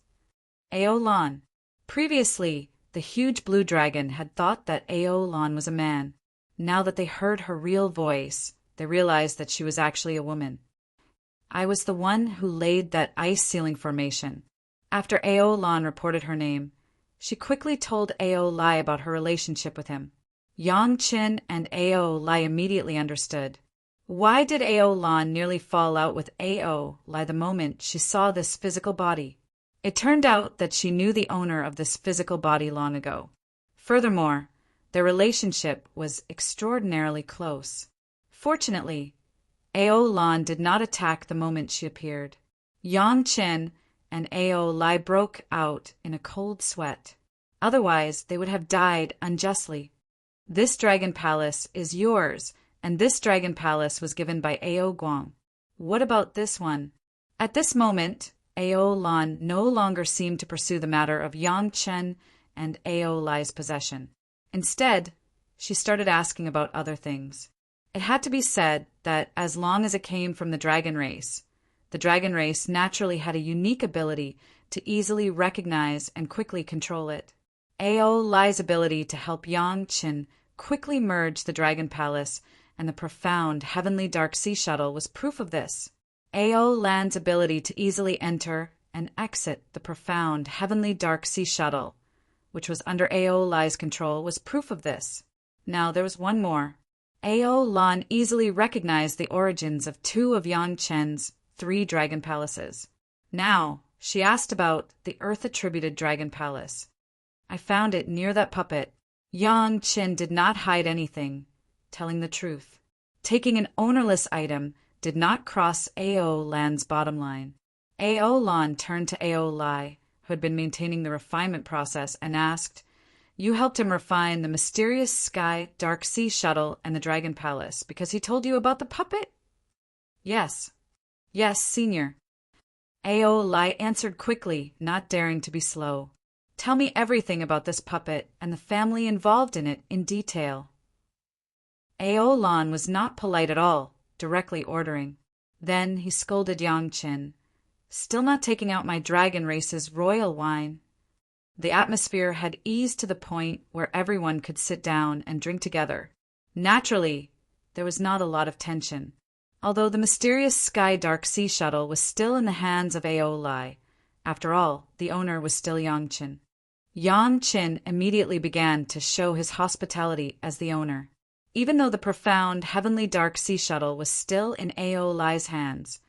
Ao Lan. Previously, the huge blue dragon had thought that Ao Lan was a man. Now that they heard her real voice, they realized that she was actually a woman. I was the one who laid that ice ceiling formation. After Ao Lan reported her name, she quickly told Ao Lai about her relationship with him. Yang Chen and Ao Lai immediately understood. Why did Ao Lan nearly fall out with Ao Lai the moment she saw this physical body? It turned out that she knew the owner of this physical body long ago. Furthermore, their relationship was extraordinarily close. Fortunately, Ao Lan did not attack the moment she appeared. Yang Chen and Ao Lai broke out in a cold sweat. Otherwise, they would have died unjustly. This dragon palace is yours, and this dragon palace was given by Ao Guang. What about this one? At this moment, Ao Lan no longer seemed to pursue the matter of Yang Chen and Ao Lai's possession. Instead, she started asking about other things. It had to be said that as long as it came from the dragon race naturally had a unique ability to easily recognize and quickly control it. Ao Lai's ability to help Yang Chen quickly merge the dragon palace and the profound heavenly dark sea shuttle was proof of this. Ao Lan's ability to easily enter and exit the profound heavenly dark sea shuttle which was under Ao Lai's control, was proof of this. Now there was one more. Ao Lan easily recognized the origins of 2 of Yang Chen's 3 dragon palaces. Now, she asked about the earth-attributed dragon palace. I found it near that puppet. Yang Chen did not hide anything, telling the truth. Taking an ownerless item did not cross Ao Lan's bottom line. Ao Lan turned to Ao Lai, who had been maintaining the refinement process, and asked, "You helped him refine the mysterious sky dark sea shuttle and the dragon palace because he told you about the puppet?" "Yes. Yes, Senior." Ao Lai answered quickly, not daring to be slow. "Tell me everything about this puppet and the family involved in it in detail." Ao Lan was not polite at all, directly ordering. Then he scolded Yang Chen. "Still not taking out my dragon race's royal wine." The atmosphere had eased to the point where everyone could sit down and drink together. Naturally, there was not a lot of tension. Although the mysterious Sky Dark Sea Shuttle was still in the hands of Ao Lai, after all, the owner was still Yang Chen. Yang Chen immediately began to show his hospitality as the owner. Even though the profound Heavenly Dark Sea Shuttle was still in Ao Lai's hands,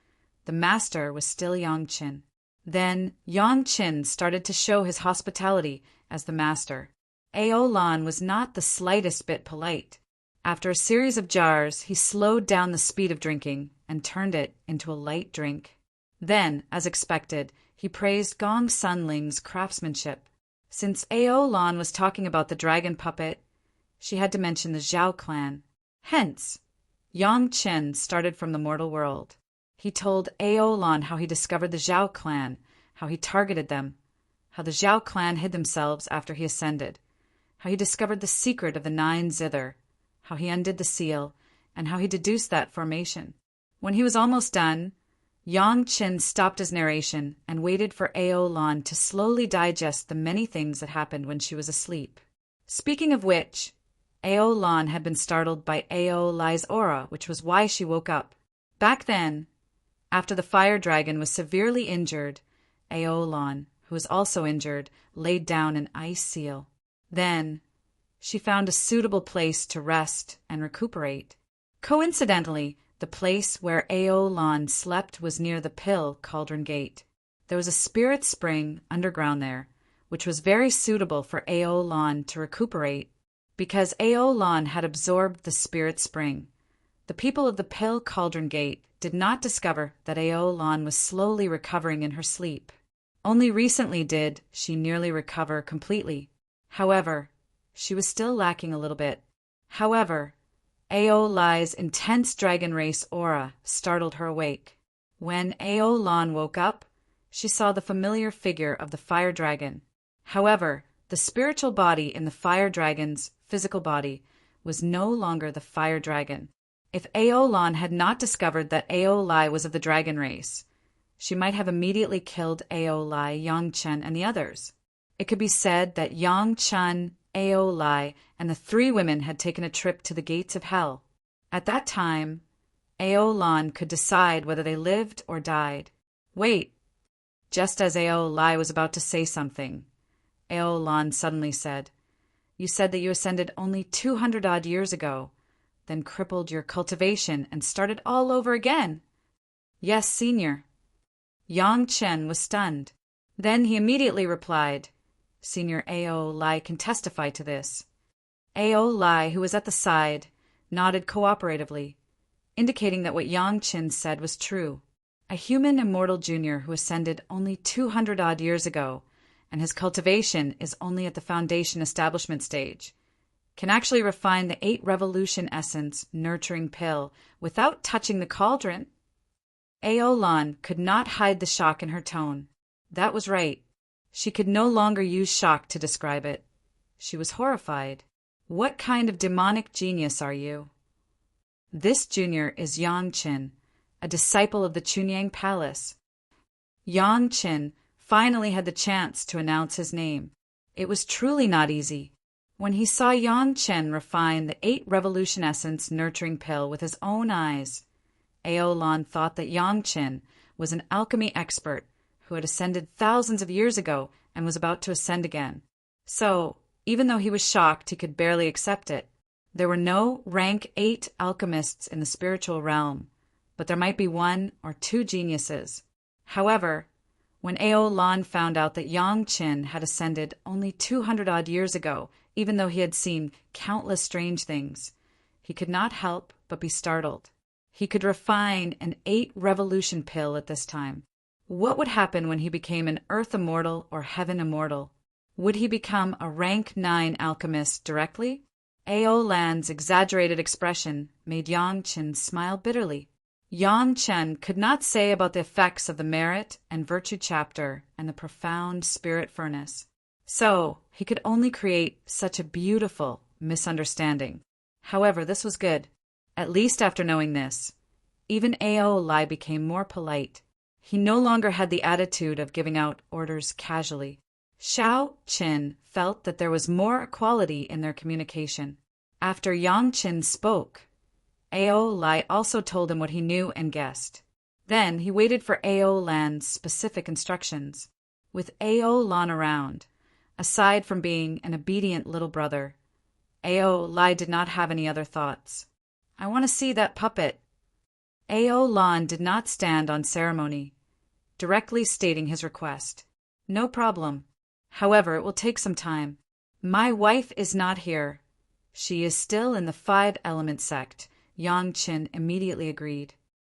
the master was still Yang Chen. Then Yang Chen started to show his hospitality as the master. Ao Lan was not the slightest bit polite. After a series of jars, he slowed down the speed of drinking and turned it into a light drink. Then, as expected, he praised Gong Sunling's craftsmanship. Since Ao Lan was talking about the dragon puppet, she had to mention the Zhao clan. Hence, Yang Chen started from the mortal world. He told Ao Lan how he discovered the Zhao clan, how he targeted them, how the Zhao clan hid themselves after he ascended, how he discovered the secret of the 9 zither, how he undid the seal, and how he deduced that formation. When he was almost done, Yang Chen stopped his narration and waited for Ao Lan to slowly digest the many things that happened when she was asleep. Speaking of which, Ao Lan had been startled by Ao Lai's aura, which was why she woke up. Back then, after the fire dragon was severely injured, Ao Lan, who was also injured, laid down an ice seal. Then, she found a suitable place to rest and recuperate. Coincidentally, the place where Ao Lan slept was near the Pill Cauldron Gate. There was a spirit spring underground there, which was very suitable for Ao Lan to recuperate. Because Ao Lan had absorbed the spirit spring, the people of the Pill Cauldron Gate did not discover that Ao Lan was slowly recovering in her sleep. Only recently did she nearly recover completely. However, she was still lacking a little bit. However, Ao Lai's intense dragon race aura startled her awake. When Ao Lan woke up, she saw the familiar figure of the fire dragon. However, the spiritual body in the fire dragon's physical body was no longer the fire dragon. If Ao Lan had not discovered that Ao Lai was of the dragon race, she might have immediately killed Ao Lai, Yang Chen, and the others. It could be said that Yang Chen, Ao Lai, and the 3 women had taken a trip to the gates of hell. At that time, Ao Lan could decide whether they lived or died. Wait! Just as Ao Lai was about to say something, Ao Lan suddenly said, "You said that you ascended only 200-odd years ago, then crippled your cultivation and started all over again." "Yes, Senior." Yang Chen was stunned. Then he immediately replied, "Senior Ao Lai can testify to this." Ao Lai, who was at the side, nodded cooperatively, indicating that what Yang Chen said was true. A human immortal junior who ascended only 200-odd years ago, and his cultivation is only at the foundation establishment stage, can actually refine the 8 revolution essence nurturing pill without touching the cauldron. Ao Lan could not hide the shock in her tone. That was right. She could no longer use shock to describe it. She was horrified. "What kind of demonic genius are you?" "This junior is Yang Chen, a disciple of the Chunyang Palace." Yang Chen finally had the chance to announce his name. It was truly not easy. When he saw Yang Chen refine the 8 revolution essence nurturing pill with his own eyes, Ao Lan thought that Yang Chen was an alchemy expert who had ascended thousands of years ago and was about to ascend again. So, even though he was shocked, he could barely accept it. There were no rank 8 alchemists in the spiritual realm, but there might be 1 or 2 geniuses. However, when Ao Lan found out that Yang Qin had ascended only 200-odd years ago, even though he had seen countless strange things, he could not help but be startled. He could refine an 8-revolution pill at this time. What would happen when he became an Earth Immortal or Heaven Immortal? Would he become a rank 9 alchemist directly? Ao Lan's exaggerated expression made Yang Qin smile bitterly. Yang Chen could not say about the effects of the merit and virtue chapter and the profound spirit furnace. So he could only create such a beautiful misunderstanding. However, this was good. At least after knowing this, even Ao Lai became more polite. He no longer had the attitude of giving out orders casually. Xiao Qin felt that there was more equality in their communication. After Yang Qin spoke, Ao Lai also told him what he knew and guessed. Then he waited for Ao Lan's specific instructions. With Ao Lan around, aside from being an obedient little brother, Ao Lai did not have any other thoughts. I want to see that puppet. Ao Lan did not stand on ceremony, directly stating his request. No problem. However, it will take some time. My wife is not here. She is still in the 5-element sect, Yang Qin immediately agreed.